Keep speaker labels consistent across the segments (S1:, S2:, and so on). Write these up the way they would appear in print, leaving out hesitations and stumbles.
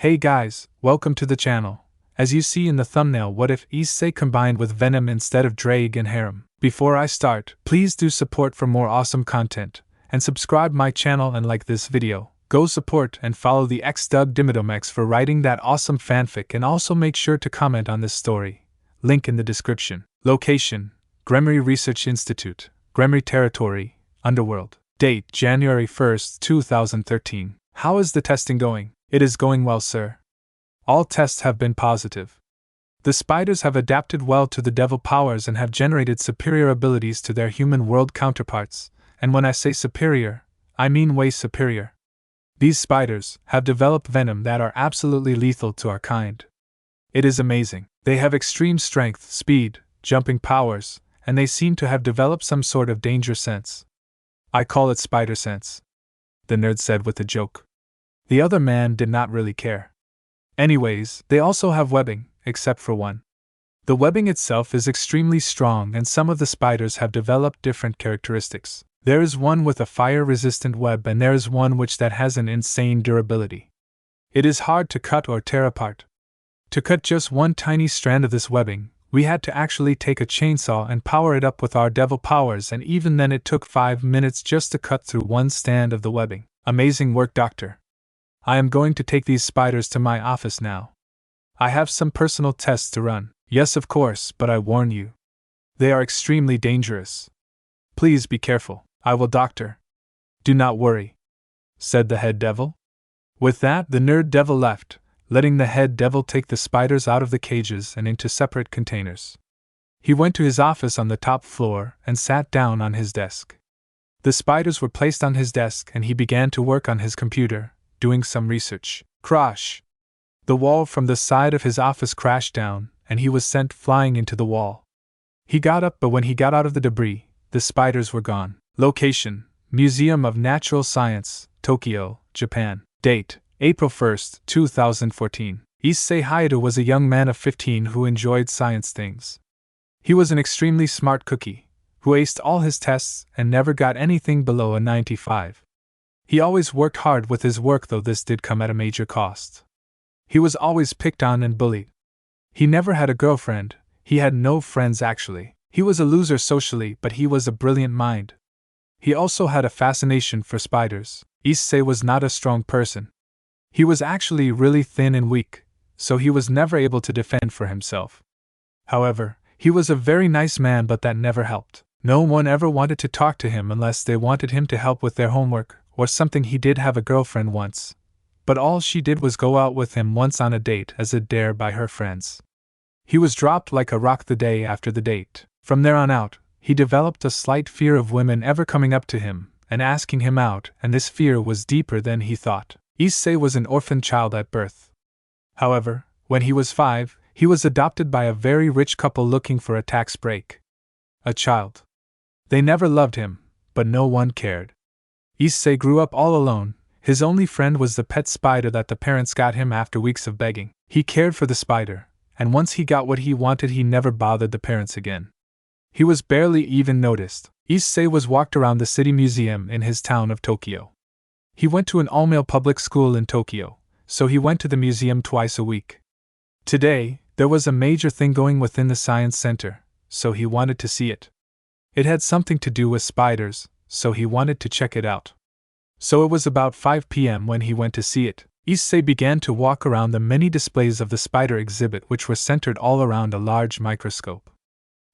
S1: Hey guys, welcome to the channel. As you see in the thumbnail, what if Issei combined with Venom instead of Draig and Harem? Before I start, please do support for more awesome content, and subscribe my channel and like this video. Go support and follow the xDoug-Dimmadome-x for writing that awesome fanfic, and also make sure to comment on this story. Link in the description. Location: Gremory Research Institute, Gremory Territory, Underworld. Date: January 1st, 2013. How is the testing going? It is going well, sir. All tests have been positive. The spiders have adapted well to the devil powers and have generated superior abilities to their human world counterparts, and when I say superior, I mean way superior. These spiders have developed venom that are absolutely lethal to our kind. It is amazing. They have extreme strength, speed, jumping powers, and they seem to have developed some sort of danger sense. I call it spider sense, the nerd said with a joke. The other man did not really care. Anyways, they also have webbing, except for one. The webbing itself is extremely strong, and some of the spiders have developed different characteristics. There is one with a fire-resistant web, and there is one that has an insane durability. It is hard to cut or tear apart. To cut just one tiny strand of this webbing, we had to actually take a chainsaw and power it up with our devil powers, and even then it took 5 minutes just to cut through one strand of the webbing. Amazing work, Doctor. I am going to take these spiders to my office now. I have some personal tests to run. Yes, of course, but I warn you. They are extremely dangerous. Please be careful. I will, Doctor. Do not worry, said the head devil. With that, the nerd devil left, letting the head devil take the spiders out of the cages and into separate containers. He went to his office on the top floor and sat down on his desk. The spiders were placed on his desk and he began to work on his computer, doing some research. Crash! The wall from the side of his office crashed down, and he was sent flying into the wall. He got up, but when he got out of the debris, the spiders were gone. Location: Museum of Natural Science, Tokyo, Japan. Date: April 1st, 2014. Issei Hyoudou was a young man of 15 who enjoyed science things. He was an extremely smart cookie, who aced all his tests and never got anything below a 95. He always worked hard with his work, though this did come at a major cost. He was always picked on and bullied. He never had a girlfriend. He had no friends actually. He was a loser socially, but he was a brilliant mind. He also had a fascination for spiders. Issei was not a strong person. He was actually really thin and weak, so he was never able to defend for himself. However, he was a very nice man, but that never helped. No one ever wanted to talk to him unless they wanted him to help with their homework or something. He did have a girlfriend once, but all she did was go out with him once on a date as a dare by her friends. He was dropped like a rock the day after the date. From there on out, he developed a slight fear of women ever coming up to him and asking him out, and this fear was deeper than he thought. Issei was an orphan child at birth. However, when he was 5, he was adopted by a very rich couple looking for a tax break. A child. They never loved him, but no one cared. Issei grew up all alone. His only friend was the pet spider that the parents got him after weeks of begging. He cared for the spider, and once he got what he wanted, he never bothered the parents again. He was barely even noticed. Issei was walked around the city museum in his town of Tokyo. He went to an all-male public school in Tokyo, so he went to the museum twice a week. Today, there was a major thing going within the science center, so he wanted to see it. It had something to do with spiders, so he wanted to check it out. So it was about 5 p.m. when he went to see it. Issei began to walk around the many displays of the spider exhibit, which were centered all around a large microscope.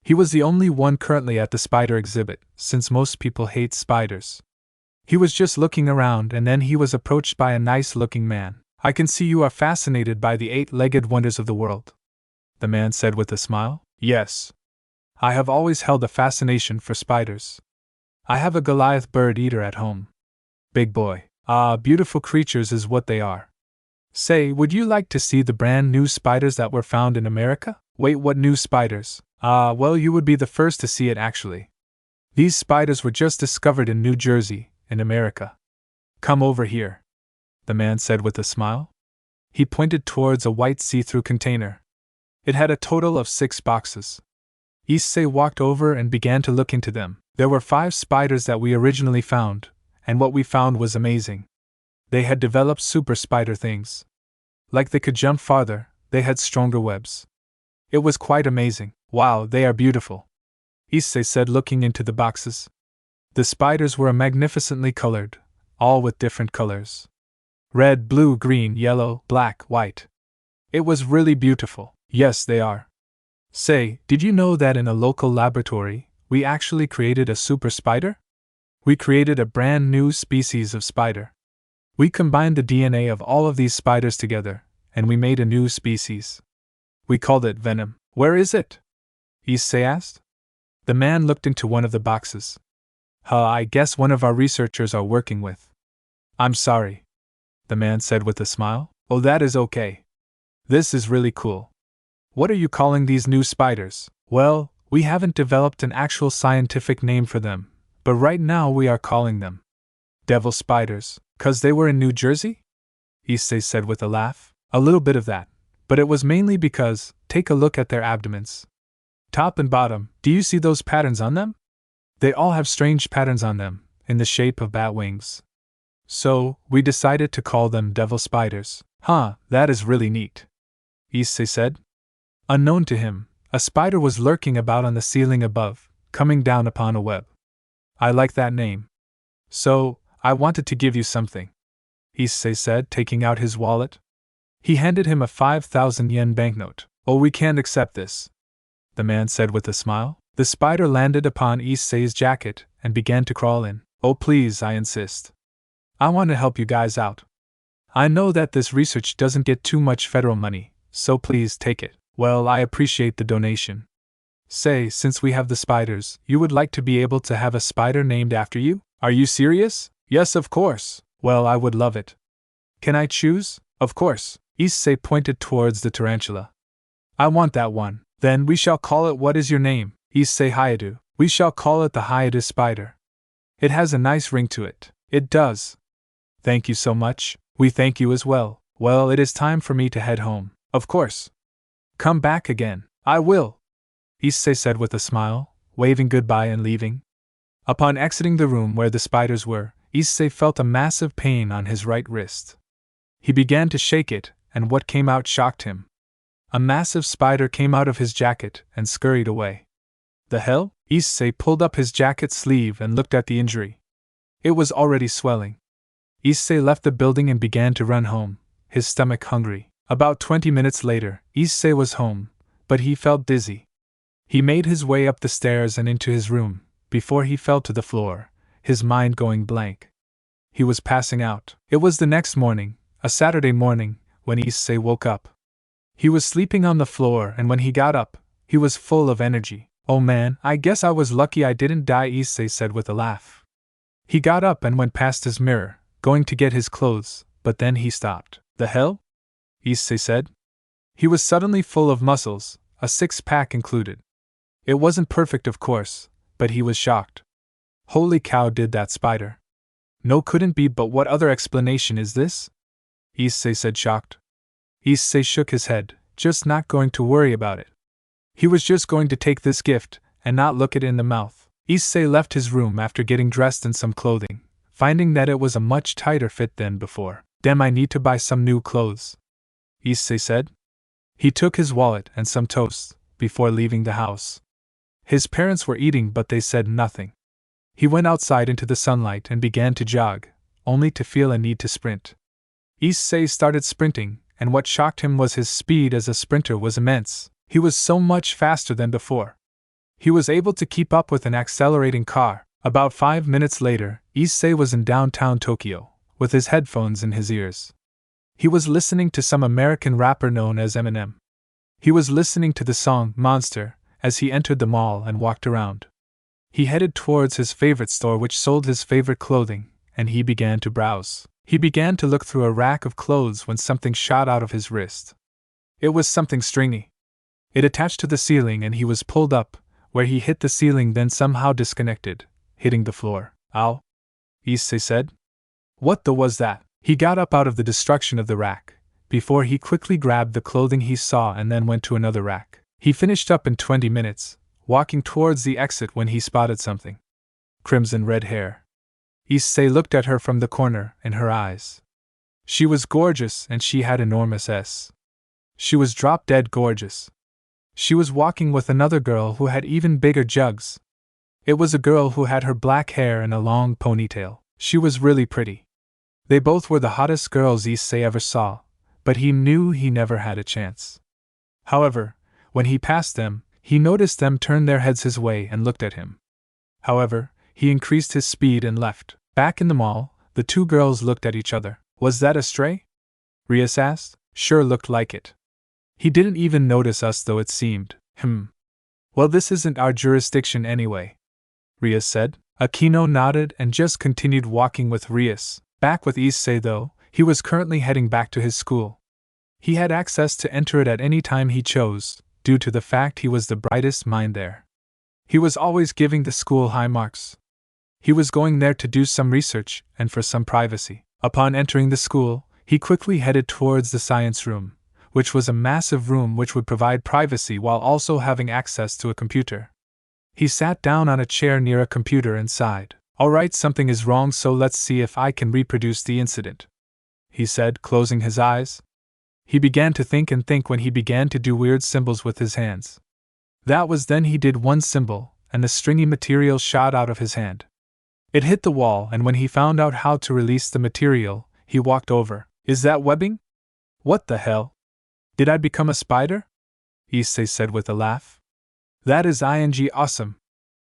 S1: He was the only one currently at the spider exhibit, since most people hate spiders. He was just looking around, and then he was approached by a nice-looking man. "I can see you are fascinated by the 8-legged wonders of the world," the man said with a smile. "Yes. I have always held a fascination for spiders. I have a Goliath bird-eater at home. Big boy. Beautiful creatures is what they are. Say, would you like to see the brand new spiders that were found in America?" "Wait, what new spiders?" Well, you would be the first to see it actually. These spiders were just discovered in New Jersey, in America. Come over here," the man said with a smile. He pointed towards a white see-through container. It had a total of 6 boxes. Issei walked over and began to look into them. There were 5 spiders that we originally found, and what we found was amazing. They had developed super spider things. Like they could jump farther, they had stronger webs. It was quite amazing. Wow, they are beautiful, Issei said, looking into the boxes. The spiders were magnificently colored, all with different colors. Red, blue, green, yellow, black, white. It was really beautiful. Yes, they are. Say, did you know that in a local laboratory, we actually created a super spider? We created a brand new species of spider. We combined the DNA of all of these spiders together, and we made a new species. We called it Venom. Where is it? Issei asked. The man looked into one of the boxes. I guess one of our researchers are working with. I'm sorry, the man said with a smile. Oh, that is okay. This is really cool. What are you calling these new spiders? Well, we haven't developed an actual scientific name for them, but right now we are calling them devil spiders, 'cause they were in New Jersey? Issei said with a laugh. A little bit of that, but it was mainly because, take a look at their abdomens. Top and bottom, do you see those patterns on them? They all have strange patterns on them, in the shape of bat wings. So, we decided to call them devil spiders. That is really neat, Issei said. Unknown to him, a spider was lurking about on the ceiling above, coming down upon a web. I like that name. So, I wanted to give you something, Issei said, taking out his wallet. He handed him a 5,000 yen banknote. Oh, we can't accept this, the man said with a smile. The spider landed upon Issei's jacket and began to crawl in. Oh, please, I insist. I want to help you guys out. I know that this research doesn't get too much federal money, so please take it. Well, I appreciate the donation. Say, since we have the spiders, you would like to be able to have a spider named after you? Are you serious? Yes, of course. Well, I would love it. Can I choose? Of course. Issei pointed towards the tarantula. I want that one. Then we shall call it. What is your name? Issei Hyoudou. We shall call it the Hyoudou spider. It has a nice ring to it. It does. Thank you so much. We thank you as well. Well, it is time for me to head home. Of course. Come back again. I will, Issei said with a smile, waving goodbye and leaving. Upon exiting the room where the spiders were, Issei felt a massive pain on his right wrist. He began to shake it, and what came out shocked him. A massive spider came out of his jacket and scurried away. The hell? Issei pulled up his jacket sleeve and looked at the injury. It was already swelling. Issei left the building and began to run home, his stomach hungry. About 20 minutes later, Issei was home, but he felt dizzy. He made his way up the stairs and into his room, before he fell to the floor, his mind going blank. He was passing out. It was the next morning, a Saturday morning, when Issei woke up. He was sleeping on the floor, and when he got up, he was full of energy. Oh man, I guess I was lucky I didn't die, Issei said with a laugh. He got up and went past his mirror, going to get his clothes, but then he stopped. The hell? Issei said. He was suddenly full of muscles, a six-pack included. It wasn't perfect, of course, but he was shocked. Holy cow, did that spider? No, couldn't be, but what other explanation is this? Issei said, shocked. Issei shook his head, just not going to worry about it. He was just going to take this gift, and not look it in the mouth. Issei left his room after getting dressed in some clothing, finding that it was a much tighter fit than before. Damn, I need to buy some new clothes, Issei said. He took his wallet and some toast, before leaving the house. His parents were eating, but they said nothing. He went outside into the sunlight and began to jog, only to feel a need to sprint. Issei started sprinting, and what shocked him was his speed as a sprinter was immense. He was so much faster than before. He was able to keep up with an accelerating car. About 5 minutes later, Issei was in downtown Tokyo, with his headphones in his ears. He was listening to some American rapper known as Eminem. He was listening to the song Monster as he entered the mall and walked around. He headed towards his favorite store, which sold his favorite clothing, and he began to browse. He began to look through a rack of clothes when something shot out of his wrist. It was something stringy. It attached to the ceiling and he was pulled up, where he hit the ceiling, then somehow disconnected, hitting the floor. Ow, Issei said. What the was that? He got up out of the destruction of the rack, before he quickly grabbed the clothing he saw and then went to another rack. He finished up in 20 minutes, walking towards the exit when he spotted something. Crimson red hair. Issei looked at her from the corner in her eyes. She was gorgeous and she had enormous S. She was drop-dead gorgeous. She was walking with another girl who had even bigger jugs. It was a girl who had her black hair and a long ponytail. She was really pretty. They both were the hottest girls Issei ever saw, but he knew he never had a chance. However, when he passed them, he noticed them turn their heads his way and looked at him. However, he increased his speed and left. Back in the mall, the two girls looked at each other. Was that a stray? Rias asked. Sure looked like it. He didn't even notice us though it seemed. Well, this isn't our jurisdiction anyway, Rias said. Aquino nodded and just continued walking with Rias. Back with Issei though, he was currently heading back to his school. He had access to enter it at any time he chose, due to the fact he was the brightest mind there. He was always giving the school high marks. He was going there to do some research and for some privacy. Upon entering the school, he quickly headed towards the science room, which was a massive room which would provide privacy while also having access to a computer. He sat down on a chair near a computer and sighed. Alright, something is wrong, so let's see if I can reproduce the incident, he said, closing his eyes. He began to think and think when he began to do weird symbols with his hands. That was then he did one symbol, and the stringy material shot out of his hand. It hit the wall, and when he found out how to release the material, he walked over. Is that webbing? What the hell? Did I become a spider? Issei said with a laugh. That is awesome,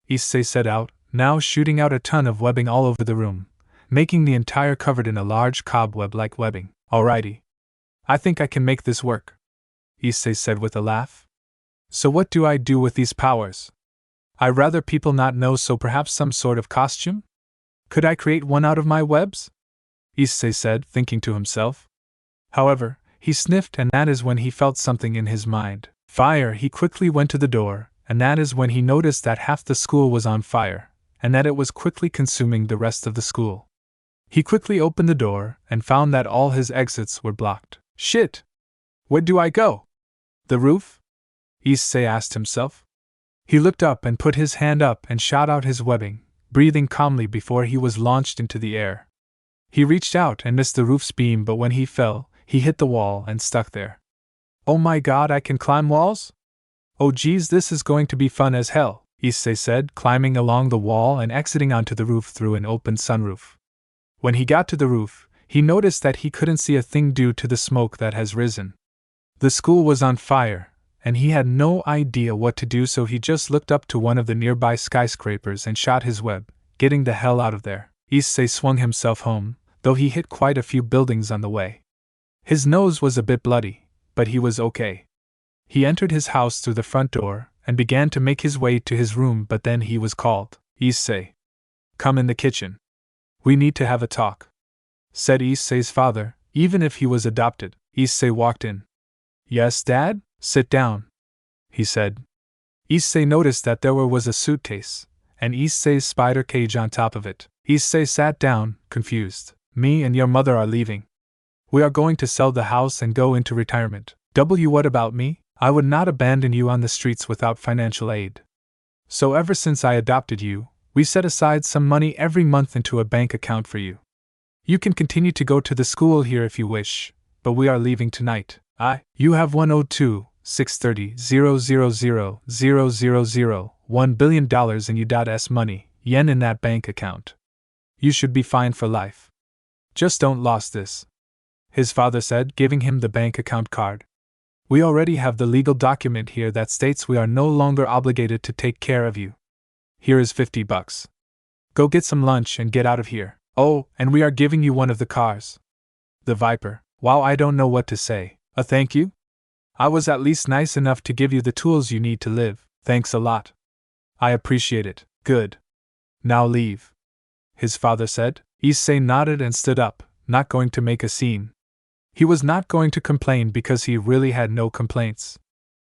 S1: Issei said out, now shooting out a ton of webbing all over the room, making the entire covered in a large cobweb-like webbing. Alrighty. I think I can make this work, Issei said with a laugh. So what do I do with these powers? I'd rather people not know, so perhaps some sort of costume? Could I create one out of my webs? Issei said, thinking to himself. However, he sniffed, and that is when he felt something in his mind. Fire! He quickly went to the door, and that is when he noticed that half the school was on fire, and that it was quickly consuming the rest of the school. He quickly opened the door, and found that all his exits were blocked. Shit! Where do I go? The roof? Issei asked himself. He looked up and put his hand up and shot out his webbing, breathing calmly before he was launched into the air. He reached out and missed the roof's beam, but when he fell, he hit the wall and stuck there. Oh my god, I can climb walls? Oh geez, this is going to be fun as hell, Issei said, climbing along the wall and exiting onto the roof through an open sunroof. When he got to the roof, he noticed that he couldn't see a thing due to the smoke that has risen. The school was on fire, and he had no idea what to do, so he just looked up to one of the nearby skyscrapers and shot his web, getting the hell out of there. Issei swung himself home, though he hit quite a few buildings on the way. His nose was a bit bloody, but he was okay. He entered his house through the front door and began to make his way to his room, but then he was called. Issei, come in the kitchen. We need to have a talk, said Issei's father, even if he was adopted. Issei walked in. Yes, Dad? Sit down, he said. Issei noticed that there was a suitcase, and Issei's spider cage on top of it. Issei sat down, confused. Me and your mother are leaving. We are going to sell the house and go into retirement. What about me? I would not abandon you on the streets without financial aid. So ever since I adopted you, we set aside some money every month into a bank account for you. You can continue to go to the school here if you wish, but we are leaving tonight. You have 102,630,000,000 $1 billion in U.S. money, yen in that bank account. You should be fine for life. Just don't lose this, his father said, giving him the bank account card. We already have the legal document here that states we are no longer obligated to take care of you. Here is $50. Go get some lunch and get out of here. Oh, and we are giving you one of the cars. The Viper. Wow, I don't know what to say. A thank you? I was at least nice enough to give you the tools you need to live. Thanks a lot. I appreciate it. Good. Now leave, his father said. Issei nodded and stood up, not going to make a scene. He was not going to complain because he really had no complaints.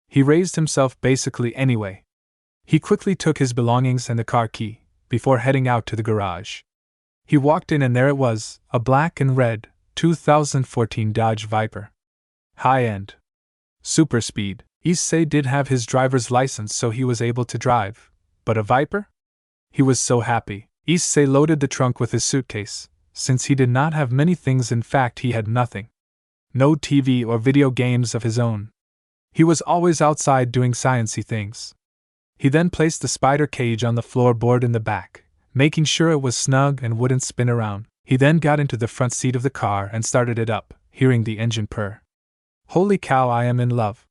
S1: He raised himself basically anyway. He quickly took his belongings and the car key, before heading out to the garage. He walked in and there it was, a black and red, 2014 Dodge Viper. High-end. Super speed. Issei did have his driver's license, so he was able to drive. But a Viper? He was so happy. Issei loaded the trunk with his suitcase, since he did not have many things. In fact, he had nothing. No TV or video games of his own. He was always outside doing sciencey things. He then placed the spider cage on the floorboard in the back, making sure it was snug and wouldn't spin around. He then got into the front seat of the car and started it up, hearing the engine purr. "Holy cow, I am in love,"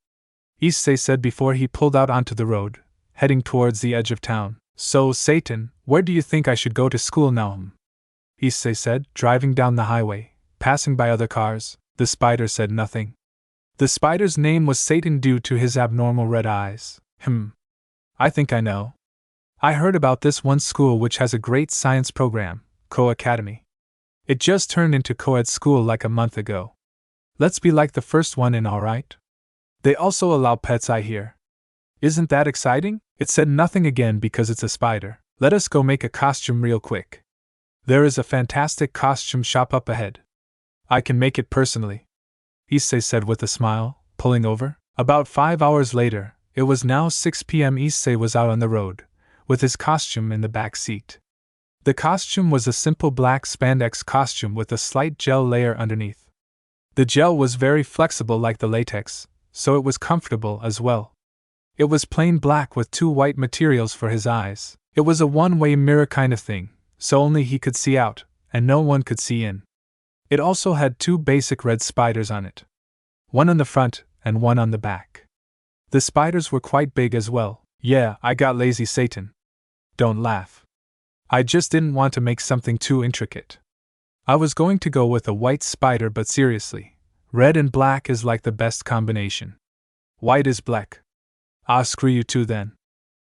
S1: Issei said before he pulled out onto the road, heading towards the edge of town. "So, Satan, where do you think I should go to school now?" Issei said, driving down the highway, passing by other cars. The spider said nothing. The spider's name was Satan due to his abnormal red eyes. I think I know. I heard about this one school which has a great science program, Co-Academy. It just turned into co-ed school like a month ago. Let's be like the first one in, alright? They also allow pets, I hear. Isn't that exciting? It said nothing again because it's a spider. Let us go make a costume real quick. There is a fantastic costume shop up ahead. I can make it personally, Issei said with a smile, pulling over. About 5 hours later, it was now 6 p.m. Issei was out on the road, with his costume in the back seat. The costume was a simple black spandex costume with a slight gel layer underneath. The gel was very flexible like the latex, so it was comfortable as well. It was plain black with 2 white materials for his eyes. It was a one-way mirror kind of thing, so only he could see out, and no one could see in. It also had 2 basic red spiders on it. One on the front, and one on the back. The spiders were quite big as well. Yeah, I got lazy, Satan. Don't laugh. I just didn't want to make something too intricate. I was going to go with a white spider, but seriously, red and black is like the best combination. White is black. Ah, screw you too then,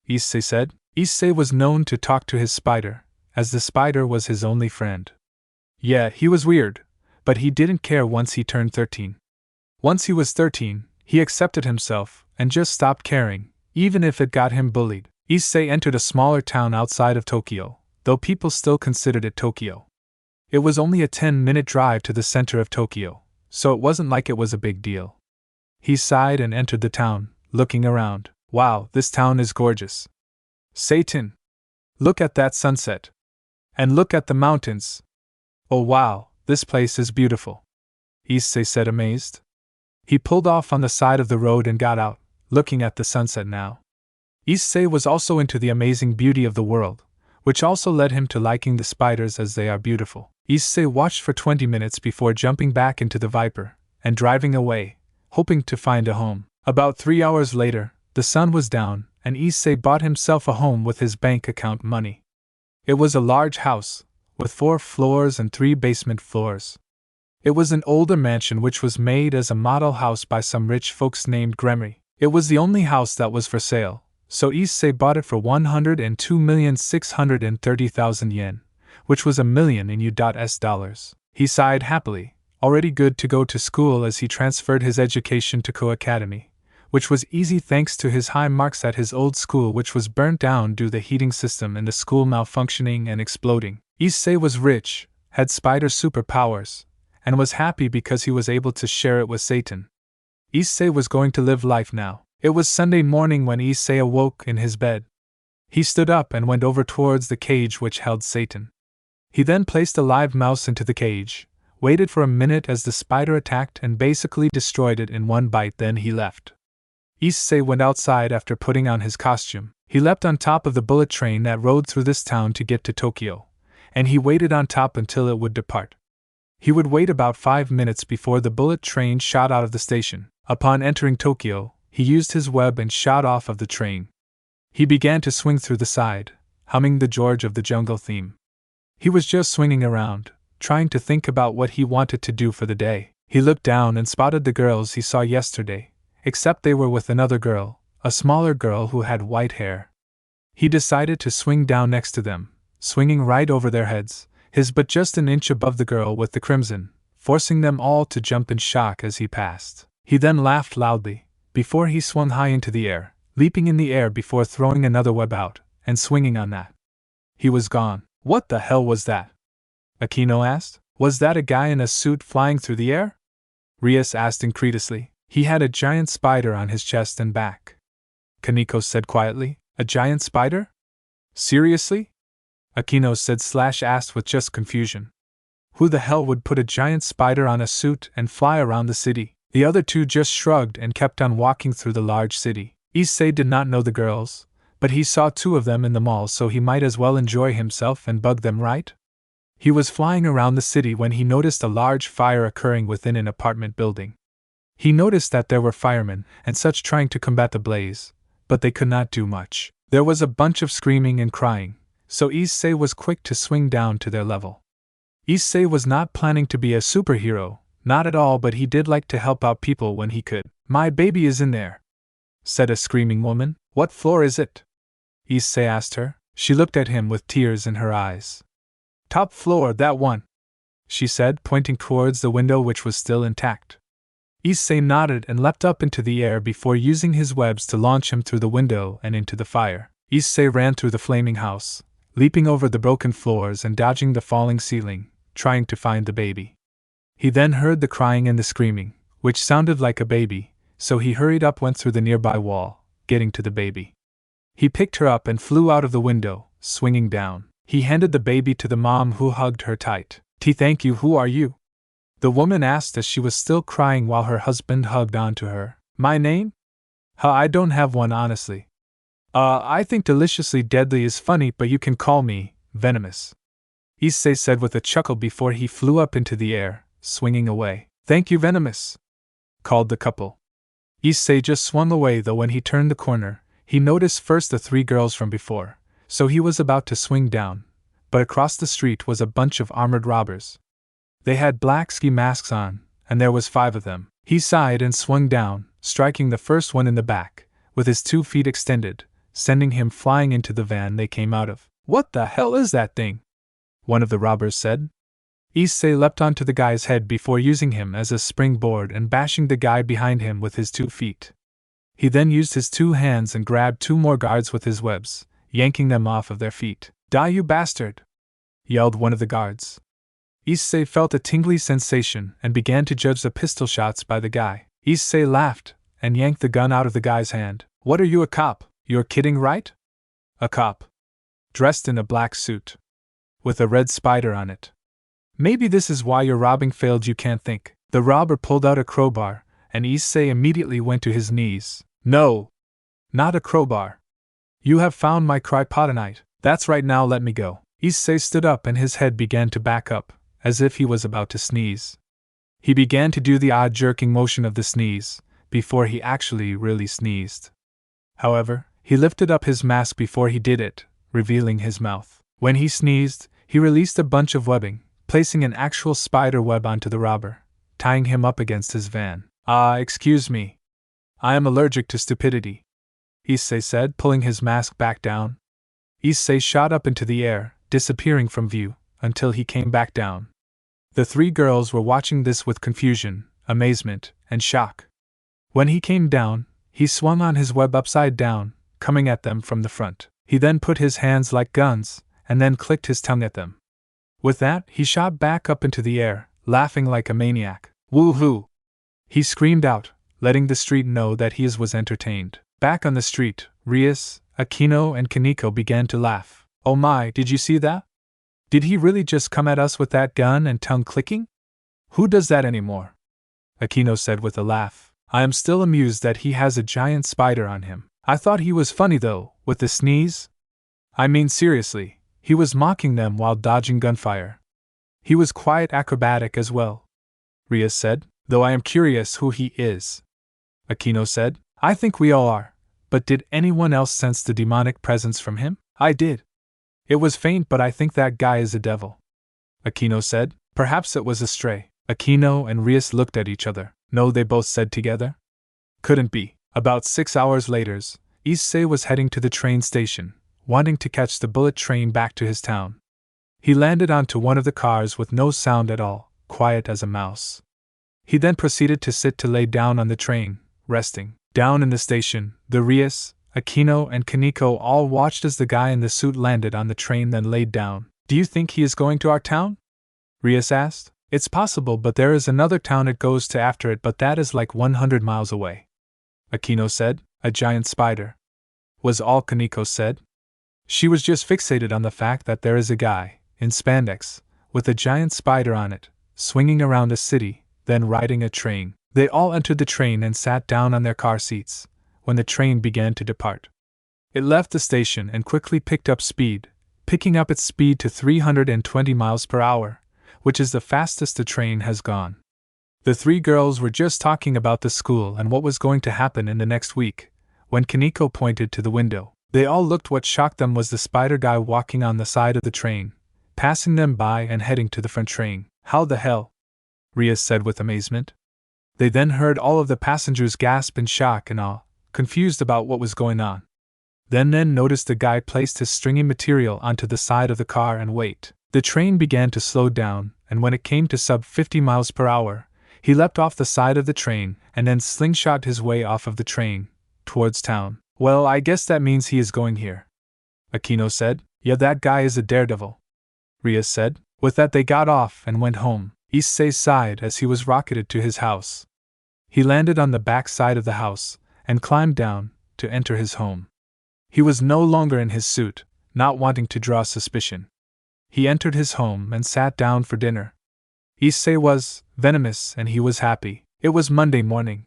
S1: Issei said. Issei was known to talk to his spider, as the spider was his only friend. Yeah, he was weird, but he didn't care once he turned 13. Once he was 13, he accepted himself, and just stopped caring, even if it got him bullied. Issei entered a smaller town outside of Tokyo, though people still considered it Tokyo. It was only a 10-minute drive to the center of Tokyo, so it wasn't like it was a big deal. He sighed and entered the town, looking around. Wow, this town is gorgeous. Satan! Look at that sunset. And look at the mountains. Oh wow, this place is beautiful, Issei said, amazed. He pulled off on the side of the road and got out, looking at the sunset now. Issei was also into the amazing beauty of the world, which also led him to liking the spiders as they are beautiful. Issei watched for 20 minutes before jumping back into the Viper and driving away, hoping to find a home. About 3 hours later, the sun was down, and Issei bought himself a home with his bank account money. It was a large house, with 4 floors and 3 basement floors. It was an older mansion which was made as a model house by some rich folks named Gremory. It was the only house that was for sale, so Issei bought it for 102,630,000 yen, which was $1 million in US dollars. He sighed happily, already good to go to school as he transferred his education to Co-Academy, which was easy thanks to his high marks at his old school, which was burnt down due to the heating system in the school malfunctioning and exploding. Issei was rich, had spider superpowers, and was happy because he was able to share it with Satan. Issei was going to live life now. It was Sunday morning when Issei awoke in his bed. He stood up and went over towards the cage which held Satan. He then placed a live mouse into the cage, waited for a minute as the spider attacked and basically destroyed it in one bite, then he left. Issei went outside after putting on his costume. He leapt on top of the bullet train that rode through this town to get to Tokyo, and he waited on top until it would depart. He would wait about 5 minutes before the bullet train shot out of the station. Upon entering Tokyo, he used his web and shot off of the train. He began to swing through the side, humming the George of the Jungle theme. He was just swinging around, trying to think about what he wanted to do for the day. He looked down and spotted the girls he saw yesterday, except they were with another girl, a smaller girl who had white hair. He decided to swing down next to them, swinging right over their heads, his butt just an inch above the girl with the crimson, forcing them all to jump in shock as he passed. He then laughed loudly, before he swung high into the air, leaping in the air before throwing another web out, and swinging on that. He was gone. What the hell was that? Akino asked. Was that a guy in a suit flying through the air? Rias asked incredulously. He had a giant spider on his chest and back. Kaneko said quietly. A giant spider? Seriously? Akino said / asked with just confusion. Who the hell would put a giant spider on a suit and fly around the city? The other two just shrugged and kept on walking through the large city. Issei did not know the girls, but he saw two of them in the mall, so he might as well enjoy himself and bug them, right? He was flying around the city when he noticed a large fire occurring within an apartment building. He noticed that there were firemen and such trying to combat the blaze, but they could not do much. There was a bunch of screaming and crying, so Issei was quick to swing down to their level. Issei was not planning to be a superhero, not at all, but he did like to help out people when he could. "My baby is in there," said a screaming woman. "What floor is it?" Issei asked her. She looked at him with tears in her eyes. "Top floor, that one," she said, pointing towards the window which was still intact. Issei nodded and leapt up into the air before using his webs to launch him through the window and into the fire. Issei ran through the flaming house, leaping over the broken floors and dodging the falling ceiling, trying to find the baby. He then heard the crying and the screaming, which sounded like a baby, so he hurried up, went through the nearby wall, getting to the baby. He picked her up and flew out of the window, swinging down. He handed the baby to the mom, who hugged her tight. "Thank you, who are you?" the woman asked as she was still crying while her husband hugged onto her. "My name? I don't have one, honestly. I think Deliciously Deadly is funny, but you can call me Venomous," Issei said with a chuckle before he flew up into the air, swinging away. "Thank you, Venomous," called the couple. Issei just swung away, though when he turned the corner, he noticed first the three girls from before, so he was about to swing down, but across the street was a bunch of armored robbers. They had black ski masks on, and there was 5 of them. He sighed and swung down, striking the first one in the back, with his 2 feet extended, sending him flying into the van they came out of. "What the hell is that thing?" one of the robbers said. Issei leapt onto the guy's head before using him as a springboard and bashing the guy behind him with his 2 feet. He then used his 2 hands and grabbed 2 more guards with his webs, yanking them off of their feet. "Die, you bastard!" yelled one of the guards. Issei felt a tingly sensation and began to judge the pistol shots by the guy. Issei laughed and yanked the gun out of the guy's hand. "What, are you a cop? You're kidding, right?" "A cop. Dressed in a black suit. With a red spider on it. Maybe this is why your robbing failed, you can't think." The robber pulled out a crowbar, and Issei immediately went to his knees. "No! Not a crowbar. You have found my kryptonite. That's right, now let me go." Issei stood up and his head began to back up, as if he was about to sneeze. He began to do the odd jerking motion of the sneeze, before he actually really sneezed. However, he lifted up his mask before he did it, revealing his mouth. When he sneezed, he released a bunch of webbing, placing an actual spider web onto the robber, tying him up against his van. Excuse me. I am allergic to stupidity," Issei said, pulling his mask back down. Issei shot up into the air, disappearing from view, until he came back down. The 3 girls were watching this with confusion, amazement, and shock. When he came down, he swung on his web upside down, coming at them from the front. He then put his hands like guns, and then clicked his tongue at them. With that, he shot back up into the air, laughing like a maniac. "Woo-hoo!" he screamed out, letting the street know that he was entertained. Back on the street, Rias, Akino, and Kaneko began to laugh. "Oh my, did you see that? Did he really just come at us with that gun and tongue clicking? Who does that anymore?" Akino said with a laugh. "I am still amused that he has a giant spider on him. I thought he was funny though, with the sneeze. I mean seriously, he was mocking them while dodging gunfire. He was quite acrobatic as well," Rias said, "though I am curious who he is." Akino said, "I think we all are, but did anyone else sense the demonic presence from him?" "I did. It was faint, but I think that guy is a devil," Akino said. "Perhaps it was a stray." Akino and Rias looked at each other. "No," they both said together. "Couldn't be." About 6 hours later, Issei was heading to the train station, wanting to catch the bullet train back to his town. He landed onto one of the cars with no sound at all, quiet as a mouse. He then proceeded to sit to lay down on the train, resting. Down in the station, the Rias, Akino, and Kaneko all watched as the guy in the suit landed on the train, then laid down. "Do you think he is going to our town?" Rias asked. "It's possible, but there is another town it goes to after it, but that is like 100 miles away," Akino said. "A giant spider," was all Kaneko said. She was just fixated on the fact that there is a guy, in spandex, with a giant spider on it, swinging around a city, then riding a train. They all entered the train and sat down on their car seats, when the train began to depart. It left the station and quickly picked up speed, picking up its speed to 320 miles per hour, which is the fastest the train has gone. The three girls were just talking about the school and what was going to happen in the next week, when Kaneko pointed to the window. They all looked. What shocked them was the spider guy walking on the side of the train, passing them by and heading to the front train. How the hell? Rias said with amazement. They then heard all of the passengers gasp in shock and awe, confused about what was going on. Then noticed the guy placed his stringy material onto the side of the car and wait. The train began to slow down, and when it came to sub 50 miles per hour, he leapt off the side of the train and then slingshot his way off of the train, towards town. Well, I guess that means he is going here, Akino said. Yeah, that guy is a daredevil, Rias said. With that they got off and went home. Issei sighed as he was rocketed to his house. He landed on the back side of the house and climbed down to enter his home. He was no longer in his suit, not wanting to draw suspicion. He entered his home and sat down for dinner. Issei was Venomous and he was happy. It was Monday morning.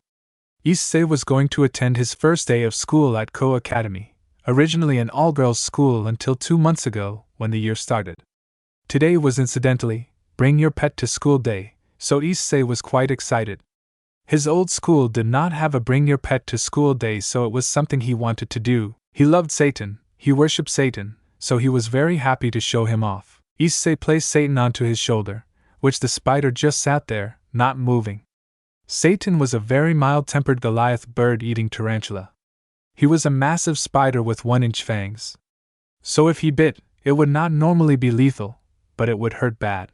S1: Issei was going to attend his first day of school at Ko Academy, originally an all-girls school until 2 months ago when the year started. Today was incidentally Bring Your Pet to School Day, so Issei was quite excited. His old school did not have a Bring Your Pet to School Day, so it was something he wanted to do. He loved Satan, he worshipped Satan, so he was very happy to show him off. Issei placed Satan onto his shoulder, which the spider just sat there, not moving. Satan was a very mild-tempered Goliath bird-eating tarantula. He was a massive spider with 1-inch fangs. So if he bit, it would not normally be lethal, but it would hurt bad.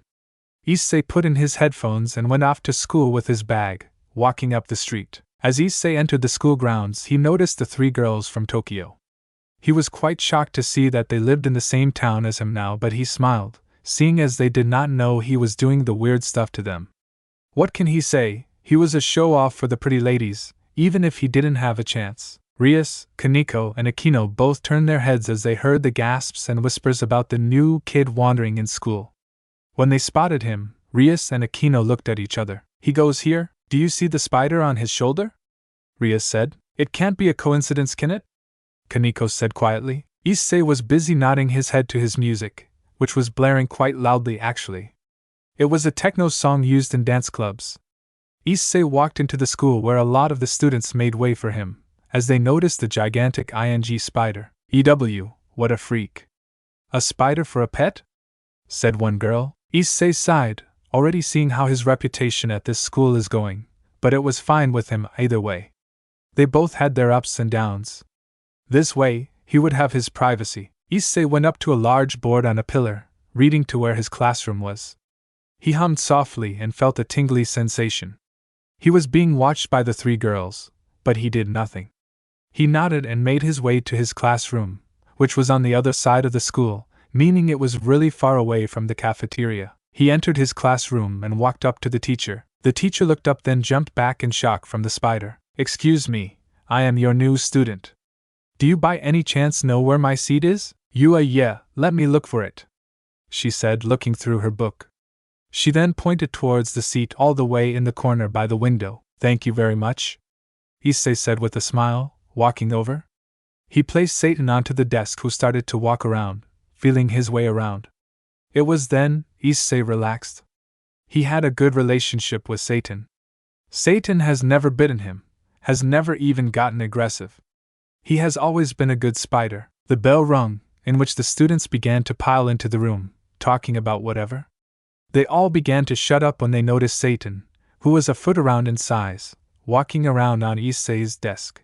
S1: Issei put in his headphones and went off to school with his bag, walking up the street. As Issei entered the school grounds, he noticed the 3 girls from Tokyo. He was quite shocked to see that they lived in the same town as him now, but he smiled, seeing as they did not know he was doing the weird stuff to them. What can he say? He was a show-off for the pretty ladies, even if he didn't have a chance. Rias, Kaneko, and Akino both turned their heads as they heard the gasps and whispers about the new kid wandering in school. When they spotted him, Rias and Akino looked at each other. He goes here? Do you see the spider on his shoulder? Rias said. It can't be a coincidence, can it? Kaneko said quietly. Issei was busy nodding his head to his music, which was blaring quite loudly actually. It was a techno song used in dance clubs. Issei walked into the school where a lot of the students made way for him, as they noticed the gigantic ing spider. EW, what a freak. A spider for a pet? Said one girl. Issei sighed, already seeing how his reputation at this school is going, but it was fine with him either way. They both had their ups and downs. This way, he would have his privacy. Issei went up to a large board on a pillar, reading to where his classroom was. He hummed softly and felt a tingly sensation. He was being watched by the 3 girls, but he did nothing. He nodded and made his way to his classroom, which was on the other side of the school, meaning it was really far away from the cafeteria. He entered his classroom and walked up to the teacher. The teacher looked up, then jumped back in shock from the spider. Excuse me, I am your new student. Do you by any chance know where my seat is? Yeah, let me look for it, she said, looking through her book. She then pointed towards the seat all the way in the corner by the window. Thank you very much, Issei said with a smile, walking over. He placed Satan onto the desk, who started to walk around, feeling his way around. It was then Issei relaxed. He had a good relationship with Satan. Satan has never bitten him, has never even gotten aggressive. He has always been a good spider. The bell rung, in which the students began to pile into the room, talking about whatever. They all began to shut up when they noticed Satan, who was a foot around in size, walking around on Issei's desk.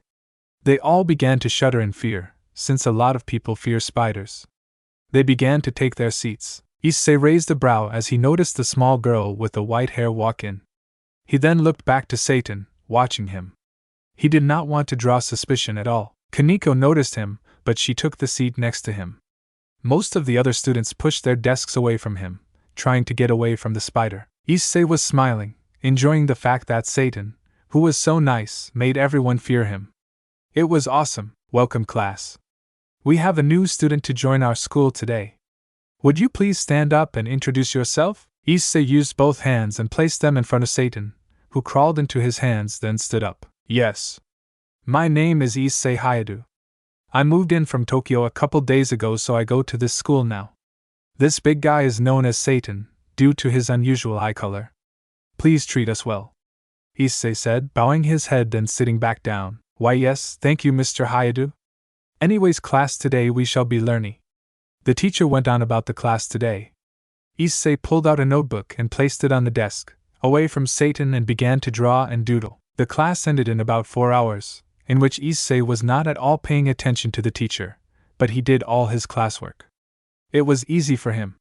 S1: They all began to shudder in fear, since a lot of people fear spiders. They began to take their seats. Issei raised a brow as he noticed the small girl with the white hair walk in. He then looked back to Satan, watching him. He did not want to draw suspicion at all. Kaneko noticed him, but she took the seat next to him. Most of the other students pushed their desks away from him, trying to get away from the spider. Issei was smiling, enjoying the fact that Satan, who was so nice, made everyone fear him. It was awesome. Welcome, class. We have a new student to join our school today. Would you please stand up and introduce yourself? Issei used both hands and placed them in front of Satan, who crawled into his hands then stood up. Yes. My name is Issei Hyoudou. I moved in from Tokyo a couple days ago, so I go to this school now. This big guy is known as Satan, due to his unusual eye color. Please treat us well, Issei said, bowing his head and sitting back down. Why yes, thank you Mr. Hyoudou. Anyways, class today we shall be learning. The teacher went on about the class today. Issei pulled out a notebook and placed it on the desk, away from Satan, and began to draw and doodle. The class ended in about 4 hours, in which Issei was not at all paying attention to the teacher, but he did all his classwork. It was easy for him.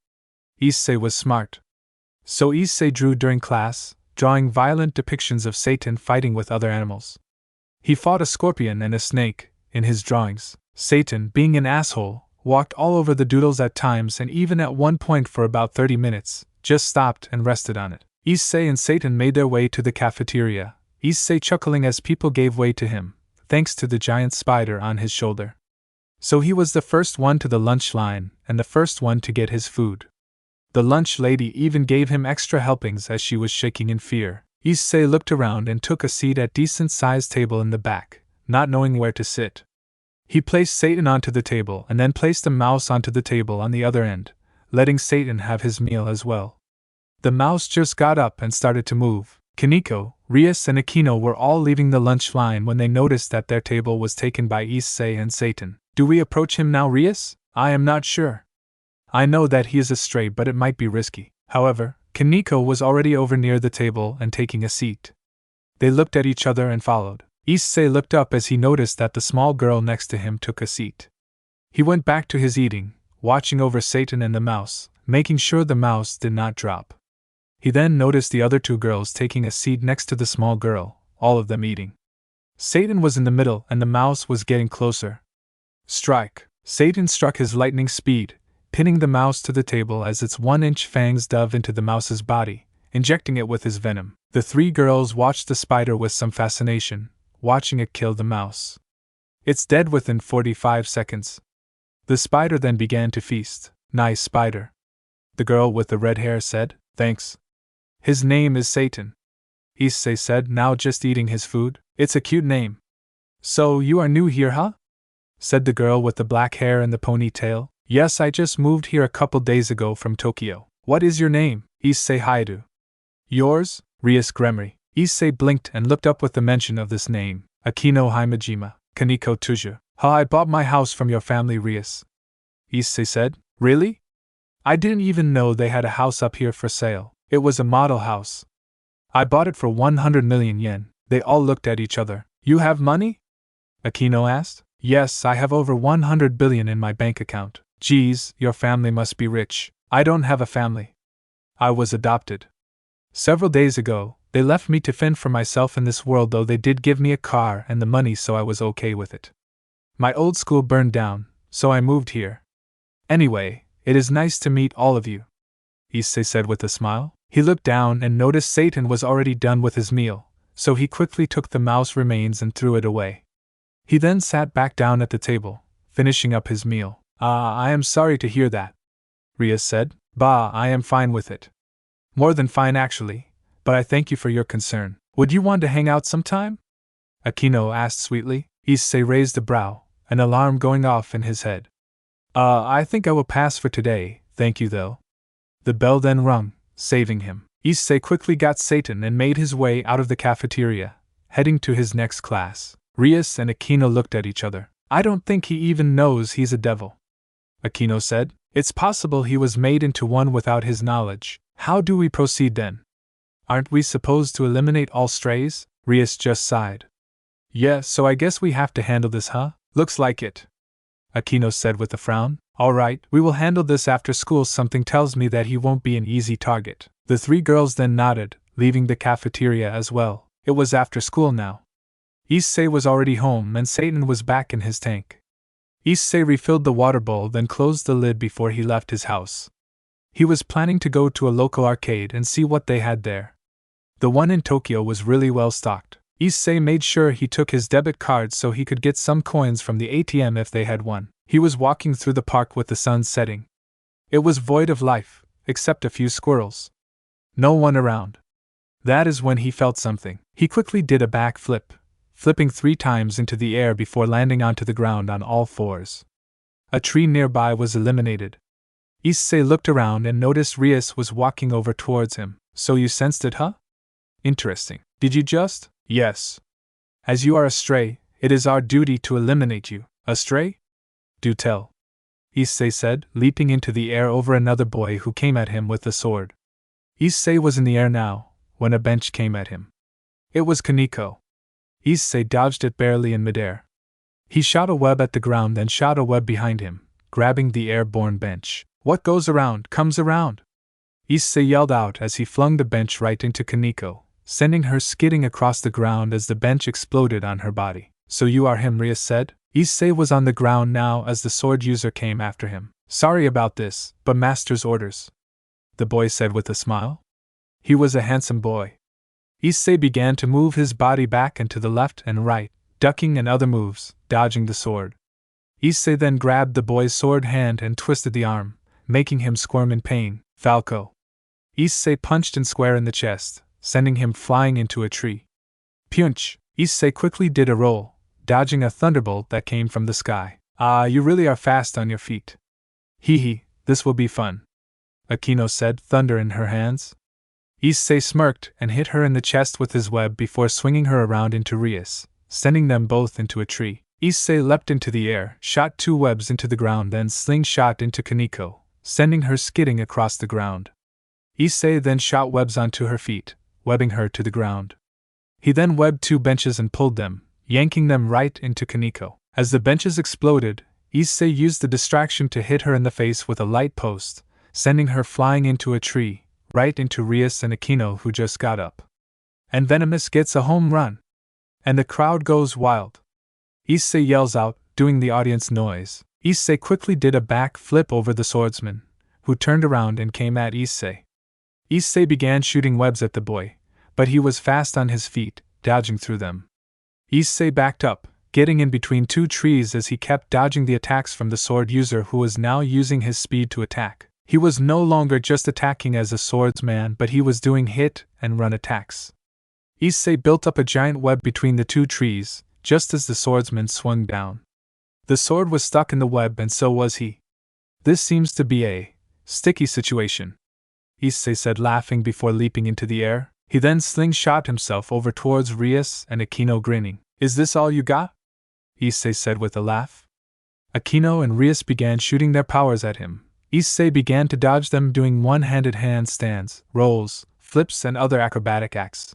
S1: Issei was smart. So Issei drew during class, drawing violent depictions of Satan fighting with other animals. He fought a scorpion and a snake, in his drawings. Satan, being an asshole, walked all over the doodles at times, and even at one point for about 30 minutes, just stopped and rested on it. Issei and Satan made their way to the cafeteria, Issei chuckling as people gave way to him, thanks to the giant spider on his shoulder. So he was the first one to the lunch line, and the first one to get his food. The lunch lady even gave him extra helpings as she was shaking in fear. Issei looked around and took a seat at a decent-sized table in the back, not knowing where to sit. He placed Satan onto the table and then placed a mouse onto the table on the other end, letting Satan have his meal as well. The mouse just got up and started to move. Kaneko, Rias and Akino were all leaving the lunch line when they noticed that their table was taken by Issei and Satan. Do we approach him now, Rias? I am not sure. I know that he is a stray, but it might be risky. However, Kaneko was already over near the table and taking a seat. They looked at each other and followed. Issei looked up as he noticed that the small girl next to him took a seat. He went back to his eating, watching over Satan and the mouse, making sure the mouse did not drop. He then noticed the other 2 girls taking a seat next to the small girl, all of them eating. Satan was in the middle and the mouse was getting closer. Strike! Satan struck his lightning speed, pinning the mouse to the table as its 1-inch fangs dove into the mouse's body, injecting it with his venom. The 3 girls watched the spider with some fascination, watching it kill the mouse. It's dead within 45 seconds. The spider then began to feast. Nice spider. The girl with the red hair said, thanks. His name is Satan, Issei said, now just eating his food. It's a cute name. So you are new here, huh? Said the girl with the black hair and the ponytail. Yes, I just moved here a couple days ago from Tokyo. What is your name? Issei Hyoudou. Yours? Rias Gremory. Issei blinked and looked up with the mention of this name. Akino Himejima, Kaneko Tuju. Ha, I bought my house from your family, Rias. Issei said. Really? I didn't even know they had a house up here for sale. It was a model house. I bought it for 100 million yen. They all looked at each other. You have money? Akino asked. Yes, I have over 100 billion in my bank account. Geez, your family must be rich. I don't have a family. I was adopted. Several days ago, they left me to fend for myself in this world, though they did give me a car and the money, so I was okay with it. My old school burned down, so I moved here. Anyway, it is nice to meet all of you, Issei said with a smile. He looked down and noticed Satan was already done with his meal, so he quickly took the mouse remains and threw it away. He then sat back down at the table, finishing up his meal. I am sorry to hear that, Rias said. Bah, I am fine with it. More than fine actually, but I thank you for your concern. Would you want to hang out sometime? Akino asked sweetly. Issei raised a brow, an alarm going off in his head. I think I will pass for today, thank you though. The bell then rung, saving him. Issei quickly got Satan and made his way out of the cafeteria, heading to his next class. Rias and Akino looked at each other. I don't think he even knows he's a devil, Akino said. It's possible he was made into one without his knowledge. How do we proceed then? Aren't we supposed to eliminate all strays? Rias just sighed. Yeah, so I guess we have to handle this, huh? Looks like it, Akino said with a frown. Alright, we will handle this after school. Something tells me that he won't be an easy target. The 3 girls then nodded, leaving the cafeteria as well. It was after school now. Issei was already home and Satan was back in his tank. Issei refilled the water bowl, then closed the lid before he left his house. He was planning to go to a local arcade and see what they had there. The one in Tokyo was really well stocked. Issei made sure he took his debit card so he could get some coins from the ATM if they had one. He was walking through the park with the sun setting. It was void of life, except a few squirrels. No one around. That is when he felt something. He quickly did a back flip, flipping 3 times into the air before landing onto the ground on all 4s. A tree nearby was eliminated. Issei looked around and noticed Rias was walking over towards him. So you sensed it, huh? Interesting. Did you just? Yes. As you are a stray, it is our duty to eliminate you. A stray? Do tell. Issei said, leaping into the air over another boy who came at him with a sword. Issei was in the air now, when a bench came at him. It was Kaneko. Issei dodged it barely in midair. He shot a web at the ground, then shot a web behind him, grabbing the airborne bench. What goes around, comes around! Issei yelled out as he flung the bench right into Kaneko, sending her skidding across the ground as the bench exploded on her body. So you are him, Rias said. Issei was on the ground now as the sword user came after him. Sorry about this, but master's orders, the boy said with a smile. He was a handsome boy. Issei began to move his body back and to the left and right, ducking and other moves, dodging the sword. Issei then grabbed the boy's sword hand and twisted the arm, making him squirm in pain. Falco. Issei punched him square in the chest, sending him flying into a tree. Punch! Issei quickly did a roll, dodging a thunderbolt that came from the sky. Ah, you really are fast on your feet. Hee hee, this will be fun, Akino said, thunder in her hands. Issei smirked and hit her in the chest with his web before swinging her around into Rias, sending them both into a tree. Issei leapt into the air, shot 2 webs into the ground, then slingshot into Kaneko, sending her skidding across the ground. Issei then shot webs onto her feet, webbing her to the ground. He then webbed 2 benches and pulled them, yanking them right into Kaneko. As the benches exploded, Issei used the distraction to hit her in the face with a light post, sending her flying into a tree, right into Rias and Akino, who just got up. And Venomous gets a home run. And the crowd goes wild. Issei yells out, doing the audience noise. Issei quickly did a back flip over the swordsman, who turned around and came at Issei. Issei began shooting webs at the boy, but he was fast on his feet, dodging through them. Issei backed up, getting in between 2 trees as he kept dodging the attacks from the sword user, who was now using his speed to attack. He was no longer just attacking as a swordsman, but he was doing hit and run attacks. Issei built up a giant web between the 2 trees, just as the swordsman swung down. The sword was stuck in the web and so was he. This seems to be a sticky situation, Issei said, laughing before leaping into the air. He then slingshot himself over towards Rias and Akino, grinning. Is this all you got? Issei said with a laugh. Akino and Rias began shooting their powers at him. Issei began to dodge them, doing one-handed handstands, rolls, flips and other acrobatic acts.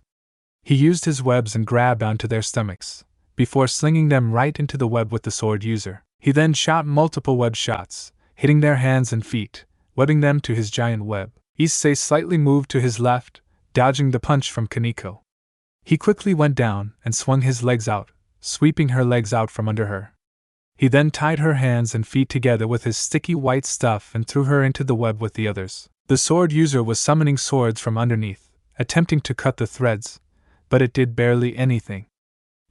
S1: He used his webs and grabbed onto their stomachs, before slinging them right into the web with the sword user. He then shot multiple web shots, hitting their hands and feet, webbing them to his giant web. Issei slightly moved to his left, dodging the punch from Kaneko. He quickly went down and swung his legs out, sweeping her legs out from under her. He then tied her hands and feet together with his sticky white stuff and threw her into the web with the others. The sword user was summoning swords from underneath, attempting to cut the threads, but it did barely anything.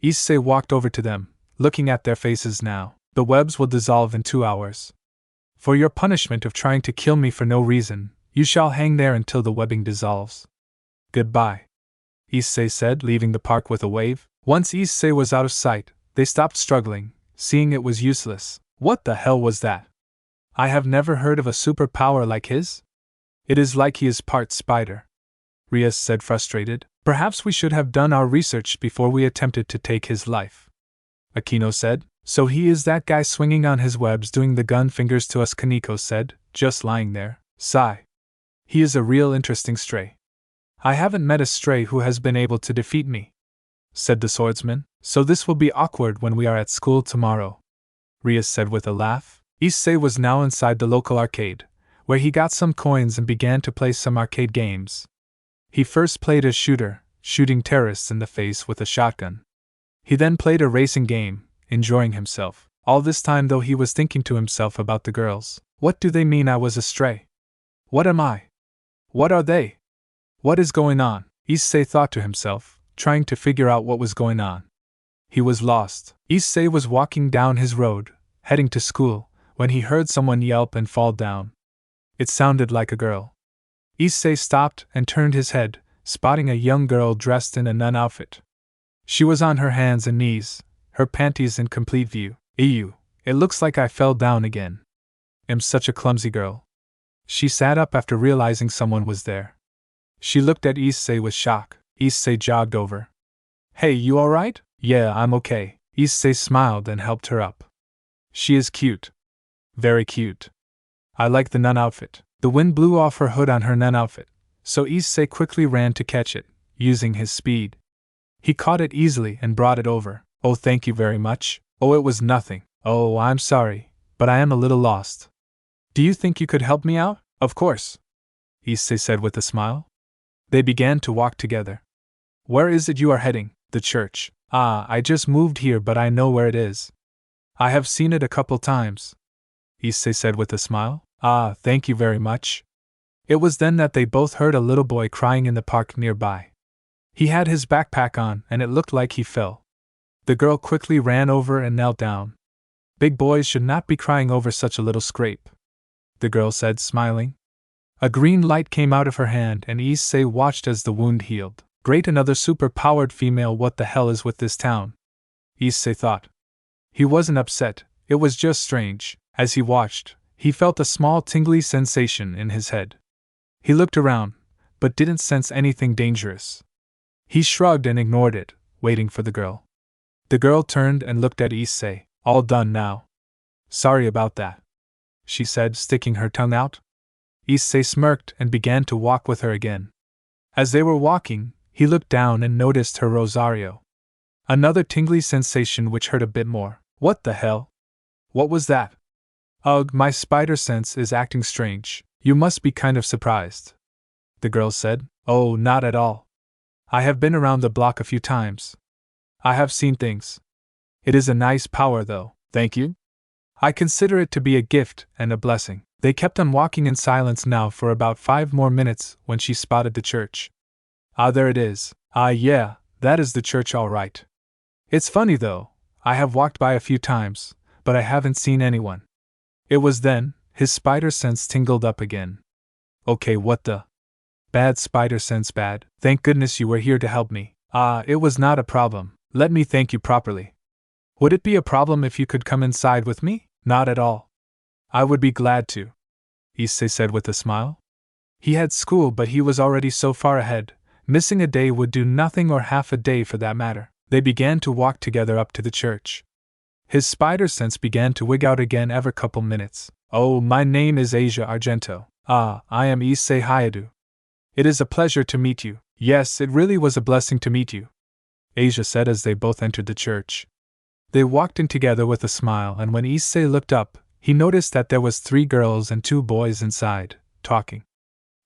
S1: Issei walked over to them, looking at their faces now. The webs will dissolve in 2 hours. For your punishment of trying to kill me for no reason, you shall hang there until the webbing dissolves. Goodbye, Issei said, leaving the park with a wave. Once Issei was out of sight, they stopped struggling, seeing it was useless. What the hell was that? I have never heard of a superpower like his. It is like he is part spider, Rias said, frustrated. Perhaps we should have done our research before we attempted to take his life, Akino said. So he is that guy swinging on his webs doing the gun fingers to us, Kaneko said, just lying there. Sigh. He is a real interesting stray. I haven't met a stray who has been able to defeat me, said the swordsman. So this will be awkward when we are at school tomorrow, Rias said with a laugh. Issei was now inside the local arcade, where he got some coins and began to play some arcade games. He first played a shooter, shooting terrorists in the face with a shotgun. He then played a racing game, enjoying himself. All this time though he was thinking to himself about the girls. What do they mean I was a stray? What am I? What are they? What is going on? Issei thought to himself, trying to figure out what was going on. He was lost. Issei was walking down his road, heading to school, when he heard someone yelp and fall down. It sounded like a girl. Issei stopped and turned his head, spotting a young girl dressed in a nun outfit. She was on her hands and knees, her panties in complete view. Ew, it looks like I fell down again. Am such a clumsy girl. She sat up after realizing someone was there. She looked at Issei with shock. Issei jogged over. Hey, you alright? Yeah, I'm okay. Issei smiled and helped her up. She is cute. Very cute. I like the nun outfit. The wind blew off her hood on her nun outfit, so Issei quickly ran to catch it, using his speed. He caught it easily and brought it over. Oh, thank you very much. Oh, it was nothing. Oh, I'm sorry, but I am a little lost. Do you think you could help me out? Of course, Issei said with a smile. They began to walk together. Where is it you are heading? The church. Ah, I just moved here, but I know where it is. I have seen it a couple times, Issei said with a smile. Ah, thank you very much. It was then that they both heard a little boy crying in the park nearby. He had his backpack on, and it looked like he fell. The girl quickly ran over and knelt down. Big boys should not be crying over such a little scrape, the girl said, smiling. A green light came out of her hand, and Issei watched as the wound healed. Great, another super-powered female. What the hell is with this town? Issei thought. He wasn't upset, it was just strange. As he watched, he felt a small tingly sensation in his head. He looked around, but didn't sense anything dangerous. He shrugged and ignored it, waiting for the girl. The girl turned and looked at Issei. All done now. Sorry about that, she said, sticking her tongue out. Issei smirked and began to walk with her again. As they were walking, he looked down and noticed her rosario. Another tingly sensation which hurt a bit more. What the hell? What was that? Ugh, my spider sense is acting strange. You must be kind of surprised, the girl said. Oh, not at all. I have been around the block a few times. I have seen things. It is a nice power, though, thank you. I consider it to be a gift and a blessing. They kept on walking in silence now for about 5 more minutes when she spotted the church. Ah, there it is. Ah, yeah, that is the church all right. It's funny though, I have walked by a few times, but I haven't seen anyone. It was then, his spider sense tingled up again. Okay, what the? Bad spider sense bad. Thank goodness you were here to help me. Ah, it was not a problem. Let me thank you properly. Would it be a problem if you could come inside with me? Not at all. I would be glad to, Issei said with a smile. He had school, but he was already so far ahead, missing a day would do nothing, or half a day for that matter. They began to walk together up to the church. His spider sense began to wig out again every couple minutes. Oh, my name is Argento. Ah, I am Issei Hyoudou. It is a pleasure to meet you. Yes, it really was a blessing to meet you, Asia said as they both entered the church. They walked in together with a smile, and when Issei looked up, he noticed that there was 3 girls and 2 boys inside, talking.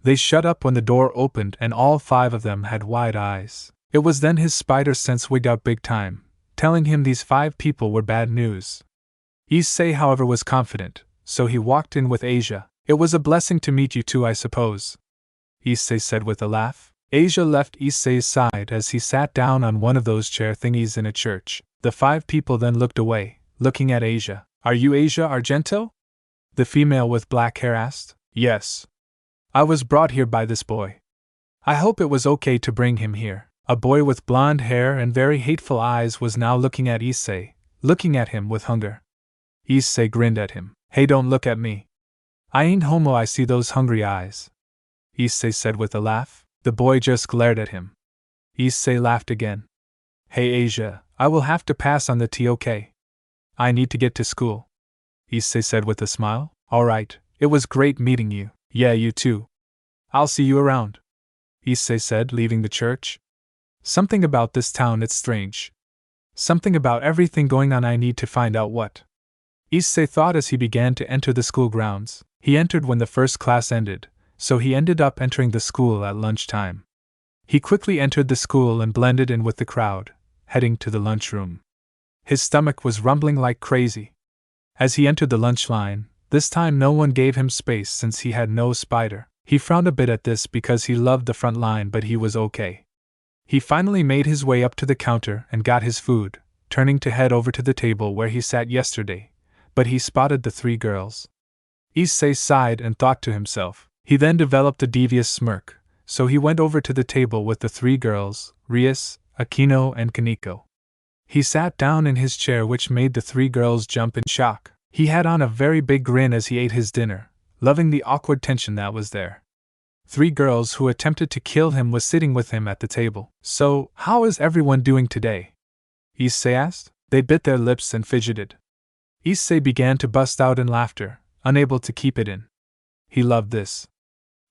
S1: They shut up when the door opened, and all 5 of them had wide eyes. It was then his spider sense wigged out big time, telling him these 5 people were bad news. Issei, however, was confident, so he walked in with Asia. It was a blessing to meet you too, I suppose, Issei said with a laugh. Asia left Issei's side as he sat down on one of those chair thingies in a church. The 5 people then looked away, looking at Asia. Are you Asia Argento? The female with black hair asked. Yes. I was brought here by this boy. I hope it was okay to bring him here. A boy with blonde hair and very hateful eyes was now looking at Issei, looking at him with hunger. Issei grinned at him. Hey, don't look at me. I ain't homo, I see those hungry eyes, Issei said with a laugh. The boy just glared at him. Issei laughed again. Hey Asia, I will have to pass on the tea, okay? I need to get to school, Issei said with a smile. Alright, it was great meeting you. Yeah, you too. I'll see you around, Issei said, leaving the church. Something about this town, it's strange. Something about everything going on, I need to find out what. Issei thought as he began to enter the school grounds. He entered when the first class ended, so he ended up entering the school at lunchtime. He quickly entered the school and blended in with the crowd, heading to the lunchroom. His stomach was rumbling like crazy. As he entered the lunch line, this time no one gave him space since he had no spider. He frowned a bit at this because he loved the front line, but he was okay. He finally made his way up to the counter and got his food, turning to head over to the table where he sat yesterday, but he spotted the 3 girls. Issei sighed and thought to himself. He then developed a devious smirk, so he went over to the table with the three girls, Rias, Akino, and Kaneko. He sat down in his chair, which made the three girls jump in shock. He had on a very big grin as he ate his dinner, loving the awkward tension that was there. Three girls who attempted to kill him was sitting with him at the table. So, how is everyone doing today? Issei asked. They bit their lips and fidgeted. Issei began to bust out in laughter, unable to keep it in. He loved this.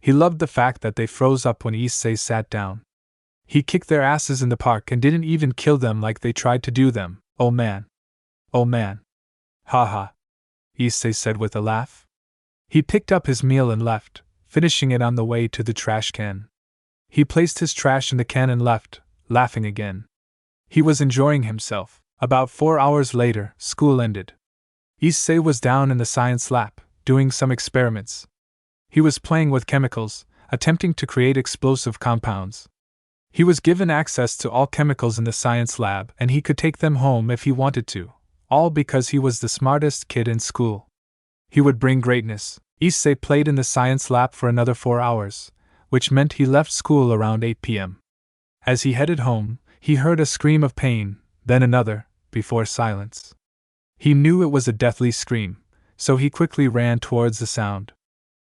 S1: He loved the fact that they froze up when Issei sat down. He kicked their asses in the park and didn't even kill them like they tried to do them. Oh man. Oh man. Ha ha. Issei said with a laugh. He picked up his meal and left, finishing it on the way to the trash can. He placed his trash in the can and left, laughing again. He was enjoying himself. About 4 hours later, school ended. Issei was down in the science lab, doing some experiments. He was playing with chemicals, attempting to create explosive compounds. He was given access to all chemicals in the science lab and he could take them home if he wanted to, all because he was the smartest kid in school. He would bring greatness. Issei played in the science lab for another 4 hours, which meant he left school around 8 p.m. As he headed home, he heard a scream of pain, then another, before silence. He knew it was a deathly scream, so he quickly ran towards the sound.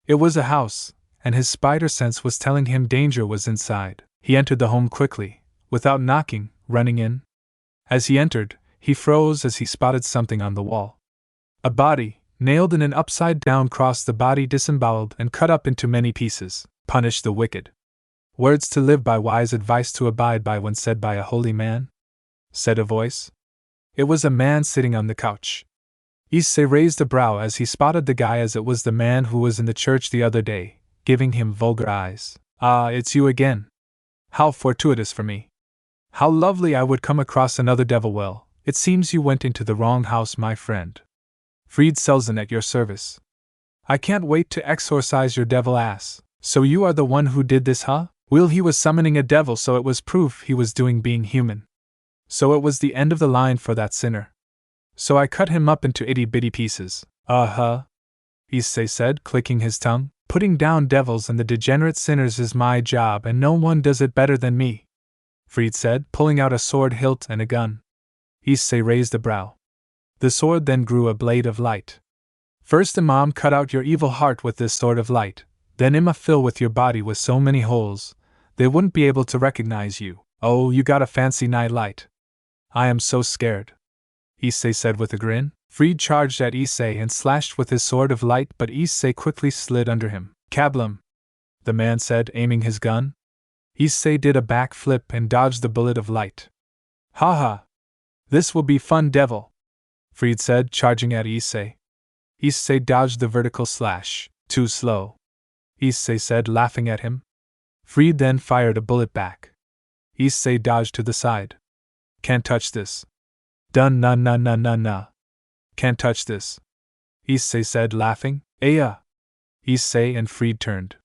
S1: It was a house, and his spider sense was telling him danger was inside. He entered the home quickly, without knocking, running in. As he entered, he froze as he spotted something on the wall. A body, nailed in an upside-down cross, the body disemboweled and cut up into many pieces. Punish the wicked. Words to live by, wise advice to abide by when said by a holy man, said a voice. It was a man sitting on the couch. Issei raised a brow as he spotted the guy, as it was the man who was in the church the other day, giving him vulgar eyes. Ah, it's you again. How fortuitous for me. How lovely I would come across another devil. Well, it seems you went into the wrong house, my friend. Fried Selzen at your service. I can't wait to exorcise your devil ass. So you are the one who did this, huh? Well, he was summoning a devil, so it was proof he was doing being human. So it was the end of the line for that sinner. So I cut him up into itty-bitty pieces. Uh-huh, Issei said, clicking his tongue. Putting down devils and the degenerate sinners is my job, and no one does it better than me, Fried said, pulling out a sword hilt and a gun. Issei raised a brow. The sword then grew a blade of light. First Imam, cut out your evil heart with this sword of light, then Imma fill with your body with so many holes, they wouldn't be able to recognize you. Oh, you got a fancy night light. I am so scared, Issei said with a grin. Fried charged at Issei and slashed with his sword of light, but Issei quickly slid under him. Kablam! The man said, aiming his gun. Issei did a backflip and dodged the bullet of light. Ha ha! This will be fun, devil, Fried said, charging at Issei. Issei dodged the vertical slash. Too slow, Issei said, laughing at him. Fried then fired a bullet back. Issei dodged to the side. Can't touch this. Dun na na na na na. Can't touch this, Issei said, laughing. Aya! Issei and Fried turned.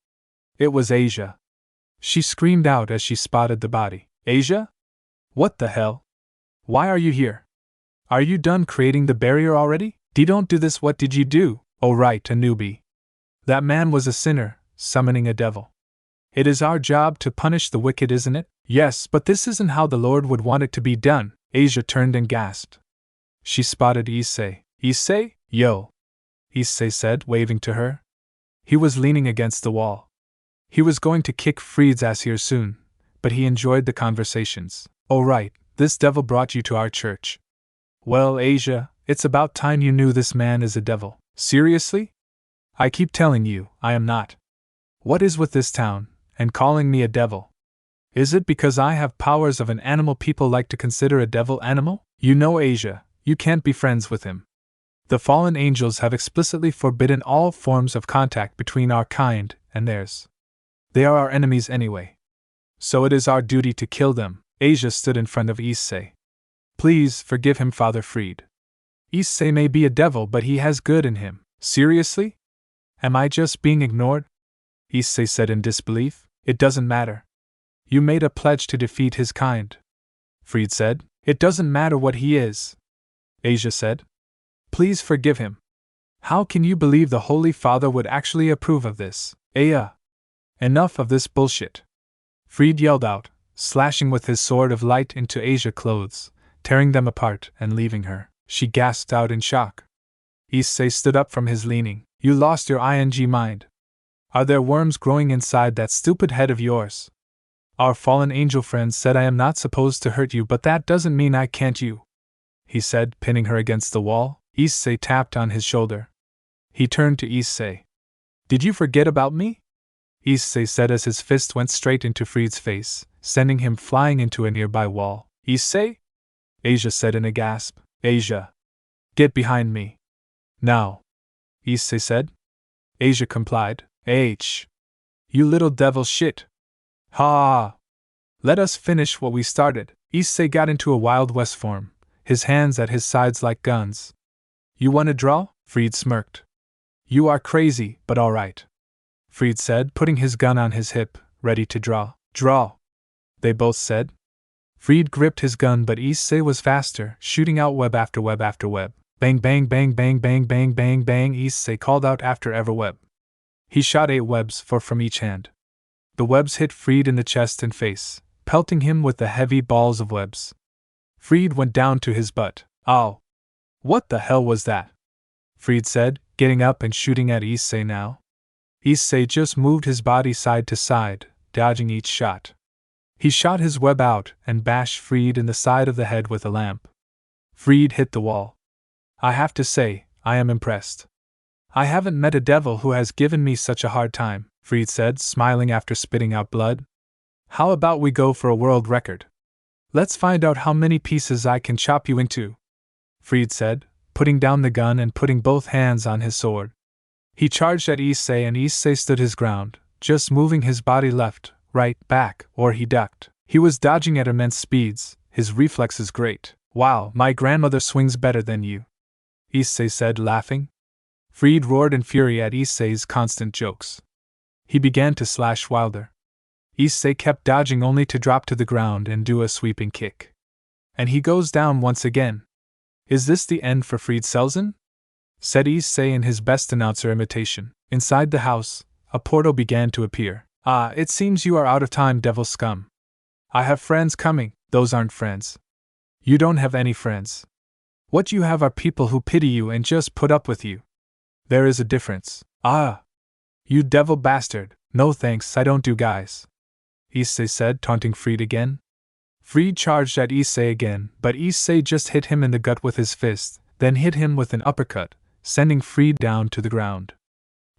S1: It was Asia. She screamed out as she spotted the body. Asia? What the hell? Why are you here? Are you done creating the barrier already? Don't do this. What did you do? Oh right, a newbie. That man was a sinner, summoning a devil. It is our job to punish the wicked, isn't it? Yes, but this isn't how the Lord would want it to be done. Asia turned and gasped. She spotted Issei. Issei? Yo! Issei said, waving to her. He was leaning against the wall. He was going to kick Fried's ass here soon, but he enjoyed the conversations. Oh right, this devil brought you to our church. Well, Asia, it's about time you knew this man is a devil. Seriously? I keep telling you, I am not. What is with this town, and calling me a devil? Is it because I have powers of an animal people like to consider a devil animal? You know, Asia, you can't be friends with him. The fallen angels have explicitly forbidden all forms of contact between our kind and theirs. They are our enemies anyway. So it is our duty to kill them. Asia stood in front of Issei. Please forgive him, Father Fried. Issei may be a devil, but he has good in him. Seriously? Am I just being ignored? Issei said in disbelief. It doesn't matter. You made a pledge to defeat his kind. Fried said. It doesn't matter what he is, Asia said. Please forgive him. How can you believe the Holy Father would actually approve of this? Enough of this bullshit. Fried yelled out, slashing with his sword of light into Asia's clothes, tearing them apart and leaving her. She gasped out in shock. Issei stood up from his leaning. You lost your mind. Are there worms growing inside that stupid head of yours? Our fallen angel friend said I am not supposed to hurt you, but that doesn't mean I can't you, he said, pinning her against the wall. Issei tapped on his shoulder. He turned to Issei. Did you forget about me? Issei said as his fist went straight into Fried's face, sending him flying into a nearby wall. Issei? Asia said in a gasp. Asia. Get behind me. Now. Issei said. Asia complied. You little devil shit. Ha! Let us finish what we started. Issei got into a Wild West form, his hands at his sides like guns. You want to draw? Fried smirked. You are crazy, but all right, Fried said, putting his gun on his hip, ready to draw. Draw, they both said. Fried gripped his gun, but Issei was faster, shooting out web after web after web. Bang bang bang bang bang bang bang bang, Issei called out after every web. He shot 8 webs, 4 from each hand. The webs hit Fried in the chest and face, pelting him with the heavy balls of webs. Fried went down to his butt. Ow! What the hell was that? Fried said, getting up and shooting at Issei now. Issei just moved his body side to side, dodging each shot. He shot his web out and bashed Fried in the side of the head with a lamp. Fried hit the wall. I have to say, I am impressed. I haven't met a devil who has given me such a hard time, Fried said, smiling after spitting out blood. How about we go for a world record? Let's find out how many pieces I can chop you into, Fried said, putting down the gun and putting both hands on his sword. He charged at Issei and Issei stood his ground, just moving his body left, right, back, or he ducked. He was dodging at immense speeds, his reflexes great. Wow, my grandmother swings better than you, Issei said, laughing. Fried roared in fury at Issei's constant jokes. He began to slash wilder. Issei kept dodging only to drop to the ground and do a sweeping kick. And he goes down once again. Is this the end for Fried Selzen? Said Issei in his best announcer imitation. Inside the house, a portal began to appear. Ah, it seems you are out of time, devil scum. I have friends coming. Those aren't friends. You don't have any friends. What you have are people who pity you and just put up with you. There is a difference. Ah! You devil bastard. No thanks, I don't do guys, Issei said, taunting Fried again. Fried charged at Issei again, but Issei just hit him in the gut with his fist, then hit him with an uppercut, sending Fried down to the ground.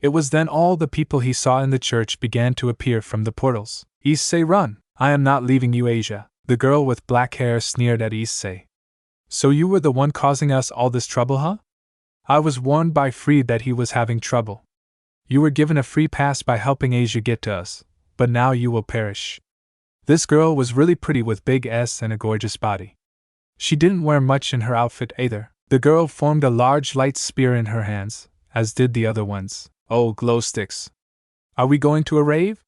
S1: It was then all the people he saw in the church began to appear from the portals. Issei, run! I am not leaving you, Asia, the girl with black hair sneered at Issei. So you were the one causing us all this trouble, huh? I was warned by Fried that he was having trouble. You were given a free pass by helping Asia get to us, but now you will perish. This girl was really pretty with big S and a gorgeous body. She didn't wear much in her outfit either. The girl formed a large light spear in her hands, as did the other ones. Oh, glow sticks. Are we going to a rave?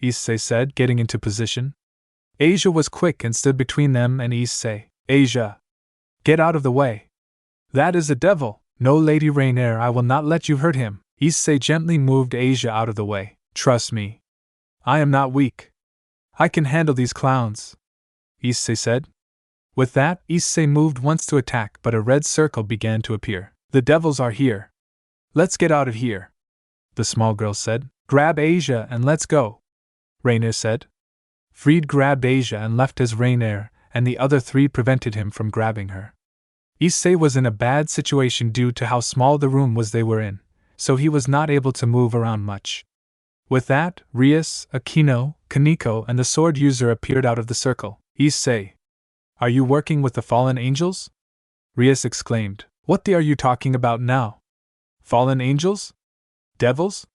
S1: Issei said, getting into position. Asia was quick and stood between them and Issei. Asia! Get out of the way. That is a devil. No, Lady Rainier, I will not let you hurt him. Issei gently moved Asia out of the way. Trust me. I am not weak. I can handle these clowns, Issei said. With that, Issei moved once to attack, but a red circle began to appear. The devils are here. Let's get out of here, the small girl said. Grab Asia and let's go, Rainier said. Fried grabbed Asia and left as Rainier, and the other 3 prevented him from grabbing her. Issei was in a bad situation due to how small the room was they were in, so he was not able to move around much. With that, Rias, Aquino, Kaneko, and the sword user appeared out of the circle. Issei, are you working with the fallen angels? Rias exclaimed. What are you talking about now? Fallen angels? Devils?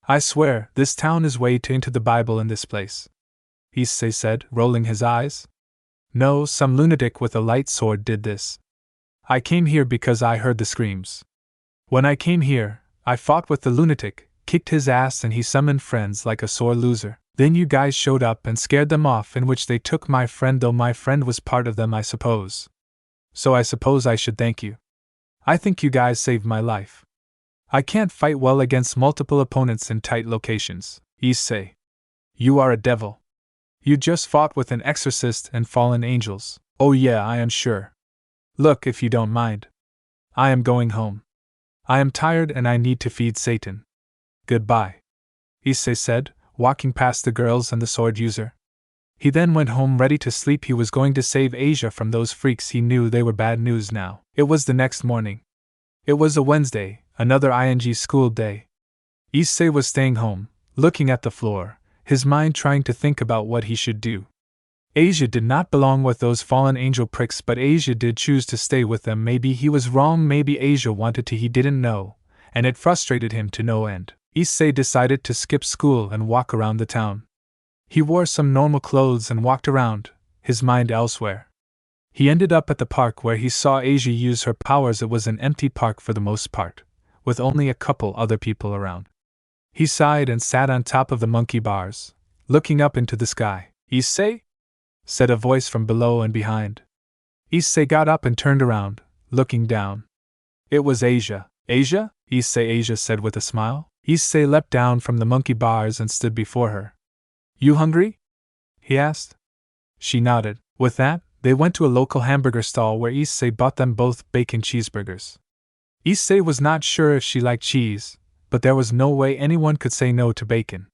S1: I swear, this town is way too into the Bible in this place, Issei said, rolling his eyes. No, some lunatic with a light sword did this. I came here because I heard the screams. When I came here, I fought with the lunatic, kicked his ass, and he summoned friends like a sore loser. Then you guys showed up and scared them off, in which they took my friend, though my friend was part of them, I suppose. So I suppose I should thank you. I think you guys saved my life. I can't fight well against multiple opponents in tight locations. Issei. You are a devil. You just fought with an exorcist and fallen angels. Oh yeah, I am sure. Look, if you don't mind. I am going home. I am tired and I need to feed Satan. Goodbye, Issei said, walking past the girls and the sword user. He then went home ready to sleep. He was going to save Asia from those freaks. He knew they were bad news now. It was the next morning. It was a Wednesday, another school day. Issei was staying home, looking at the floor, his mind trying to think about what he should do. Asia did not belong with those fallen angel pricks, but Asia did choose to stay with them. Maybe he was wrong, maybe Asia wanted to, he didn't know, and it frustrated him to no end. Issei decided to skip school and walk around the town. He wore some normal clothes and walked around, his mind elsewhere. He ended up at the park where he saw Asia use her powers. It was an empty park for the most part, with only a couple other people around. He sighed and sat on top of the monkey bars, looking up into the sky. Issei? Said a voice from below and behind. Issei got up and turned around, looking down. It was Asia. Asia? Asia said with a smile. Issei leapt down from the monkey bars and stood before her. You hungry? He asked. She nodded. With that, they went to a local hamburger stall where Issei bought them both bacon cheeseburgers. Issei was not sure if she liked cheese, but there was no way anyone could say no to bacon.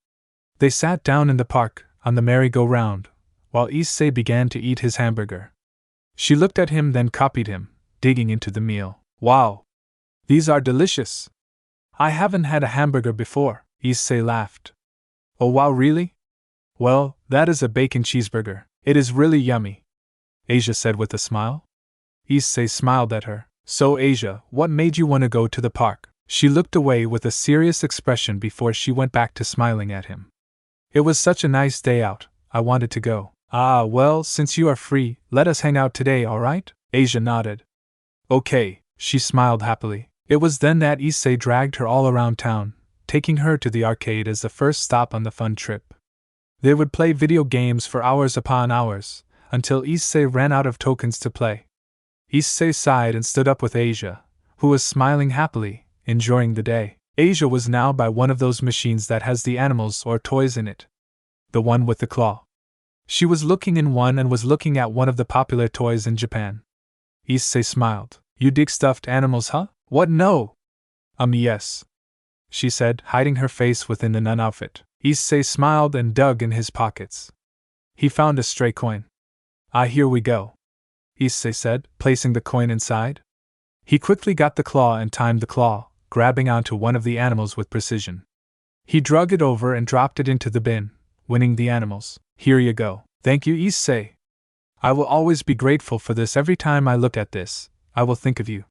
S1: They sat down in the park, on the merry-go-round, while Issei began to eat his hamburger. She looked at him, then copied him, digging into the meal. Wow! These are delicious! I haven't had a hamburger before, Issei laughed. Oh wow, really? Well, that is a bacon cheeseburger. It is really yummy, Asia said with a smile. Issei smiled at her. So Asia, what made you want to go to the park? She looked away with a serious expression before she went back to smiling at him. It was such a nice day out, I wanted to go. Ah, well, since you are free, let us hang out today, alright? Asia nodded. Okay, she smiled happily. It was then that Issei dragged her all around town, taking her to the arcade as the first stop on the fun trip. They would play video games for hours upon hours, until Issei ran out of tokens to play. Issei sighed and stood up with Asia, who was smiling happily, enjoying the day. Asia was now by one of those machines that has the animals or toys in it. The one with the claw. She was looking in one and was looking at one of the popular toys in Japan. Issei smiled. You dig stuffed animals, huh? What, no? Yes, she said, hiding her face within the nun outfit. Issei smiled and dug in his pockets. He found a stray coin. Ah, here we go, Issei said, placing the coin inside. He quickly got the claw and timed the claw, grabbing onto one of the animals with precision. He drug it over and dropped it into the bin, winning the animals. Here you go. Thank you, Issei. I will always be grateful for this. Every time I look at this, I will think of you,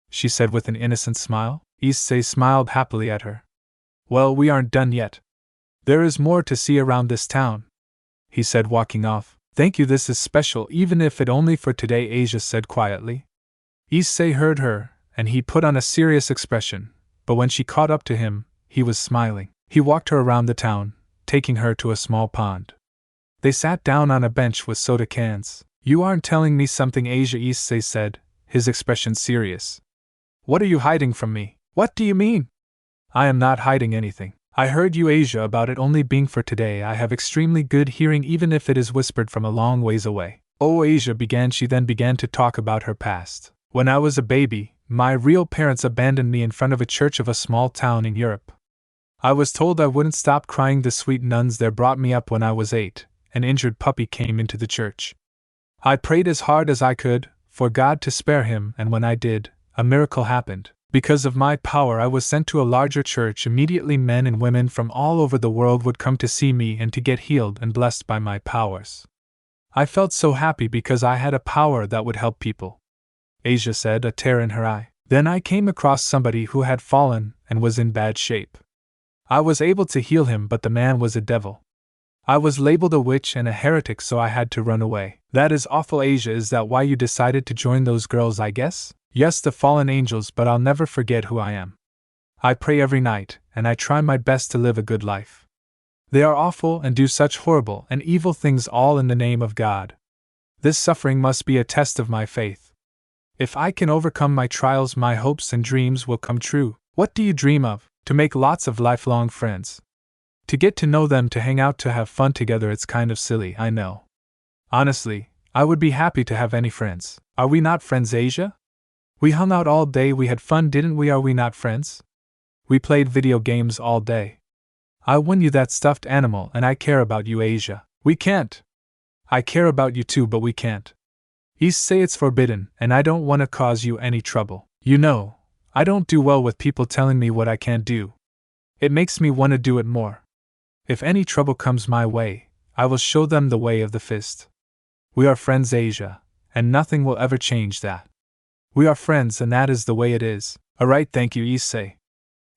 S1: she said with an innocent smile. Issei smiled happily at her. Well, we aren't done yet. There is more to see around this town, he said, walking off. Thank you, this is special, even if it only for today, Asia said quietly. Issei heard her, and he put on a serious expression, but when she caught up to him, he was smiling. He walked her around the town, taking her to a small pond. They sat down on a bench with soda cans. You aren't telling me something, Asia, Issei said, his expression serious. What are you hiding from me? What do you mean? I am not hiding anything. I heard you, Asia, about it only being for today. I have extremely good hearing even if it is whispered from a long ways away. Oh, Asia began. She then began to talk about her past. When I was a baby, my real parents abandoned me in front of a church of a small town in Europe. I was told I wouldn't stop crying. The sweet nuns there brought me up. When I was 8, an injured puppy came into the church. I prayed as hard as I could, for God to spare him, and when I did, a miracle happened. Because of my power, I was sent to a larger church. Immediately men and women from all over the world would come to see me and to get healed and blessed by my powers. I felt so happy because I had a power that would help people, Asia said, a tear in her eye. Then I came across somebody who had fallen and was in bad shape. I was able to heal him, but the man was a devil. I was labeled a witch and a heretic, so I had to run away. That is awful, Asia. Is that why you decided to join those girls, I guess? Yes, the fallen angels, but I'll never forget who I am. I pray every night, and I try my best to live a good life. They are awful and do such horrible and evil things, all in the name of God. This suffering must be a test of my faith. If I can overcome my trials, my hopes and dreams will come true. What do you dream of? To make lots of lifelong friends. To get to know them, to hang out, to have fun together. It's kind of silly, I know. Honestly, I would be happy to have any friends. Are we not friends, Asia? We hung out all day, we had fun, didn't we? Are we not friends? We played video games all day. I won you that stuffed animal and I care about you, Asia. We can't. I care about you too, but we can't. Issei, it's forbidden, and I don't want to cause you any trouble. You know, I don't do well with people telling me what I can't do. It makes me want to do it more. If any trouble comes my way, I will show them the way of the fist. We are friends, Asia, and nothing will ever change that. We are friends, and that is the way it is. Alright, thank you, Issei,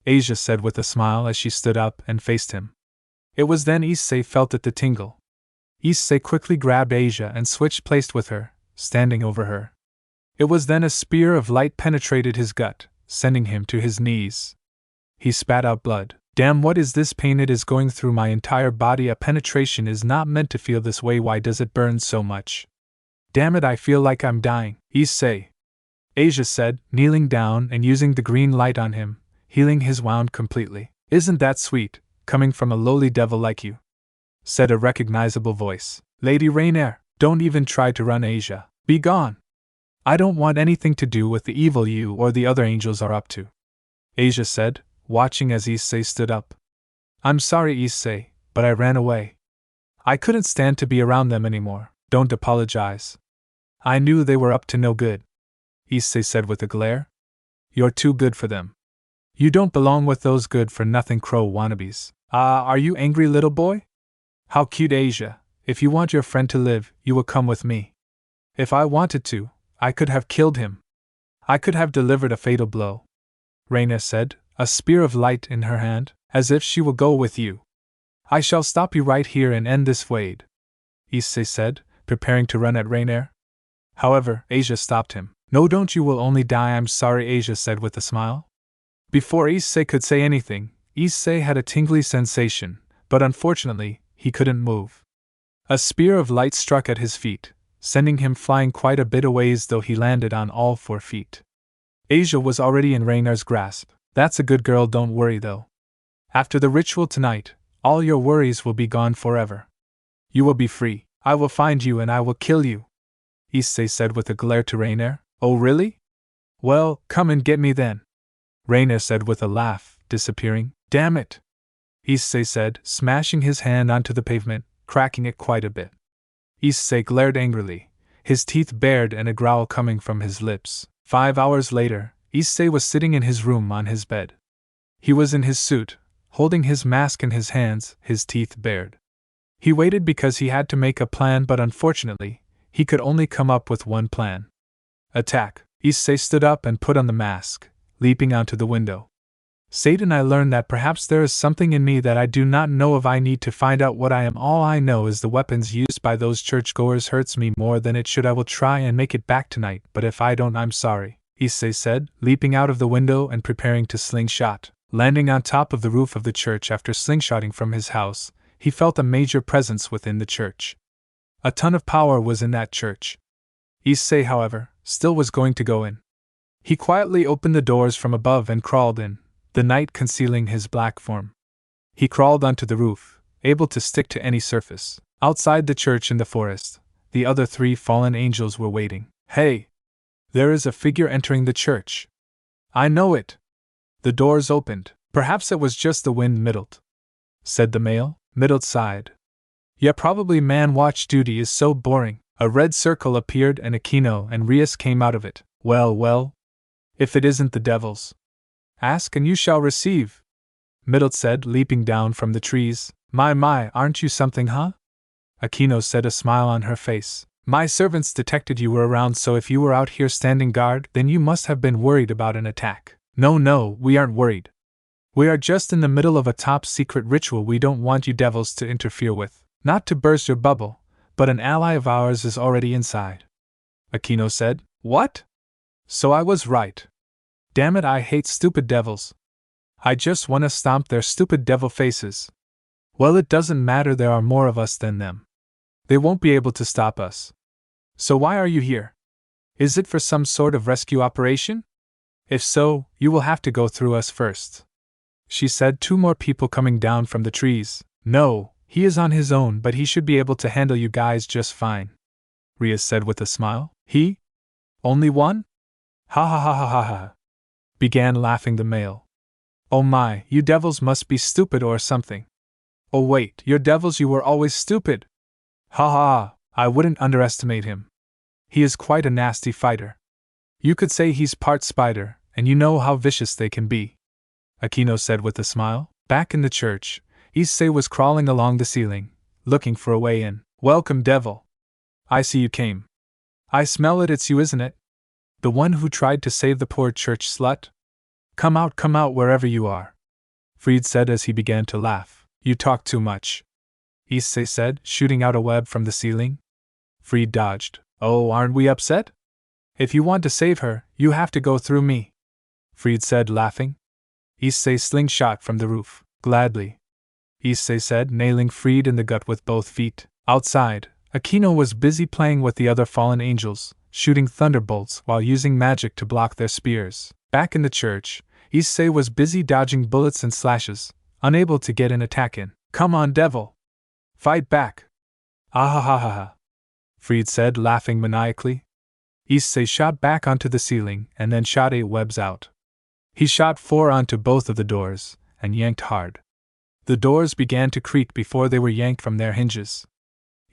S1: Asia said with a smile as she stood up and faced him. It was then Issei felt it, the tingle. Issei quickly grabbed Asia and switched place with her, standing over her. It was then a spear of light penetrated his gut, sending him to his knees. He spat out blood. Damn, what is this pain? It is going through my entire body. A penetration is not meant to feel this way. Why does it burn so much? Damn it, I feel like I'm dying. Issei, Asia said, kneeling down and using the green light on him, healing his wound completely. Isn't that sweet, coming from a lowly devil like you? Said a recognizable voice. Lady Rainier, don't even try to run, Asia. Be gone. I don't want anything to do with the evil you or the other angels are up to, Asia said, watching as Issei stood up. I'm sorry, Issei, but I ran away. I couldn't stand to be around them anymore. Don't apologize. I knew they were up to no good, Issei said with a glare. You're too good for them. You don't belong with those good-for-nothing crow wannabes. Are you angry, little boy? How cute, Asia. If you want your friend to live, you will come with me. If I wanted to, I could have killed him. I could have delivered a fatal blow, Raina said, a spear of light in her hand, as if she will go with you. I shall stop you right here and end this Wade, Issei said, preparing to run at Rainier. However, Asia stopped him. No, don't, you will only die. I'm sorry, Asia said with a smile. Before Issei could say anything, Issei had a tingly sensation, but unfortunately, he couldn't move. A spear of light struck at his feet, sending him flying quite a bit away as though he landed on all 4 feet. Asia was already in Rainier's grasp. That's a good girl, don't worry though. After the ritual tonight, all your worries will be gone forever. You will be free. I will find you and I will kill you, Issei said with a glare to Rainier. Oh really? Well, come and get me then, Rainier said with a laugh, disappearing. Damn it, Issei said, smashing his hand onto the pavement, cracking it quite a bit. Issei glared angrily, his teeth bared and a growl coming from his lips. 5 hours later, Issei was sitting in his room on his bed. He was in his suit, holding his mask in his hands, his teeth bared. He waited because he had to make a plan, but unfortunately, he could only come up with one plan. Attack. Issei stood up and put on the mask, leaping onto the window. Satan, I learned that perhaps there is something in me that I do not know of. I need to find out what I am. All I know is the weapons used by those churchgoers hurts me more than it should. I will try and make it back tonight, but if I don't, I'm sorry, Issei said, leaping out of the window and preparing to slingshot. Landing on top of the roof of the church after slingshotting from his house, he felt a major presence within the church. A ton of power was in that church. Issei, however, still was going to go in. He quietly opened the doors from above and crawled in, the night concealing his black form. He crawled onto the roof, able to stick to any surface. Outside the church in the forest, the other 3 fallen angels were waiting. Hey! There is a figure entering the church. I know it. The doors opened. Perhaps it was just the wind, Middled, said the male. Middled sighed. Yeah, probably, man, watch duty is so boring. A red circle appeared and Aquino and Rias came out of it. Well, if it isn't the devils. Ask and you shall receive, Middled said, leaping down from the trees. My, aren't you something, huh? Aquino said, a smile on her face. My servants detected you were around, so if you were out here standing guard, then you must have been worried about an attack. No, we aren't worried. We are just in the middle of a top-secret ritual we don't want you devils to interfere with. Not to burst your bubble, but an ally of ours is already inside, Aquino said. What? So I was right. Damn it, I hate stupid devils. I just want to stomp their stupid devil faces. Well, it doesn't matter, there are more of us than them. They won't be able to stop us. So why are you here? Is it for some sort of rescue operation? If so, you will have to go through us first. She said. 2 more people coming down from the trees. No, he is on his own, but he should be able to handle you guys just fine, Rias said with a smile. He? Only one? Ha ha ha ha ha ha, began laughing the male. Oh my, you devils must be stupid or something. Oh wait, you're devils, you were always stupid. Ha ha, I wouldn't underestimate him. He is quite a nasty fighter. You could say he's part spider, and you know how vicious they can be, Aquino said with a smile. Back in the church, Issei was crawling along the ceiling, looking for a way in. Welcome, devil. I see you came. I smell it, it's you, isn't it? The one who tried to save the poor church slut? Come out wherever you are, Fried said as he began to laugh. You talk too much, Issei said, shooting out a web from the ceiling. Fried dodged. Oh, aren't we upset? If you want to save her, you have to go through me, Fried said, laughing. Issei slingshot from the roof. Gladly, Issei said, nailing Fried in the gut with both feet. Outside, Aquino was busy playing with the other fallen angels, shooting thunderbolts while using magic to block their spears. Back in the church, Issei was busy dodging bullets and slashes, unable to get an attack in. Come on, devil! Fight back! Ah ha ha ha ha, Fried said, laughing maniacally. Issei shot back onto the ceiling and then shot 8 webs out. He shot 4 onto both of the doors, and yanked hard. The doors began to creak before they were yanked from their hinges.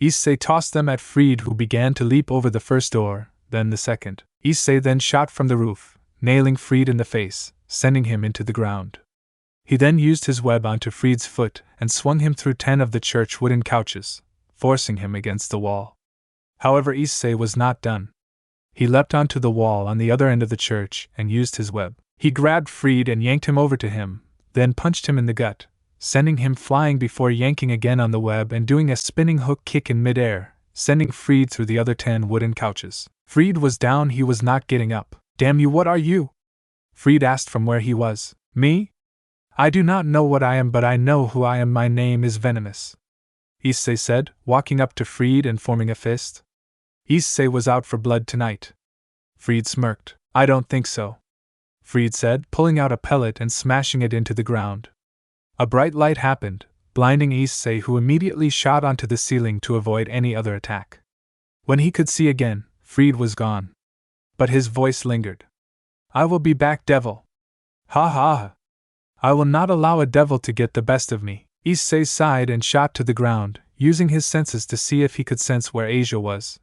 S1: Issei tossed them at Fried, who began to leap over the first door, then the second. Issei then shot from the roof, nailing Fried in the face, sending him into the ground. He then used his web onto Fried's foot and swung him through 10 of the church wooden couches, forcing him against the wall. However, Issei was not done. He leapt onto the wall on the other end of the church and used his web. He grabbed Fried and yanked him over to him, then punched him in the gut, sending him flying before yanking again on the web and doing a spinning hook kick in midair, sending Fried through the other 10 wooden couches. Fried was down, he was not getting up. Damn you, what are you? Fried asked from where he was. Me? I do not know what I am, but I know who I am. My name is Venomous, Issei said, walking up to Fried and forming a fist. Issei was out for blood tonight. Fried smirked. I don't think so, Fried said, pulling out a pellet and smashing it into the ground. A bright light happened, blinding Issei, who immediately shot onto the ceiling to avoid any other attack. When he could see again, Fried was gone. But his voice lingered. I will be back, devil. Ha ha ha. I will not allow a devil to get the best of me. Issei sighed and shot to the ground, using his senses to see if he could sense where Asia was.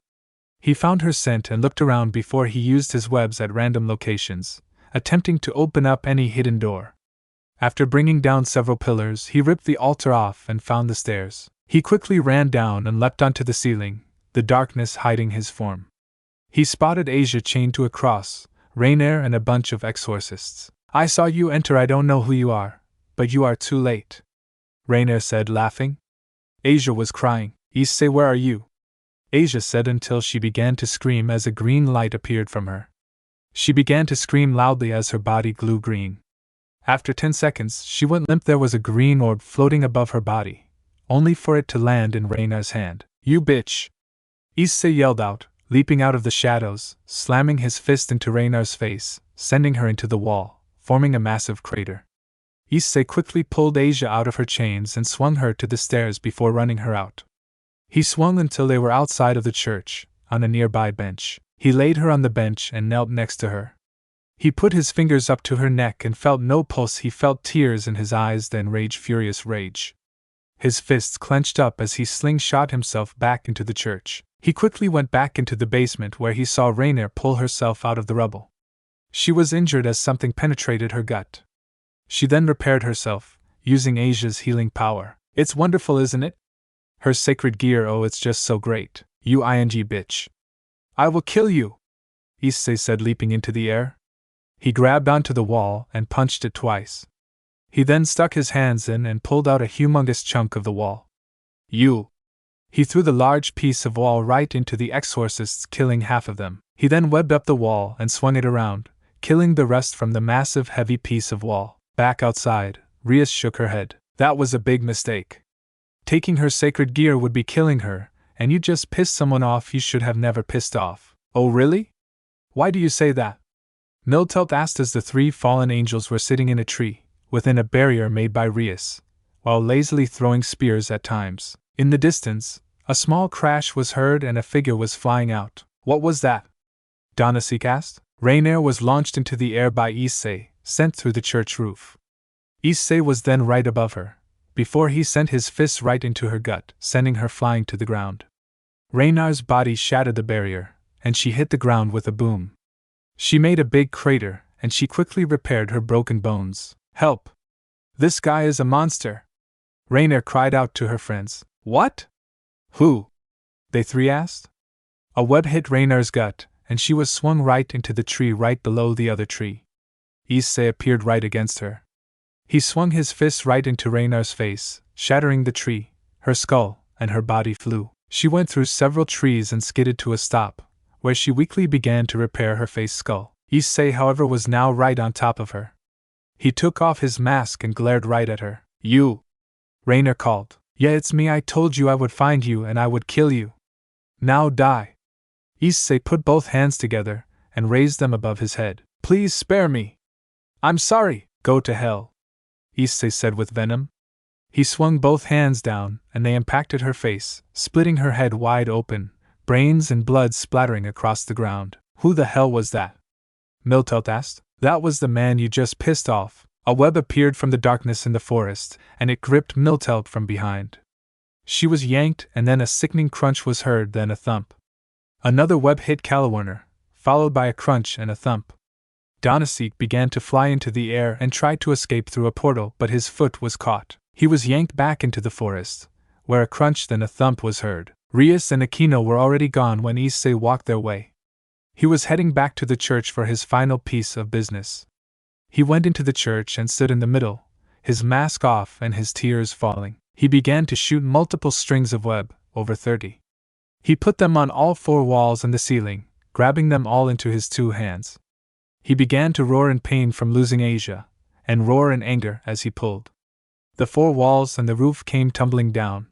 S1: He found her scent and looked around before he used his webs at random locations, attempting to open up any hidden door. After bringing down several pillars, he ripped the altar off and found the stairs. He quickly ran down and leapt onto the ceiling, the darkness hiding his form. He spotted Asia chained to a cross, Rainier and a bunch of exorcists. I saw you enter, I don't know who you are, but you are too late, Rainier said, laughing. Asia was crying. Issei, where are you? Asia said until she began to scream as a green light appeared from her. She began to scream loudly as her body grew green. After 10 seconds, she went limp. There was a green orb floating above her body, only for it to land in Rainier's hand. You bitch! Issei yelled out, leaping out of the shadows, slamming his fist into Rainier's face, sending her into the wall, forming a massive crater. Issei quickly pulled Asia out of her chains and swung her to the stairs before running her out. He swung until they were outside of the church, on a nearby bench. He laid her on the bench and knelt next to her. He put his fingers up to her neck and felt no pulse. He felt tears in his eyes, then rage, furious rage. His fists clenched up as he slingshot himself back into the church. He quickly went back into the basement where he saw Rainier pull herself out of the rubble. She was injured as something penetrated her gut. She then repaired herself, using Asia's healing power. It's wonderful, isn't it? Her sacred gear, oh, it's just so great. You ing bitch. I will kill you, Issei said, leaping into the air. He grabbed onto the wall and punched it twice. He then stuck his hands in and pulled out a humongous chunk of the wall. You! He threw the large piece of wall right into the exorcists, killing half of them. He then webbed up the wall and swung it around, killing the rest from the massive heavy piece of wall. Back outside, Rias shook her head. That was a big mistake. Taking her sacred gear would be killing her, and you just pissed someone off you should have never pissed off. Oh really? Why do you say that? Miltelt asked as the three fallen angels were sitting in a tree, within a barrier made by Rias, while lazily throwing spears at times. In the distance, a small crash was heard and a figure was flying out. What was that? Donasek asked. Rain was launched into the air by Issei, sent through the church roof. Issei was then right above her, before he sent his fists right into her gut, sending her flying to the ground. Rainar's body shattered the barrier, and she hit the ground with a boom. She made a big crater, and she quickly repaired her broken bones. Help! This guy is a monster! Rainier cried out to her friends. What? Who? They three asked. A web hit Rainar's gut, and she was swung right into the tree right below the other tree. Issei appeared right against her. He swung his fist right into Rainar's face, shattering the tree. Her skull and her body flew. She went through several trees and skidded to a stop, where she weakly began to repair her face skull. Issei, however, was now right on top of her. He took off his mask and glared right at her. You! Rainier called. Yeah, it's me. I told you I would find you and I would kill you. Now die. Issei put both hands together and raised them above his head. Please spare me. I'm sorry. Go to hell, Issei said with venom. He swung both hands down and they impacted her face, splitting her head wide open, brains and blood splattering across the ground. Who the hell was that? Miltelt asked. That was the man you just pissed off. A web appeared from the darkness in the forest, and it gripped Miltelt from behind. She was yanked, and then a sickening crunch was heard, then a thump. Another web hit Calawerner, followed by a crunch and a thump. Donasek began to fly into the air and tried to escape through a portal, but his foot was caught. He was yanked back into the forest, where a crunch then a thump was heard. Rias and Aquino were already gone when Issei walked their way. He was heading back to the church for his final piece of business. He went into the church and stood in the middle, his mask off and his tears falling. He began to shoot multiple strings of web, over 30. He put them on all four walls and the ceiling, grabbing them all into his two hands. He began to roar in pain from losing Asia, and roar in anger as he pulled. The four walls and the roof came tumbling down.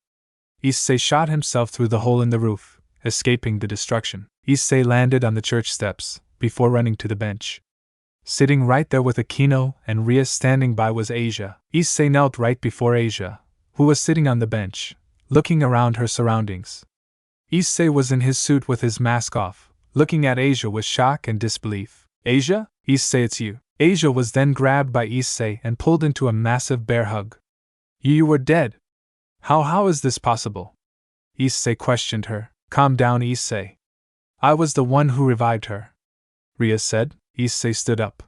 S1: Issei shot himself through the hole in the roof, escaping the destruction. Issei landed on the church steps, before running to the bench. Sitting right there with Aquino and Rias standing by was Asia. Issei knelt right before Asia, who was sitting on the bench, looking around her surroundings. Issei was in his suit with his mask off, looking at Asia with shock and disbelief. Asia? Issei, it's you. Asia was then grabbed by Issei and pulled into a massive bear hug. You were dead. How is this possible? Issei questioned her. Calm down, Issei. I was the one who revived her, Rias said. Issei stood up.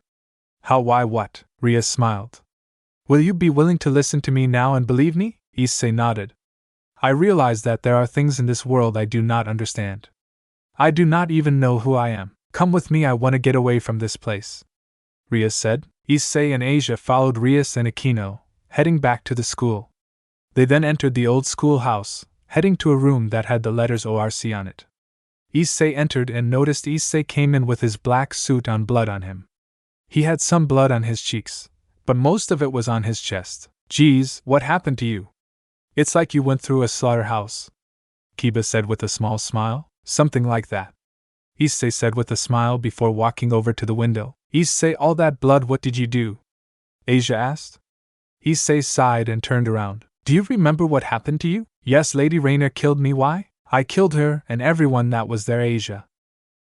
S1: How, why, what? Rias smiled. Will you be willing to listen to me now and believe me? Issei nodded. I realize that there are things in this world I do not understand. I do not even know who I am. Come with me, I want to get away from this place, Rias said. Issei and Asia followed Rias and Aquino, heading back to the school. They then entered the old schoolhouse, heading to a room that had the letters ORC on it. Issei entered and noticed Issei came in with his black suit on, blood on him. He had some blood on his cheeks, but most of it was on his chest. Geez, what happened to you? It's like you went through a slaughterhouse, Kiba said with a small smile. Something like that, Issei said with a smile before walking over to the window. Issei, all that blood, what did you do? Asia asked. Issei sighed and turned around. Do you remember what happened to you? Yes, Lady Rainier killed me. Why? I killed her and everyone that was there, Asia.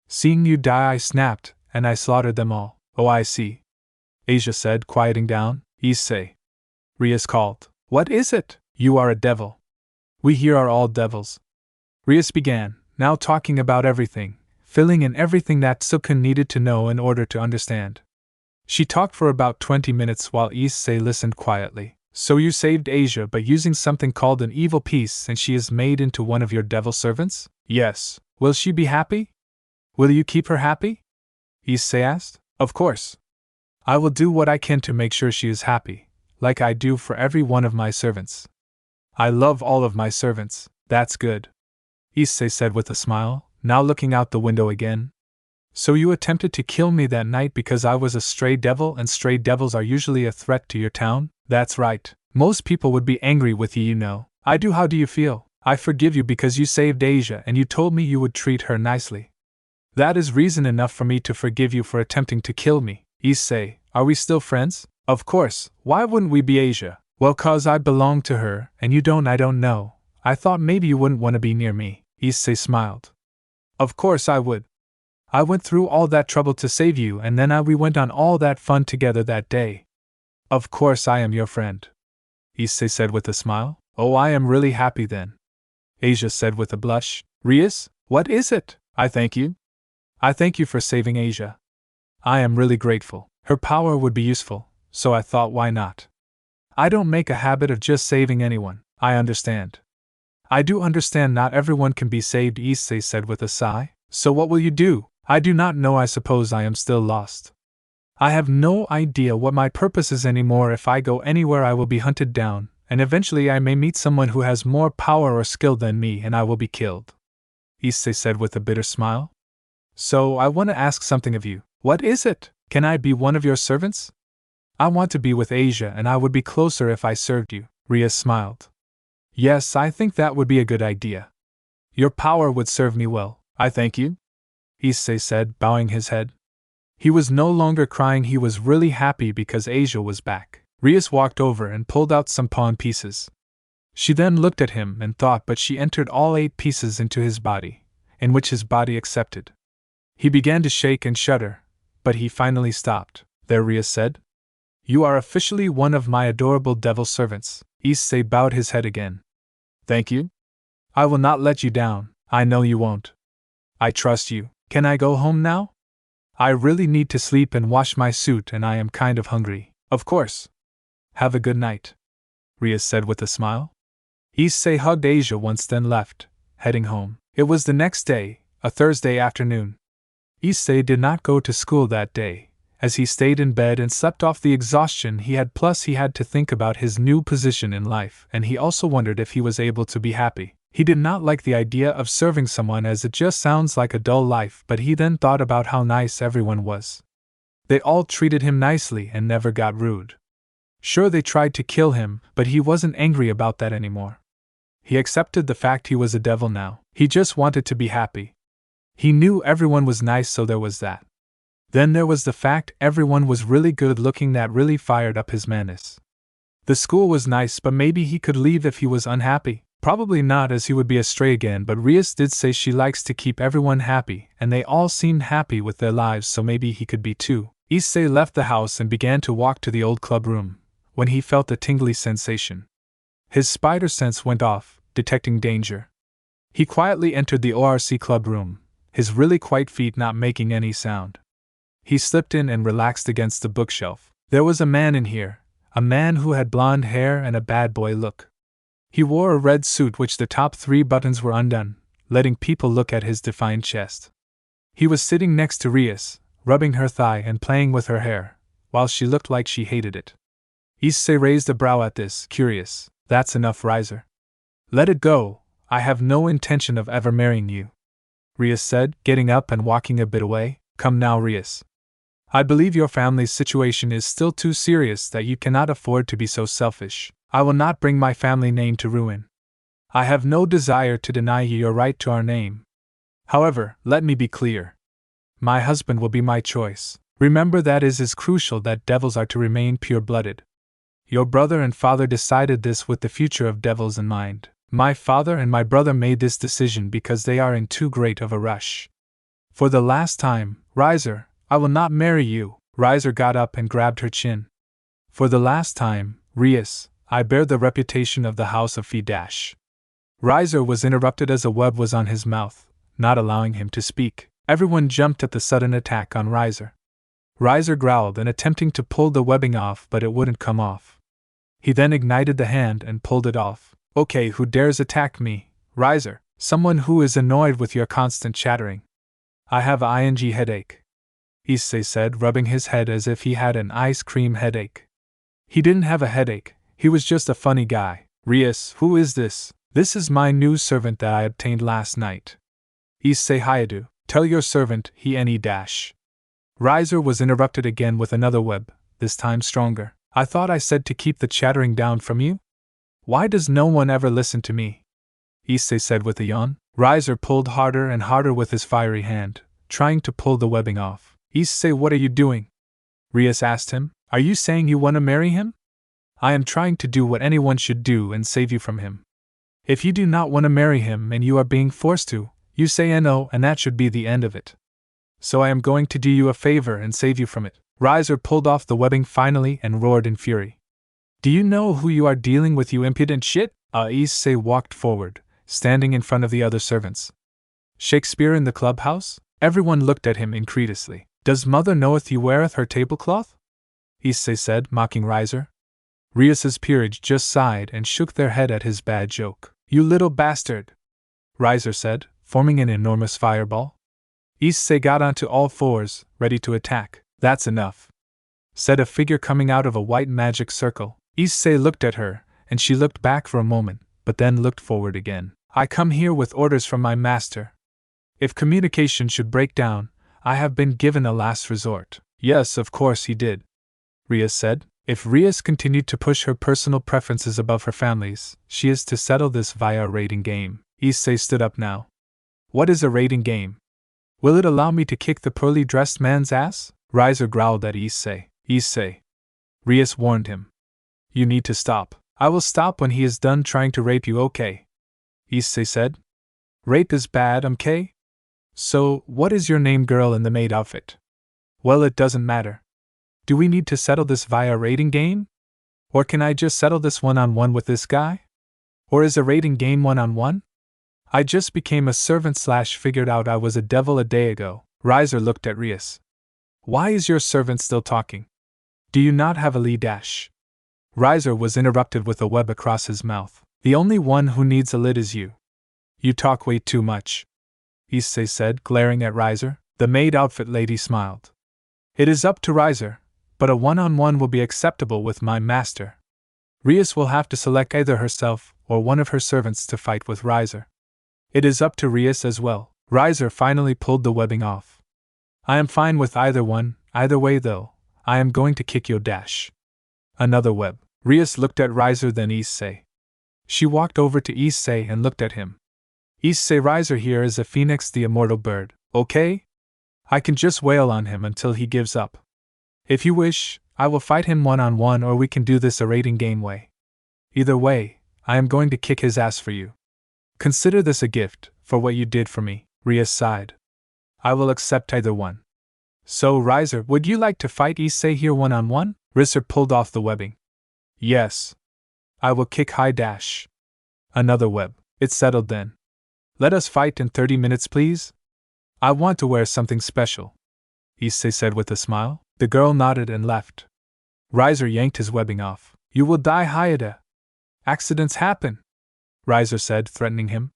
S1: Seeing you die, I snapped, and I slaughtered them all. Oh, I see, Asia said, quieting down. Issei, Rias called. What is it? You are a devil. We here are all devils. Rias began, now talking about everything, filling in everything that Sukun needed to know in order to understand. She talked for about 20 minutes while Issei listened quietly. So you saved Asia by using something called an evil piece and she is made into one of your devil servants? Yes. Will she be happy? Will you keep her happy? Issei asked. Of course. I will do what I can to make sure she is happy, like I do for every one of my servants. I love all of my servants. That's good, Issei said with a smile, now looking out the window again. So you attempted to kill me that night because I was a stray devil and stray devils are usually a threat to your town? That's right. Most people would be angry with you, you know. I do. How do you feel? I forgive you because you saved Asia and you told me you would treat her nicely. That is reason enough for me to forgive you for attempting to kill me. Issei, are we still friends? Of course, why wouldn't we be Asia? Well, 'cause I belong to her, and you don't. I don't know. I thought maybe you wouldn't want to be near me. Issei smiled. Of course I would. I went through all that trouble to save you, and then we went on all that fun together that day. Of course I am your friend, Issei said with a smile. Oh, I am really happy then, Asia said with a blush. Rias, what is it? I thank you. I thank you for saving Asia. I am really grateful. Her power would be useful, so I thought why not. I don't make a habit of just saving anyone. I understand. I do understand not everyone can be saved, Issei said with a sigh. So what will you do? I do not know. I suppose I am still lost. I have no idea what my purpose is anymore. If I go anywhere I will be hunted down, and eventually I may meet someone who has more power or skill than me and I will be killed, Issei said with a bitter smile. So I want to ask something of you. What is it? Can I be one of your servants? I want to be with Asia and I would be closer if I served you, Rias smiled. Yes, I think that would be a good idea. Your power would serve me well. I thank you, Issei said, bowing his head. He was no longer crying. He was really happy because Asia was back. Rias walked over and pulled out some pawn pieces. She then looked at him and thought, but she entered all 8 pieces into his body, in which his body accepted. He began to shake and shudder, but he finally stopped. There, Rias said. You are officially one of my adorable devil servants. Issei bowed his head again. Thank you. I will not let you down. I know you won't. I trust you. Can I go home now? I really need to sleep and wash my suit, and I am kind of hungry. Of course. Have a good night, Rias said with a smile. Issei hugged Asia once, then left, heading home. It was the next day, a Thursday afternoon. Issei did not go to school that day, as he stayed in bed and slept off the exhaustion he had. Plus he had to think about his new position in life, and he also wondered if he was able to be happy. He did not like the idea of serving someone, as it just sounds like a dull life, but he then thought about how nice everyone was. They all treated him nicely and never got rude. Sure, they tried to kill him, but he wasn't angry about that anymore. He accepted the fact he was a devil now. He just wanted to be happy. He knew everyone was nice, so there was that. Then there was the fact everyone was really good looking. That really fired up his madness. The school was nice, but maybe he could leave if he was unhappy. Probably not, as he would be astray again, but Rias did say she likes to keep everyone happy, and they all seemed happy with their lives, so maybe he could be too. Issei left the house and began to walk to the old club room, when he felt a tingly sensation. His spider sense went off, detecting danger. He quietly entered the ORC club room, his really quiet feet not making any sound. He slipped in and relaxed against the bookshelf. There was a man in here, a man who had blonde hair and a bad boy look. He wore a red suit which the top 3 buttons were undone, letting people look at his defined chest. He was sitting next to Rias, rubbing her thigh and playing with her hair, while she looked like she hated it. Issei raised a brow at this, curious. That's enough, Riser. Let it go. I have no intention of ever marrying you, Rias said, getting up and walking a bit away. Come now, Rias. I believe your family's situation is still too serious that you cannot afford to be so selfish. I will not bring my family name to ruin. I have no desire to deny you your right to our name. However, let me be clear. My husband will be my choice. Remember, that is crucial that devils are to remain pure-blooded. Your brother and father decided this with the future of devils in mind. My father and my brother made this decision because they are in too great of a rush. For the last time, Riser, I will not marry you. Riser got up and grabbed her chin. For the last time, Rias, I bear the reputation of the House of Phi Dash. Riser was interrupted as a web was on his mouth, not allowing him to speak. Everyone jumped at the sudden attack on Riser. Riser growled and attempting to pull the webbing off, but it wouldn't come off. He then ignited the hand and pulled it off. Okay, who dares attack me? Riser, someone who is annoyed with your constant chattering. I have a headache, Issei said, rubbing his head as if he had an ice cream headache. He didn't have a headache. He was just a funny guy. Rias, who is this? This is my new servant that I obtained last night. Issei Hyoudou, tell your servant he any dash. Riser was interrupted again with another web, this time stronger. I thought I said to keep the chattering down from you? Why does no one ever listen to me? Issei said with a yawn. Riser pulled harder and harder with his fiery hand, trying to pull the webbing off. Issei, what are you doing? Rias asked him. Are you saying you want to marry him? I am trying to do what anyone should do and save you from him. If you do not want to marry him and you are being forced to, you say no, and that should be the end of it. So I am going to do you a favor and save you from it. Riser pulled off the webbing finally and roared in fury. Do you know who you are dealing with, you impudent shit? Issei walked forward, standing in front of the other servants. Shakespeare in the clubhouse? Everyone looked at him incredulously. Does mother knoweth you weareth her tablecloth? Issei said, mocking Riser. Rias's peerage just sighed and shook their head at his bad joke. You little bastard! Riser said, forming an enormous fireball. Issei got onto all fours, ready to attack. That's enough, said a figure coming out of a white magic circle. Issei looked at her, and she looked back for a moment, but then looked forward again. I come here with orders from my master. If communication should break down, I have been given a last resort. Yes, of course he did, Rias said. If Rias continued to push her personal preferences above her family's, she is to settle this via a rating game. Issei stood up now. What is a rating game? Will it allow me to kick the poorly dressed man's ass? Riser growled at Issei. Issei, Rias warned him. You need to stop. I will stop when he is done trying to rape you, okay? Issei said. Rape is bad, okay? So, what is your name, girl in the maid outfit? Well, it doesn't matter. Do we need to settle this via a rating game? Or can I just settle this one-on-one with this guy? Or is a rating game one-on-one? I just became a servant / figured out I was a devil a day ago. Riser looked at Rias. Why is your servant still talking? Do you not have a lead dash? Riser was interrupted with a web across his mouth. The only one who needs a lid is you. You talk way too much, Issei said, glaring at Riser. The maid outfit lady smiled. It is up to Riser, but a one-on-one will be acceptable with my master. Rias will have to select either herself or one of her servants to fight with Riser. It is up to Rias as well. Riser finally pulled the webbing off. I am fine with either one, either way though, I am going to kick your dash. Another web. Rias looked at Riser, then Issei. She walked over to Issei and looked at him. Issei, Riser here is a phoenix, the immortal bird, okay? I can just wail on him until he gives up. If you wish, I will fight him one-on-one, or we can do this a rating game way. Either way, I am going to kick his ass for you. Consider this a gift, for what you did for me. Rias sighed. I will accept either one. So, Riser, would you like to fight Issei here one-on-one? Riser pulled off the webbing. Yes. I will kick high dash. Another web. It's settled then. Let us fight in 30 minutes, please. I want to wear something special, Issei said with a smile. The girl nodded and left. Riser yanked his webbing off. You will die, Hyoudou. Accidents happen, Riser said, threatening him.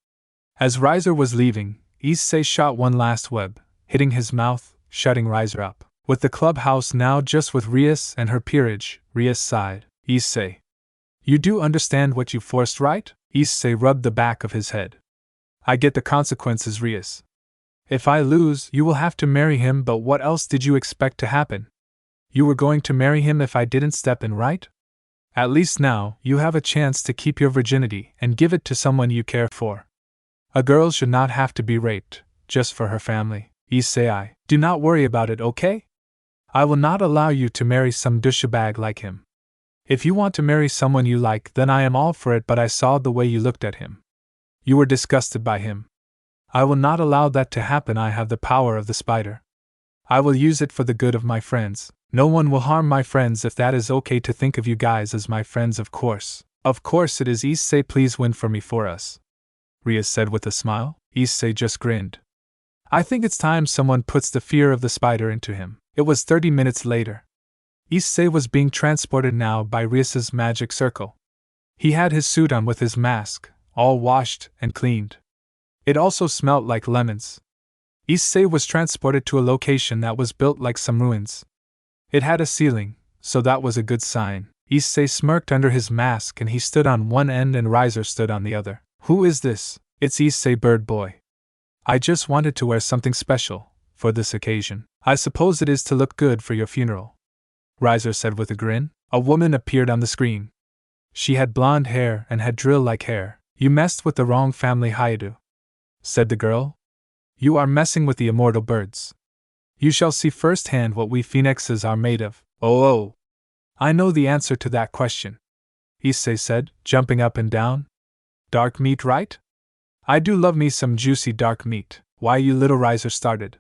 S1: As Riser was leaving, Issei shot one last web, hitting his mouth, shutting Riser up. With the clubhouse now just with Rias and her peerage, Rias sighed. Issei, you do understand what you forced, right? Issei rubbed the back of his head. I get the consequences, Rias. If I lose, you will have to marry him, but what else did you expect to happen? You were going to marry him if I didn't step in, right? At least now, you have a chance to keep your virginity and give it to someone you care for. A girl should not have to be raped, just for her family. Issei, do not worry about it, okay? I will not allow you to marry some douchebag like him. If you want to marry someone you like, then I am all for it, but I saw the way you looked at him. You were disgusted by him. I will not allow that to happen. I have the power of the spider. I will use it for the good of my friends. No one will harm my friends if that is okay to think of you guys as my friends, of course. Of course it is. Issei, please win for me, for us, Rias said with a smile. Issei just grinned. I think it's time someone puts the fear of the spider into him. It was 30 minutes later. Issei was being transported now by Rias's magic circle. He had his suit on with his mask, all washed and cleaned. It also smelt like lemons. Issei was transported to a location that was built like some ruins. It had a ceiling, so that was a good sign. Issei smirked under his mask and he stood on one end and Riser stood on the other. Who is this? It's Issei, bird boy. I just wanted to wear something special for this occasion. I suppose it is to look good for your funeral, Riser said with a grin. A woman appeared on the screen. She had blonde hair and had drill-like hair. You messed with the wrong family, Hyoudou, said the girl. You are messing with the immortal birds. You shall see firsthand what we phoenixes are made of. Oh. I know the answer to that question, Issei said, jumping up and down. Dark meat, right? I do love me some juicy dark meat. Why, you little Riser started.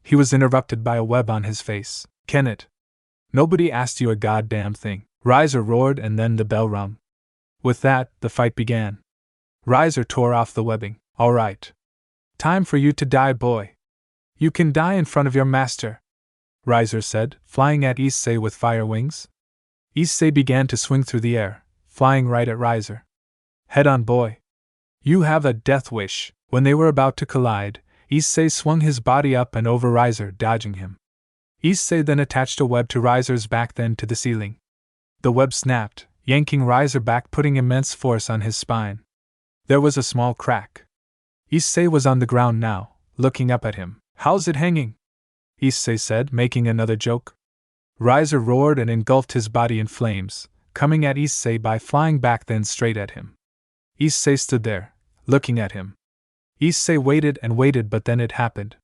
S1: He was interrupted by a web on his face. Can it? Nobody asked you a goddamn thing. Riser roared, and then the bell rung. With that, the fight began. Riser tore off the webbing. All right. Time for you to die, boy. You can die in front of your master, Riser said, flying at Issei with fire wings. Issei began to swing through the air, flying right at Riser. Head on, boy. You have a death wish. When they were about to collide, Issei swung his body up and over Riser, dodging him. Issei then attached a web to Riser's back, then to the ceiling. The web snapped, yanking Riser back, putting immense force on his spine. There was a small crack. Issei was on the ground now, looking up at him. How's it hanging? Issei said, making another joke. Riser roared and engulfed his body in flames, coming at Issei by flying back, then straight at him. Issei stood there, looking at him. Issei waited and waited, but then it happened.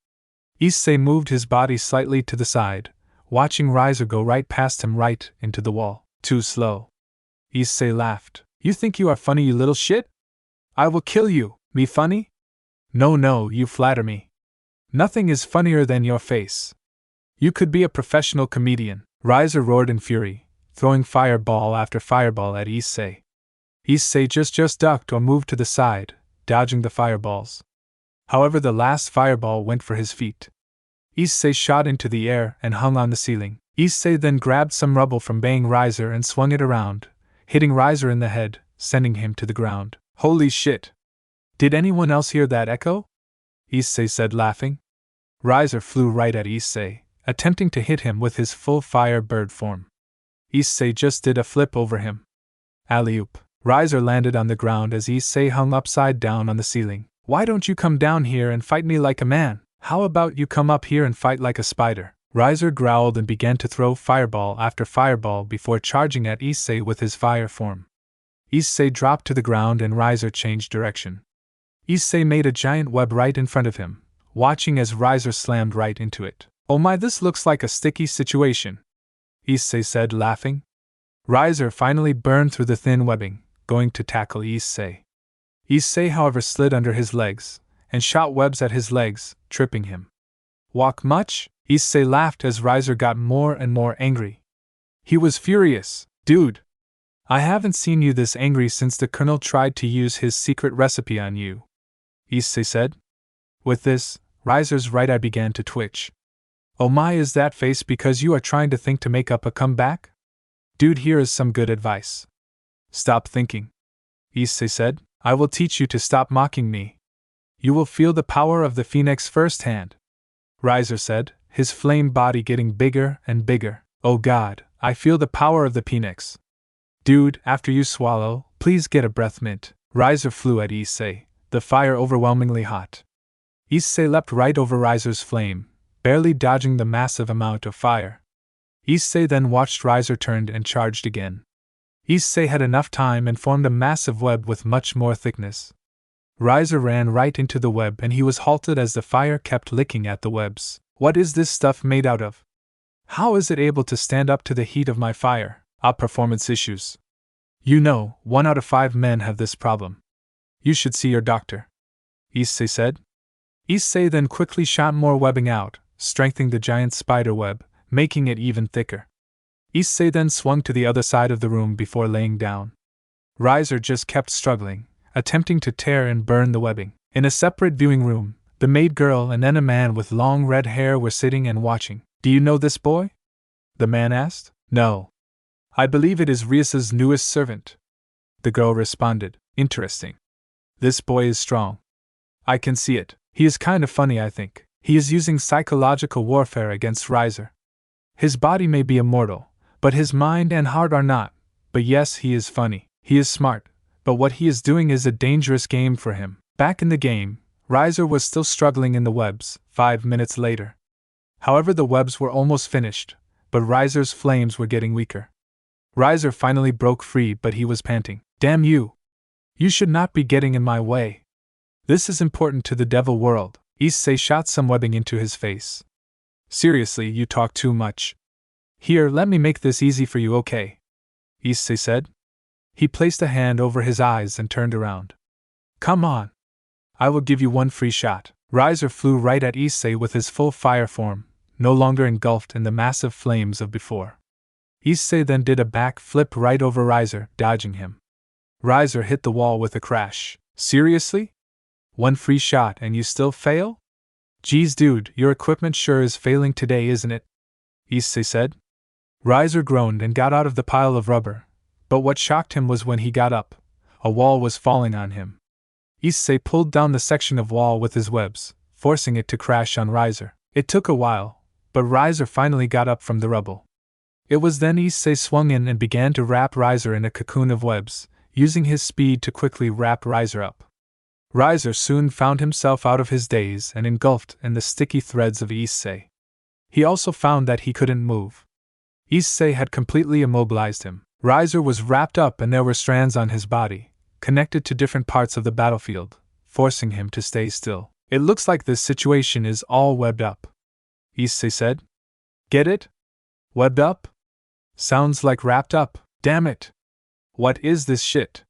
S1: Issei moved his body slightly to the side, watching Riser go right past him, right into the wall. Too slow. Issei laughed. You think you are funny, you little shit? I will kill you. Me funny? No, you flatter me. Nothing is funnier than your face. You could be a professional comedian. Riser roared in fury, throwing fireball after fireball at Issei. Issei just ducked or moved to the side, dodging the fireballs. However, the last fireball went for his feet. Issei shot into the air and hung on the ceiling. Issei then grabbed some rubble from baying Riser and swung it around, hitting Riser in the head, sending him to the ground. Holy shit! Did anyone else hear that echo? Issei said, laughing. Riser flew right at Issei, attempting to hit him with his full fire bird form. Issei just did a flip over him. Alley-oop. Riser landed on the ground as Issei hung upside down on the ceiling. Why don't you come down here and fight me like a man? How about you come up here and fight like a spider? Riser growled and began to throw fireball after fireball before charging at Issei with his fire form. Issei dropped to the ground and Riser changed direction. Issei made a giant web right in front of him, watching as Riser slammed right into it. Oh my, this looks like a sticky situation, Issei said, laughing. Riser finally burned through the thin webbing, going to tackle Issei. Issei, however, slid under his legs, and shot webs at his legs, tripping him. Walk much? Issei laughed as Riser got more and more angry. He was furious. Dude! I haven't seen you this angry since the Colonel tried to use his secret recipe on you, Issei said. With this, Riser's right eye began to twitch. Oh my, is that face because you are trying to think to make up a comeback? Dude, here is some good advice. Stop thinking, Issei said. I will teach you to stop mocking me. You will feel the power of the phoenix firsthand, Riser said, his flame body getting bigger and bigger. Oh god, I feel the power of the phoenix. Dude, after you swallow, please get a breath mint. Riser flew at Issei, the fire overwhelmingly hot. Issei leapt right over Riser's flame, barely dodging the massive amount of fire. Issei then watched Riser turned and charged again. Issei had enough time and formed a massive web with much more thickness. Riser ran right into the web and he was halted as the fire kept licking at the webs. What is this stuff made out of? How is it able to stand up to the heat of my fire? Performance issues. You know, 1 out of 5 men have this problem. You should see your doctor, Issei said. Issei then quickly shot more webbing out, strengthening the giant spider web, making it even thicker. Issei then swung to the other side of the room before laying down. Riser just kept struggling, attempting to tear and burn the webbing. In a separate viewing room, the maid girl and then a man with long red hair were sitting and watching. Do you know this boy? The man asked. No. I believe it is Rias's newest servant. The girl responded. Interesting. This boy is strong. I can see it. He is kind of funny, I think. He is using psychological warfare against Riser. His body may be immortal, but his mind and heart are not. But yes, he is funny. He is smart, but what he is doing is a dangerous game for him. Back in the game, Riser was still struggling in the webs, 5 minutes later. However, the webs were almost finished, but Riser's flames were getting weaker. Riser finally broke free, but he was panting. Damn you! You should not be getting in my way. This is important to the devil world. Issei shot some webbing into his face. Seriously, you talk too much. Here, let me make this easy for you, okay? Issei said. He placed a hand over his eyes and turned around. Come on. I will give you one free shot. Riser flew right at Issei with his full fire form, no longer engulfed in the massive flames of before. Issei then did a back flip right over Riser, dodging him. Riser hit the wall with a crash. Seriously? One free shot and you still fail? Geez dude, your equipment sure is failing today, isn't it? Issei said. Riser groaned and got out of the pile of rubber, but what shocked him was when he got up, a wall was falling on him. Issei pulled down the section of wall with his webs, forcing it to crash on Riser. It took a while, but Riser finally got up from the rubble. It was then Issei swung in and began to wrap Riser in a cocoon of webs, using his speed to quickly wrap Riser up. Riser soon found himself out of his daze and engulfed in the sticky threads of Issei. He also found that he couldn't move. Issei had completely immobilized him. Riser was wrapped up and there were strands on his body, connected to different parts of the battlefield, forcing him to stay still. It looks like this situation is all webbed up, Issei said. Get it? Webbed up? Sounds like wrapped up. Damn it! What is this shit?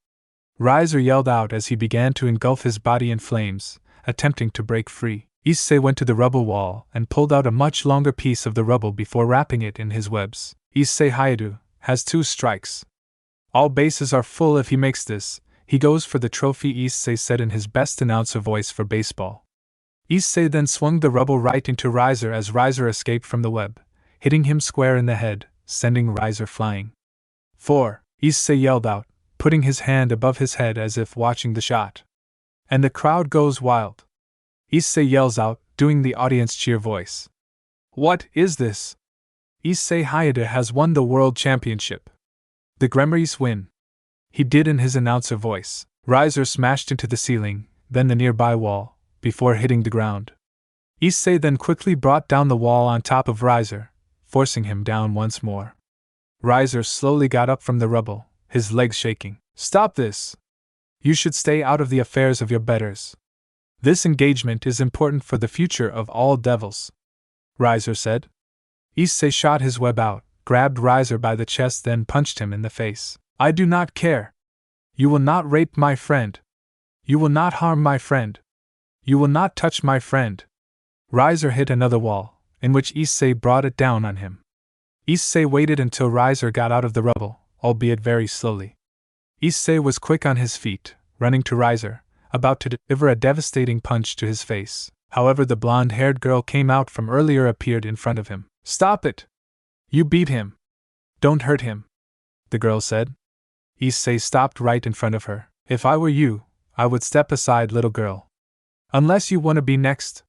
S1: Riser yelled out as he began to engulf his body in flames, attempting to break free. Issei went to the rubble wall and pulled out a much longer piece of the rubble before wrapping it in his webs. Issei Hyoudou has 2 strikes. All bases are full if he makes this. He goes for the trophy, Issei said in his best announcer voice for baseball. Issei then swung the rubble right into Riser as Riser escaped from the web, hitting him square in the head, sending Riser flying. 4. Issei yelled out, putting his hand above his head as if watching the shot. And the crowd goes wild. Issei yells out, doing the audience cheer voice. What is this? Issei Hyoudou has won the World Championship. The Gremlins win. He did in his announcer voice. Riser smashed into the ceiling, then the nearby wall, before hitting the ground. Issei then quickly brought down the wall on top of Riser, forcing him down once more. Riser slowly got up from the rubble, his legs shaking. Stop this! You should stay out of the affairs of your betters. This engagement is important for the future of all devils, Riser said. Issei shot his web out, grabbed Riser by the chest, then punched him in the face. I do not care. You will not rape my friend. You will not harm my friend. You will not touch my friend. Riser hit another wall, in which Issei brought it down on him. Issei waited until Riser got out of the rubble, albeit very slowly. Issei was quick on his feet, running to Riser, about to deliver a devastating punch to his face. However, the blonde-haired girl came out from earlier appeared in front of him. Stop it! You beat him. Don't hurt him, the girl said. Issei stopped right in front of her. If I were you, I would step aside, little girl. Unless you want to be next,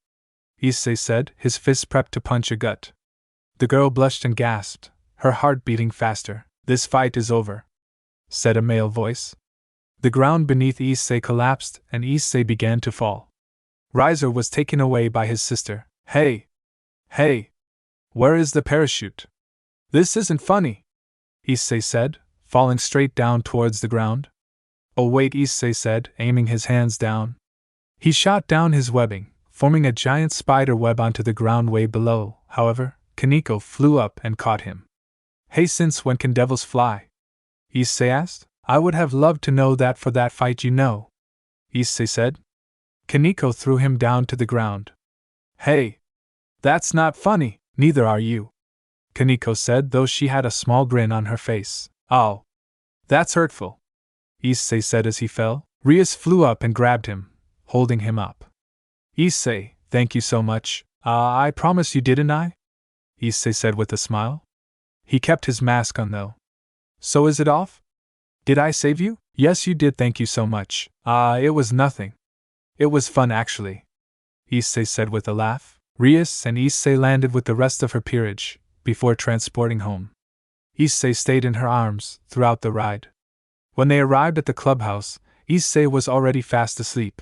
S1: Issei said, his fist prepped to punch her gut. The girl blushed and gasped, her heart beating faster. This fight is over, said a male voice. The ground beneath Issei collapsed and Issei began to fall. Riser was taken away by his sister. Hey! Hey! Where is the parachute? This isn't funny, Issei said, falling straight down towards the ground. Oh wait, Issei said, aiming his hands down. He shot down his webbing, forming a giant spider web onto the ground way below. However, Kaneko flew up and caught him. Hey, since when can devils fly? Issei asked. I would have loved to know that for that fight, you know, Issei said. Kaneko threw him down to the ground. Hey! That's not funny, neither are you, Kaneko said, though she had a small grin on her face. Oh! That's hurtful, Issei said as he fell. Rias flew up and grabbed him, holding him up. Issei, thank you so much. I promise you, didn't I? Issei said with a smile. He kept his mask on though. So is it off? Did I save you? Yes, you did, thank you so much. It was nothing. It was fun actually, Issei said with a laugh. Rias and Issei landed with the rest of her peerage, before transporting home. Issei stayed in her arms throughout the ride. When they arrived at the clubhouse, Issei was already fast asleep.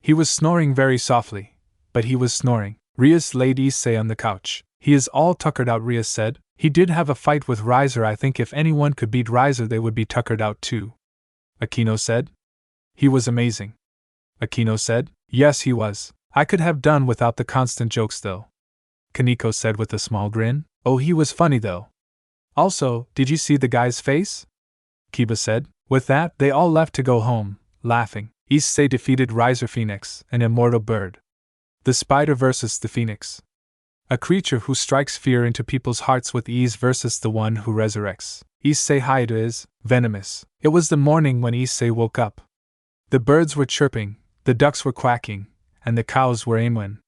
S1: He was snoring very softly, but he was snoring. Rias laid Issei on the couch. He is all tuckered out, Rias said. He did have a fight with Riser. I think if anyone could beat Riser, they would be tuckered out too, Aquino said. He was amazing, Aquino said. Yes, he was. I could have done without the constant jokes though, Kaneko said with a small grin. Oh, he was funny though. Also, did you see the guy's face? Kiba said. With that, they all left to go home, laughing. Issei defeated Riser Phoenix, an immortal bird. The spider versus the phoenix. A creature who strikes fear into people's hearts with ease versus the one who resurrects. Issei Hyoudou is Venomous. It was the morning when Issei woke up. The birds were chirping, the ducks were quacking, and the cows were aiming.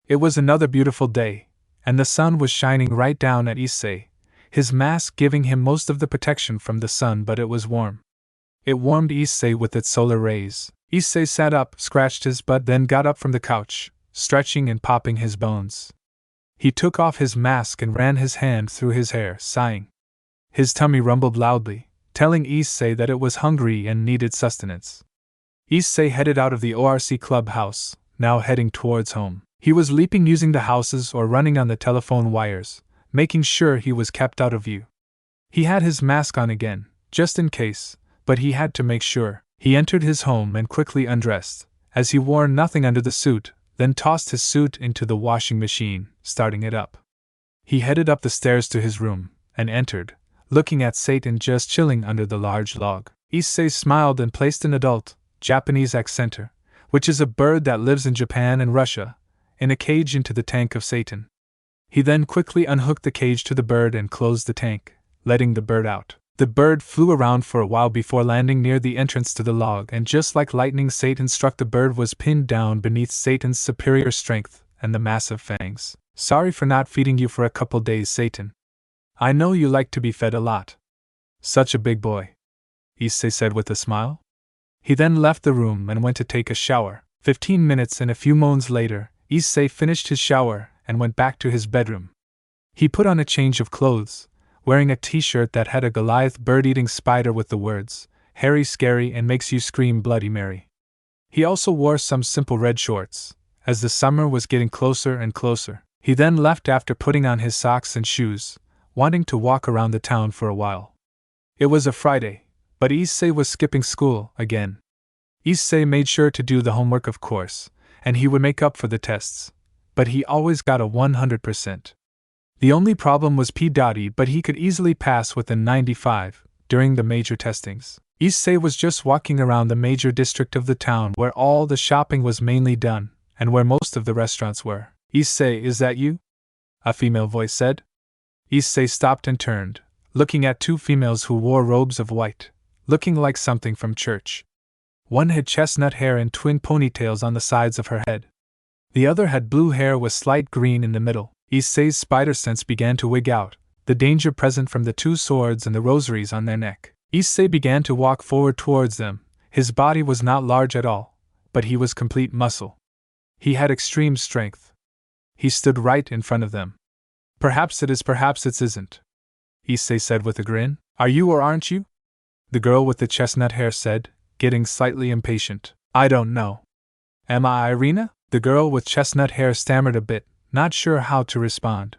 S1: It was another beautiful day, and the sun was shining right down at Issei, his mask giving him most of the protection from the sun, but it was warm. It warmed Issei with its solar rays. Issei sat up, scratched his butt, then got up from the couch, stretching and popping his bones. He took off his mask and ran his hand through his hair, sighing. His tummy rumbled loudly, telling Issei that it was hungry and needed sustenance. Issei headed out of the ORC clubhouse, now heading towards home. He was leaping using the houses or running on the telephone wires, making sure he was kept out of view. He had his mask on again, just in case, but he had to make sure. He entered his home and quickly undressed, as he wore nothing under the suit, then tossed his suit into the washing machine, starting it up. He headed up the stairs to his room, and entered, looking at Satan just chilling under the large log. Issei smiled and placed an adult, Japanese accenter, which is a bird that lives in Japan and Russia, in a cage into the tank of Satan. He then quickly unhooked the cage to the bird and closed the tank, letting the bird out. The bird flew around for a while before landing near the entrance to the log, and just like lightning, Satan struck. The bird was pinned down beneath Satan's superior strength and the massive fangs. Sorry for not feeding you for a couple days, Satan. I know you like to be fed a lot. Such a big boy, Issei said with a smile. He then left the room and went to take a shower. 15 minutes and a few moments later, Issei finished his shower and went back to his bedroom. He put on a change of clothes, wearing a t-shirt that had a Goliath bird-eating spider with the words, "Hairy, scary, and makes you scream Bloody Mary." He also wore some simple red shorts, as the summer was getting closer and closer. He then left after putting on his socks and shoes, wanting to walk around the town for a while. It was a Friday, but Issei was skipping school again. Issei made sure to do the homework, of course, and he would make up for the tests, but he always got a 100%. The only problem was P. but he could easily pass with a 95 during the major testings. Issei was just walking around the major district of the town where all the shopping was mainly done, and where most of the restaurants were. Issei, is that you? A female voice said. Issei stopped and turned, looking at two females who wore robes of white, looking like something from church. One had chestnut hair and twin ponytails on the sides of her head. The other had blue hair with slight green in the middle. Issei's spider sense began to wig out, the danger present from the two swords and the rosaries on their neck. Issei began to walk forward towards them. His body was not large at all, but he was complete muscle. He had extreme strength. He stood right in front of them. Perhaps it is, perhaps it isn't, Issei said with a grin. Are you or aren't you? The girl with the chestnut hair said, getting slightly impatient. I don't know. Am I Irina? The girl with chestnut hair stammered a bit, not sure how to respond.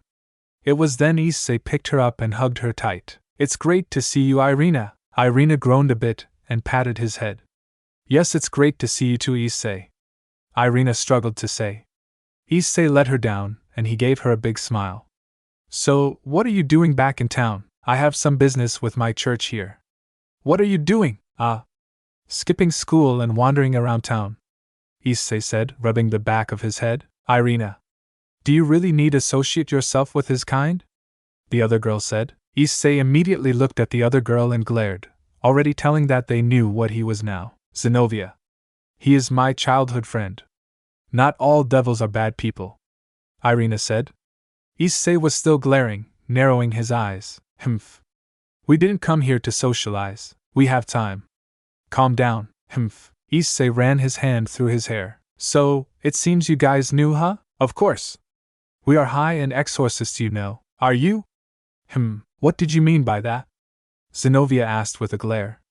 S1: It was then Issei picked her up and hugged her tight. It's great to see you, Irina. Irina groaned a bit and patted his head. Yes, it's great to see you too, Issei, Irina struggled to say. Issei let her down, and he gave her a big smile. So, what are you doing back in town? I have some business with my church here. What are you doing? Skipping school and wandering around town, Issei said, rubbing the back of his head. Irina, do you really need to associate yourself with his kind? The other girl said. Issei immediately looked at the other girl and glared, already telling that they knew what he was now. Zenobia. He is my childhood friend. Not all devils are bad people, Irina said. Issei was still glaring, narrowing his eyes. Humph. We didn't come here to socialize. We have time. Calm down. Humph. Issei ran his hand through his hair. So, it seems you guys knew, huh? Of course. We are high-end exorcists, you know. Are you? What did you mean by that? Zenobia asked with a glare.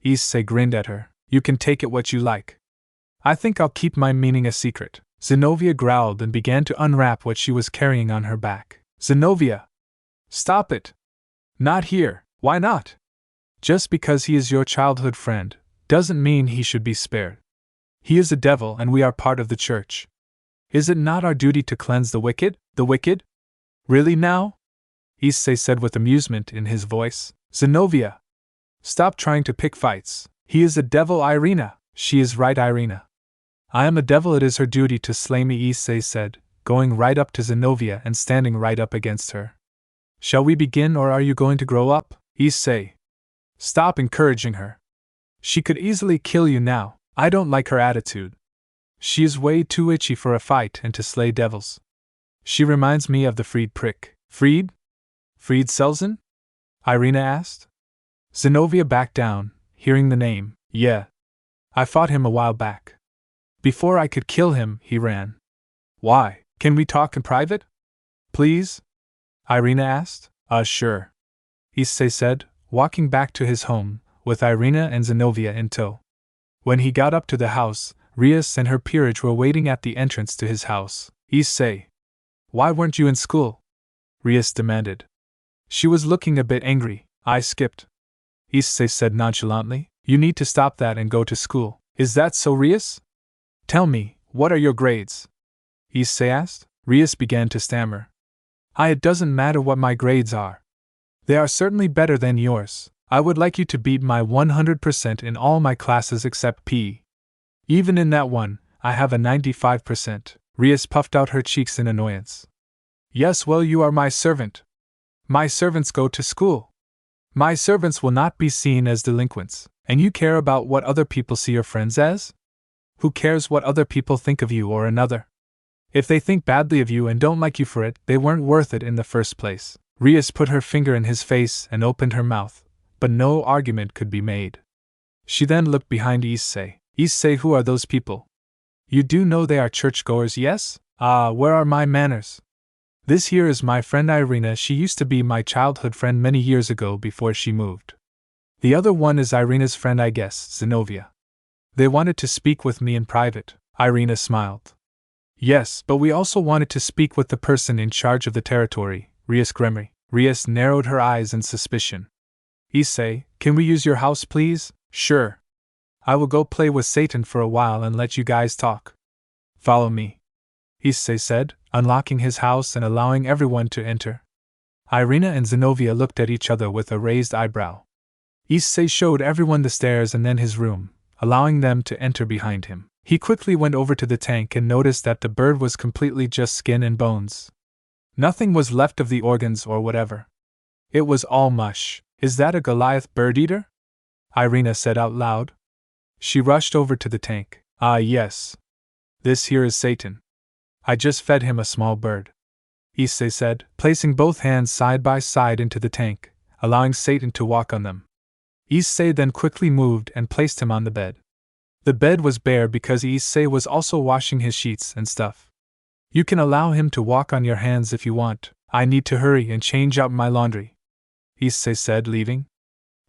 S1: Issei grinned at her. You can take it what you like. I think I'll keep my meaning a secret. Zenobia growled and began to unwrap what she was carrying on her back. Zenobia! Stop it! Not here. Why not? Just because he is your childhood friend doesn't mean he should be spared. He is a devil and we are part of the church. Is it not our duty to cleanse the wicked? The wicked? Really now? Issei said with amusement in his voice. Zenobia! Stop trying to pick fights. He is a devil, Irina. She is right, Irina. I am a devil, it is her duty to slay me, Issei said, going right up to Zenobia and standing right up against her. Shall we begin, or are you going to grow up? Issei. Stop encouraging her. She could easily kill you now. I don't like her attitude. She is way too itchy for a fight and to slay devils. She reminds me of the freed prick. Freed? Freed Selzen? Irina asked. Zenobia backed down, hearing the name. Yeah. I fought him a while back. Before I could kill him, he ran. Why? Can we talk in private? Please? Irina asked. Sure. Issei said, walking back to his home, with Irina and Zenobia in tow. When he got up to the house, Rias and her peerage were waiting at the entrance to his house. Issei. Why weren't you in school? Rias demanded. She was looking a bit angry. I skipped. Issei said nonchalantly. You need to stop that and go to school. Is that so, Rias? Tell me, what are your grades? Issei asked. Rias began to stammer. It doesn't matter what my grades are. They are certainly better than yours. I would like you to beat my 100% in all my classes except PE. Even in that one, I have a 95%. Rias puffed out her cheeks in annoyance. Yes, well, you are my servant. My servants go to school. My servants will not be seen as delinquents, and you care about what other people see your friends as? Who cares what other people think of you or another? If they think badly of you and don't like you for it, they weren't worth it in the first place. Rias put her finger in his face and opened her mouth, but no argument could be made. She then looked behind Issei. Issei, who are those people? You do know they are churchgoers, yes? Where are my manners? This here is my friend Irina. She used to be my childhood friend many years ago before she moved. The other one is Irina's friend, I guess, Zenobia. They wanted to speak with me in private. Irina smiled. Yes, but we also wanted to speak with the person in charge of the territory, Rias Gremry. Rias narrowed her eyes in suspicion. Issei, can we use your house, please? Sure. I will go play with Satan for a while and let you guys talk. Follow me, Issei said, unlocking his house and allowing everyone to enter. Irina and Zenobia looked at each other with a raised eyebrow. Issei showed everyone the stairs and then his room, allowing them to enter behind him. He quickly went over to the tank and noticed that the bird was completely just skin and bones. Nothing was left of the organs or whatever. It was all mush. Is that a Goliath bird-eater? Irina said out loud. She rushed over to the tank. Yes. This here is Satan. I just fed him a small bird, Issei said, placing both hands side by side into the tank, allowing Satan to walk on them. Issei then quickly moved and placed him on the bed. The bed was bare because Issei was also washing his sheets and stuff. You can allow him to walk on your hands if you want. I need to hurry and change out my laundry, Issei said, leaving.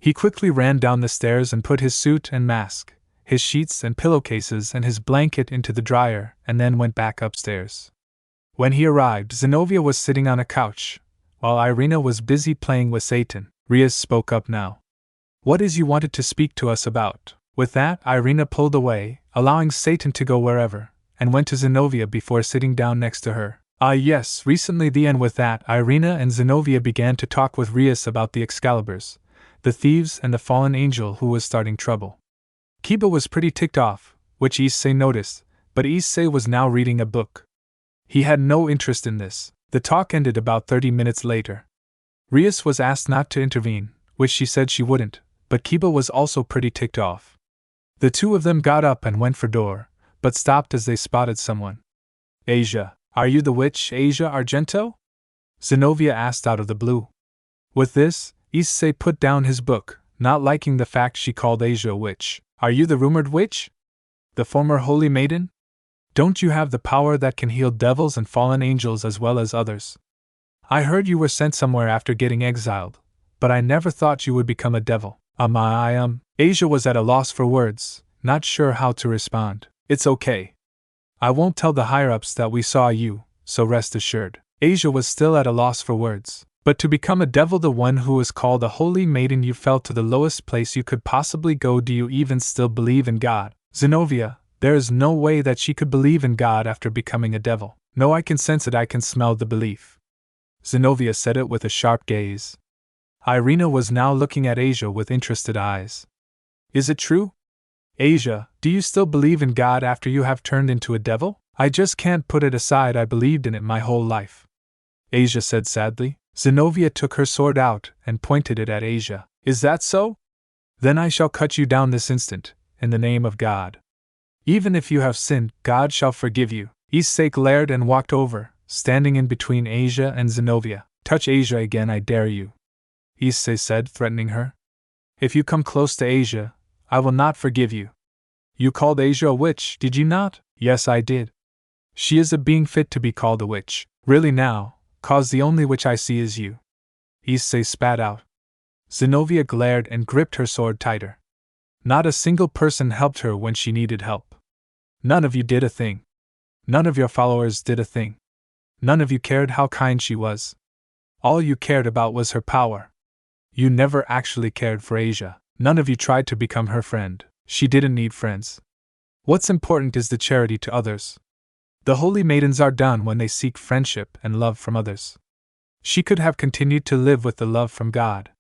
S1: He quickly ran down the stairs and put his suit and mask, his sheets and pillowcases and his blanket into the dryer, and then went back upstairs. When he arrived, Zenobia was sitting on a couch, while Irina was busy playing with Satan. Rias spoke up now. What is you wanted to speak to us about? With that, Irina pulled away, allowing Satan to go wherever, and went to Zenobia before sitting down next to her. Yes, recently and with that, Irina and Zenobia began to talk with Rias about the Excaliburs, the thieves and the fallen angel who was starting trouble. Kiba was pretty ticked off, which Issei noticed, but Issei was now reading a book. He had no interest in this. The talk ended about 30 minutes later. Rias was asked not to intervene, which she said she wouldn't, but Kiba was also pretty ticked off. The two of them got up and went for door, but stopped as they spotted someone. Asia, are you the witch, Asia Argento? Zenobia asked out of the blue. With this, Issei put down his book, not liking the fact she called Asia a witch. Are you the rumored witch? The former holy maiden? Don't you have the power that can heal devils and fallen angels as well as others? I heard you were sent somewhere after getting exiled, but I never thought you would become a devil. Asia was at a loss for words, not sure how to respond. It's okay. I won't tell the higher-ups that we saw you, so rest assured. Asia was still at a loss for words. But to become a devil, the one who was called a holy maiden, you fell to the lowest place you could possibly go. Do you even still believe in God? Zenobia, There is no way that she could believe in God after becoming a devil. No, I can sense it, I can smell the belief. Zenobia said it with a sharp gaze. Irina was now looking at Asia with interested eyes. Is it true? Asia, do you still believe in God after you have turned into a devil? I just can't put it aside, I believed in it my whole life. Asia said sadly. Zenobia took her sword out and pointed it at Asia. Is that so? Then I shall cut you down this instant, in the name of God. Even if you have sinned, God shall forgive you. Issei glared and walked over, standing in between Asia and Zenobia. Touch Asia again, I dare you, Issei said, threatening her. If you come close to Asia, I will not forgive you. You called Asia a witch, did you not? Yes, I did. She is a being fit to be called a witch. Really now, cause the only witch I see is you. Issei spat out. Zenobia glared and gripped her sword tighter. Not a single person helped her when she needed help. None of you did a thing. None of your followers did a thing. None of you cared how kind she was. All you cared about was her power. You never actually cared for Asia. None of you tried to become her friend. She didn't need friends. What's important is the charity to others. The holy maidens are done when they seek friendship and love from others. She could have continued to live with the love from God.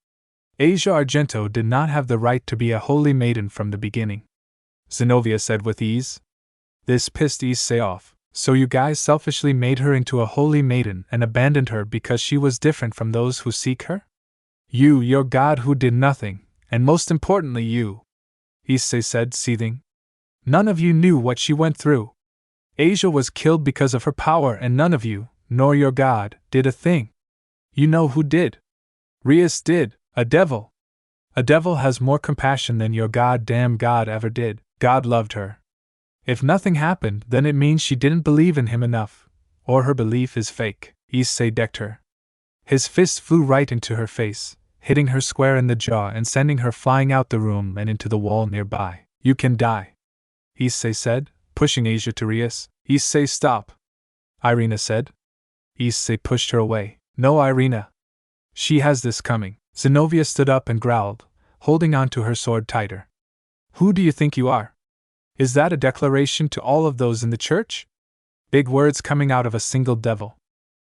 S1: Asia Argento did not have the right to be a holy maiden from the beginning, Zenobia said with ease. This pissed Issei off. So you guys selfishly made her into a holy maiden and abandoned her because she was different from those who seek her? You, your God who did nothing, and most importantly you, Issei said, seething. None of you knew what she went through. Asia was killed because of her power and none of you, nor your God, did a thing. You know who did? Rias did, a devil. A devil has more compassion than your goddamn God ever did. God loved her. If nothing happened, then it means she didn't believe in him enough, or her belief is fake. Issei decked her. His fist flew right into her face, hitting her square in the jaw and sending her flying out the room and into the wall nearby. You can die, Issei said, pushing Asia to Rias. Issei, stop, Irina said. Issei pushed her away. No, Irina. She has this coming. Zenobia stood up and growled, holding on to her sword tighter. Who do you think you are? Is that a declaration to all of those in the church? Big words coming out of a single devil.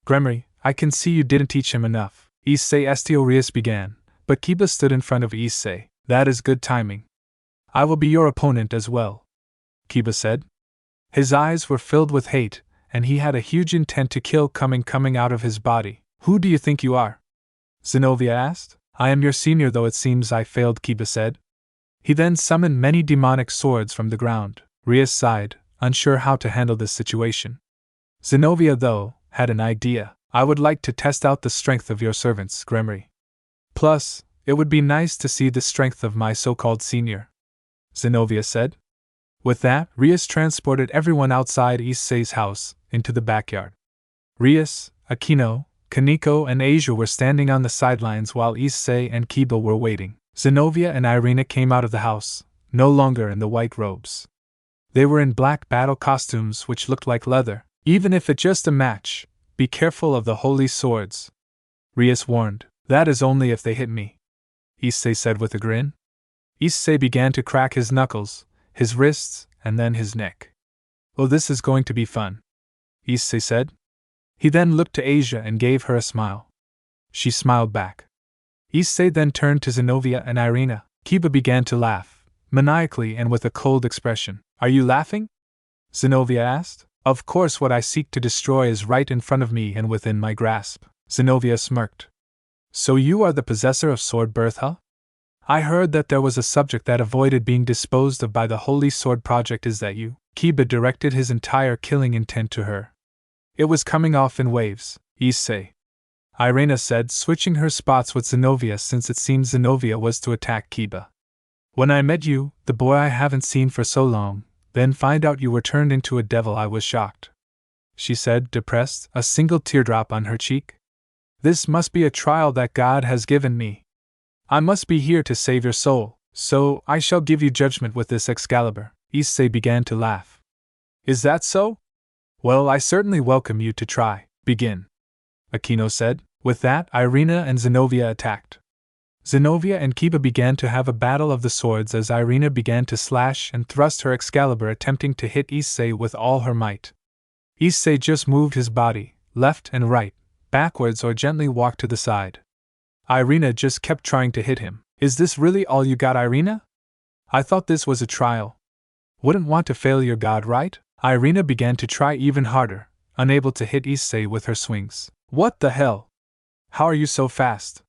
S1: Gremory, I can see you didn't teach him enough. Issei Rias began, but Kiba stood in front of Issei. That is good timing. I will be your opponent as well, Kiba said. His eyes were filled with hate, and he had a huge intent to kill coming out of his body. Who do you think you are? Zenobia asked. I am your senior, though it seems I failed, Kiba said. He then summoned many demonic swords from the ground. Rias sighed, unsure how to handle this situation. Zenobia, though, had an idea. I would like to test out the strength of your servants, Gremory. Plus, it would be nice to see the strength of my so-called senior, Zenobia said. With that, Rias transported everyone outside Issei's house, into the backyard. Rias, Akino, Kaneko and Asia were standing on the sidelines while Issei and Kiba were waiting. Zenobia and Irina came out of the house, no longer in the white robes. They were in black battle costumes which looked like leather. Even if it's just a match, be careful of the holy swords, Rias warned. That is only if they hit me, Issei said with a grin. Issei began to crack his knuckles, his wrists, and then his neck. Oh, this is going to be fun, Issei said. He then looked to Asia and gave her a smile. She smiled back. Issei then turned to Zenobia and Irina. Kiba began to laugh, maniacally and with a cold expression. Are you laughing? Zenobia asked. Of course, what I seek to destroy is right in front of me and within my grasp. Zenobia smirked. So you are the possessor of Sword Birth, huh? I heard that there was a subject that avoided being disposed of by the Holy Sword Project. Is that you? Kiba directed his entire killing intent to her. It was coming off in waves, Issei, Irina said, switching her spots with Zenobia since it seemed Zenobia was to attack Kiba. When I met you, the boy I haven't seen for so long, then find out you were turned into a devil, I was shocked, she said, depressed, a single teardrop on her cheek. This must be a trial that God has given me. I must be here to save your soul, so I shall give you judgment with this Excalibur. Issei began to laugh. Is that so? Well, I certainly welcome you to try. Begin, Akino said. With that, Irina and Zenobia attacked. Zenobia and Kiba began to have a battle of the swords as Irina began to slash and thrust her Excalibur, attempting to hit Issei with all her might. Issei just moved his body, left and right, backwards or gently walked to the side. Irina just kept trying to hit him. Is this really all you got, Irina? I thought this was a trial. Wouldn't want to fail your god, right? Irina began to try even harder, unable to hit Issei with her swings. What the hell? How are you so fast?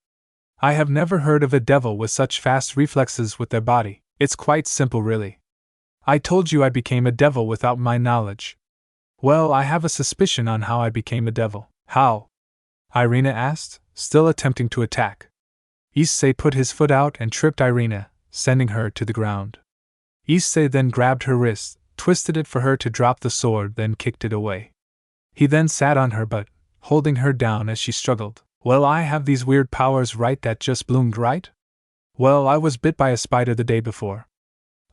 S1: I have never heard of a devil with such fast reflexes with their body. It's quite simple, really. I told you I became a devil without my knowledge. Well, I have a suspicion on how I became a devil. How? Irina asked, still attempting to attack. Issei put his foot out and tripped Irina, sending her to the ground. Issei then grabbed her wrist, twisted it for her to drop the sword, then kicked it away. He then sat on her butt, holding her down as she struggled. Well, I have these weird powers, right, that just bloomed, right? Well, I was bit by a spider the day before.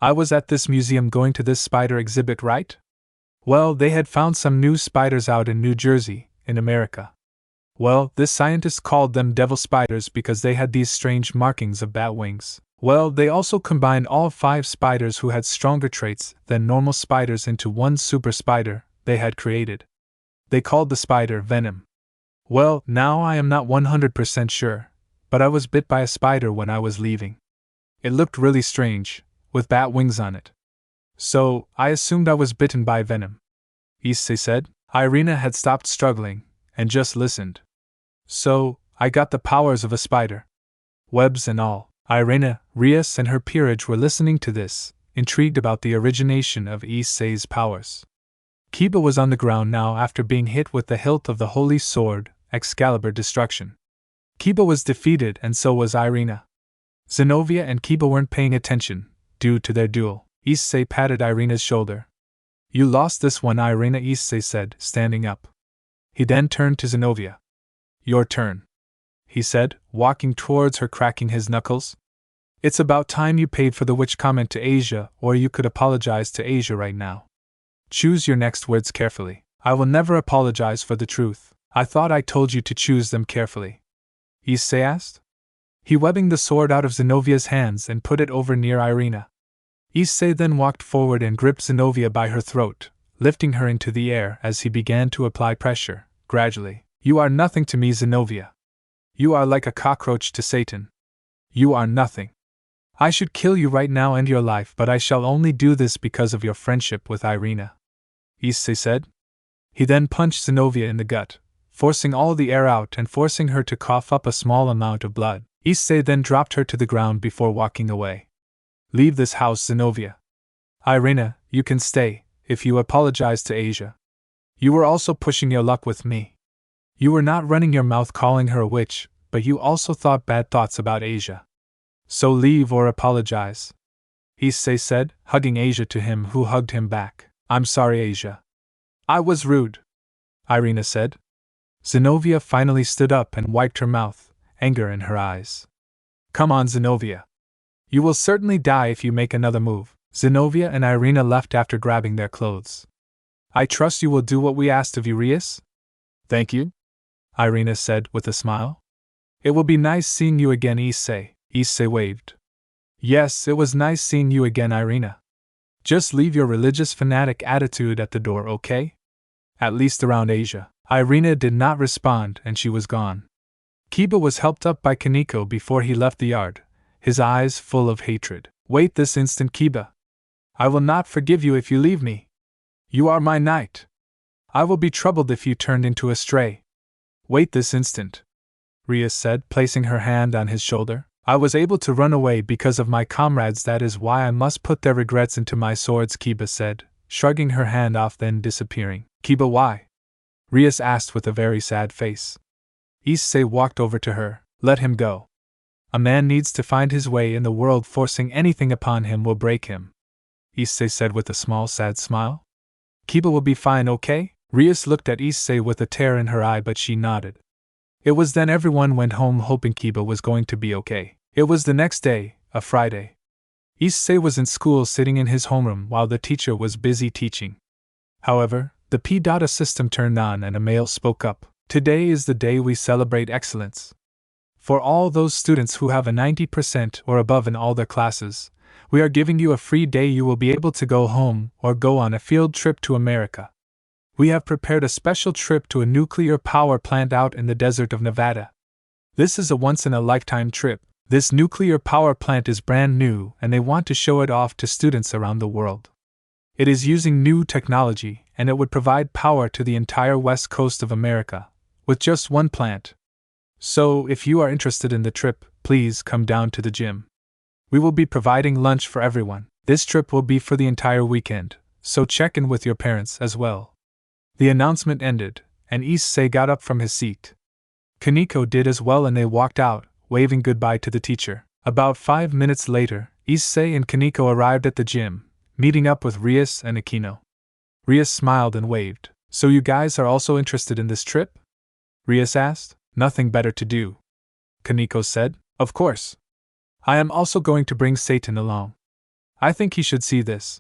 S1: I was at this museum going to this spider exhibit, right? Well, they had found some new spiders out in New Jersey, in America. Well, this scientist called them devil spiders because they had these strange markings of bat wings. Well, they also combined all 5 spiders who had stronger traits than normal spiders into one super spider they had created. They called the spider Venom. Well, now I am not 100% sure, but I was bit by a spider when I was leaving. It looked really strange, with bat wings on it. So, I assumed I was bitten by Venom. Issei said. Irina had stopped struggling, and just listened. So, I got the powers of a spider. Webs and all. Irina, Rias and her peerage were listening to this, intrigued about the origination of Issei's powers. Kiba was on the ground now after being hit with the hilt of the holy sword, Excalibur Destruction. Kiba was defeated and so was Irina. Zenobia and Kiba weren't paying attention, due to their duel. Issei patted Irina's shoulder. You lost this one, Irina, Issei said, standing up. He then turned to Zenobia. Your turn, he said, walking towards her, cracking his knuckles. It's about time you paid for the witch comment to Asia, or you could apologize to Asia right now. Choose your next words carefully. I will never apologize for the truth. I thought I told you to choose them carefully. Issei asked. He webbing the sword out of Zenobia's hands and put it over near Irina. Issei then walked forward and gripped Zenobia by her throat, lifting her into the air as he began to apply pressure, gradually. You are nothing to me, Zenobia. You are like a cockroach to Satan. You are nothing. I should kill you right now, end your life, but I shall only do this because of your friendship with Irina. Issei said. He then punched Zenobia in the gut, forcing all the air out and forcing her to cough up a small amount of blood. Issei then dropped her to the ground before walking away. Leave this house, Zenobia. Irina, you can stay, if you apologize to Asia. You were also pushing your luck with me. You were not running your mouth calling her a witch, but you also thought bad thoughts about Asia. So leave or apologize. Issei said, hugging Asia to him, who hugged him back. I'm sorry, Asia. I was rude, Irina said. Zenobia finally stood up and wiped her mouth, anger in her eyes. Come on, Zenobia. You will certainly die if you make another move. Zenobia and Irina left after grabbing their clothes. I trust you will do what we asked of you, Rias? Thank you, Irina said with a smile. It will be nice seeing you again, Issei. Issei waved. Yes, it was nice seeing you again, Irina. Just leave your religious fanatic attitude at the door, okay? At least around Asia. Irina did not respond and she was gone. Kiba was helped up by Kaneko before he left the yard, his eyes full of hatred. Wait this instant, Kiba. I will not forgive you if you leave me. You are my knight. I will be troubled if you turned into a stray. Wait this instant, Rias said, placing her hand on his shoulder. I was able to run away because of my comrades, that is why I must put their regrets into my swords, Kiba said, shrugging her hand off then disappearing. Kiba, why? Rias asked with a very sad face. Issei walked over to her. Let him go. A man needs to find his way in the world, forcing anything upon him will break him, Issei said with a small sad smile. Kiba will be fine, okay? Rias looked at Issei with a tear in her eye, but she nodded. It was then everyone went home hoping Kiba was going to be okay. It was the next day, a Friday. Issei was in school sitting in his homeroom while the teacher was busy teaching. However, the P-Data system turned on and a male spoke up. Today is the day we celebrate excellence. For all those students who have a 90% or above in all their classes, we are giving you a free day. You will be able to go home or go on a field trip to America. We have prepared a special trip to a nuclear power plant out in the desert of Nevada. This is a once-in-a-lifetime trip. This nuclear power plant is brand new and they want to show it off to students around the world. It is using new technology and it would provide power to the entire west coast of America, with just one plant. So, if you are interested in the trip, please come down to the gym. We will be providing lunch for everyone. This trip will be for the entire weekend, so check in with your parents as well. The announcement ended, and Issei got up from his seat. Kaneko did as well and they walked out, waving goodbye to the teacher. About 5 minutes later, Issei and Kaneko arrived at the gym, meeting up with Rias and Akino. Rias smiled and waved. So you guys are also interested in this trip? Rias asked. Nothing better to do. Kaneko said. Of course. I am also going to bring Satan along. I think he should see this.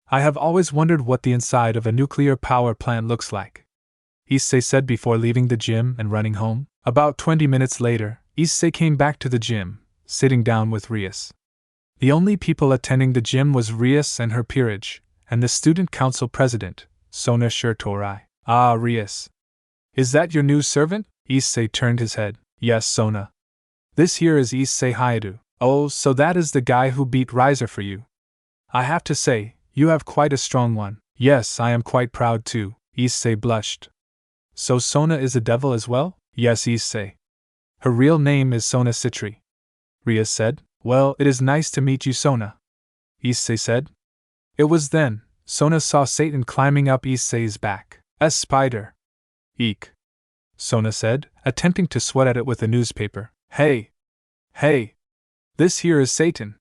S1: I have always wondered what the inside of a nuclear power plant looks like, Issei said before leaving the gym and running home. About 20 minutes later, Issei came back to the gym, sitting down with Rias. The only people attending the gym was Rias and her peerage, and the student council president, Sona Shirtorai. Ah, Rias. Is that your new servant? Issei turned his head. Yes, Sona. This here is Issei Hyoudou. Oh, so that is the guy who beat Riser for you. I have to say, you have quite a strong one. Yes, I am quite proud too, Issei blushed. So Sona is a devil as well? Yes, Issei. Her real name is Sona Citri. Rias said. Well, it is nice to meet you, Sona, Issei said. It was then, Sona saw Satan climbing up Issei's back. A spider. Eek. Sona said, attempting to swat at it with a newspaper. Hey! Hey! This here is Satan.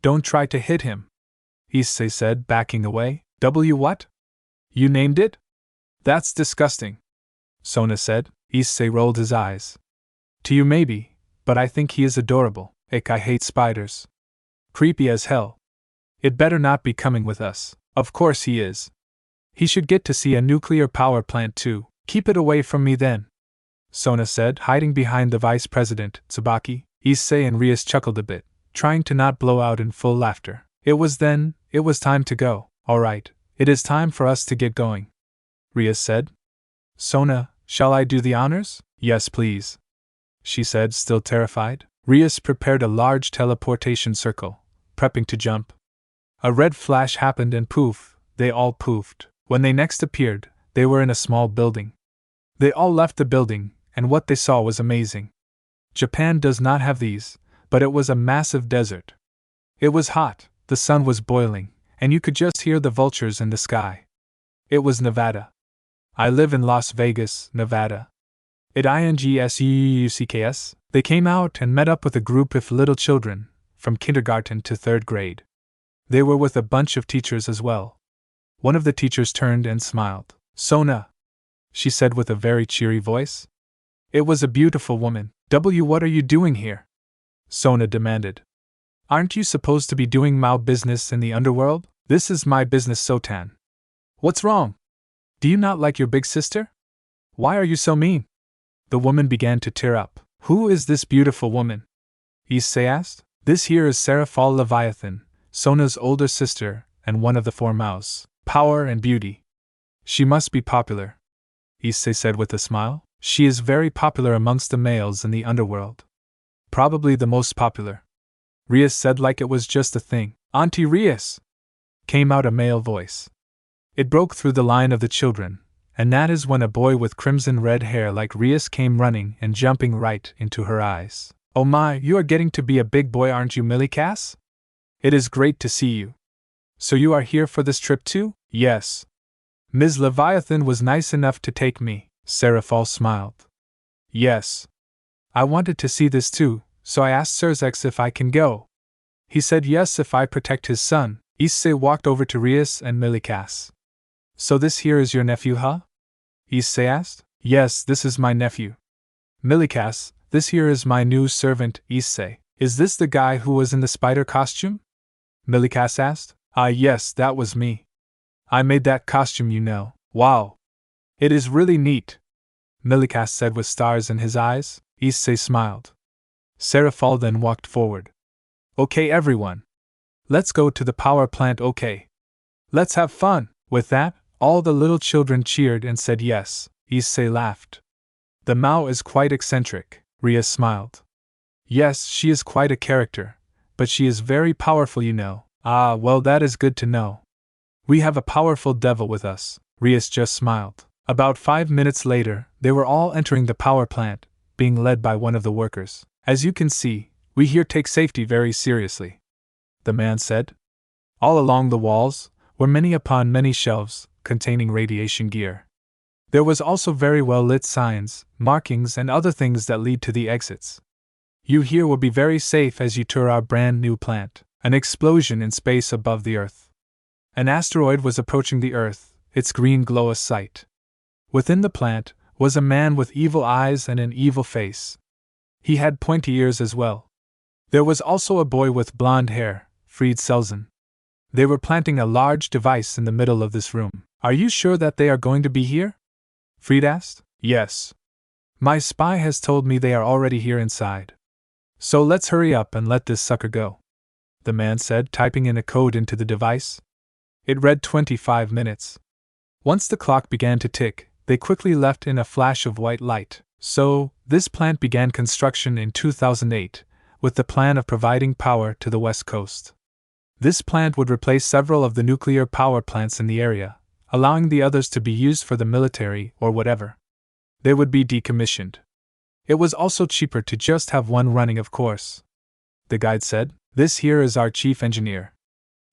S1: Don't try to hit him, Issei said, backing away. What? You named it? That's disgusting, Sona said. Issei rolled his eyes. To you maybe, but I think he is adorable. I hate spiders. Creepy as hell. It better not be coming with us. Of course he is. He should get to see a nuclear power plant too. Keep it away from me then, Sona said, hiding behind the vice president, Tsubaki. Issei and Rias chuckled a bit, trying to not blow out in full laughter. It was time to go. All right, it is time for us to get going, Rias said. Sona, shall I do the honors? Yes, please, she said, still terrified. Rias prepared a large teleportation circle, prepping to jump. A red flash happened and poof, they all poofed. When they next appeared, they were in a small building. They all left the building, and what they saw was amazing. Japan does not have these, but it was a massive desert. It was hot, the sun was boiling, and you could just hear the vultures in the sky. It was Nevada. I live in Las Vegas, Nevada. At INGSUUCKS, they came out and met up with a group of little children, from kindergarten to 3rd grade. They were with a bunch of teachers as well. One of the teachers turned and smiled. Sona, she said with a very cheery voice. It was a beautiful woman. What are you doing here? Sona demanded. Aren't you supposed to be doing Mao business in the underworld? This is my business, Sotan. What's wrong? Do you not like your big sister? Why are you so mean? The woman began to tear up. Who is this beautiful woman? Issei asked. This here is Seraphal Leviathan, Sona's older sister, and one of the 4 Maos. Power and beauty. She must be popular, Issei said with a smile. She is very popular amongst the males in the underworld. Probably the most popular, Rias said like it was just a thing. Auntie Rias! Came out a male voice. It broke through the line of the children, and that is when a boy with crimson red hair like Rias came running and jumping right into her eyes. Oh my, you are getting to be a big boy, aren't you, Millie Cass? It is great to see you. So you are here for this trip too? Yes. Ms. Leviathan was nice enough to take me. Seraphal smiled. Yes. I wanted to see this too, so I asked Sirzex if I can go. He said yes if I protect his son. Issei walked over to Rias and Milikas. So this here is your nephew, huh? Issei asked. Yes, this is my nephew. Milikas, this here is my new servant, Issei. Is this the guy who was in the spider costume? Milikas asked. Ah yes, that was me. I made that costume, you know. Wow. It is really neat, Milikas said with stars in his eyes. Issei smiled. Serafal then walked forward. Okay, everyone. Let's go to the power plant, okay? Let's have fun. With that, all the little children cheered and said yes. Issei laughed. The Mao is quite eccentric, Rias smiled. Yes, she is quite a character, but she is very powerful, you know. Ah, well, that is good to know. We have a powerful devil with us, Rias just smiled. About 5 minutes later, they were all entering the power plant, being led by one of the workers. As you can see, we here take safety very seriously, the man said. All along the walls were many upon many shelves containing radiation gear. There was also very well lit signs, markings, and other things that lead to the exits. You here will be very safe as you tour our brand new plant. An explosion in space above the Earth. An asteroid was approaching the Earth, its green glow a sight. Within the plant was a man with evil eyes and an evil face. He had pointy ears as well. There was also a boy with blonde hair, Fried Selzen. They were planting a large device in the middle of this room. Are you sure that they are going to be here? Fried asked. Yes. My spy has told me they are already here inside. So let's hurry up and let this sucker go, the man said, typing in a code into the device. It read 25 minutes. Once the clock began to tick, they quickly left in a flash of white light. So, this plant began construction in 2008, with the plan of providing power to the West Coast. This plant would replace several of the nuclear power plants in the area, allowing the others to be used for the military or whatever. They would be decommissioned. It was also cheaper to just have one running, of course. The guide said, This here is our chief engineer.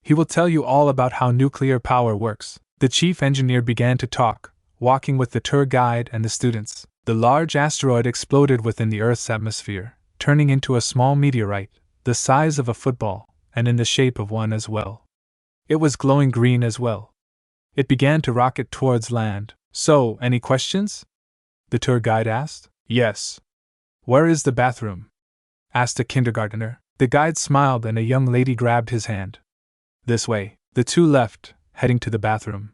S1: He will tell you all about how nuclear power works. The chief engineer began to talk, walking with the tour guide and the students. The large asteroid exploded within the Earth's atmosphere, turning into a small meteorite, the size of a football, and in the shape of one as well. It was glowing green as well. It began to rocket towards land. So, any questions? The tour guide asked. Yes. Where is the bathroom? Asked a kindergartner. The guide smiled and a young lady grabbed his hand. This way. The two left, heading to the bathroom.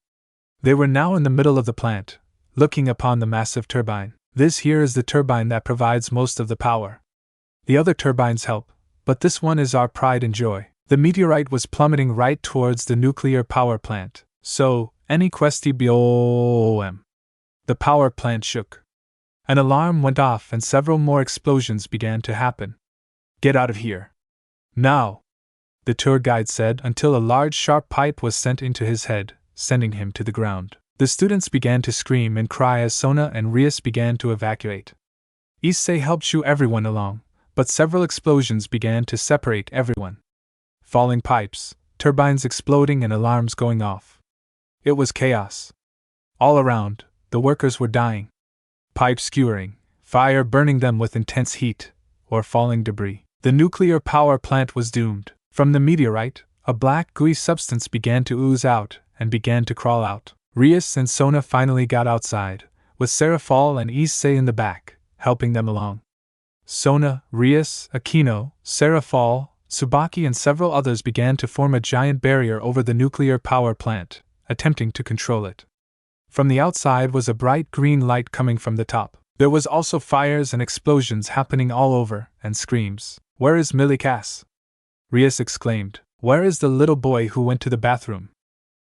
S1: They were now in the middle of the plant, looking upon the massive turbine. This here is the turbine that provides most of the power. The other turbines help, but this one is our pride and joy. The meteorite was plummeting right towards the nuclear power plant. So, any question? The power plant shook. An alarm went off and several more explosions began to happen. Get out of here. Now, the tour guide said until a large sharp pipe was sent into his head, sending him to the ground. The students began to scream and cry as Sona and Rias began to evacuate. Issei helped shoo everyone along, but several explosions began to separate everyone. Falling pipes, turbines exploding and alarms going off. It was chaos. All around, the workers were dying. Pipes skewering, fire burning them with intense heat, or falling debris. The nuclear power plant was doomed. From the meteorite, a black gooey substance began to ooze out and began to crawl out. Rias and Sona finally got outside, with Serafal and Issei in the back, helping them along. Sona, Rias, Aquino, Serafal, Tsubaki and several others began to form a giant barrier over the nuclear power plant, attempting to control it. From the outside was a bright green light coming from the top. There was also fires and explosions happening all over, and screams. Where is Milikas? Rias exclaimed. Where is the little boy who went to the bathroom?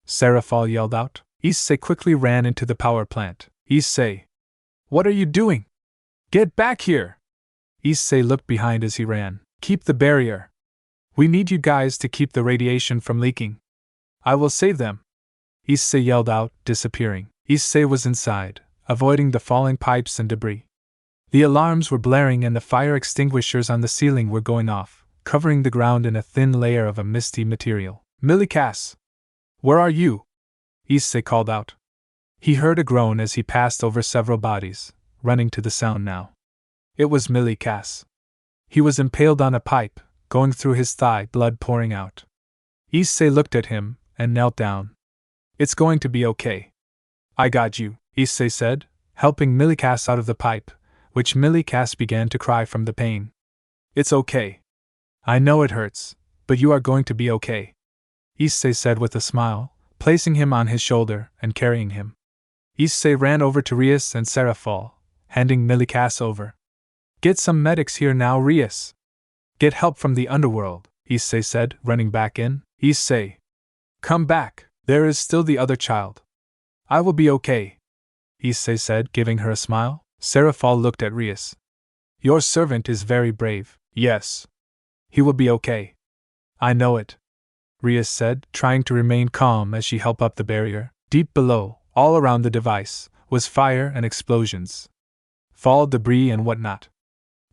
S1: Serafal yelled out. Issei quickly ran into the power plant. Issei! What are you doing? Get back here! Issei looked behind as he ran. Keep the barrier. We need you guys to keep the radiation from leaking. I will save them. Issei yelled out, disappearing. Issei was inside, avoiding the falling pipes and debris. The alarms were blaring and the fire extinguishers on the ceiling were going off, covering the ground in a thin layer of a misty material. Milikas! Where are you? Issei called out. He heard a groan as he passed over several bodies, running to the sound now. It was Milikas. He was impaled on a pipe, going through his thigh, blood pouring out. Issei looked at him and knelt down. It's going to be okay. I got you, Issei said, helping Milikas out of the pipe, which Milikas began to cry from the pain. It's okay. I know it hurts, but you are going to be okay, Issei said with a smile, placing him on his shoulder and carrying him. Issei ran over to Rias and Serafal, handing Milikas over. Get some medics here now, Rias. Get help from the Underworld, Issei said, running back in. Issei. Come back, there is still the other child. I will be okay, Issei said, giving her a smile. Serafal looked at Rias. Your servant is very brave. Yes. He will be okay. I know it, Rias said, trying to remain calm as she helped up the barrier. Deep below, all around the device, was fire and explosions. Fall, debris and whatnot.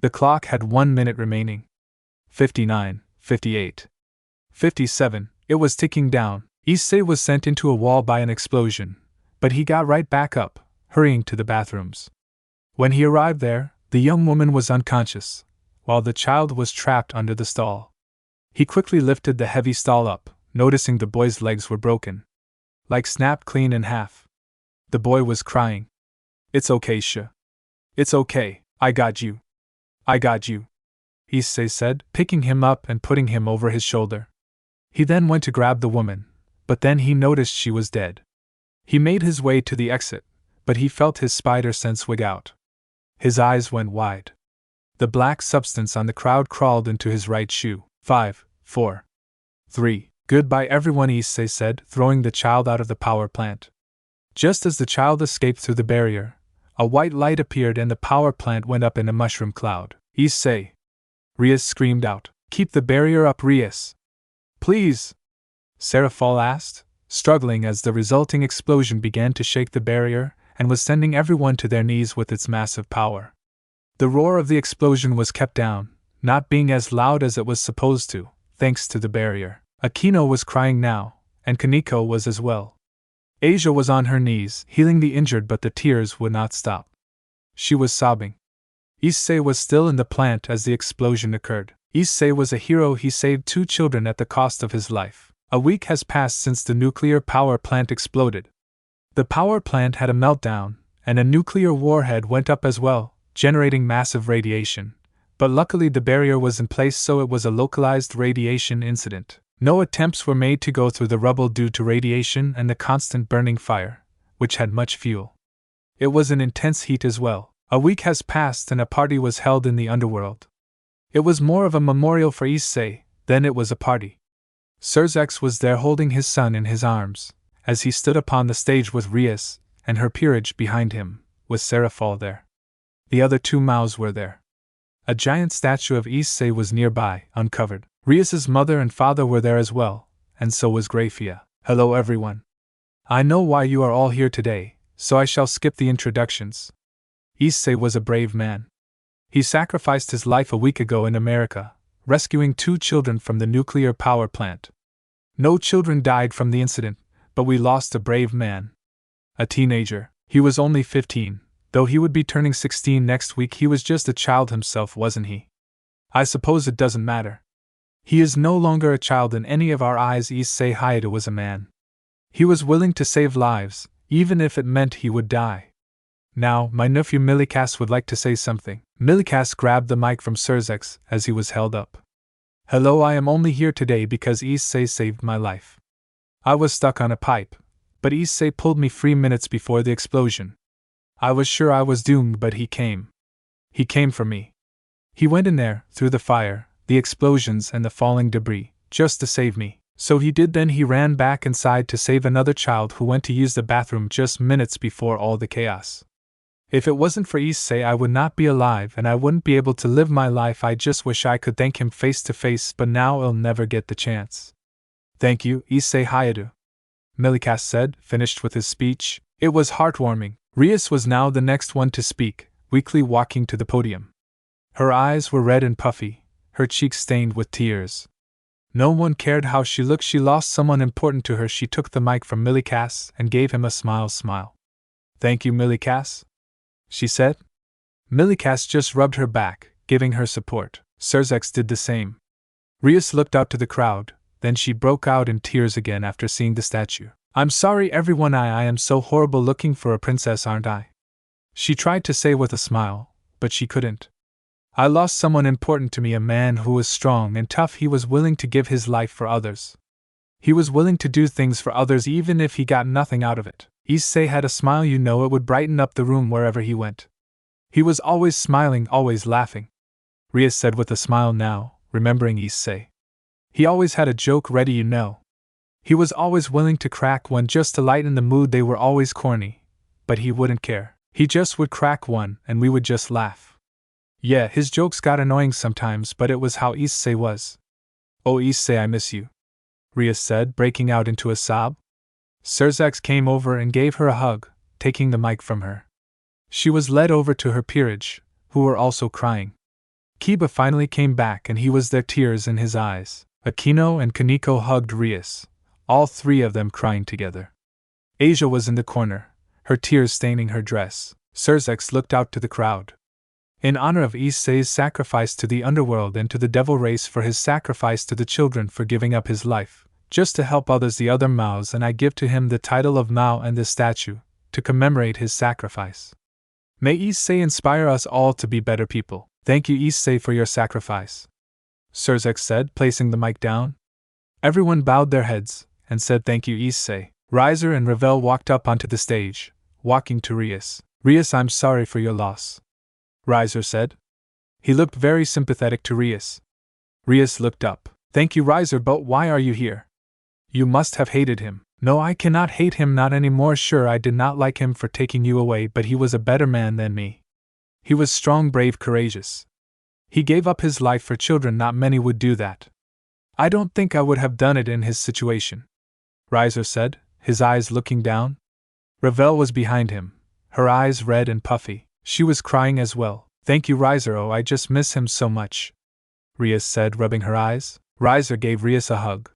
S1: The clock had 1 minute remaining. 59, 58, 57, it was ticking down. Issei was sent into a wall by an explosion, but he got right back up, hurrying to the bathrooms. When he arrived there, the young woman was unconscious, while the child was trapped under the stall. He quickly lifted the heavy stall up, noticing the boy's legs were broken, like snapped clean in half. The boy was crying. It's okay, Sha. It's okay, I got you. I got you, Issei said, picking him up and putting him over his shoulder. He then went to grab the woman, but then he noticed she was dead. He made his way to the exit, but he felt his spider sense wig out. His eyes went wide. The black substance on the crowd crawled into his right shoe. 5, 4, 3. Goodbye everyone, Issei said, throwing the child out of the power plant. Just as the child escaped through the barrier, a white light appeared and the power plant went up in a mushroom cloud. Issei! Rias screamed out. Keep the barrier up, Rias! Please! Serafal asked, struggling as the resulting explosion began to shake the barrier and was sending everyone to their knees with its massive power. The roar of the explosion was kept down, not being as loud as it was supposed to, thanks to the barrier. Akino was crying now, and Kaneko was as well. Asia was on her knees, healing the injured, but the tears would not stop. She was sobbing. Issei was still in the plant as the explosion occurred. Issei was a hero. He saved 2 children at the cost of his life. A week has passed since the nuclear power plant exploded. The power plant had a meltdown, and a nuclear warhead went up as well, generating massive radiation. But luckily the barrier was in place, so it was a localized radiation incident. No attempts were made to go through the rubble due to radiation and the constant burning fire, which had much fuel. It was an intense heat as well. A week has passed and a party was held in the Underworld. It was more of a memorial for Issei than it was a party. Surzex was there holding his son in his arms, as he stood upon the stage with Rias and her peerage behind him, with Serafal there. The other 2 Maos were there. A giant statue of Issei was nearby, uncovered. Rias's mother and father were there as well, and so was Grafia. Hello everyone. I know why you are all here today, so I shall skip the introductions. Issei was a brave man. He sacrificed his life a week ago in America, rescuing 2 children from the nuclear power plant. No children died from the incident, but we lost a brave man. A teenager. He was only 15, though he would be turning 16 next week. He was just a child himself, wasn't he? I suppose it doesn't matter. He is no longer a child in any of our eyes. Issei Hyoudou was a man. He was willing to save lives, even if it meant he would die. Now, my nephew Milikas would like to say something. Milikas grabbed the mic from Surzex as he was held up. Hello, I am only here today because Issei saved my life. I was stuck on a pipe, but Issei pulled me 3 minutes before the explosion. I was sure I was doomed, but he came. He came for me. He went in there, through the fire, the explosions and the falling debris, just to save me. So he did. Then he ran back inside to save another child who went to use the bathroom just minutes before all the chaos. If it wasn't for Issei, I would not be alive and I wouldn't be able to live my life. I just wish I could thank him face to face, but now I'll never get the chance. Thank you, Issei Hyoudou, Milikas said, finished with his speech. It was heartwarming. Rias was now the next one to speak, weakly walking to the podium. Her eyes were red and puffy, her cheeks stained with tears. No one cared how she looked. She lost someone important to her. She took the mic from Milikas and gave him a smile. Thank you, Milikas, she said. Milikas just rubbed her back, giving her support. Surzex did the same. Rias looked out to the crowd, then she broke out in tears again after seeing the statue. I'm sorry everyone, I am so horrible looking for a princess, aren't I? She tried to say with a smile, but she couldn't. I lost someone important to me, a man who was strong and tough. He was willing to give his life for others. He was willing to do things for others even if he got nothing out of it. Issei had a smile, it would brighten up the room wherever he went. He was always smiling, always laughing, Rias said with a smile now, remembering Issei. He always had a joke ready, you know. He was always willing to crack one just to lighten the mood. They were always corny, but he wouldn't care. He just would crack one and we would just laugh. Yeah, his jokes got annoying sometimes, but it was how Issei was. Oh Issei, I miss you, Rias said, breaking out into a sob. xDoug came over and gave her a hug, taking the mic from her. She was led over to her peerage, who were also crying. Kiba finally came back and he was there, tears in his eyes. Akino and Kaneko hugged Rias, all three of them crying together. Asia was in the corner, her tears staining her dress. xDoug looked out to the crowd. In honor of Issei's sacrifice to the underworld and to the devil race, for his sacrifice to the children, for giving up his life, just to help others, the other Maos, and I give to him the title of Mao and this statue, to commemorate his sacrifice. May Issei inspire us all to be better people. Thank you Issei for your sacrifice, xDoug said, placing the mic down. Everyone bowed their heads, and said thank you Issei. Riser and Ravel walked up onto the stage, walking to Rias. Rias, I'm sorry for your loss, Riser said. He looked very sympathetic to Rias. Rias looked up. Thank you Riser, but why are you here? You must have hated him. No, I cannot hate him, not anymore. Sure, I did not like him for taking you away, but he was a better man than me. He was strong, brave, courageous. He gave up his life for children, not many would do that. I don't think I would have done it in his situation, Riser said, his eyes looking down. Ravel was behind him, her eyes red and puffy. She was crying as well. Thank you Riser, oh I just miss him so much, Rias said, rubbing her eyes. Riser gave Rias a hug.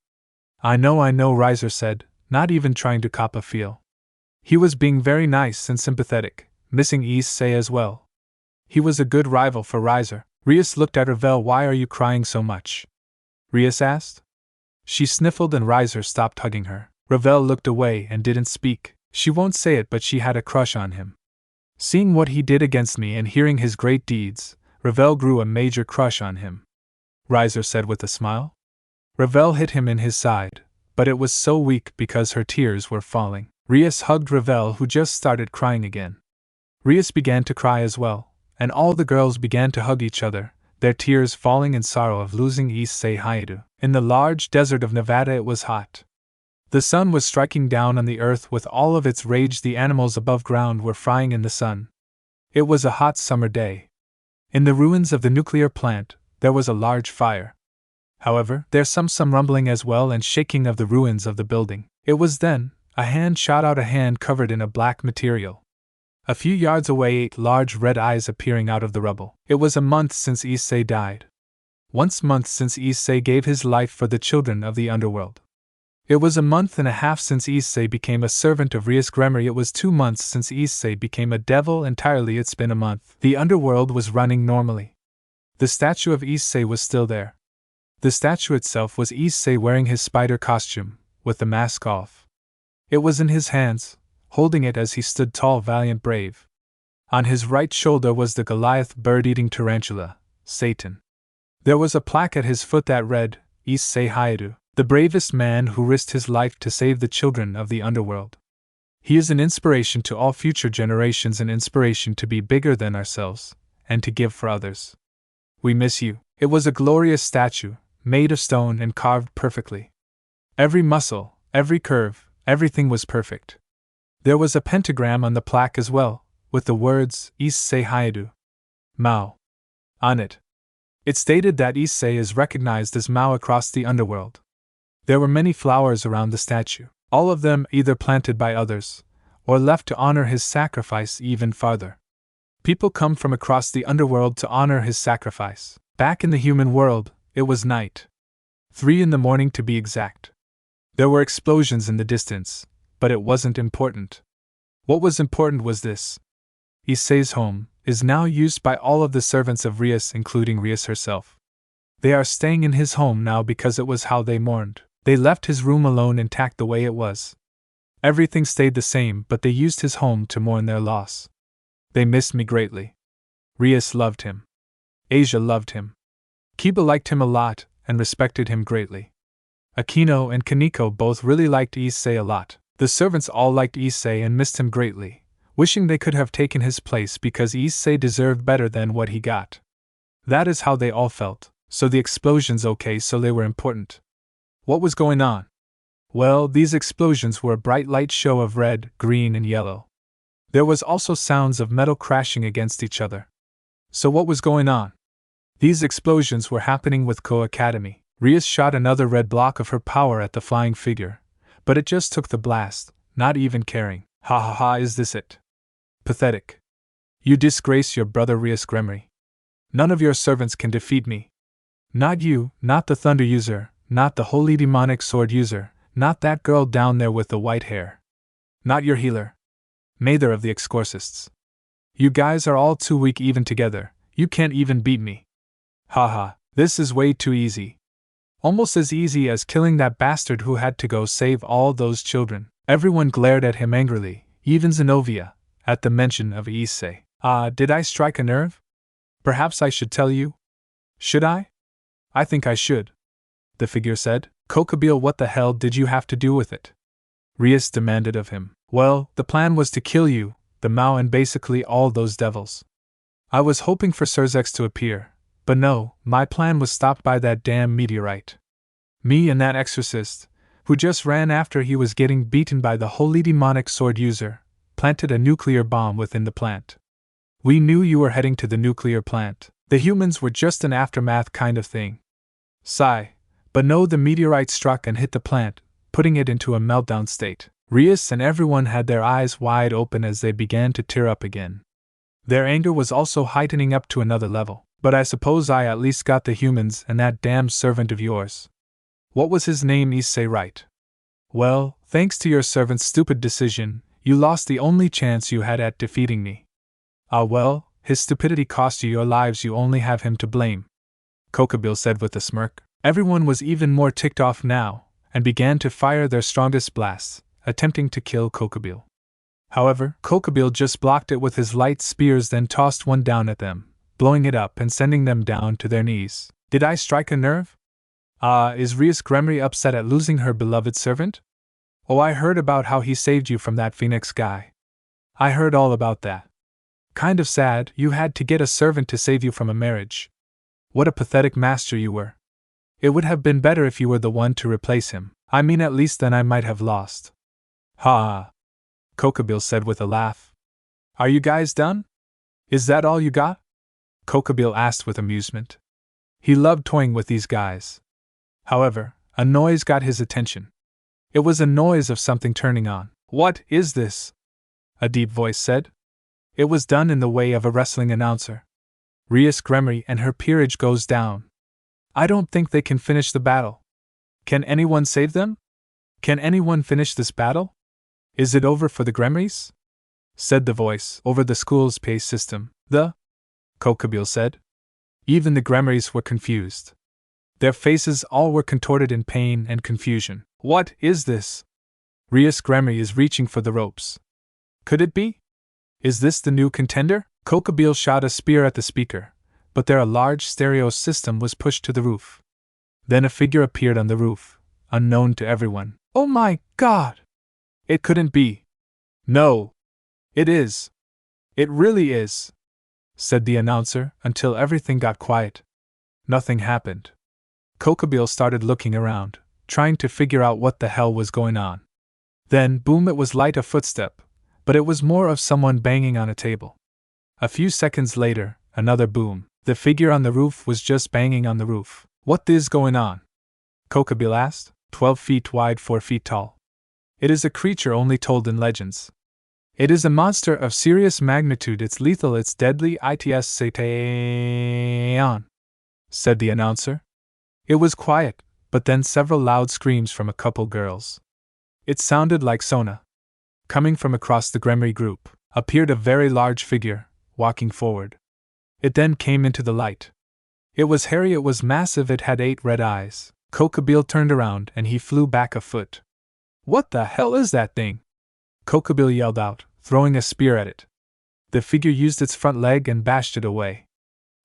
S1: I know, Riser said, not even trying to cop a feel. He was being very nice and sympathetic, missing Issei as well. He was a good rival for Riser. Rias looked at Ravel. Why are you crying so much? Rias asked. She sniffled and Riser stopped hugging her. Ravel looked away and didn't speak. She won't say it, but she had a crush on him. Seeing what he did against me and hearing his great deeds, Ravel grew a major crush on him, Riser said with a smile. Ravel hit him in his side, but it was so weak because her tears were falling. Rias hugged Ravel, who just started crying again. Rias began to cry as well, and all the girls began to hug each other, their tears falling in sorrow of losing Issei Hyoudou. In the large desert of Nevada it was hot. The sun was striking down on the earth with all of its rage. The animals above ground were frying in the sun. It was a hot summer day. In the ruins of the nuclear plant, there was a large fire. However, there's some rumbling as well and shaking of the ruins of the building. It was then, a hand shot out, a hand covered in a black material. A few yards away, 8 large red eyes appearing out of the rubble. It was a month since Issei died. Once month since Issei gave his life for the children of the underworld. It was a month and a half since Issei became a servant of Rias Gremory. It was 2 months since Issei became a devil entirely. It's been a month. The underworld was running normally. The statue of Issei was still there. The statue itself was Issei wearing his spider costume, with the mask off. It was in his hands, holding it as he stood tall, valiant, brave. On his right shoulder was the Goliath bird-eating tarantula, Satan. There was a plaque at his foot that read, Issei Hyoudou, the bravest man who risked his life to save the children of the underworld. He is an inspiration to all future generations, an inspiration to be bigger than ourselves, and to give for others. We miss you. It was a glorious statue, made of stone and carved perfectly. Every muscle, every curve, everything was perfect. There was a pentagram on the plaque as well, with the words, Issei Hyoudou, Mao, on it. It stated that Issei is recognized as Mao across the underworld. There were many flowers around the statue, all of them either planted by others, or left to honor his sacrifice even farther. People come from across the underworld to honor his sacrifice. Back in the human world, it was night. 3 in the morning to be exact. There were explosions in the distance, but it wasn't important. What was important was this. Issei's home is now used by all of the servants of Rias, including Rias herself. They are staying in his home now because it was how they mourned. They left his room alone intact the way it was. Everything stayed the same, but they used his home to mourn their loss. They missed me greatly. Rias loved him. Asia loved him. Kiba liked him a lot, and respected him greatly. Akino and Kaneko both really liked Issei a lot. The servants all liked Issei and missed him greatly, wishing they could have taken his place because Issei deserved better than what he got. That is how they all felt, so the explosions okay, so they were important. What was going on? Well, these explosions were a bright light show of red, green, and yellow. There was also sounds of metal crashing against each other. So what was going on? These explosions were happening with Ko Academy. Rias shot another red block of her power at the flying figure, but it just took the blast, not even caring. Ha ha ha, is this it? Pathetic. You disgrace your brother Rias Gremory. None of your servants can defeat me. Not you, not the Thunder User, not the Holy Demonic Sword User, not that girl down there with the white hair. Not your healer. Neither of the exorcists. You guys are all too weak even together, you can't even beat me. Haha, this is way too easy. Almost as easy as killing that bastard who had to go save all those children. Everyone glared at him angrily, even Zenobia, at the mention of Issei. Did I strike a nerve? Perhaps I should tell you? Should I? I think I should. The figure said. Kokobile, what the hell did you have to do with it? Rias demanded of him. Well, the plan was to kill you, the Mao, and basically all those devils. I was hoping for Surzex to appear, but no, my plan was stopped by that damn meteorite. Me and that exorcist, who just ran after he was getting beaten by the Holy Demonic Sword User, planted a nuclear bomb within the plant. We knew you were heading to the nuclear plant. The humans were just an aftermath kind of thing. Sigh. But no, the meteorite struck and hit the plant, putting it into a meltdown state. Rias and everyone had their eyes wide open as they began to tear up again. Their anger was also heightening up to another level. But I suppose I at least got the humans and that damn servant of yours. What was his name, Issei, right? Well, thanks to your servant's stupid decision, you lost the only chance you had at defeating me. Ah well, his stupidity cost you your lives, you only have him to blame. Kokobile said with a smirk. Everyone was even more ticked off now, and began to fire their strongest blasts, attempting to kill Kokobile. However, Kokobile just blocked it with his light spears, then tossed one down at them, blowing it up and sending them down to their knees. Did I strike a nerve? Is Rias Gremory upset at losing her beloved servant? Oh, I heard about how he saved you from that Phoenix guy. I heard all about that. Kind of sad, you had to get a servant to save you from a marriage. What a pathetic master you were. It would have been better if you were the one to replace him. I mean, at least then I might have lost. Ha ha, Kokobile said with a laugh. Are you guys done? Is that all you got? Kokobile asked with amusement. He loved toying with these guys. However, a noise got his attention. It was a noise of something turning on. What is this? A deep voice said. It was done in the way of a wrestling announcer. Rias Gremory and her peerage goes down. I don't think they can finish the battle. Can anyone save them? Can anyone finish this battle? Is it over for the Gremorys? Said the voice over the school's pay system. Kokobile said. Even the Gremorys were confused. Their faces all were contorted in pain and confusion. What is this? Rias Gremory is reaching for the ropes. Could it be? Is this the new contender? Kokobile shot a spear at the speaker, but there a large stereo system was pushed to the roof. Then a figure appeared on the roof, unknown to everyone. Oh my God! It couldn't be. No. It is. It really is, said the announcer, until everything got quiet. Nothing happened. Kokobile started looking around, trying to figure out what the hell was going on. Then, boom, it was like a footstep, but it was more of someone banging on a table. A few seconds later, another boom. The figure on the roof was just banging on the roof. What is going on? Kokobile asked. 12 feet wide, 4 feet tall. It is a creature only told in legends. It is a monster of serious magnitude, it's lethal, it's deadly, it's Satan, said the announcer. It was quiet, but then several loud screams from a couple girls. It sounded like Sona. Coming from across the Gremory group, appeared a very large figure, walking forward. It then came into the light. It was hairy, it was massive, it had 8 red eyes. Kokobile turned around and he flew back a foot. What the hell is that thing? Kokobile yelled out, throwing a spear at it. The figure used its front leg and bashed it away.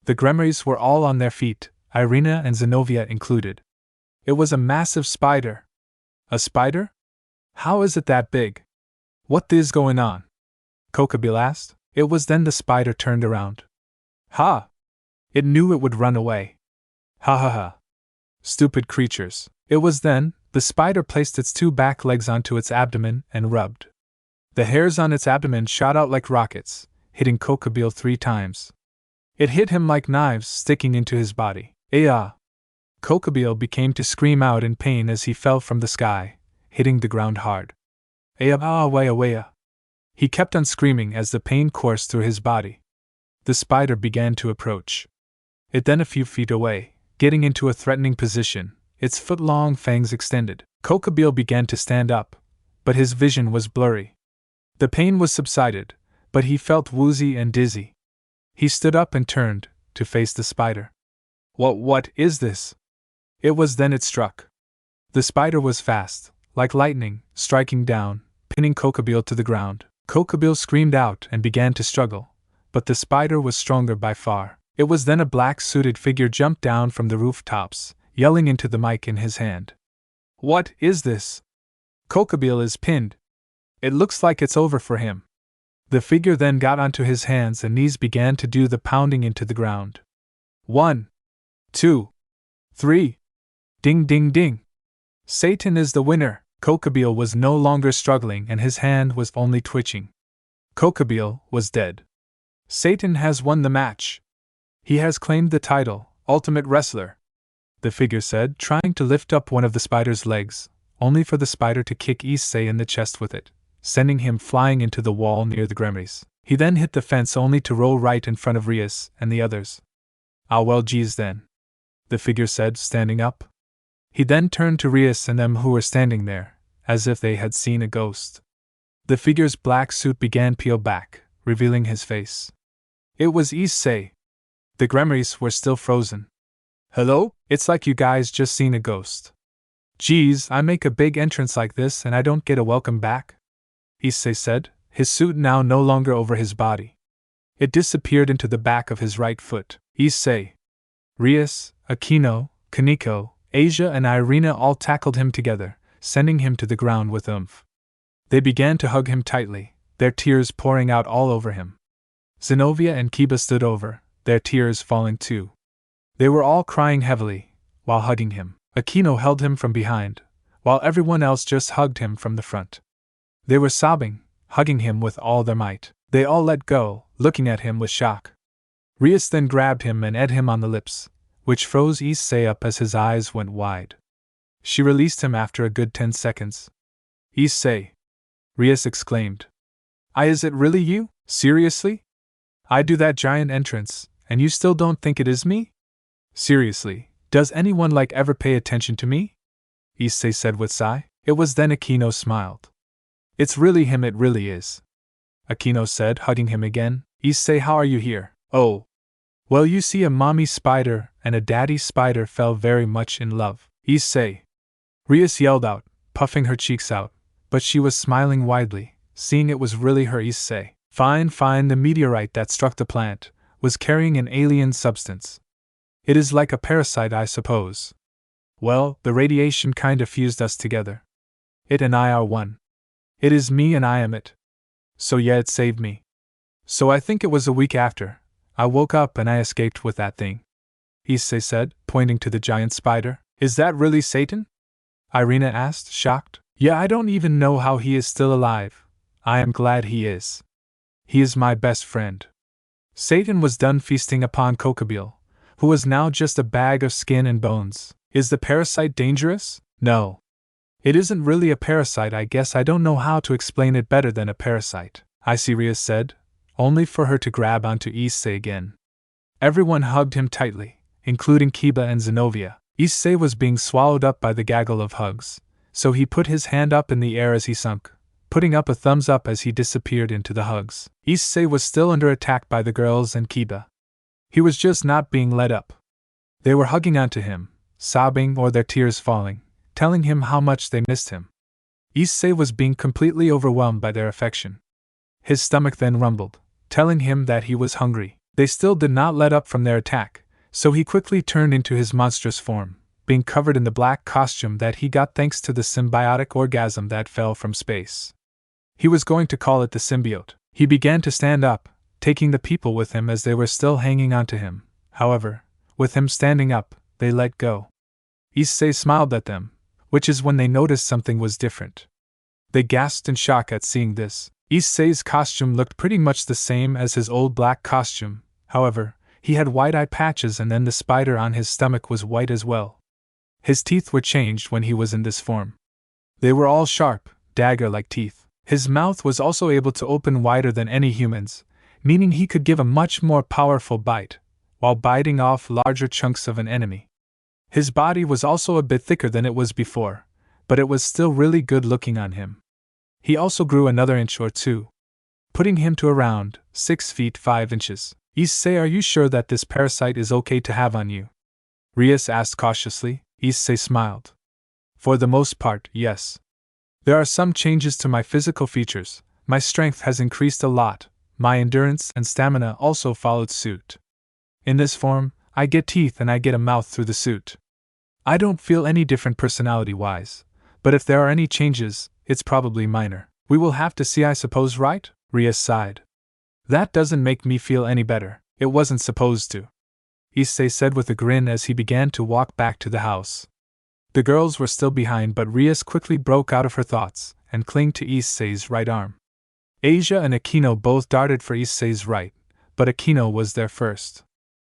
S1: The Gremorys were all on their feet, Irina and Zenobia included. It was a massive spider. A spider? How is it that big? What is going on? Kokabile asked. It was then the spider turned around. Ha! It knew it would run away. Ha ha ha. Stupid creatures. It was then the spider placed its two back legs onto its abdomen and rubbed. The hairs on its abdomen shot out like rockets, hitting Kokabile 3 times. It hit him like knives sticking into his body. Ayah! Kokabile began to scream out in pain as he fell from the sky, hitting the ground hard. Ayah ah waya waya. He kept on screaming as the pain coursed through his body. The spider began to approach. It then a few feet away, getting into a threatening position, its foot-long fangs extended. Kokabile began to stand up, but his vision was blurry. The pain was subsided, but he felt woozy and dizzy. He stood up and turned to face the spider. What is this? It was then it struck. The spider was fast, like lightning, striking down, pinning Kokabile to the ground. Kokabile screamed out and began to struggle, but the spider was stronger by far. It was then a black-suited figure jumped down from the rooftops, yelling into the mic in his hand. What is this? Kokabile is pinned. It looks like it's over for him. The figure then got onto his hands and knees, began to do the pounding into the ground. 1, 2, 3. Ding ding ding. Satan is the winner. Kokabile was no longer struggling and his hand was only twitching. Kokabile was dead. Satan has won the match. He has claimed the title, Ultimate Wrestler, the figure said, trying to lift up one of the spider's legs, only for the spider to kick Issei in the chest with it, sending him flying into the wall near the granaries. He then hit the fence only to roll right in front of Rias and the others. Ah well geez then, the figure said, standing up. He then turned to Rias and them who were standing there, as if they had seen a ghost. The figure's black suit began peel back, revealing his face. It was Issei. The granaries were still frozen. Hello? It's like you guys just seen a ghost. Geez, I make a big entrance like this and I don't get a welcome back? Issei said, his suit now no longer over his body. It disappeared into the back of his right foot. Issei, Rias, Akino, Kaneko, Asia and Irina all tackled him together, sending him to the ground with oomph. They began to hug him tightly, their tears pouring out all over him. Zenobia and Kiba stood over, their tears falling too. They were all crying heavily, while hugging him. Akino held him from behind, while everyone else just hugged him from the front. They were sobbing, hugging him with all their might. They all let go, looking at him with shock. Rias then grabbed him and ate him on the lips, which froze Issei up as his eyes went wide. She released him after a good 10 seconds. Issei! Rias exclaimed. Is it really you? Seriously? I do that giant entrance, and you still don't think it is me? Seriously, does anyone ever pay attention to me? Issei said with sigh. It was then Akino smiled. It's really him, it really is. Akino said, hugging him again. Issei, how are you here? Oh. Well, you see, a mommy spider and a daddy spider fell very much in love. Issei! Rias yelled out, puffing her cheeks out, but she was smiling widely, seeing it was really her. Issei. Fine, the meteorite that struck the plant was carrying an alien substance. It is like a parasite, I suppose. Well, the radiation kinda fused us together. It and I are one. It is me and I am it. So yeah, it saved me. So I think it was a week after, I woke up and I escaped with that thing. Issei said, pointing to the giant spider. Is that really Satan? Irina asked, shocked. Yeah, I don't even know how he is still alive. I am glad he is. He is my best friend. Satan was done feasting upon Kokabile, who was now just a bag of skin and bones. Is the parasite dangerous? No. It isn't really a parasite. I guess I don't know how to explain it better than a parasite, Rias said, only for her to grab onto Issei again. Everyone hugged him tightly, including Kiba and Zenobia. Issei was being swallowed up by the gaggle of hugs, so he put his hand up in the air as he sunk, putting up a thumbs up as he disappeared into the hugs. Issei was still under attack by the girls and Kiba. He was just not being let up. They were hugging onto him, sobbing or their tears falling, telling him how much they missed him. Issei was being completely overwhelmed by their affection. His stomach then rumbled, telling him that he was hungry. They still did not let up from their attack, so he quickly turned into his monstrous form, being covered in the black costume that he got thanks to the symbiotic orgasm that fell from space. He was going to call it the symbiote. He began to stand up, taking the people with him as they were still hanging onto him. However, with him standing up, they let go. Issei smiled at them, which is when they noticed something was different. They gasped in shock at seeing this. Issei's costume looked pretty much the same as his old black costume, however, he had white eye patches and then the spider on his stomach was white as well. His teeth were changed when he was in this form. They were all sharp, dagger-like teeth. His mouth was also able to open wider than any human's, meaning he could give a much more powerful bite, while biting off larger chunks of an enemy. His body was also a bit thicker than it was before, but it was still really good looking on him. He also grew another inch or two, putting him to around 6 feet 5 inches. Issei, are you sure that this parasite is okay to have on you? Rias asked cautiously. Issei smiled. For the most part, yes. There are some changes to my physical features. My strength has increased a lot. My endurance and stamina also followed suit. In this form, I get teeth and I get a mouth through the suit. I don't feel any different personality-wise, but if there are any changes, it's probably minor. We will have to see, I suppose, right? Rias sighed. That doesn't make me feel any better. It wasn't supposed to, Issei said with a grin as he began to walk back to the house. The girls were still behind, but Rias quickly broke out of her thoughts and clung to Issei's right arm. Asia and Akino both darted for Issei's right, but Akino was there first.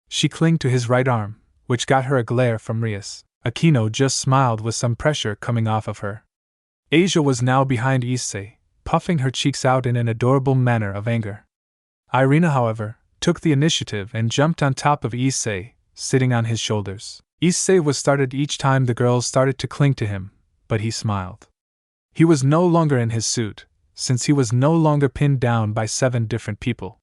S1: She clung to his right arm, which got her a glare from Rias. Akino just smiled with some pressure coming off of her. Asia was now behind Issei, puffing her cheeks out in an adorable manner of anger. Irina, however, took the initiative and jumped on top of Issei, sitting on his shoulders. Issei was startled each time the girls started to cling to him, but he smiled. He was no longer in his suit, since he was no longer pinned down by 7 different people.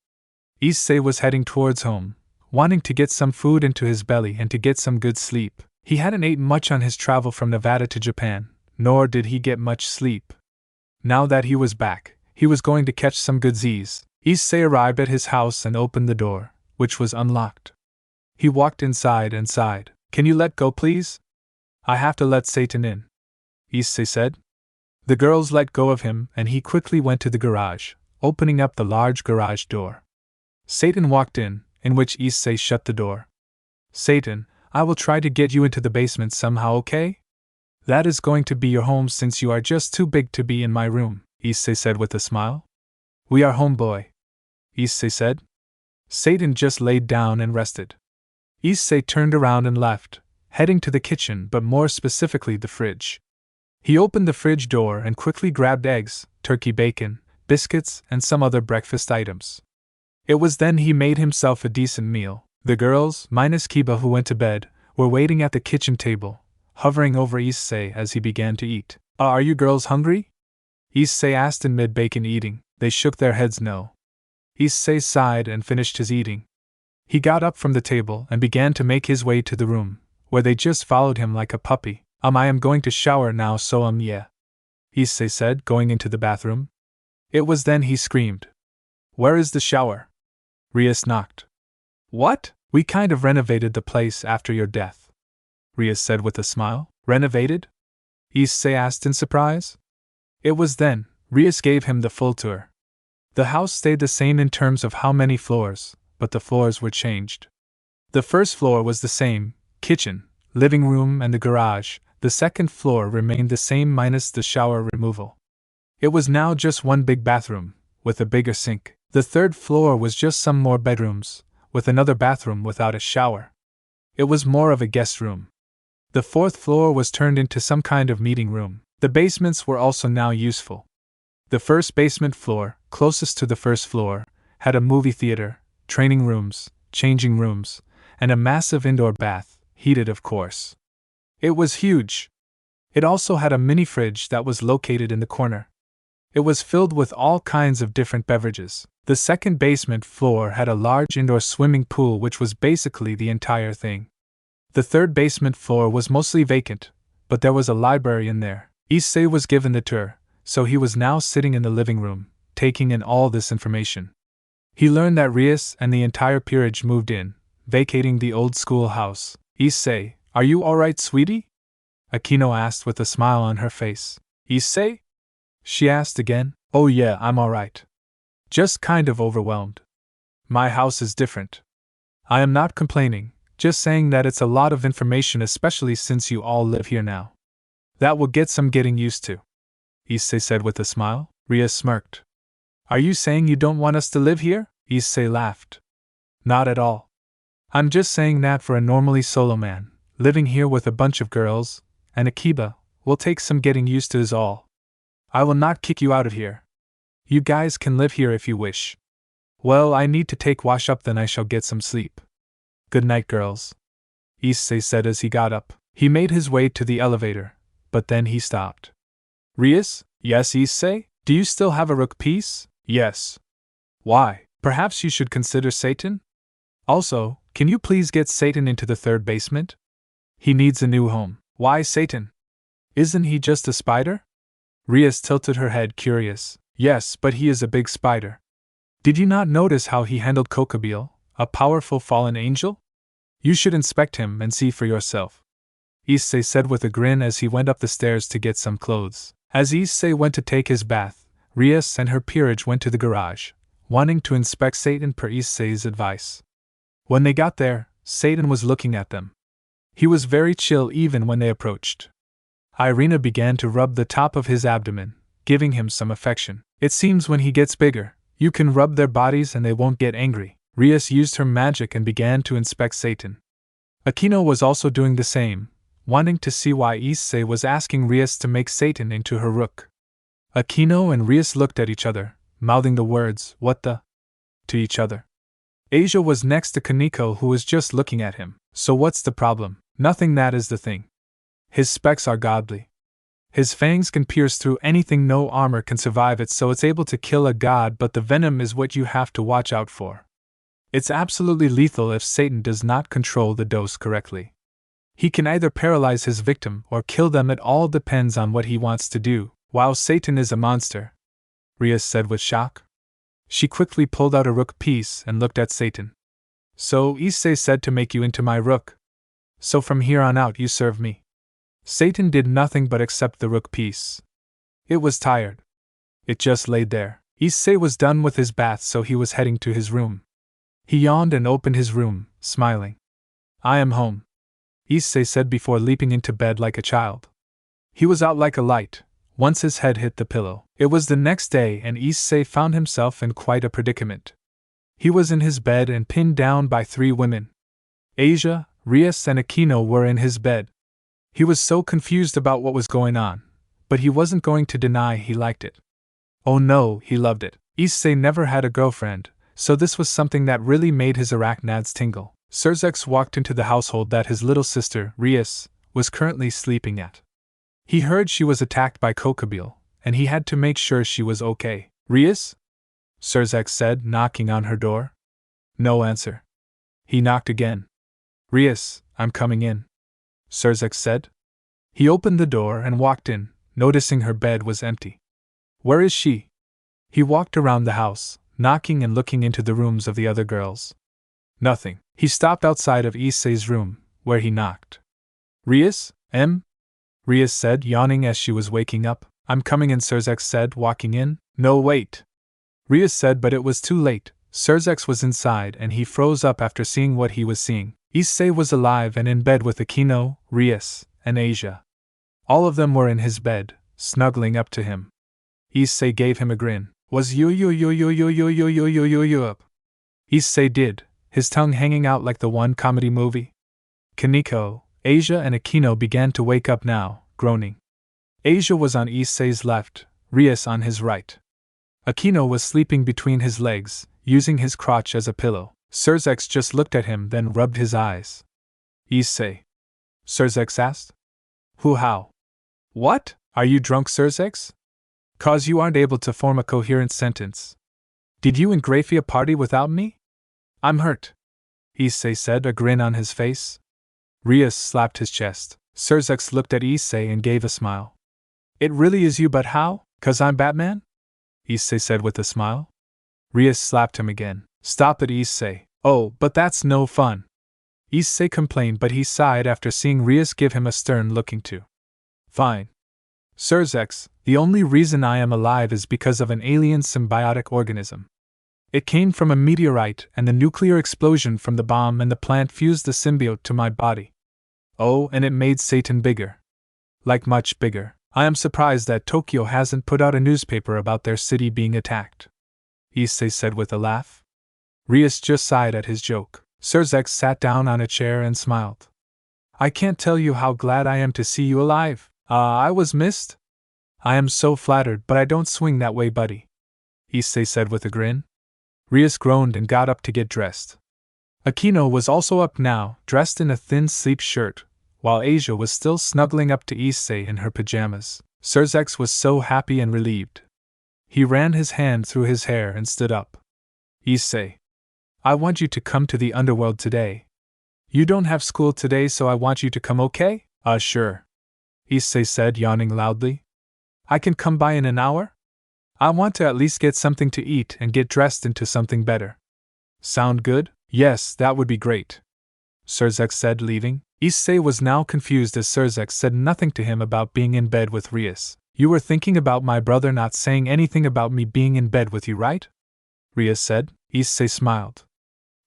S1: Issei was heading towards home, wanting to get some food into his belly and to get some good sleep. He hadn't ate much on his travel from Nevada to Japan, nor did he get much sleep. Now that he was back, he was going to catch some good Z's. Issei arrived at his house and opened the door, which was unlocked. He walked inside and sighed. Can you let go, please? I have to let Satan in, Issei said. The girls let go of him and he quickly went to the garage, opening up the large garage door. Satan walked in which Issei shut the door. Satan, I will try to get you into the basement somehow, okay? That is going to be your home since you are just too big to be in my room, Issei said with a smile. We are home, boy, Issei said. Satan just laid down and rested. Issei turned around and left, heading to the kitchen, but more specifically the fridge. He opened the fridge door and quickly grabbed eggs, turkey bacon, biscuits, and some other breakfast items. It was then he made himself a decent meal. The girls, minus Kiba who went to bed, were waiting at the kitchen table, hovering over Issei as he began to eat. Are you girls hungry? Issei asked in mid-bacon eating. They shook their heads no. Issei sighed and finished his eating. He got up from the table and began to make his way to the room, where they just followed him like a puppy. I am going to shower now, so yeah, Issei said, going into the bathroom. It was then he screamed. Where is the shower? Rias knocked. What? We kind of renovated the place after your death, Rias said with a smile. Renovated? Issei asked in surprise. It was then Rias gave him the full tour. The house stayed the same in terms of how many floors, but the floors were changed. The first floor was the same, kitchen, living room and the garage. The second floor remained the same minus the shower removal. It was now just one big bathroom, with a bigger sink. The third floor was just some more bedrooms, with another bathroom without a shower. It was more of a guest room. The fourth floor was turned into some kind of meeting room. The basements were also now useful. The first basement floor, closest to the first floor, had a movie theater, training rooms, changing rooms, and a massive indoor bath, heated of course. It was huge. It also had a mini fridge that was located in the corner. It was filled with all kinds of different beverages. The second basement floor had a large indoor swimming pool, which was basically the entire thing. The third basement floor was mostly vacant, but there was a library in there. Issei was given the tour, so he was now sitting in the living room, taking in all this information. He learned that Rias and the entire peerage moved in, vacating the old schoolhouse. Issei, are you alright, sweetie? Akino asked with a smile on her face. Issei? She asked again. Oh yeah, I'm alright. Just kind of overwhelmed. My house is different. I am not complaining, just saying that it's a lot of information, especially since you all live here now. That will get some getting used to, Issei said with a smile. Rias smirked. Are you saying you don't want us to live here? Issei laughed. Not at all. I'm just saying that for a normally solo man, living here with a bunch of girls, and Akiba, will take some getting used to is all. I will not kick you out of here. You guys can live here if you wish. Well, I need to take wash up, then I shall get some sleep. Good night, girls, Issei said as he got up. He made his way to the elevator, but then he stopped. Rias? Yes, Issei? Do you still have a rook piece? Yes. Why? Perhaps you should consider Satan? Also, can you please get Satan into the third basement? He needs a new home. Why Satan? Isn't he just a spider? Rias tilted her head, curious. Yes, but he is a big spider. Did you not notice how he handled Kokobile, a powerful fallen angel? You should inspect him and see for yourself, Issei said with a grin as he went up the stairs to get some clothes. As Issei went to take his bath, Rias and her peerage went to the garage, wanting to inspect Satan per Issei's advice. When they got there, Satan was looking at them. He was very chill even when they approached. Irina began to rub the top of his abdomen, giving him some affection. It seems when he gets bigger, you can rub their bodies and they won't get angry. Rias used her magic and began to inspect Satan. Akino was also doing the same, wanting to see why Issei was asking Rias to make Satan into her rook. Akino and Rias looked at each other, mouthing the words, "What the?" to each other. Asia was next to Kaneko, who was just looking at him. So what's the problem? Nothing, that is the thing. His specs are godly. His fangs can pierce through anything, no armor can survive it, so it's able to kill a god, but the venom is what you have to watch out for. It's absolutely lethal if Satan does not control the dose correctly. He can either paralyze his victim or kill them, it all depends on what he wants to do. Wow, Satan is a monster, Rias said with shock. She quickly pulled out a rook piece and looked at Satan. So Issei said to make you into my rook. So from here on out you serve me. Satan did nothing but accept the rook piece. It was tired. It just laid there. Issei was done with his bath, so he was heading to his room. He yawned and opened his room, smiling. I am home, Issei said before leaping into bed like a child. He was out like a light, once his head hit the pillow. It was the next day and Issei found himself in quite a predicament. He was in his bed and pinned down by 3 women. Asia, Rias and Akino were in his bed. He was so confused about what was going on, but he wasn't going to deny he liked it. Oh no, he loved it. Issei never had a girlfriend, so this was something that really made his arachnads tingle. Surzex walked into the household that his little sister, Rias, was currently sleeping at. He heard she was attacked by Kokobile, and he had to make sure she was okay. Rias? Surzex said, knocking on her door. No answer. He knocked again. Rias, I'm coming in, Surzex said. He opened the door and walked in, noticing her bed was empty. Where is she? He walked around the house, knocking and looking into the rooms of the other girls. Nothing. He stopped outside of Issei's room, where he knocked. Rias, Rias said, yawning as she was waking up. I'm coming in, Surzex said, walking in. No, wait, Rias said, but it was too late. Surzex was inside and he froze up after seeing what he was seeing. Issei was alive and in bed with Akino, Rias, and Asia. All of them were in his bed, snuggling up to him. Issei gave him a grin. Was you up? Issei did, his tongue hanging out like the one comedy movie. Kaneko, Asia and Akino began to wake up now, groaning. Asia was on Issei's left, Rias on his right. Akino was sleeping between his legs, using his crotch as a pillow. Surzex just looked at him, then rubbed his eyes. Issei? Surzex asked. Who, how? What? Are you drunk, Surzex? Cause you aren't able to form a coherent sentence. Did you and Grafia party without me? I'm hurt, Issei said, a grin on his face. Rias slapped his chest. Surzex looked at Issei and gave a smile. It really is you, but how? 'Cause I'm Batman? Issei said with a smile. Rias slapped him again. Stop it, Issei. Oh, but that's no fun, Issei complained, but he sighed after seeing Rias give him a stern looking to. Fine. Surzex, the only reason I am alive is because of an alien symbiotic organism. It came from a meteorite, and the nuclear explosion from the bomb and the plant fused the symbiote to my body. Oh, and it made Satan bigger. Like much bigger. I am surprised that Tokyo hasn't put out a newspaper about their city being attacked, Issei said with a laugh. Rias just sighed at his joke. xDoug sat down on a chair and smiled. I can't tell you how glad I am to see you alive. I was missed? I am so flattered, but I don't swing that way, buddy, Issei said with a grin. Rias groaned and got up to get dressed. Akino was also up now, dressed in a thin sleep shirt, while Asia was still snuggling up to Issei in her pajamas. xDoug was so happy and relieved. He ran his hand through his hair and stood up. Issei, I want you to come to the Underworld today. You don't have school today, so I want you to come, okay? Sure, Issei said, yawning loudly. I can come by in an hour? I want to at least get something to eat and get dressed into something better. Sound good? Yes, that would be great, xDoug said, leaving. Issei was now confused as xDoug said nothing to him about being in bed with Rias. You were thinking about my brother not saying anything about me being in bed with you, right? Rias said. Issei smiled.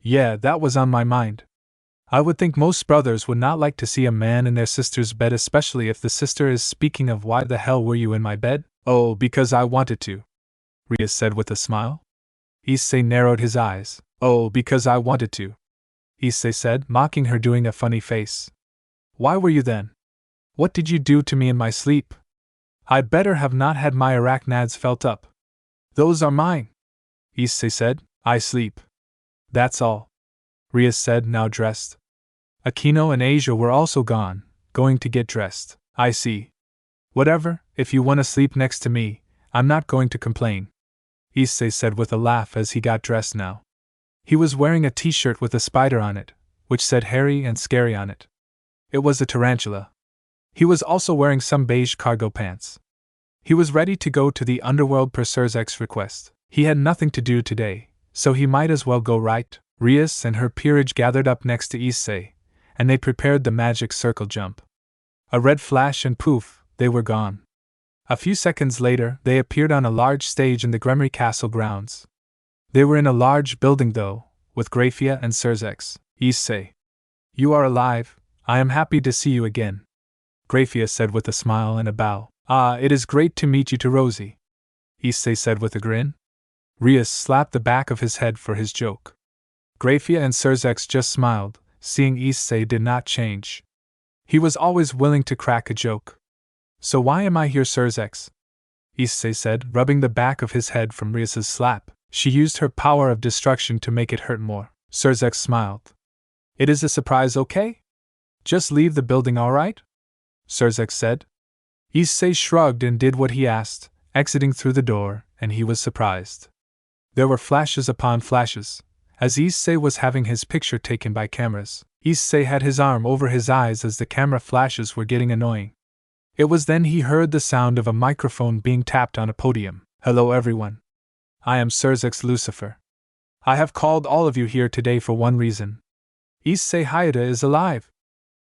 S1: Yeah, that was on my mind. I would think most brothers would not like to see a man in their sister's bed, especially if the sister is speaking of why the hell were you in my bed? Oh, because I wanted to, Rias said with a smile. Issei narrowed his eyes. Oh, because I wanted to, Issei said, mocking her, doing a funny face. Why were you then? What did you do to me in my sleep? I'd better have not had my arachnids felt up. Those are mine, Issei said. I sleep. That's all, Rias said, now dressed. Akino and Asia were also gone, going to get dressed. I see. Whatever, if you want to sleep next to me, I'm not going to complain, Issei said with a laugh as he got dressed now. He was wearing a t-shirt with a spider on it, which said hairy and scary on it. It was a tarantula. He was also wearing some beige cargo pants. He was ready to go to the Underworld per xDoug's request. He had nothing to do today, so he might as well go, right? Rias and her peerage gathered up next to Issei, and they prepared the magic circle jump. A red flash and poof, they were gone. A few seconds later, they appeared on a large stage in the Gremory Castle grounds. They were in a large building though, with Grafia and xDoug. Issei, you are alive. I am happy to see you again, Grafia said with a smile and a bow. It is great to meet you too, Rosie, Issei said with a grin. Rias slapped the back of his head for his joke. Grafia and xDoug just smiled, seeing Issei did not change. He was always willing to crack a joke. So why am I here, xDoug? Issei said, rubbing the back of his head from Rias's slap. She used her power of destruction to make it hurt more. xDoug smiled. It is a surprise, okay? Just leave the building, alright? xDoug said. Issei shrugged and did what he asked, exiting through the door, and he was surprised. There were flashes upon flashes, as Issei was having his picture taken by cameras. Issei had his arm over his eyes as the camera flashes were getting annoying. It was then he heard the sound of a microphone being tapped on a podium. Hello everyone. I am xDoug Lucifer. I have called all of you here today for one reason. Issei Hyoudou is alive.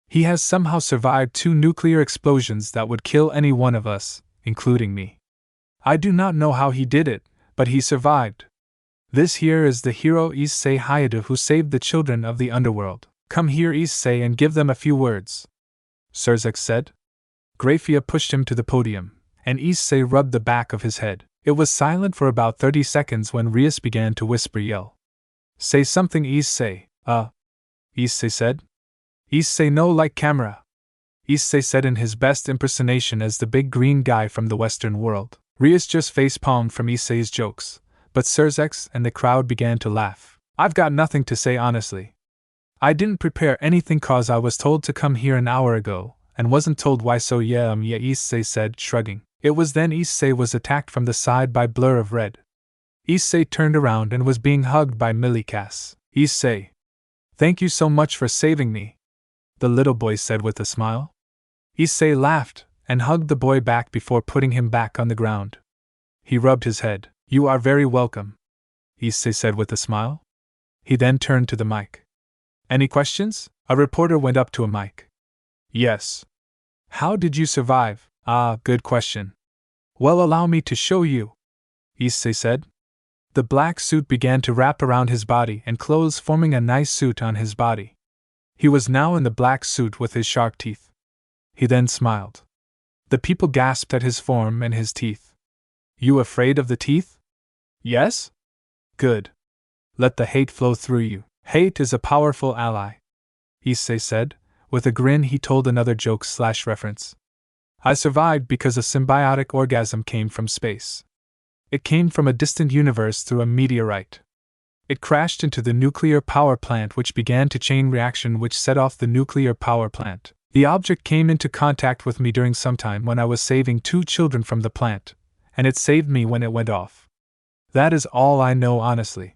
S1: He has somehow survived 2 nuclear explosions that would kill any one of us, including me. I do not know how he did it, but he survived. This here is the hero Issei Hyoudou who saved the children of the Underworld. Come here, Issei, and give them a few words, xDoug said. Grafia pushed him to the podium, and Issei rubbed the back of his head. It was silent for about 30 seconds when Rias began to yell. Say something, Issei. Issei said. Issei no like camera, Issei said in his best impersonation as the big green guy from the Western world. Rias just face-palmed from Issei's jokes, but xDoug and the crowd began to laugh. I've got nothing to say, honestly. I didn't prepare anything cause I was told to come here an hour ago, and wasn't told why, so yeah, Issei said, shrugging. It was then Issei was attacked from the side by Blur of Red. Issei turned around and was being hugged by Millicass. Issei, thank you so much for saving me, the little boy said with a smile. Issei laughed and hugged the boy back before putting him back on the ground. He rubbed his head. You are very welcome, Issei said with a smile. He then turned to the mic. Any questions? A reporter went up to a mic. Yes. How did you survive? Good question. Well, allow me to show you, Issei said. The black suit began to wrap around his body and clothes forming a nice suit on his body. He was now in the black suit with his sharp teeth. He then smiled. The people gasped at his form and his teeth. You afraid of the teeth? Yes? Good. Let the hate flow through you. Hate is a powerful ally, Issei said. With a grin he told another joke/reference. I survived because a symbiotic orgasm came from space. It came from a distant universe through a meteorite. It crashed into the nuclear power plant, which began to chain reaction which set off the nuclear power plant. The object came into contact with me during some time when I was saving 2 children from the plant, and it saved me when it went off. That is all I know honestly,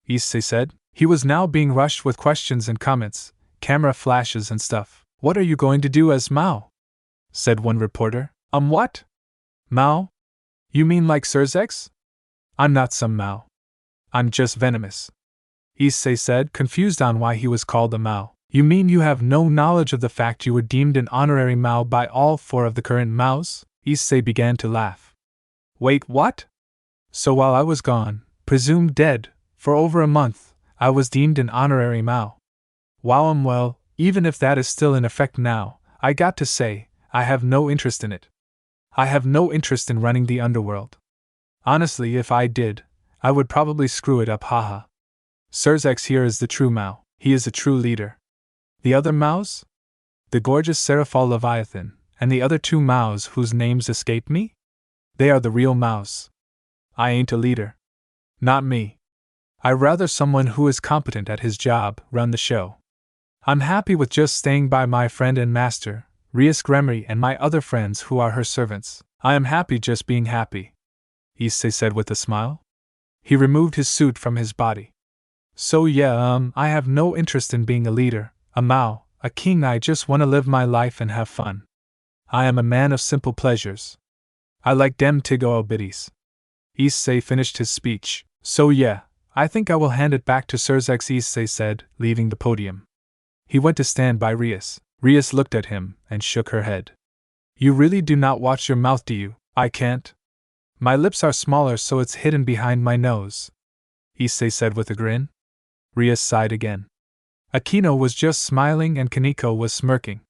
S1: Issei said. He was now being rushed with questions and comments, camera flashes and stuff. What are you going to do as Mao? Said one reporter. What? Mao? You mean like Xerxes? I'm not some Mao. I'm just Venomous, Issei said, confused on why he was called a Mao. You mean you have no knowledge of the fact you were deemed an honorary Mao by all 4 of the current Maos? Issei began to laugh. Wait, what? So while I was gone, presumed dead, for over a month, I was deemed an honorary Mao. Wow, well, even if that is still in effect now, I got to say, I have no interest in it. I have no interest in running the Underworld. Honestly, if I did, I would probably screw it up, haha. Xerxes here is the true Mao. He is a true leader. The other Maos? The gorgeous Seraphal Leviathan, and the other 2 Maos whose names escape me? They are the real Maos. I ain't a leader. Not me. I rather someone who is competent at his job run the show. I'm happy with just staying by my friend and master, Rias and my other friends who are her servants. I am happy just being happy, Issei said with a smile. He removed his suit from his body. So yeah, I have no interest in being a leader, a Mao, a king. I just want to live my life and have fun. I am a man of simple pleasures. I like dem tigo biddies. Issei finished his speech. So yeah, I think I will hand it back to Xerxes, Issei said, leaving the podium. He went to stand by Rias. Rias looked at him and shook her head. You really do not watch your mouth, do you? I can't. My lips are smaller so it's hidden behind my nose, Issei said with a grin. Rias sighed again. Aquino was just smiling and Kaneko was smirking.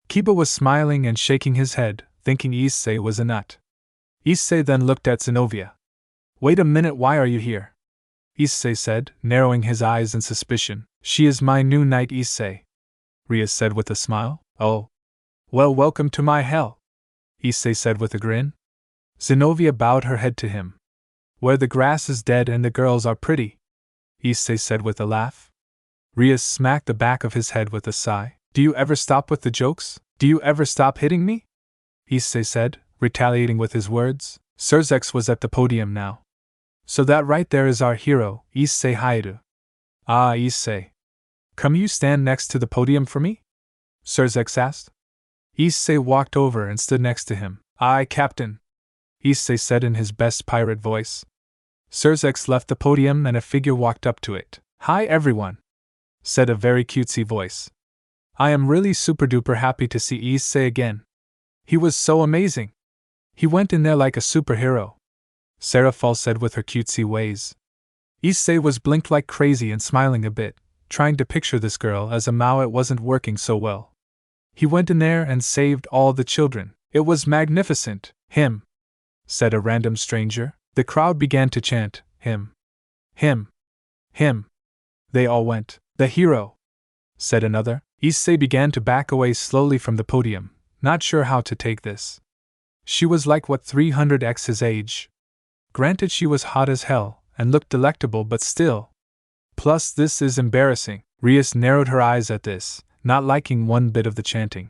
S1: Kiba was smiling and shaking his head, thinking Issei was a nut. Issei then looked at Zenobia. Wait a minute, why are you here? Issei said, narrowing his eyes in suspicion. She is my new knight, Issei, Rias said with a smile. Oh. Well, welcome to my hell, Issei said with a grin. Zenobia bowed her head to him. Where the grass is dead and the girls are pretty, Issei said with a laugh. Rias smacked the back of his head with a sigh. Do you ever stop with the jokes? Do you ever stop hitting me? Issei said, retaliating with his words. Xerxes was at the podium now. So that right there is our hero, Issei Hyoudou. Ah, Issei. Come you stand next to the podium for me? Xerxes asked. Issei walked over and stood next to him. Aye, Captain, Issei said in his best pirate voice. Xerxes left the podium and a figure walked up to it. Hi everyone, said a very cutesy voice. I am really super duper happy to see Issei again. He was so amazing. He went in there like a superhero, Seraphal said with her cutesy ways. Issei was blinked like crazy and smiling a bit, trying to picture this girl as a Mao. It wasn't working so well. He went in there and saved all the children. It was magnificent. Him, said a random stranger. The crowd began to chant, him. Him. Him. They all went. The hero, said another. Issei began to back away slowly from the podium, not sure how to take this. She was like what 300x his age. Granted she was hot as hell, and looked delectable, but still. Plus this is embarrassing. Rias narrowed her eyes at this, not liking one bit of the chanting.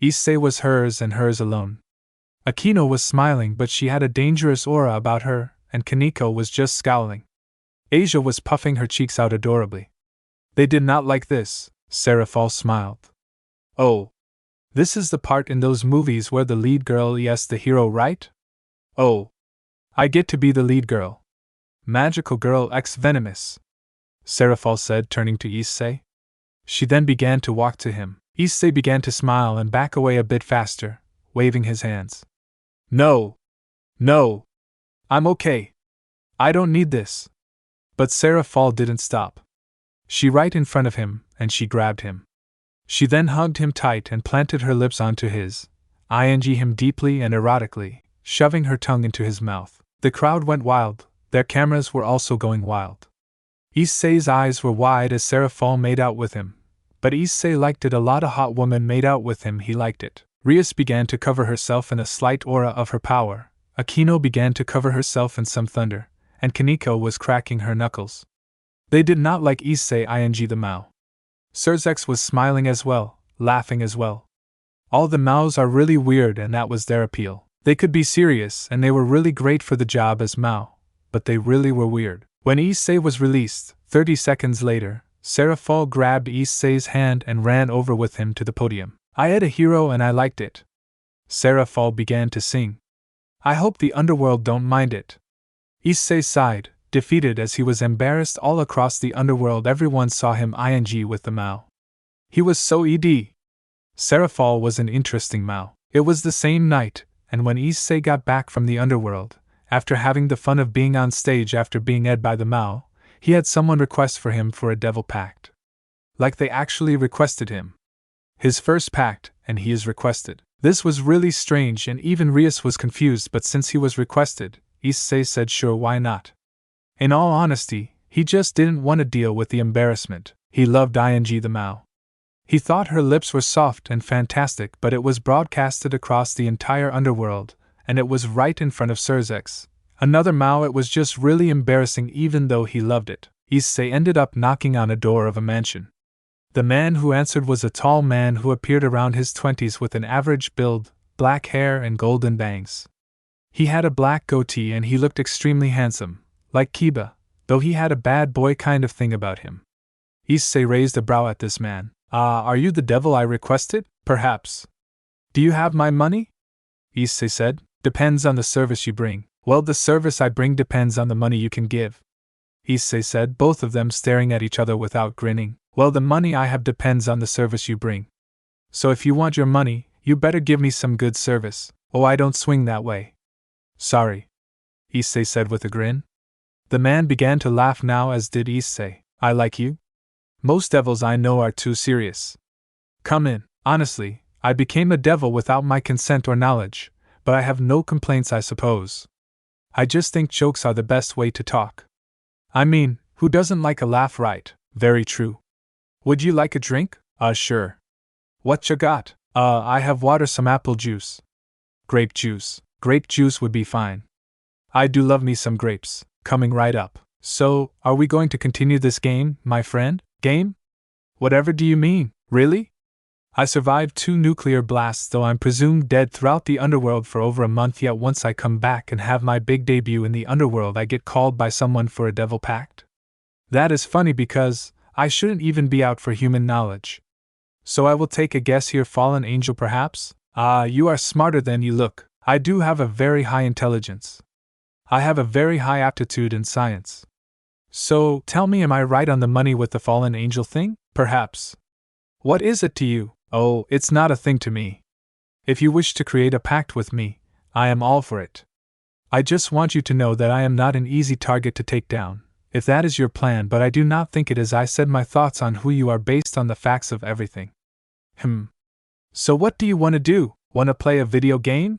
S1: Issei was hers and hers alone. Aquino was smiling, but she had a dangerous aura about her, and Kaneko was just scowling. Asia was puffing her cheeks out adorably. They did not like this, Seraphal smiled. Oh. This is the part in those movies where the lead girl is the hero, right? Oh. I get to be the lead girl. Magical girl x Venomous, Seraphal said, turning to Issei. She then began to walk to him. Issei began to smile and back away a bit faster, waving his hands. No. No. I'm okay. I don't need this. But Sarah Fall didn't stop. She right in front of him, and she grabbed him. She then hugged him tight and planted her lips onto his, ing him deeply and erotically, shoving her tongue into his mouth. The crowd went wild, their cameras were also going wild. Issei's eyes were wide as Sarah Fall made out with him, but Issei liked it a lot. A hot woman made out with him, he liked it. Rias began to cover herself in a slight aura of her power, Akino began to cover herself in some thunder, and Kaneko was cracking her knuckles. They did not like Issei ing the Mao. Surzex was smiling as well, laughing as well. All the Maos are really weird, and that was their appeal. They could be serious and they were really great for the job as Mao, but they really were weird. When Issei was released, 30 seconds later, Sarah Fall grabbed Issei's hand and ran over with him to the podium. I had a hero and I liked it. Sarah Fall began to sing. I hope the Underworld don't mind it. Issei sighed, defeated as he was embarrassed. All across the Underworld everyone saw him ing with the Mao. He was so ed. Sarah Fall was an interesting Mao. It was the same night, and when Issei got back from the Underworld, after having the fun of being on stage after being ed by the Mao, he had someone request for him for a devil pact. Like they actually requested him. His first pact, and he is requested. This was really strange, and even Rias was confused, but since he was requested, Issei said sure, why not? In all honesty, he just didn't want to deal with the embarrassment. He loved ing the Mao. He thought her lips were soft and fantastic, but it was broadcasted across the entire Underworld, and it was right in front of Surzex. Another Mao. It was just really embarrassing even though he loved it. Issei ended up knocking on a door of a mansion. The man who answered was a tall man who appeared around his 20s with an average build, black hair and golden bangs. He had a black goatee and he looked extremely handsome, like Kiba, though he had a bad boy kind of thing about him. Issei raised a brow at this man. Are you the devil I requested? Perhaps. Do you have my money? Issei said. Depends on the service you bring. Well, the service I bring depends on the money you can give. Issei said, both of them staring at each other without grinning. Well, the money I have depends on the service you bring. So if you want your money, you better give me some good service. Oh, I don't swing that way. Sorry. Issei said with a grin. The man began to laugh now, as did Issei. I like you? Most devils I know are too serious. Come in. Honestly, I became a devil without my consent or knowledge, but I have no complaints, I suppose. I just think jokes are the best way to talk. I mean, who doesn't like a laugh, right? Very true. Would you like a drink? Sure. What you got? I have water, some apple juice. Grape juice. Grape juice would be fine. I do love me some grapes. Coming right up. So, are we going to continue this game, my friend? Game? Whatever do you mean? Really? I survived 2 nuclear blasts, though I'm presumed dead throughout the Underworld for over a month, yet once I come back and have my big debut in the Underworld I get called by someone for a devil pact? That is funny because I shouldn't even be out for human knowledge. So I will take a guess here, fallen angel perhaps? You are smarter than you look. I do have a very high intelligence. I have a very high aptitude in science. So, tell me, am I right on the money with the fallen angel thing? Perhaps. What is it to you? Oh, it's not a thing to me. If you wish to create a pact with me, I am all for it. I just want you to know that I am not an easy target to take down, if that is your plan, but I do not think it is. I said my thoughts on who you are based on the facts of everything. So what do you want to do? Want to play a video game?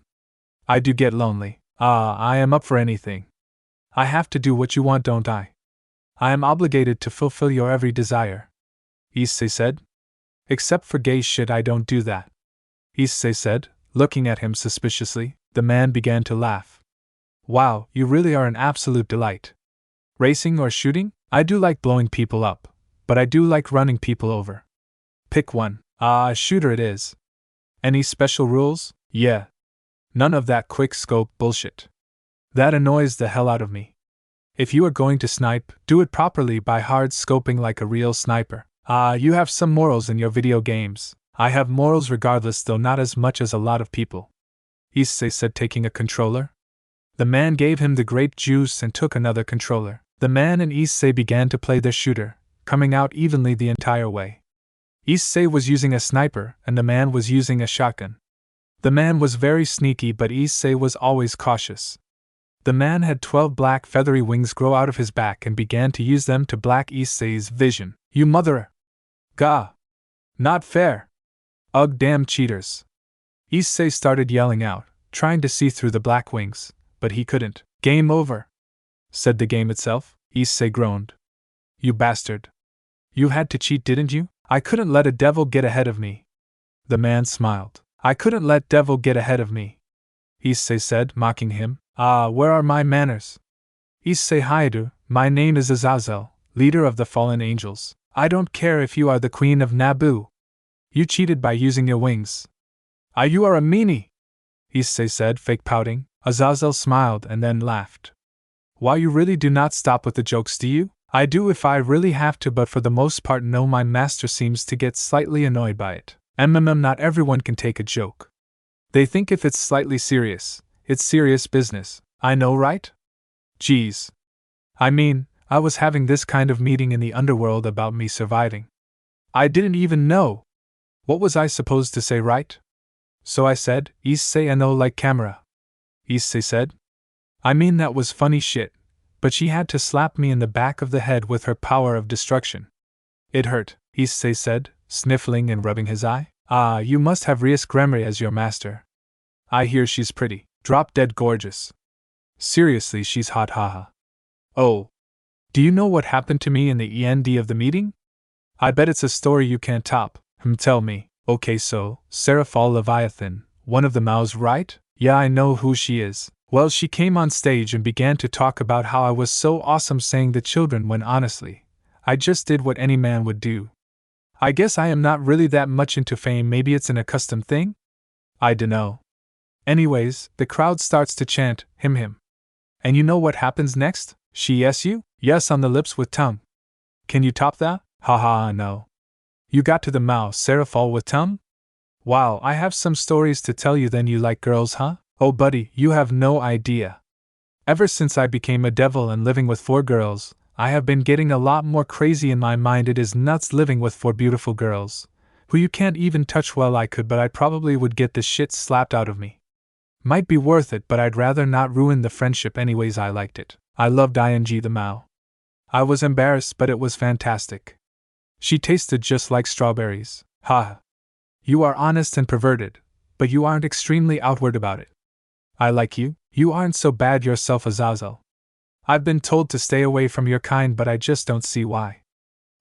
S1: I do get lonely. I am up for anything. I have to do what you want, don't I? I am obligated to fulfill your every desire. Issei said. Except for gay shit, I don't do that. Issei said, looking at him suspiciously. The man began to laugh. Wow, you really are an absolute delight. Racing or shooting? I do like blowing people up, but I do like running people over. Pick one. A shooter it is. Any special rules? Yeah. None of that quick scope bullshit. That annoys the hell out of me. If you are going to snipe, do it properly by hard scoping like a real sniper. You have some morals in your video games. I have morals regardless, though not as much as a lot of people. Issei said, taking a controller. The man gave him the grape juice and took another controller. The man and Issei began to play their shooter, coming out evenly the entire way. Issei was using a sniper and the man was using a shotgun. The man was very sneaky, but Issei was always cautious. The man had 12 black feathery wings grow out of his back and began to use them to black Issei's vision. You mother! Gah! Not fair! Ugh, damn cheaters! Issei started yelling out, trying to see through the black wings, but he couldn't. Game over! Said the game itself. Issei groaned. You bastard! You had to cheat, didn't you? I couldn't let a devil get ahead of me. The man smiled. I couldn't let devil get ahead of me, Issei said, mocking him. Ah, where are my manners? Issei Hyoudou, my name is Azazel, leader of the fallen angels. I don't care if you are the queen of Naboo. You cheated by using your wings. Ah, you are a meanie, Issei said, fake pouting. Azazel smiled and then laughed. Why, you really do not stop with the jokes, do you? I do if I really have to, but for the most part no, my master seems to get slightly annoyed by it. Not everyone can take a joke. They think if it's slightly serious, it's serious business. I know, right? Geez. I mean, I was having this kind of meeting in the Underworld about me surviving. I didn't even know. What was I supposed to say, right? So I said, Issei no like camera. Issei said. I mean, that was funny shit, but she had to slap me in the back of the head with her power of destruction. It hurt, Issei said, sniffling and rubbing his eye. Ah, you must have Rias as your master. I hear she's pretty, drop dead gorgeous. Seriously, she's hot, haha. Oh. Do you know what happened to me in the end of the meeting? I bet it's a story you can't top. Tell me. Okay, so, Seraphal Leviathan, one of the Maos, right? Yeah, I know who she is. Well, she came on stage and began to talk about how I was so awesome saying the children when honestly, I just did what any man would do. I guess I am not really that much into fame, maybe it's an accustomed thing? I dunno. Anyways, the crowd starts to chant, him. And you know what happens next? She yes you? Yes on the lips with tongue. Can you top that? Haha, no. You got to the Mao Seraphal with tongue? Wow, I have some stories to tell you. Then you like girls, huh? Oh buddy, you have no idea. Ever since I became a devil and living with 4 girls, I have been getting a lot more crazy in my mind. It is nuts living with 4 beautiful girls, who you can't even touch. Well, I could, but I probably would get the shit slapped out of me. Might be worth it, but I'd rather not ruin the friendship. Anyways, I liked it. I loved ing the Mao. I was embarrassed, but it was fantastic. She tasted just like strawberries. Ha! You are honest and perverted, but you aren't extremely outward about it. I like you. You aren't so bad yourself, Azazel. I've been told to stay away from your kind, but I just don't see why.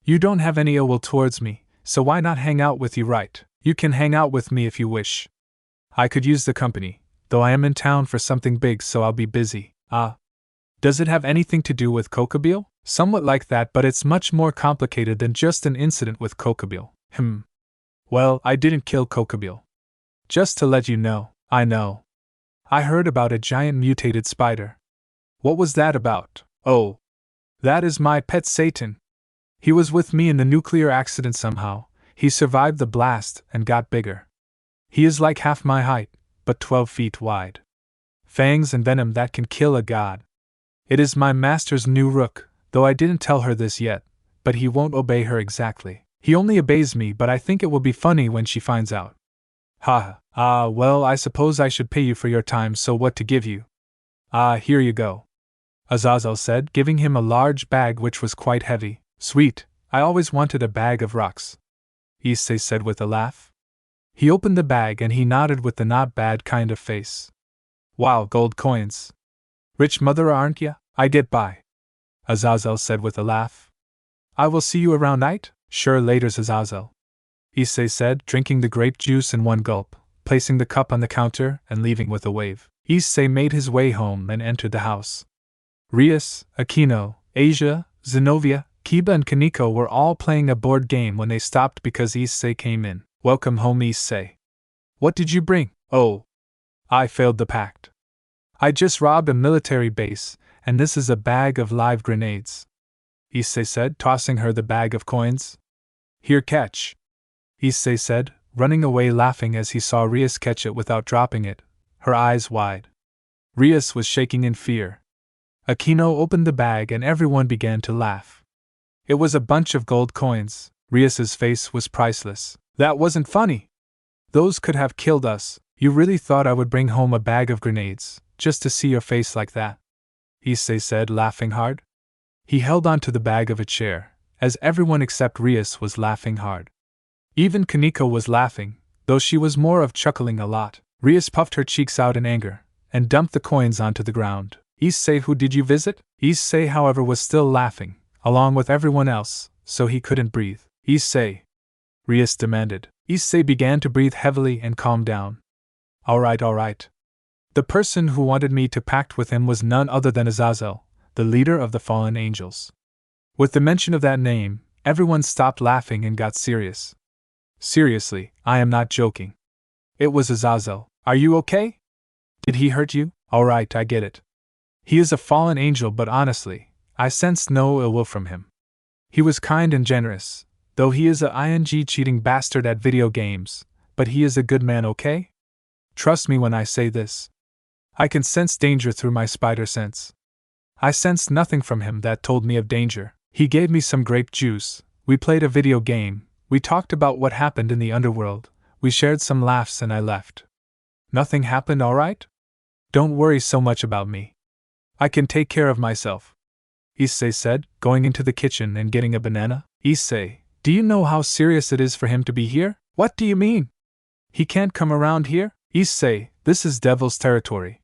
S1: You don't have any ill will towards me, so why not hang out with you, right? You can hang out with me if you wish. I could use the company, though I am in town for something big, so I'll be busy. Ah. Does it have anything to do with Kokobile? Somewhat like that, but it's much more complicated than just an incident with Kokobile. Well, I didn't kill Kokobile. Just to let you know, I know. I heard about a giant mutated spider. What was that about? Oh. That is my pet Satan. He was with me in the nuclear accident somehow. He survived the blast and got bigger. He is like half my height, but 12 feet wide. Fangs and venom that can kill a god. It is my master's new rook, though I didn't tell her this yet, but he won't obey her exactly. He only obeys me, but I think it will be funny when she finds out. Well, I suppose I should pay you for your time, so what to give you? Here you go. Azazel said, giving him a large bag which was quite heavy. Sweet, I always wanted a bag of rocks, Issei said with a laugh. He opened the bag and he nodded with the not bad kind of face. Wow, gold coins. Rich mother, aren't ya? I get by, Azazel said with a laugh. I will see you around night? Sure, later's Azazel, Issei said, drinking the grape juice in one gulp, placing the cup on the counter and leaving with a wave. Issei made his way home and entered the house. Rias, Aquino, Asia, Zenobia, Kiba and Kaneko were all playing a board game when they stopped because Issei came in. Welcome home, Issei. What did you bring? Oh. I failed the pact. I just robbed a military base, and this is a bag of live grenades, Issei said, tossing her the bag of coins. Here, catch, Issei said, running away laughing as he saw Rias catch it without dropping it, her eyes wide. Rias was shaking in fear. Aquino opened the bag and everyone began to laugh. It was a bunch of gold coins. Rias's face was priceless. That wasn't funny. Those could have killed us. You really thought I would bring home a bag of grenades, just to see your face like that? Issei said, laughing hard. He held onto the bag of a chair, as everyone except Rias was laughing hard. Even Kaneko was laughing, though she was more of chuckling a lot. Rias puffed her cheeks out in anger, and dumped the coins onto the ground. Issei, who did you visit? Issei, however, was still laughing, along with everyone else, so he couldn't breathe. Issei, Rias demanded. Issei began to breathe heavily and calm down. Alright. The person who wanted me to pact with him was none other than Azazel, the leader of the fallen angels. With the mention of that name, everyone stopped laughing and got serious. Seriously, I am not joking. It was Azazel. Are you okay? Did he hurt you? Alright, I get it. He is a fallen angel, but honestly, I sensed no ill will from him. He was kind and generous, though he is a cheating bastard at video games, but he is a good man, okay? Trust me when I say this. I can sense danger through my spider sense. I sensed nothing from him that told me of danger. He gave me some grape juice, we played a video game, we talked about what happened in the Underworld, we shared some laughs and I left. Nothing happened, alright? Don't worry so much about me. I can take care of myself, Issei said, going into the kitchen and getting a banana. Issei, do you know how serious it is for him to be here? What do you mean? He can't come around here? Issei, this is Devil's territory.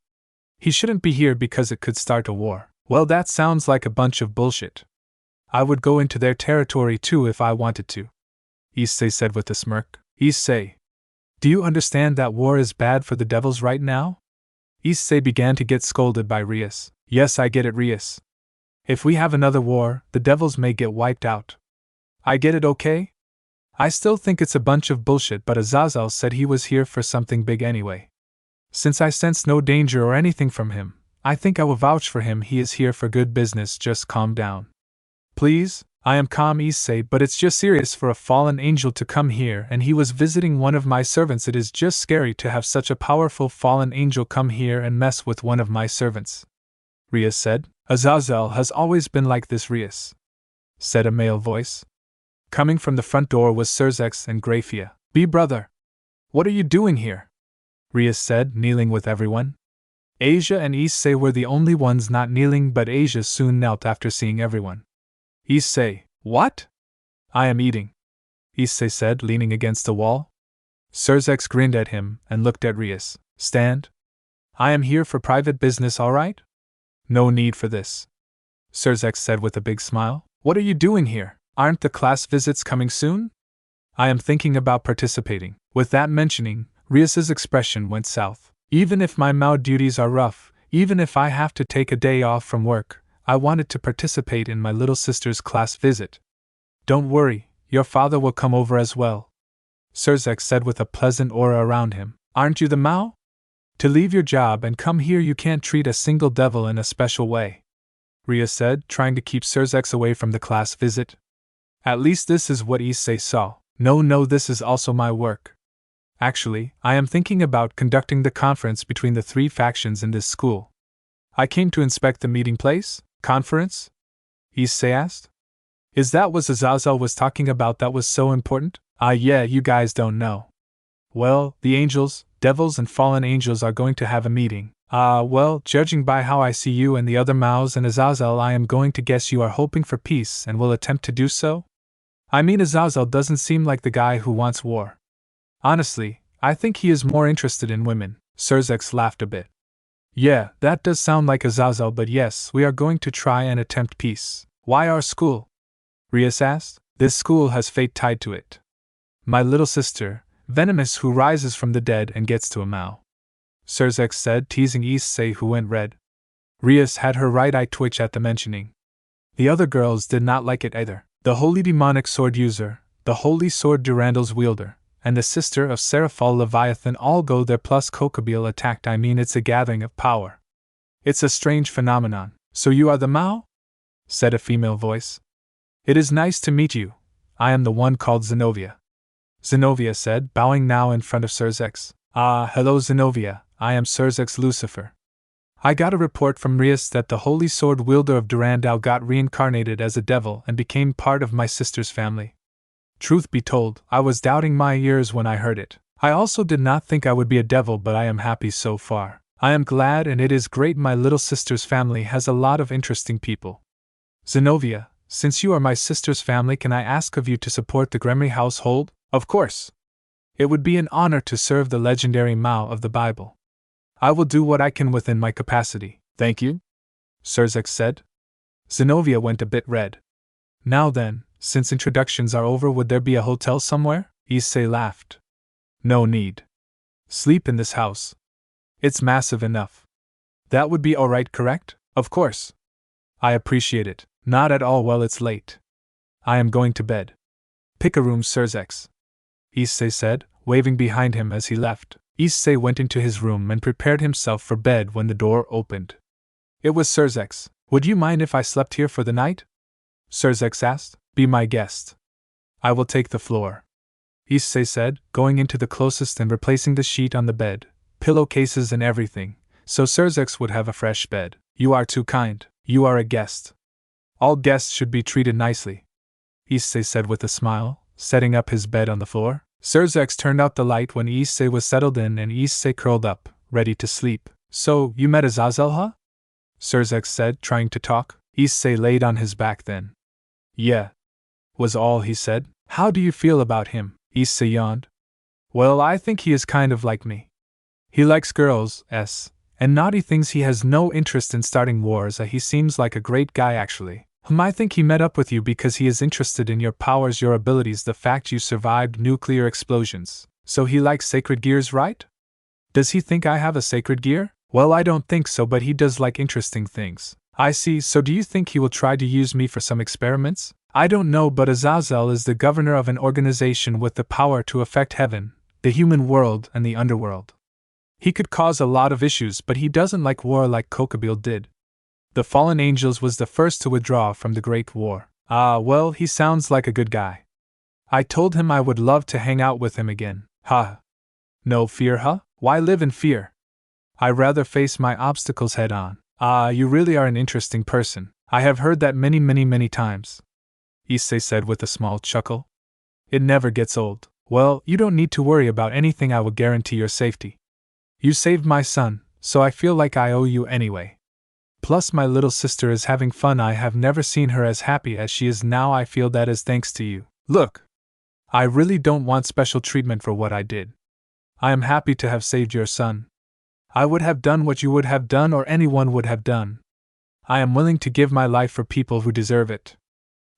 S1: He shouldn't be here because it could start a war. Well, that sounds like a bunch of bullshit. I would go into their territory too if I wanted to, Issei said with a smirk. Issei, do you understand that war is bad for the devils right now? Issei began to get scolded by Rias. Yes, I get it, Rias. If we have another war, the devils may get wiped out. I get it, okay? I still think it's a bunch of bullshit, but Azazel said he was here for something big anyway. Since I sense no danger or anything from him, I think I will vouch for him. He is here for good business. Just calm down. Please? I am calm, Issei, but it's just serious for a fallen angel to come here, and he was visiting one of my servants. It is just scary to have such a powerful fallen angel come here and mess with one of my servants, Rias said. Azazel has always been like this, Rias, said a male voice. Coming from the front door was Surzex and Grafia. Be brother. What are you doing here? Rias said, kneeling with everyone. Asia and Issei were the only ones not kneeling, but Asia soon knelt after seeing everyone. Issei, what? I am eating, Issei said, leaning against the wall. Surzex grinned at him and looked at Rias. Stand. I am here for private business, alright? No need for this, Surzex said with a big smile. What are you doing here? Aren't the class visits coming soon? I am thinking about participating. With that mentioning, Rias's expression went south. Even if my Mao duties are rough, even if I have to take a day off from work, I wanted to participate in my little sister's class visit. Don't worry, your father will come over as well, Surzex said with a pleasant aura around him. Aren't you the Mao? To leave your job and come here, you can't treat a single devil in a special way, Rias said, trying to keep Surzex away from the class visit. At least this is what Issei saw. No, this is also my work. Actually, I am thinking about conducting the conference between the three factions in this school. I came to inspect the meeting place. Conference? Issei asked. Is that what Azazel was talking about that was so important? Yeah, you guys don't know. Well, the angels, devils and fallen angels are going to have a meeting. Well, judging by how I see you and the other Maos and Azazel, I am going to guess you are hoping for peace and will attempt to do so? I mean, Azazel doesn't seem like the guy who wants war. Honestly, I think he is more interested in women. Surzex laughed a bit. Yeah, that does sound like Azazel, but yes, we are going to try and attempt peace. Why our school? Rias asked. This school has fate tied to it. My little sister, Venomous, who rises from the dead and gets to a Mao, Surzex said, teasing Issei, who went red. Rias had her right eye twitch at the mentioning. The other girls did not like it either. The holy demonic sword user, the holy sword Durandal's wielder, and the sister of Seraphal Leviathan all go there, plus Kokabeel attacked. I mean, it's a gathering of power. It's a strange phenomenon. So you are the Mao? Said a female voice. It is nice to meet you. I am the one called Zenobia, Zenobia said, bowing now in front of Surzex. Hello Zenobia, I am Surzex Lucifer. I got a report from Rias that the holy sword wielder of Durandal got reincarnated as a devil and became part of my sister's family. Truth be told, I was doubting my ears when I heard it. I also did not think I would be a devil, but I am happy so far. I am glad, and it is great my little sister's family has a lot of interesting people. Zenobia, since you are my sister's family, can I ask of you to support the Gremry household? Of course. It would be an honor to serve the legendary Mao of the Bible. I will do what I can within my capacity. Thank you, xDoug said. Zenobia went a bit red. Now then, since introductions are over, would there be a hotel somewhere? Issei laughed. No need. Sleep in this house. It's massive enough. That would be alright, correct? Of course. I appreciate it. Not at all. Well, it's late. I am going to bed. Pick a room, xDoug, Issei said, waving behind him as he left. Issei went into his room and prepared himself for bed when the door opened. It was xDoug. Would you mind if I slept here for the night? xDoug asked. Be my guest. I will take the floor, Issei said, going into the closest and replacing the sheet on the bed, pillowcases and everything, so xDoug would have a fresh bed. You are too kind. You are a guest. All guests should be treated nicely, Issei said with a smile, setting up his bed on the floor. xDoug turned out the light when Issei was settled in, and Issei curled up, ready to sleep. So, you met Azazel, huh? xDoug said, trying to talk. Issei laid on his back then. Yeah, was all he said. How do you feel about him? Issei yawned. Well, I think he is kind of like me. He likes girls, and naughty things. He has no interest in starting wars. He seems like a great guy actually. I think he met up with you because he is interested in your powers, your abilities, the fact you survived nuclear explosions. So he likes sacred gears, right? Does he think I have a sacred gear? Well, I don't think so, but he does like interesting things. I see. So do you think he will try to use me for some experiments? I don't know, but Azazel is the governor of an organization with the power to affect heaven, the human world, and the underworld. He could cause a lot of issues, but he doesn't like war like Kokabeel did. The fallen angels was the first to withdraw from the Great War. Ah, well, he sounds like a good guy. I told him I would love to hang out with him again. Ha! No fear, huh? Why live in fear? I rather face my obstacles head on. Ah, you really are an interesting person. I have heard that many times, Issei said with a small chuckle. It never gets old. Well, you don't need to worry about anything. I will guarantee your safety. You saved my son, so I feel like I owe you anyway. Plus, my little sister is having fun. I have never seen her as happy as she is now. I feel that is thanks to you. Look, I really don't want special treatment for what I did. I am happy to have saved your son. I would have done what you would have done or anyone would have done. I am willing to give my life for people who deserve it.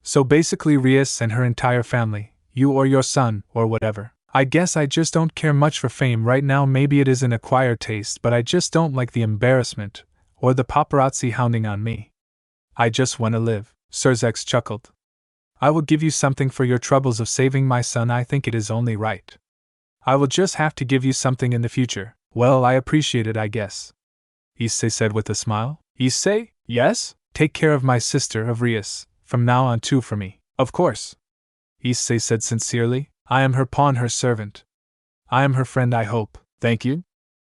S1: So basically, Rias and her entire family, you or your son, or whatever. I guess I just don't care much for fame right now. Maybe it is an acquired taste, but I just don't like the embarrassment or the paparazzi hounding on me. I just want to live. xDoug chuckled. I will give you something for your troubles of saving my son. I think it is only right. I will just have to give you something in the future. Well, I appreciate it, I guess, Issei said with a smile. Issei? Yes? Take care of my sister, of Rias, from now on too for me. Of course, Issei said sincerely. I am her pawn, her servant. I am her friend, I hope. Thank you.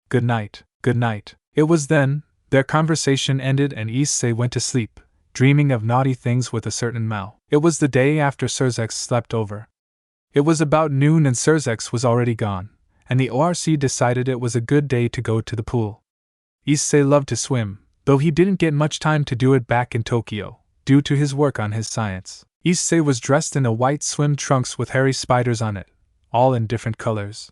S1: Good night. Good night. It was then their conversation ended and Issei went to sleep, dreaming of naughty things with a certain Mao. It was the day after xDoug slept over. It was about noon and xDoug was already gone, and the ORC decided it was a good day to go to the pool. Issei loved to swim, though he didn't get much time to do it back in Tokyo, due to his work on his science. Issei was dressed in a white swim trunks with hairy spiders on it, all in different colors.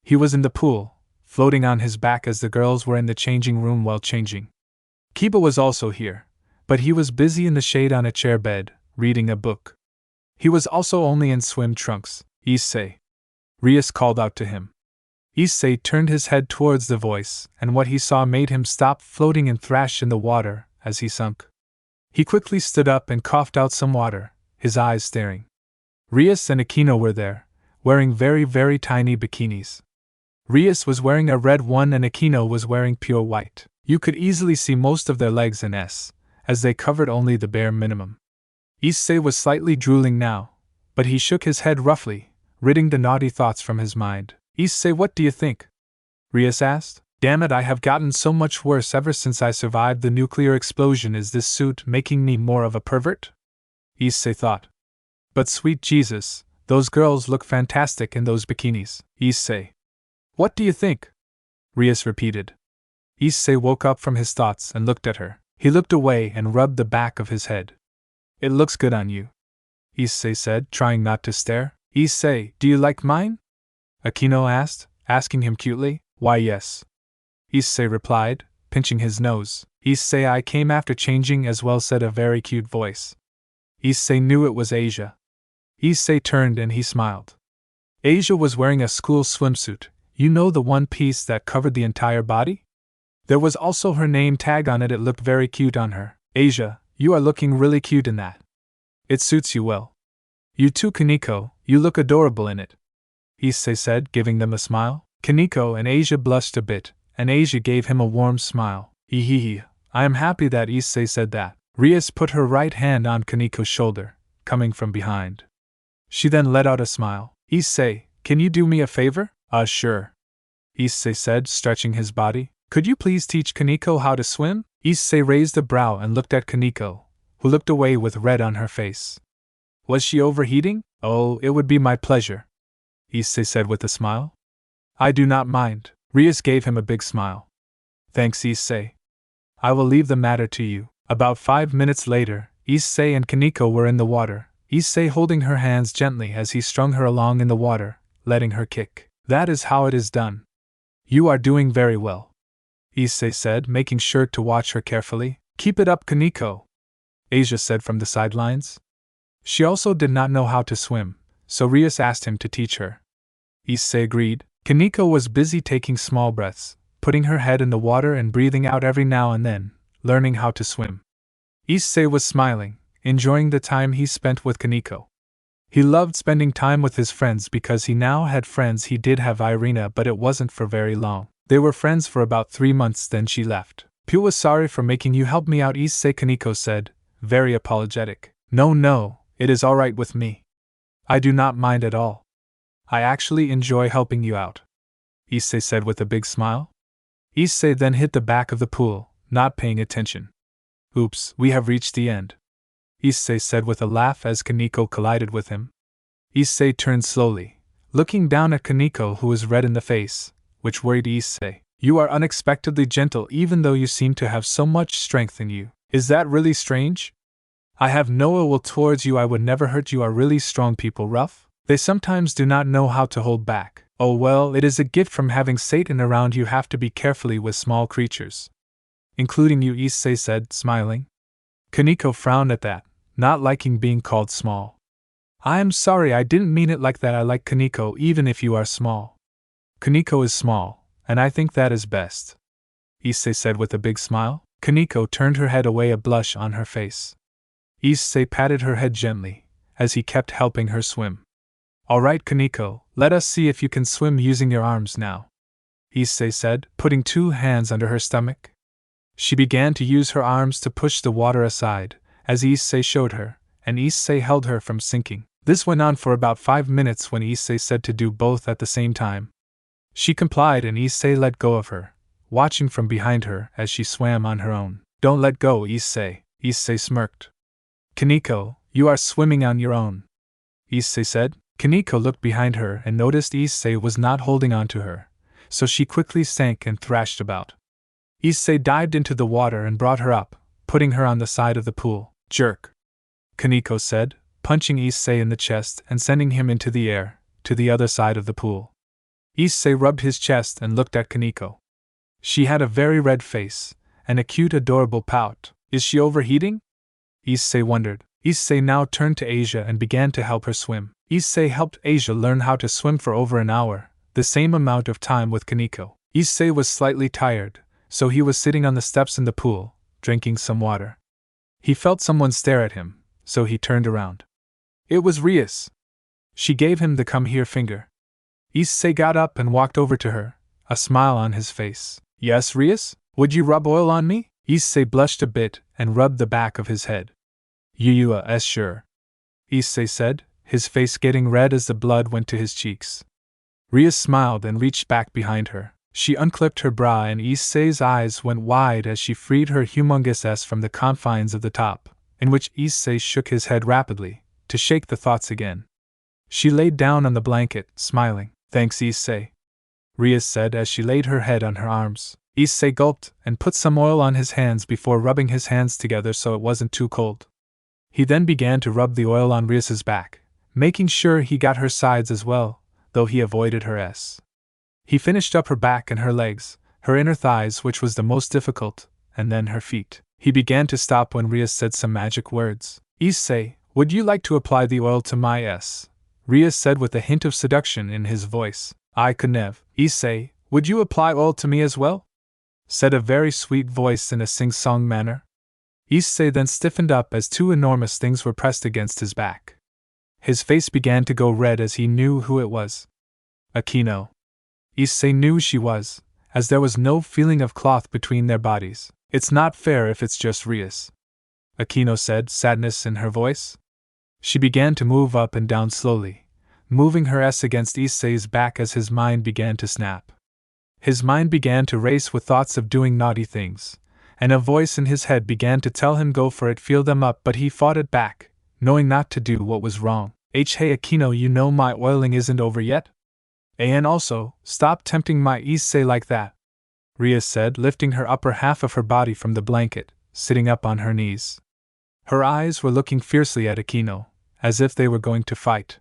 S1: He was in the pool, floating on his back as the girls were in the changing room while changing. Kiba was also here, but he was busy in the shade on a chair bed, reading a book. He was also only in swim trunks. Issei, Rias called out to him. Issei turned his head towards the voice, and what he saw made him stop floating and thrash in the water as he sunk. He quickly stood up and coughed out some water, his eyes staring. Rias and Akino were there, wearing very tiny bikinis. Rias was wearing a red one and Akino was wearing pure white. You could easily see most of their legs and as they covered only the bare minimum. Issei was slightly drooling now, but he shook his head roughly, ridding the naughty thoughts from his mind. Issei, what do you think? Rias asked. Damn it, I have gotten so much worse ever since I survived the nuclear explosion. Is this suit making me more of a pervert? Issei thought. But sweet Jesus, those girls look fantastic in those bikinis. Issei. What do you think? Rias repeated. Issei woke up from his thoughts and looked at her. He looked away and rubbed the back of his head. It looks good on you, Issei said, trying not to stare. Issei, do you like mine? Akino asked, asking him cutely. Why yes. Issei replied, pinching his nose. Issei, I came after changing as well, said a very cute voice. Issei knew it was Asia. Issei turned and he smiled. Asia was wearing a school swimsuit, you know, the one piece that covered the entire body? There was also her name tag on it. It looked very cute on her. Asia, you are looking really cute in that. It suits you well. You too, Kaneko, you look adorable in it, Issei said, giving them a smile. Kaneko and Asia blushed a bit, and Asia gave him a warm smile. Hehehe, I am happy that Issei said that. Rias put her right hand on Kaneko's shoulder, coming from behind. She then let out a smile. Issei, can you do me a favor? Sure, Issei said, stretching his body. Could you please teach Kaneko how to swim? Issei raised a brow and looked at Kaneko, who looked away with red on her face. Was she overheating? Oh, it would be my pleasure, Issei said with a smile. I do not mind. Rias gave him a big smile. Thanks, Issei. I will leave the matter to you. About 5 minutes later, Issei and Kaneko were in the water, Issei holding her hands gently as he strung her along in the water, letting her kick. That is how it is done. You are doing very well, Issei said, making sure to watch her carefully. Keep it up, Kaneko, Asia said from the sidelines. She also did not know how to swim, so Rias asked him to teach her. Issei agreed. Kaneko was busy taking small breaths, putting her head in the water and breathing out every now and then, learning how to swim. Issei was smiling, enjoying the time he spent with Kaneko. He loved spending time with his friends because he now had friends. He did have Irina, but it wasn't for very long. They were friends for about 3 months, then she left. Pyu was sorry for making you help me out, Issei, Kaneko said, very apologetic. No, it is alright with me. I do not mind at all. I actually enjoy helping you out, Issei said with a big smile. Issei then hit the back of the pool, not paying attention. Oops, we have reached the end, Issei said with a laugh as Kaneko collided with him. Issei turned slowly, looking down at Kaneko, who was red in the face, which worried Issei. You are unexpectedly gentle even though you seem to have so much strength in you. Is that really strange? I have no ill will towards you. I would never hurt you. Are really strong people rough? They sometimes do not know how to hold back. Oh well, it is a gift from having Satan around. You have to be carefully with small creatures. Including you, Issei said, smiling. Kaneko frowned at that, not liking being called small. I am sorry, I didn't mean it like that. I like Kaneko even if you are small. Kaneko is small, and I think that is best, Issei said with a big smile. Kaneko turned her head away, a blush on her face. Issei patted her head gently, as he kept helping her swim. Alright, Kaneko, let us see if you can swim using your arms now, Issei said, putting 2 hands under her stomach. She began to use her arms to push the water aside, as Issei showed her, and Issei held her from sinking. This went on for about 5 minutes when Issei said to do both at the same time. She complied and Issei let go of her, watching from behind her as she swam on her own. Don't let go, Issei, Issei smirked. Kaneko, you are swimming on your own, Issei said. Kaneko looked behind her and noticed Issei was not holding on to her, so she quickly sank and thrashed about. Issei dived into the water and brought her up, putting her on the side of the pool. Jerk, Kaneko said, punching Issei in the chest and sending him into the air, to the other side of the pool. Issei rubbed his chest and looked at Kaneko. She had a very red face, and a cute adorable pout. Is she overheating? Issei wondered. Issei now turned to Asia and began to help her swim. Issei helped Asia learn how to swim for over an hour, the same amount of time with Kaneko. Issei was slightly tired, so he was sitting on the steps in the pool, drinking some water. He felt someone stare at him, so he turned around. It was Rias. She gave him the come here finger. Issei got up and walked over to her, a smile on his face. Yes, Rias? Would you rub oil on me? Issei blushed a bit and rubbed the back of his head. Sure, Issei said, his face getting red as the blood went to his cheeks. Rias smiled and reached back behind her. She unclipped her bra and Issei's eyes went wide as she freed her humongous ass from the confines of the top, in which Issei shook his head rapidly, to shake the thoughts again. She laid down on the blanket, smiling. Thanks, Issei, Rias said as she laid her head on her arms. Issei gulped and put some oil on his hands before rubbing his hands together so it wasn't too cold. He then began to rub the oil on Rias's back, making sure he got her sides as well, though he avoided her S. He finished up her back and her legs, her inner thighs, which was the most difficult, and then her feet. He began to stop when Rias said some magic words. Issei, would you like to apply the oil to my S? Rias said with a hint of seduction in his voice. I could nev. Issei, would you apply oil to me as well? Said a very sweet voice in a sing-song manner. Issei then stiffened up as two enormous things were pressed against his back. His face began to go red as he knew who it was. Akino. Issei knew she was, as there was no feeling of cloth between their bodies. It's not fair if it's just Rias. Akino said, sadness in her voice. She began to move up and down slowly, moving her S against Issei's back as his mind began to snap. His mind began to race with thoughts of doing naughty things, and a voice in his head began to tell him go for it, feel them up, but he fought it back, knowing not to do what was wrong. Hey Akino, you know my oiling isn't over yet? And also, stop tempting my Issei like that, Rias said, lifting her upper half of her body from the blanket, sitting up on her knees. Her eyes were looking fiercely at Akino, as if they were going to fight.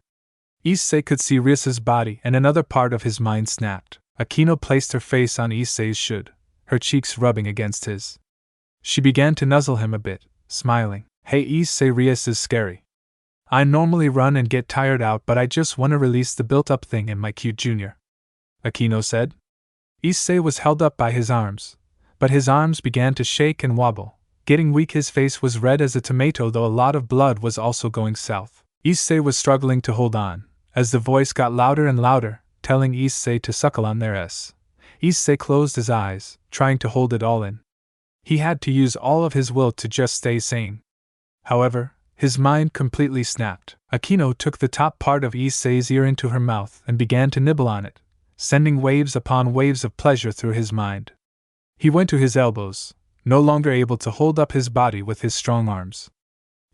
S1: Issei could see Rias's body and another part of his mind snapped. Akino placed her face on Issei's should, her cheeks rubbing against his. She began to nuzzle him a bit, smiling. Hey Issei, Rias is scary. I normally run and get tired out, but I just want to release the built-up thing in my cute junior. Akino said. Issei was held up by his arms, but his arms began to shake and wobble. Getting weak, his face was red as a tomato, though a lot of blood was also going south. Issei was struggling to hold on, as the voice got louder and louder, telling Issei to suckle on their S. Issei closed his eyes, trying to hold it all in. He had to use all of his will to just stay sane. However, his mind completely snapped. Akino took the top part of Issei's ear into her mouth and began to nibble on it, sending waves upon waves of pleasure through his mind. He went to his elbows, no longer able to hold up his body with his strong arms.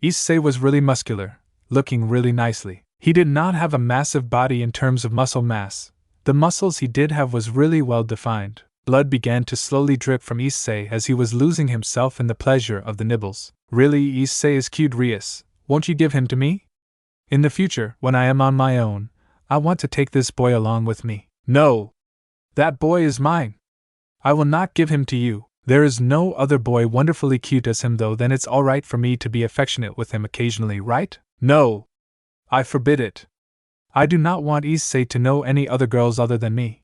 S1: Issei was really muscular, looking really nicely. He did not have a massive body in terms of muscle mass. The muscles he did have was really well defined. Blood began to slowly drip from Issei as he was losing himself in the pleasure of the nibbles. Really, Issei is cute, Rias. Won't you give him to me? In the future, when I am on my own, I want to take this boy along with me. No! That boy is mine! I will not give him to you. There is no other boy wonderfully cute as him, though. Then it's alright for me to be affectionate with him occasionally, right? No! I forbid it. I do not want Issei to know any other girls other than me.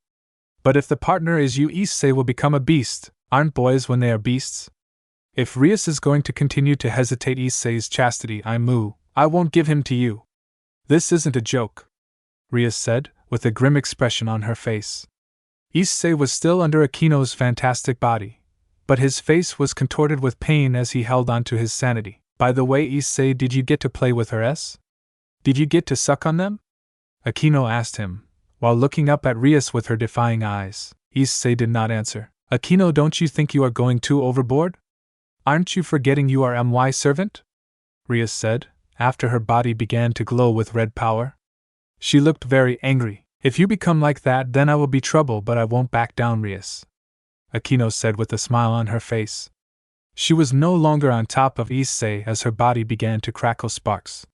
S1: But if the partner is you, Issei will become a beast. Aren't boys when they are beasts? If Rias is going to continue to hesitate Issei's chastity, I won't give him to you. This isn't a joke, Rias said, with a grim expression on her face. Issei was still under Akino's fantastic body, but his face was contorted with pain as he held on to his sanity. By the way, Issei, did you get to play with her S? Did you get to suck on them? Akino asked him, while looking up at Rias with her defying eyes. Issei did not answer. Akino, don't you think you are going too overboard? Aren't you forgetting you are my servant? Rias said, after her body began to glow with red power. She looked very angry. If you become like that, then I will be trouble, but I won't back down, Rias, Akino said with a smile on her face. She was no longer on top of Issei as her body began to crackle sparks.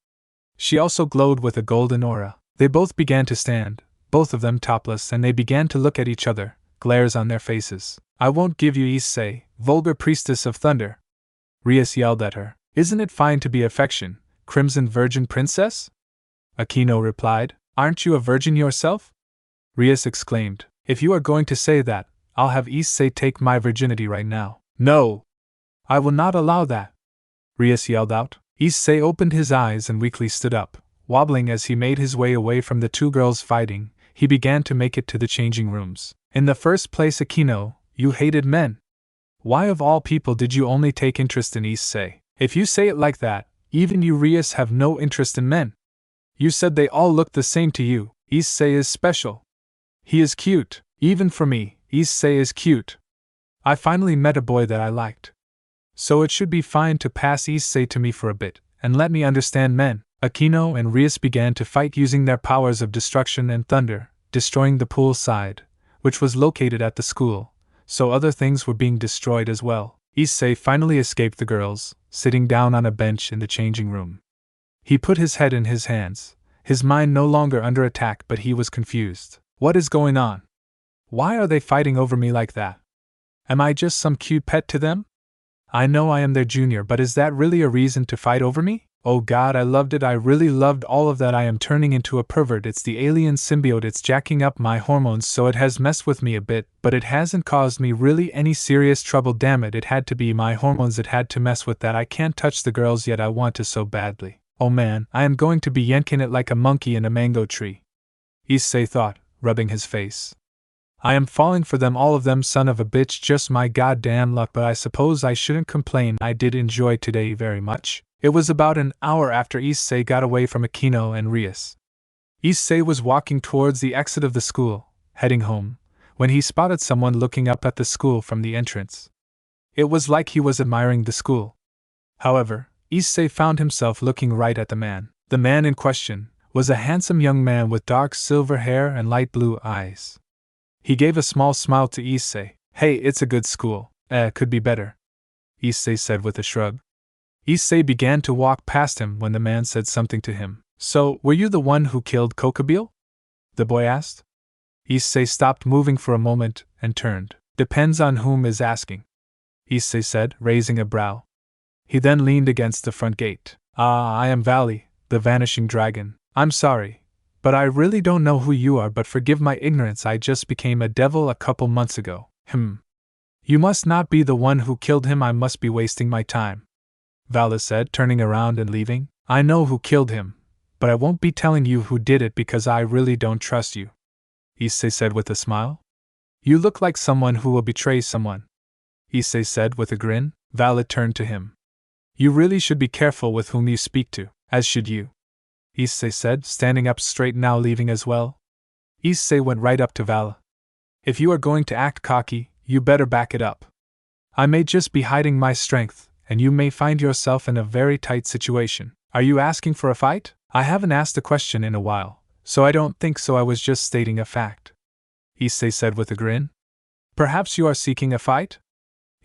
S1: She also glowed with a golden aura. They both began to stand, both of them topless, and they began to look at each other, glares on their faces. I won't give you, Issei, vulgar priestess of thunder, Rias yelled at her. Isn't it fine to be affection, crimson virgin princess? Akino replied. Aren't you a virgin yourself? Rias exclaimed. If you are going to say that, I'll have Issei take my virginity right now. No! I will not allow that, Rias yelled out. Issei opened his eyes and weakly stood up. Wobbling as he made his way away from the two girls fighting, he began to make it to the changing rooms. In the first place, Akino, you hated men. Why of all people did you only take interest in Issei? If you say it like that, even you, Rias, have no interest in men. You said they all looked the same to you. Issei is special. He is cute. Even for me, Issei is cute. I finally met a boy that I liked. So it should be fine to pass Issei to me for a bit, and let me understand men. Akino and Rias began to fight using their powers of destruction and thunder, destroying the pool side, which was located at the school, so other things were being destroyed as well. Issei finally escaped the girls, sitting down on a bench in the changing room. He put his head in his hands, his mind no longer under attack, but he was confused. What is going on? Why are they fighting over me like that? Am I just some cute pet to them? I know I am their junior, but is that really a reason to fight over me? Oh God, I loved it. I really loved all of that. I am turning into a pervert. It's the alien symbiote. It's jacking up my hormones, so it has messed with me a bit, but it hasn't caused me really any serious trouble. Damn it, it had to be my hormones. It had to mess with that. I can't touch the girls yet. I want to so badly. Oh man, I am going to be yanking it like a monkey in a mango tree. Issei thought, rubbing his face. I am falling for them, all of them, son of a bitch, just my goddamn luck, but I suppose I shouldn't complain. I did enjoy today very much. It was about an hour after Issei got away from Akino and Rias. Issei was walking towards the exit of the school, heading home, when he spotted someone looking up at the school from the entrance. It was like he was admiring the school. However, Issei found himself looking right at the man. The man in question was a handsome young man with dark silver hair and light blue eyes. He gave a small smile to Issei. Hey, it's a good school. Could be better, Issei said with a shrug. Issei began to walk past him when the man said something to him. So, were you the one who killed Kokobile? The boy asked. Issei stopped moving for a moment and turned. Depends on whom is asking, Issei said, raising a brow. He then leaned against the front gate. I am Valley, the vanishing dragon. I'm sorry, but I really don't know who you are, but forgive my ignorance. I just became a devil a couple months ago. You must not be the one who killed him. I must be wasting my time, Vala said, turning around and leaving. I know who killed him, but I won't be telling you who did it because I really don't trust you, Issei said with a smile. You look like someone who will betray someone, Issei said with a grin. Vala turned to him. You really should be careful with whom you speak to, as should you, Issei said, standing up straight, now leaving as well. Issei went right up to Vala. If you are going to act cocky, you better back it up. I may just be hiding my strength, and you may find yourself in a very tight situation. Are you asking for a fight? I haven't asked a question in a while, so I don't think so. I was just stating a fact, Issei said with a grin. Perhaps you are seeking a fight?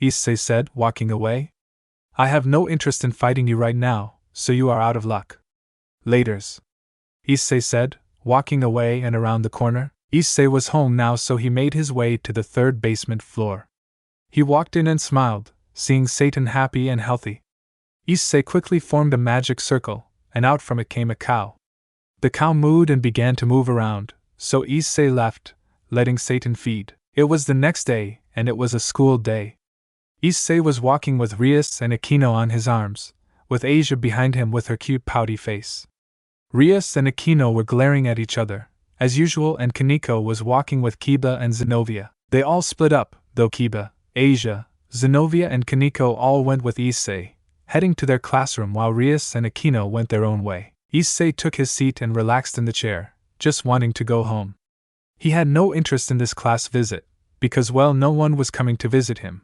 S1: Issei said, walking away. I have no interest in fighting you right now, so you are out of luck. Laters, Issei said, walking away and around the corner. Issei was home now, so he made his way to the third basement floor. He walked in and smiled, seeing Satan happy and healthy. Issei quickly formed a magic circle, and out from it came a cow. The cow mooed and began to move around, so Issei left, letting Satan feed. It was the next day, and it was a school day. Issei was walking with Rias and Akino on his arms, with Asia behind him with her cute pouty face. Rias and Akino were glaring at each other, as usual, and Kaneko was walking with Kiba and Zenobia. They all split up, though Kiba, Asia, Zenobia and Kaneko all went with Issei, heading to their classroom while Rias and Akino went their own way. Issei took his seat and relaxed in the chair, just wanting to go home. He had no interest in this class visit, because no one was coming to visit him.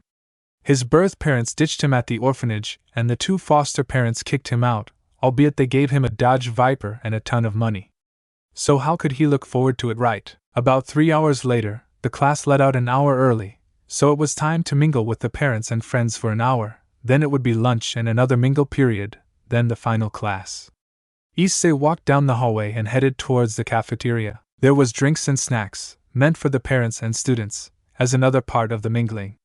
S1: His birth parents ditched him at the orphanage, and the two foster parents kicked him out, albeit they gave him a Dodge Viper and a ton of money. So how could he look forward to it, right? About 3 hours later, the class let out an hour early, so it was time to mingle with the parents and friends for an hour, then it would be lunch and another mingle period, then the final class. Issei walked down the hallway and headed towards the cafeteria. There was drinks and snacks, meant for the parents and students, as another part of the mingling.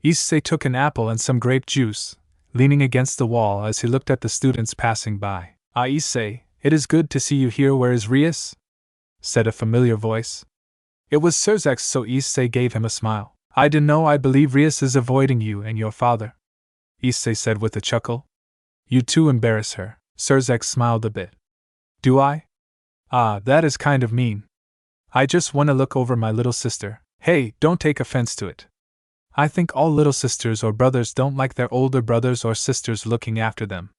S1: Issei took an apple and some grape juice, leaning against the wall as he looked at the students passing by. Issei, it is good to see you here. Where is Rias? Said a familiar voice. It was Surzex, so Issei gave him a smile. I dunno, I believe Rias is avoiding you and your father, Issei said with a chuckle. You too embarrass her. Surzex smiled a bit. Do I? That is kind of mean. I just want to look over my little sister. Hey, don't take offense to it. I think all little sisters or brothers don't like their older brothers or sisters looking after them.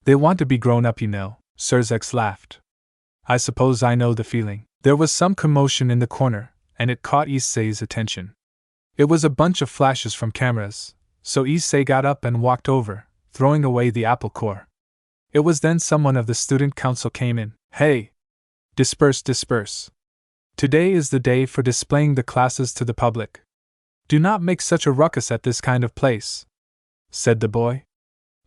S1: They want to be grown up, you know, Surzex laughed. I suppose I know the feeling. There was some commotion in the corner, and it caught Issei's attention. It was a bunch of flashes from cameras, so Issei got up and walked over, throwing away the apple core. It was then someone of the student council came in. Hey! Disperse, disperse. Today is the day for displaying the classes to the public. Do not make such a ruckus at this kind of place, said the boy.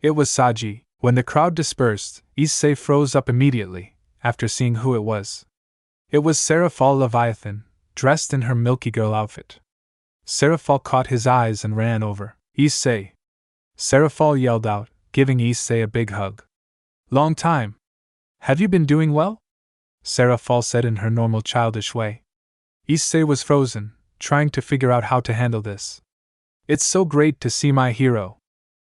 S1: It was Saji. When the crowd dispersed, Issei froze up immediately, after seeing who it was. It was Seraphal Leviathan, dressed in her Milky Girl outfit. Seraphal caught his eyes and ran over. Issei! Seraphal yelled out, giving Issei a big hug. Long time. Have you been doing well? Seraphal said in her normal childish way. Issei was frozen, trying to figure out how to handle this. It's so great to see my hero,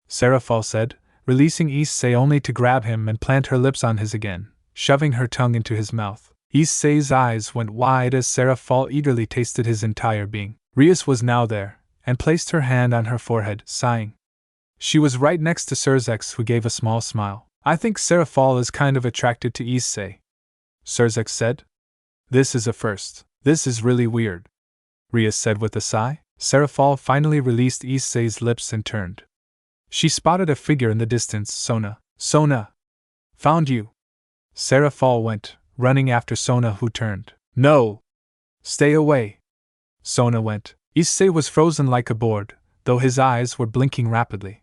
S1: Seraphal said, releasing Issei only to grab him and plant her lips on his again, shoving her tongue into his mouth. Issei's eyes went wide as Seraphal eagerly tasted his entire being. Rias was now there, and placed her hand on her forehead, sighing. She was right next to Surzex, who gave a small smile. I think Seraphal is kind of attracted to Issei, Surzex said. This is a first. This is really weird, Rias said with a sigh. Seraphal finally released Issei's lips and turned. She spotted a figure in the distance. Sona. Sona! Found you! Seraphal went, running after Sona, who turned. No! Stay away! Sona went. Issei was frozen like a board, though his eyes were blinking rapidly.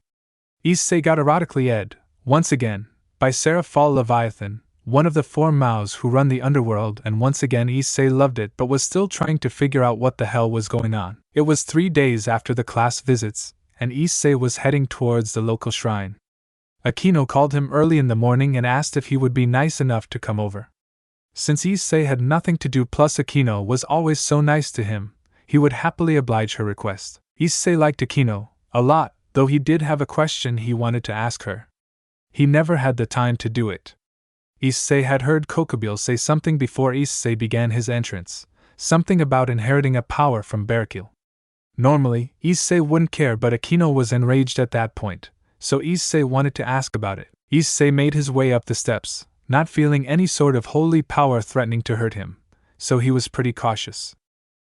S1: Issei got erotically ed, once again, by Seraphal Leviathan, one of the 4 Maos who run the Underworld, and once again Issei loved it but was still trying to figure out what the hell was going on. It was 3 days after the class visits, and Issei was heading towards the local shrine. Akino called him early in the morning and asked if he would be nice enough to come over. Since Issei had nothing to do plus Akino was always so nice to him, he would happily oblige her request. Issei liked Akino a lot, though he did have a question he wanted to ask her. He never had the time to do it. Issei had heard Kokubile say something before Issei began his entrance, something about inheriting a power from Bearkill. Normally, Issei wouldn't care, but Akino was enraged at that point, so Issei wanted to ask about it. Issei made his way up the steps, not feeling any sort of holy power threatening to hurt him, so he was pretty cautious.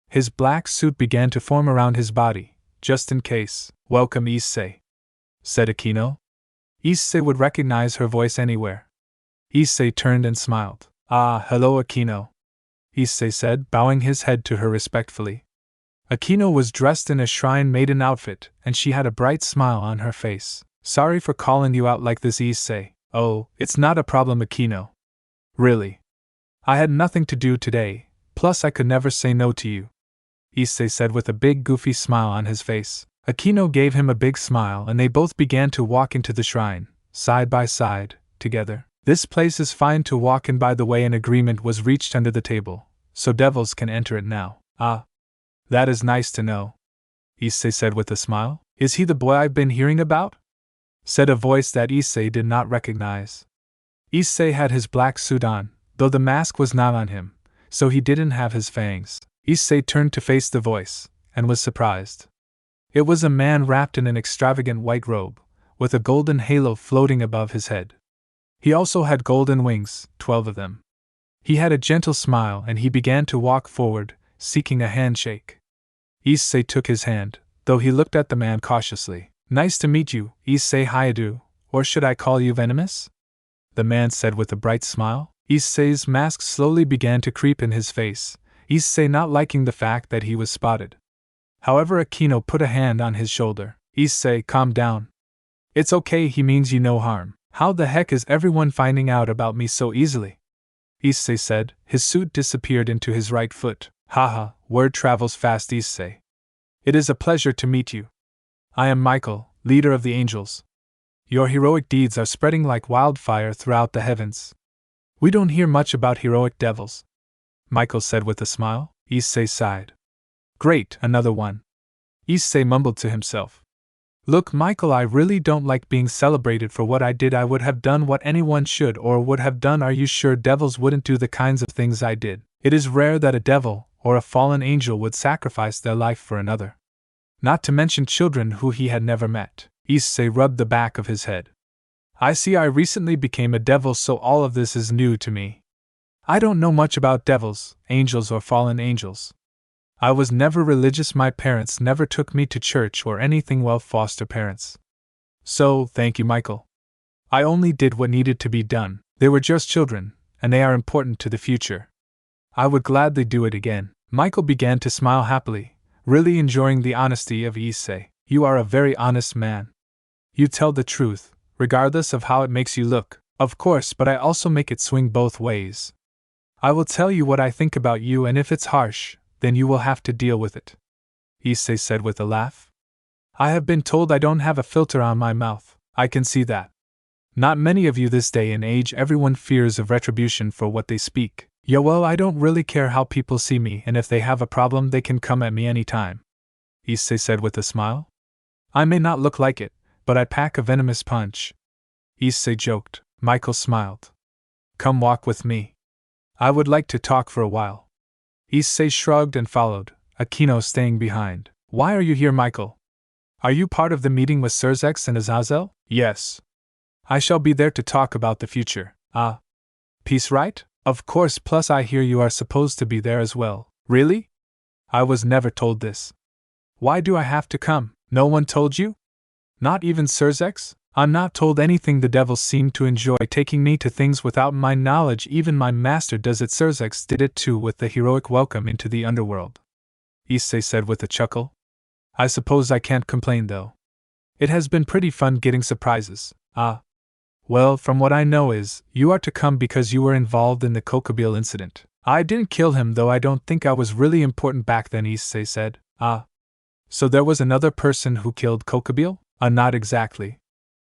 S1: His black suit began to form around his body, just in case. Welcome, Issei, said Akino. Issei would recognize her voice anywhere. Issei turned and smiled. Ah, hello, Akino, Issei said, bowing his head to her respectfully. Akino was dressed in a shrine maiden outfit, and she had a bright smile on her face. Sorry for calling you out like this, Issei. Oh, it's not a problem, Akino. Really. I had nothing to do today, plus I could never say no to you, Issei said with a big goofy smile on his face. Akino gave him a big smile and they both began to walk into the shrine, side by side, together. This place is fine to walk in, by the way. An agreement was reached under the table, so devils can enter it now. Ah. That is nice to know, Issei said with a smile. Is he the boy I've been hearing about? Said a voice that Issei did not recognize. Issei had his black suit on, though the mask was not on him, so he didn't have his fangs. Issei turned to face the voice, and was surprised. It was a man wrapped in an extravagant white robe, with a golden halo floating above his head. He also had golden wings, 12 of them. He had a gentle smile and he began to walk forward, seeking a handshake. Issei took his hand, though he looked at the man cautiously. Nice to meet you, Issei Hyoudou, or should I call you Venomous? The man said with a bright smile. Issei's mask slowly began to creep in his face, Issei not liking the fact that he was spotted. However, Akino put a hand on his shoulder. Issei, calm down. It's okay, he means you no harm. How the heck is everyone finding out about me so easily? Issei said. His suit disappeared into his right foot. Haha, word travels fast, Issei. It is a pleasure to meet you. I am Michael, leader of the angels. Your heroic deeds are spreading like wildfire throughout the heavens. We don't hear much about heroic devils, Michael said with a smile. Issei sighed. Great, another one. Issei mumbled to himself. Look, Michael, I really don't like being celebrated for what I did. I would have done what anyone should or would have done. Are you sure devils wouldn't do the kinds of things I did? It is rare that a devil, or a fallen angel, would sacrifice their life for another. Not to mention children who he had never met. Issei rubbed the back of his head. I see, I recently became a devil, so all of this is new to me. I don't know much about devils, angels, or fallen angels. I was never religious. My parents never took me to church or anything. Well, foster parents. So, thank you, Michael. I only did what needed to be done. They were just children, and they are important to the future. I would gladly do it again. Michael began to smile happily, really enjoying the honesty of Issei. You are a very honest man. You tell the truth, regardless of how it makes you look, of course, but I also make it swing both ways. I will tell you what I think about you, and if it's harsh, then you will have to deal with it, Issei said with a laugh. I have been told I don't have a filter on my mouth. I can see that. Not many of you this day and age, everyone fears of retribution for what they speak. Yeah, well, I don't really care how people see me, and if they have a problem they can come at me anytime, Issei said with a smile. I may not look like it, but I pack a venomous punch, Issei joked. Michael smiled. Come walk with me. I would like to talk for a while. Issei shrugged and followed, Akino staying behind. Why are you here, Michael? Are you part of the meeting with Xerxes and Azazel? Yes. I shall be there to talk about the future. Ah. Peace, right? Of course, plus I hear you are supposed to be there as well. Really? I was never told this. Why do I have to come? No one told you? Not even Xerxes? I'm not told anything. The devils seem to enjoy taking me to things without my knowledge. Even my master does it. Xerxes did it too with the heroic welcome into the underworld, Issei said with a chuckle. I suppose I can't complain though. It has been pretty fun getting surprises. Ah. Well, from what I know is, you are to come because you were involved in the Kokobile incident. I didn't kill him though. I don't think I was really important back then, Issei said. Ah. So there was another person who killed Kokobile? Not exactly,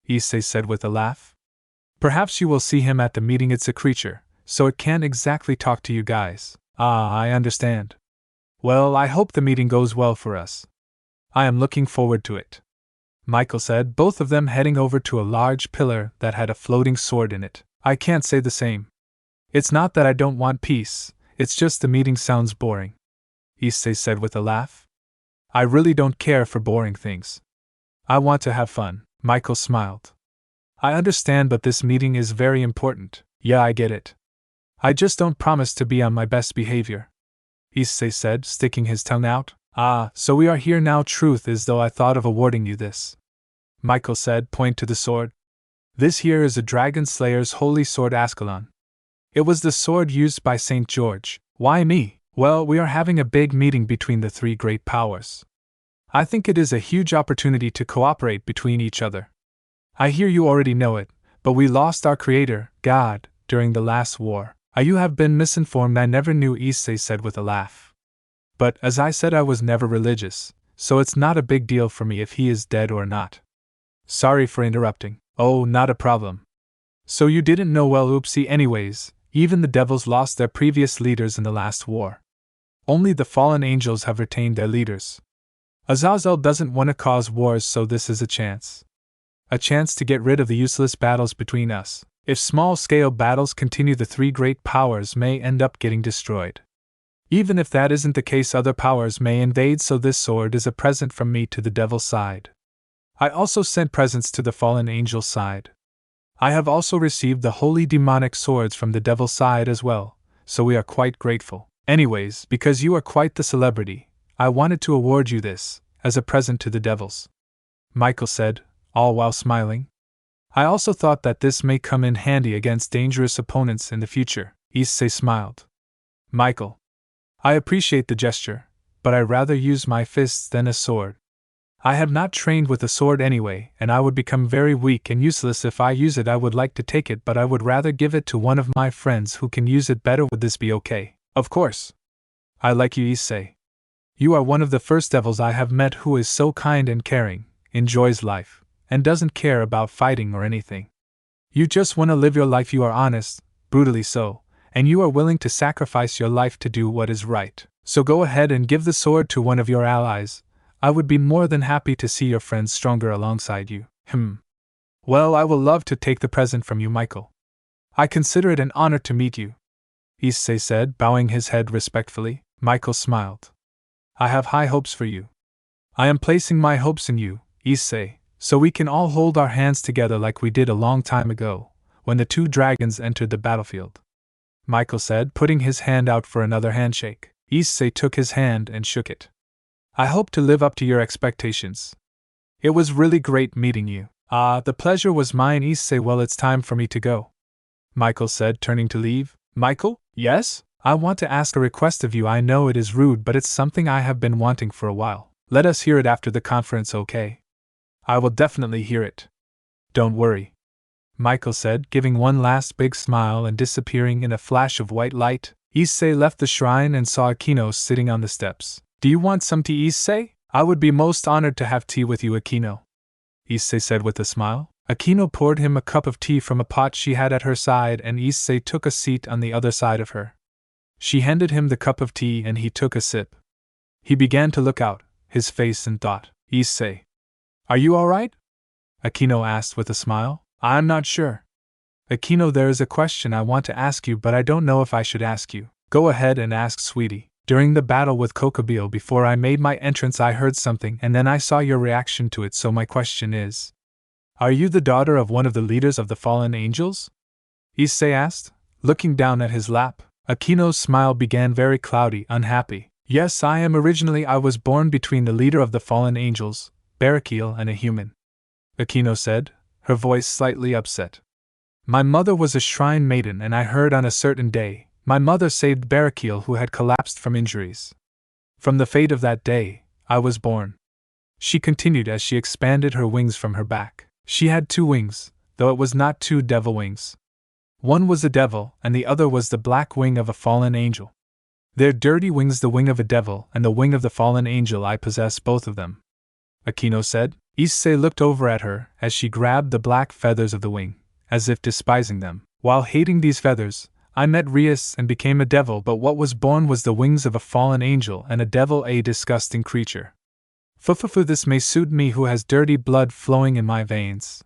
S1: Issei said with a laugh. Perhaps you will see him at the meeting. It's a creature, so it can't exactly talk to you guys. Ah, I understand. Well, I hope the meeting goes well for us. I am looking forward to it, Michael said, both of them heading over to a large pillar that had a floating sword in it. I can't say the same. It's not that I don't want peace, it's just the meeting sounds boring, Issei said with a laugh. I really don't care for boring things. I want to have fun, Michael smiled. I understand, but this meeting is very important. Yeah, I get it. I just don't promise to be on my best behavior, Issei said, sticking his tongue out. Ah, so we are here now. Truth is, though, I thought of awarding you this, Michael said, pointing to the sword. This here is a dragon slayer's holy sword Ascalon. It was the sword used by St. George. Why me? Well, we are having a big meeting between the three great powers. I think it is a huge opportunity to cooperate between each other. I hear you already know it, but we lost our creator, God, during the last war. You have been misinformed. I never knew, Issei said with a laugh. But, as I said, I was never religious, so it's not a big deal for me if he is dead or not. Sorry for interrupting. Oh, not a problem. So you didn't know? Well, oopsie. Anyways, even the devils lost their previous leaders in the last war. Only the fallen angels have retained their leaders. Azazel doesn't want to cause wars, so this is a chance. A chance to get rid of the useless battles between us. If small-scale battles continue, the three great powers may end up getting destroyed. Even if that isn't the case, other powers may invade, so this sword is a present from me to the devil's side. I also sent presents to the fallen angel side. I have also received the holy demonic swords from the devil's side as well, so we are quite grateful. Anyways, because you are quite the celebrity, I wanted to award you this, as a present to the devils, Michael said, all while smiling. I also thought that this may come in handy against dangerous opponents in the future. Issei smiled. Michael, I appreciate the gesture, but I rather use my fists than a sword. I have not trained with a sword anyway, and I would become very weak and useless if I use it. I would like to take it, but I would rather give it to one of my friends who can use it better. Would this be okay? Of course. I like you, Issei. You are one of the first devils I have met who is so kind and caring, enjoys life, and doesn't care about fighting or anything. You just want to live your life. You are honest, brutally so, and you are willing to sacrifice your life to do what is right. So go ahead and give the sword to one of your allies. I would be more than happy to see your friends stronger alongside you. Well, I will love to take the present from you, Michael. I consider it an honor to meet you, Issei said, bowing his head respectfully. Michael smiled. I have high hopes for you. I am placing my hopes in you, Issei, so we can all hold our hands together like we did a long time ago, when the two dragons entered the battlefield, Michael said, putting his hand out for another handshake. Issei took his hand and shook it. I hope to live up to your expectations. It was really great meeting you. The pleasure was mine, Issei. Well, it's time for me to go, Michael said, turning to leave. Michael? Yes? I want to ask a request of you. I know it is rude, but it's something I have been wanting for a while. Let us hear it after the conference, okay? I will definitely hear it. Don't worry, Michael said, giving one last big smile and disappearing in a flash of white light. Issei left the shrine and saw Akino sitting on the steps. Do you want some tea, Issei? I would be most honored to have tea with you, Akino, Issei said with a smile. Akino poured him a cup of tea from a pot she had at her side, and Issei took a seat on the other side of her. She handed him the cup of tea and he took a sip. He began to look out, his face in thought. Issei, are you all right? Akino asked with a smile. I'm not sure. Akino, there is a question I want to ask you, but I don't know if I should ask you. Go ahead and ask, sweetie. During the battle with Kokobio, before I made my entrance, I heard something and then I saw your reaction to it, so my question is, are you the daughter of one of the leaders of the fallen angels? Issei asked, looking down at his lap. Akino's smile began very cloudy, unhappy. Yes, I am. Originally I was born between the leader of the fallen angels, Barakiel, and a human, Akino said, her voice slightly upset. My mother was a shrine maiden, and I heard on a certain day, my mother saved Barakiel, who had collapsed from injuries. From the fate of that day, I was born. She continued as she expanded her wings from her back. She had 2 wings, though it was not 2 devil wings. One was a devil, and the other was the black wing of a fallen angel. Their dirty wings, the wing of a devil and the wing of the fallen angel. I possess both of them, Akino said. Issei looked over at her as she grabbed the black feathers of the wing, as if despising them. While hating these feathers, I met Rias and became a devil, but what was born was the wings of a fallen angel and a devil, a disgusting creature. Fufufu, this may suit me who has dirty blood flowing in my veins,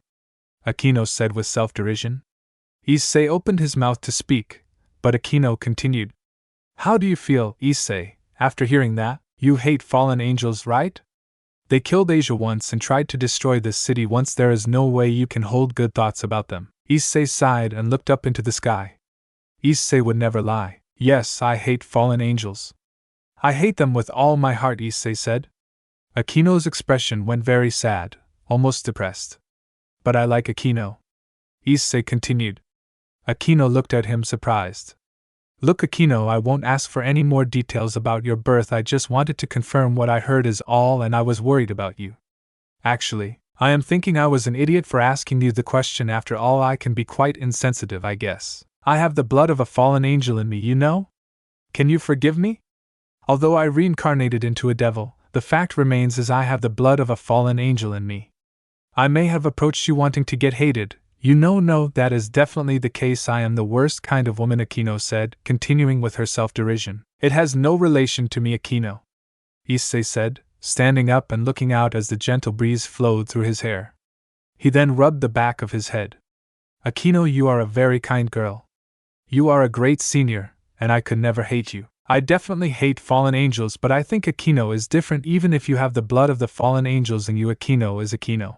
S1: Akino said with self-derision. Issei opened his mouth to speak, but Akino continued. How do you feel, Issei, after hearing that? You hate fallen angels, right? They killed Asia once and tried to destroy this city once. There is no way you can hold good thoughts about them. Issei sighed and looked up into the sky. Issei would never lie. Yes, I hate fallen angels. I hate them with all my heart, Issei said. Akino's expression went very sad, almost depressed. But I like Akino, Issei continued. Akino looked at him surprised. Look, Akino, I won't ask for any more details about your birth. I just wanted to confirm what I heard is all, and I was worried about you. Actually, I am thinking I was an idiot for asking you the question. After all, I can be quite insensitive, I guess. I have the blood of a fallen angel in me, you know? Can you forgive me? Although I reincarnated into a devil, the fact remains is I have the blood of a fallen angel in me. I may have approached you wanting to get hated. You know, no, that is definitely the case. I am the worst kind of woman, Akino said, continuing with her self-derision. It has no relation to me, Akino, Issei said, standing up and looking out as the gentle breeze flowed through his hair. He then rubbed the back of his head. Akino, you are a very kind girl. You are a great senior, and I could never hate you. I definitely hate fallen angels, but I think Akino is different. Even if you have the blood of the fallen angels in you, Akino is Akino.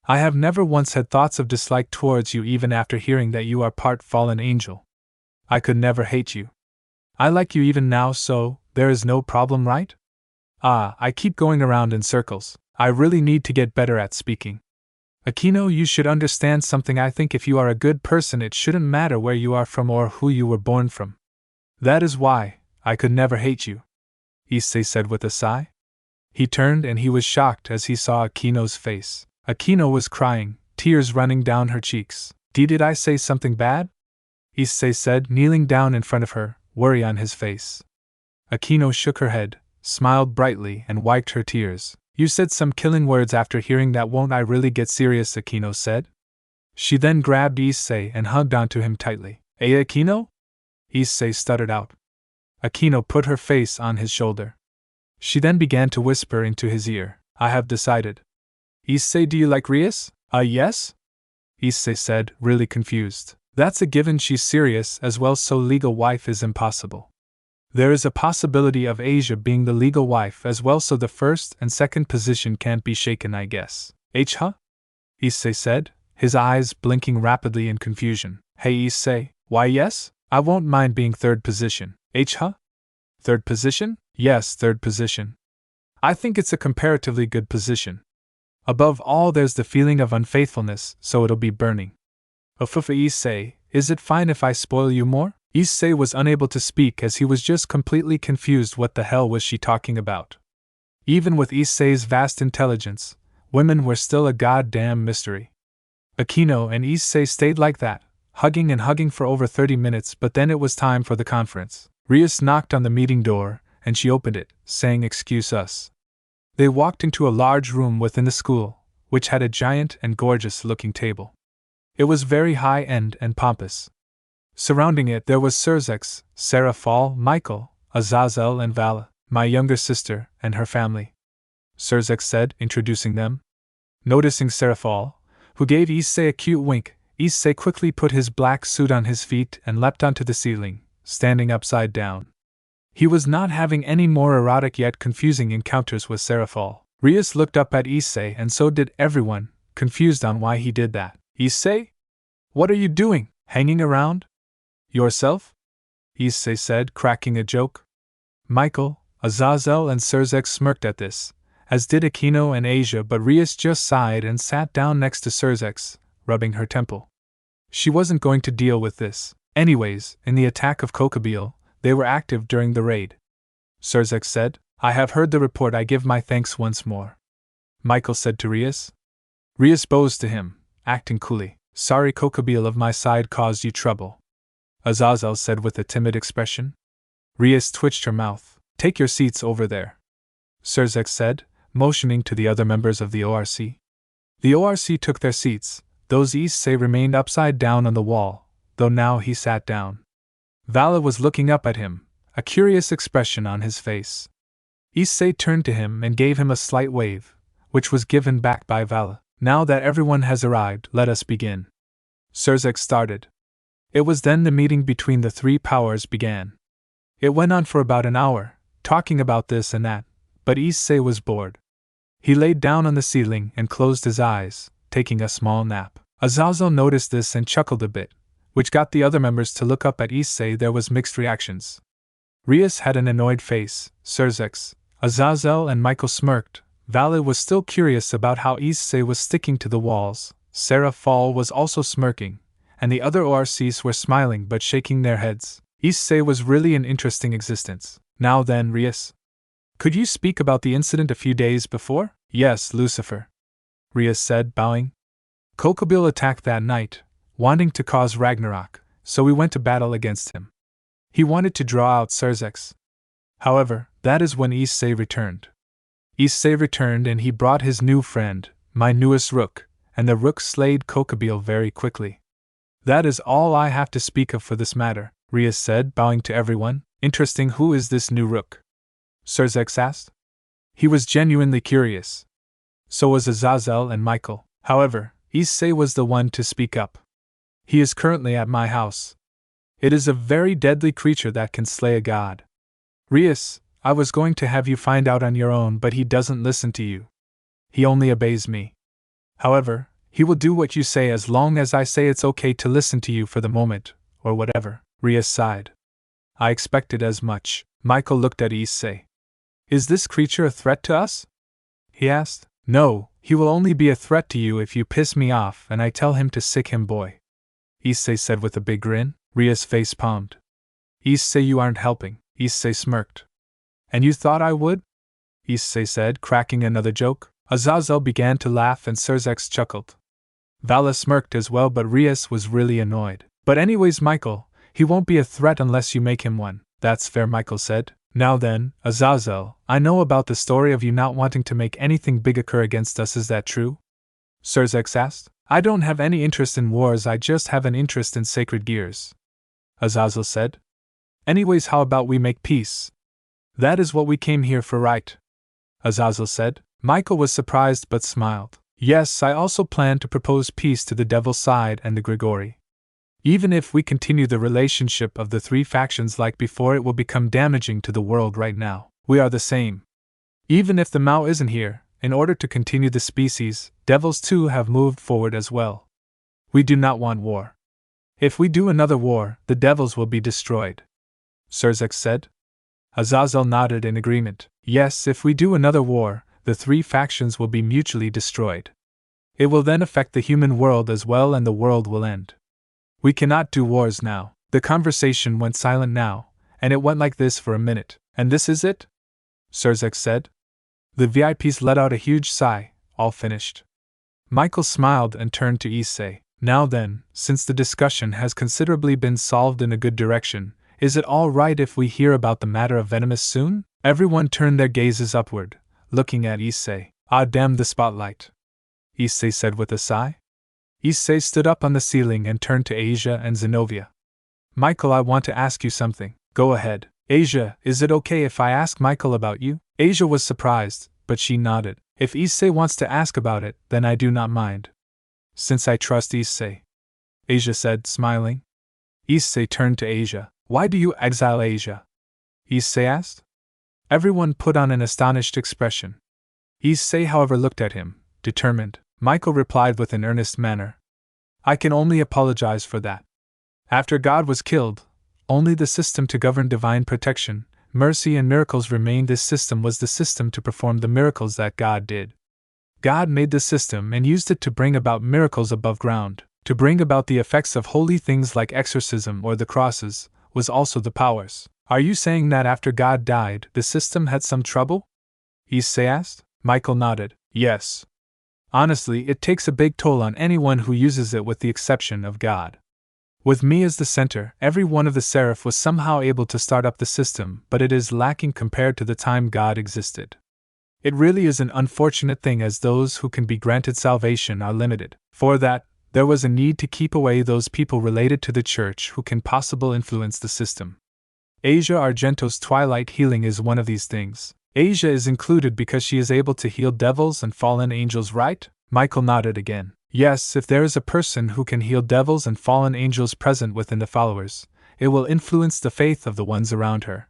S1: I have never once had thoughts of dislike towards you, even after hearing that you are part fallen angel. I could never hate you. I like you even now, so there is no problem, right? Ah, I keep going around in circles. I really need to get better at speaking. Akino, you should understand something. I think if you are a good person, it shouldn't matter where you are from or who you were born from. That is why I could never hate you, Issei said with a sigh. He turned and he was shocked as he saw Akino's face. Akino was crying, tears running down her cheeks. Did I say something bad? Issei said, kneeling down in front of her, worry on his face. Akino shook her head, smiled brightly, and wiped her tears. You said some killing words after hearing that. Won't I really get serious? Akino said. She then grabbed Issei and hugged onto him tightly. Akino? Issei stuttered out. Akino put her face on his shoulder. She then began to whisper into his ear. I have decided. Issei, do you like Rias? Yes? Issei said, really confused. That's a given. She's serious as well, so legal wife is impossible. There is a possibility of Asia being the legal wife as well, so the first and second position can't be shaken, I guess. Huh? Issei said, his eyes blinking rapidly in confusion. Hey Issei, why yes? I won't mind being third position. Huh? Third position? Yes, third position. I think it's a comparatively good position. Above all, there's the feeling of unfaithfulness, so it'll be burning. Ofufa Issei, is it fine if I spoil you more? Issei was unable to speak as he was just completely confused. What the hell was she talking about? Even with Issei's vast intelligence, women were still a goddamn mystery. Akino and Issei stayed like that, hugging and hugging for over 30 minutes, but then it was time for the conference. Rias knocked on the meeting door, and she opened it, saying, "Excuse us." They walked into a large room within the school, which had a giant and gorgeous-looking table. It was very high-end and pompous. Surrounding it there was Surzex, Seraphal, Michael, Azazel and Vala, my younger sister, and her family. Surzex said, introducing them. Noticing Seraphal, who gave Issei a cute wink, Issei quickly put his black suit on his feet and leapt onto the ceiling, standing upside down. He was not having any more erotic yet confusing encounters with Seraphal. Rias looked up at Issei and so did everyone, confused on why he did that. "Issei? What are you doing, hanging around? Yourself?" Issei said, cracking a joke. Michael, Azazel and Surzex smirked at this, as did Akino and Asia, but Rias just sighed and sat down next to Surzex, rubbing her temple. She wasn't going to deal with this. Anyways, in the attack of Kokobile, they were active during the raid. Surzex said, "I have heard the report. I give my thanks once more." Michael said to Rias. Rias bows to him, acting coolly. "Sorry Kokobile of my side caused you trouble," Azazel said with a timid expression. Rias twitched her mouth. "Take your seats over there," Surzex said, motioning to the other members of the ORC. The ORC took their seats. Those Issei remained upside down on the wall, though now he sat down. Vala was looking up at him, a curious expression on his face. Issei turned to him and gave him a slight wave, which was given back by Vala. "Now that everyone has arrived, let us begin." Surzex started. It was then the meeting between the three powers began. It went on for about an hour, talking about this and that, but Issei was bored. He laid down on the ceiling and closed his eyes, taking a small nap. Azazel noticed this and chuckled a bit, which got the other members to look up at Issei. There was mixed reactions. Rias had an annoyed face, Surzex, Azazel and Michael smirked. Vala was still curious about how Issei was sticking to the walls. Seraphal was also smirking, and the other ORCs were smiling but shaking their heads. Issei was really an interesting existence. "Now then, Rias, could you speak about the incident a few days before?" "Yes, Lucifer," Rias said, bowing. "Kokobile attacked that night, wanting to cause Ragnarok, so we went to battle against him. He wanted to draw out Surzex. However, that is when Issei returned. Issei returned and he brought his new friend, my newest rook, and the rook slayed Kokobile very quickly. That is all I have to speak of for this matter," Rias said, bowing to everyone. "Interesting. Who is this new rook?" Surzex asked. He was genuinely curious. So was Azazel and Michael. However, Issei was the one to speak up. "He is currently at my house. It is a very deadly creature that can slay a god. Rias, I was going to have you find out on your own, but he doesn't listen to you. He only obeys me. However, he will do what you say as long as I say it's okay to listen to you for the moment, or whatever." Rias sighed. "I expected as much." Michael looked at Issei. "Is this creature a threat to us?" he asked. "No, he will only be a threat to you if you piss me off and I tell him to sick him, boy," Issei said with a big grin. Rias face palmed. "Issei, you aren't helping," Issei smirked. "And you thought I would?" Issei said, cracking another joke. Azazel began to laugh and Surzex chuckled. Vala smirked as well, but Rias was really annoyed. "But anyways, Michael, he won't be a threat unless you make him one." "That's fair," Michael said. "Now then, Azazel, I know about the story of you not wanting to make anything big occur against us. Is that true?" Surzex asked. "I don't have any interest in wars, I just have an interest in sacred gears," Azazel said. "Anyways, how about we make peace? That is what we came here for, right?" Azazel said. Michael was surprised but smiled. "Yes, I also plan to propose peace to the Devil's Side and the Grigori. Even if we continue the relationship of the three factions like before, it will become damaging to the world right now. We are the same. Even if the Mao isn't here, in order to continue the species, devils too have moved forward as well. We do not want war. If we do another war, the devils will be destroyed," Surzex said. Azazel nodded in agreement. "Yes, if we do another war, the three factions will be mutually destroyed. It will then affect the human world as well and the world will end. We cannot do wars now. The conversation went silent now, and it went like this for a minute. And this is it? xDoug said. The VIPs let out a huge sigh, all finished. Michael smiled and turned to Issei. Now then, since the discussion has considerably been solved in a good direction, is it all right if we hear about the matter of Venomous soon? Everyone turned their gazes upward, looking at Issei. Ah, damn the spotlight, Issei said with a sigh. Issei stood up on the ceiling and turned to Asia and Zenobia. Michael, I want to ask you something. Go ahead. Asia, is it okay if I ask Michael about you? Asia was surprised, but she nodded. If Issei wants to ask about it, then I do not mind. Since I trust Issei, Asia said, smiling. Issei turned to Asia. Why do you exile Asia? Issei asked. Everyone put on an astonished expression. Issei, however, looked at him, determined. Michael replied with an earnest manner. I can only apologize for that. After God was killed, only the system to govern divine protection, mercy and miracles remained. This system was the system to perform the miracles that God did. God made the system and used it to bring about miracles above ground. To bring about the effects of holy things like exorcism or the crosses, was also the powers. Are you saying that after God died, the system had some trouble? Issei asked. Michael nodded. Yes. Honestly, it takes a big toll on anyone who uses it with the exception of God. With me as the center, every one of the seraph was somehow able to start up the system, but it is lacking compared to the time God existed. It really is an unfortunate thing, as those who can be granted salvation are limited. For that, there was a need to keep away those people related to the church who can possibly influence the system. Asia Argento's twilight healing is one of these things. Asia is included because she is able to heal devils and fallen angels, right? Michael nodded again. Yes, if there is a person who can heal devils and fallen angels present within the followers, it will influence the faith of the ones around her.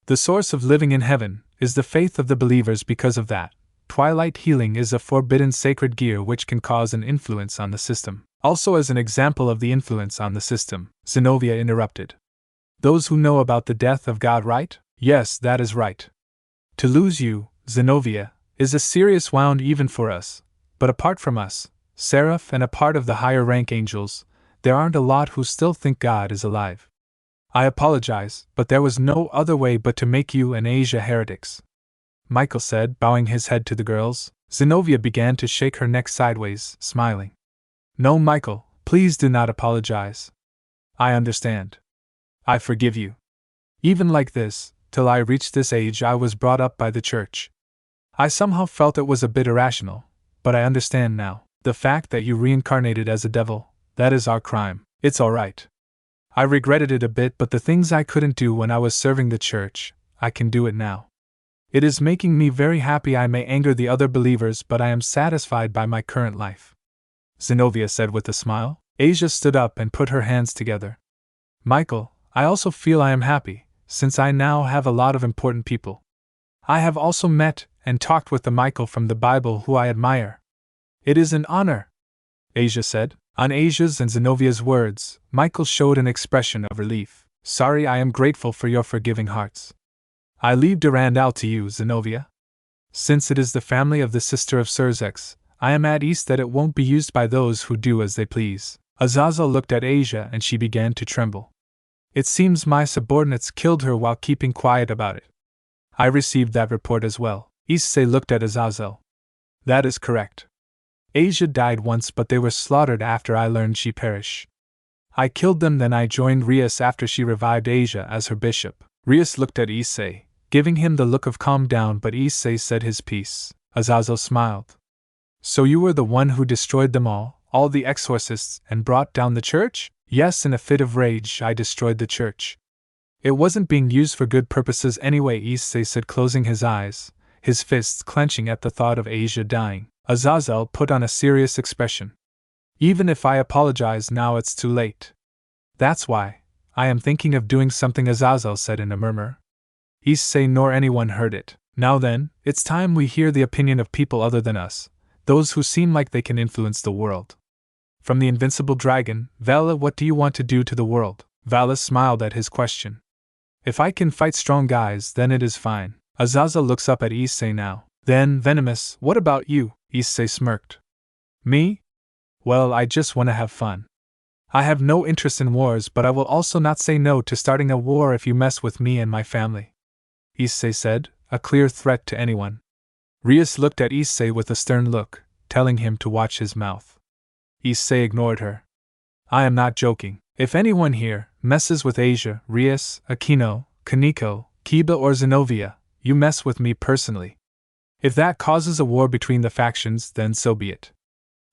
S1: The source of living in heaven is the faith of the believers. Because of that, twilight healing is a forbidden sacred gear which can cause an influence on the system. Also, as an example of the influence on the system, Zenobia interrupted. Those who know about the death of God, right? Yes, that is right. To lose you, Zenobia, is a serious wound even for us, but apart from us, seraph and a part of the higher rank angels, there aren't a lot who still think God is alive. I apologize, but there was no other way but to make you and Asia heretics, Michael said, bowing his head to the girls. Zenobia began to shake her neck sideways, smiling. No, Michael, please do not apologize. I understand. I forgive you. Even like this, till I reached this age, I was brought up by the church. I somehow felt it was a bit irrational, but I understand now. The fact that you reincarnated as a devil, that is our crime. It's all right. I regretted it a bit, but the things I couldn't do when I was serving the church, I can do it now. It is making me very happy. I may anger the other believers, but I am satisfied by my current life, Zenobia said with a smile. Asia stood up and put her hands together. Michael, I also feel I am happy, since I now have a lot of important people. I have also met and talked with the Michael from the Bible who I admire. It is an honor, Asia said. On Asia's and Zenovia's words, Michael showed an expression of relief. Sorry, I am grateful for your forgiving hearts. I leave Durand out to you, Zenobia. Since it is the family of the sister of xDoug, I am at ease that it won't be used by those who do as they please. Azazel looked at Asia and she began to tremble. It seems my subordinates killed her while keeping quiet about it. I received that report as well. Issei looked at Azazel. That is correct. Asia died once, but they were slaughtered after I learned she perished. I killed them, then I joined Rias after she revived Asia as her bishop. Rias looked at Issei, giving him the look of calm down, but Issei said his piece. Azazel smiled. So you were the one who destroyed them all the exorcists, and brought down the church? Yes, in a fit of rage I destroyed the church. It wasn't being used for good purposes anyway, Issei said, closing his eyes, his fists clenching at the thought of Asia dying. Azazel put on a serious expression. Even if I apologize now, it's too late. That's why I am thinking of doing something, Azazel said in a murmur. Issei nor anyone heard it. Now then, it's time we hear the opinion of people other than us, those who seem like they can influence the world. From the invincible dragon, Vala, what do you want to do to the world? Vala smiled at his question. If I can fight strong guys, then it is fine. Azazel looks up at Issei now. Then, Venomous, what about you? Issei smirked. Me? Well, I just want to have fun. I have no interest in wars, but I will also not say no to starting a war if you mess with me and my family, Issei said, a clear threat to anyone. Rias looked at Issei with a stern look, telling him to watch his mouth. Issei ignored her. I am not joking. If anyone here messes with Asia, Rias, Aquino, Kaneko, Kiba or Zenobia, you mess with me personally. If that causes a war between the factions, then so be it.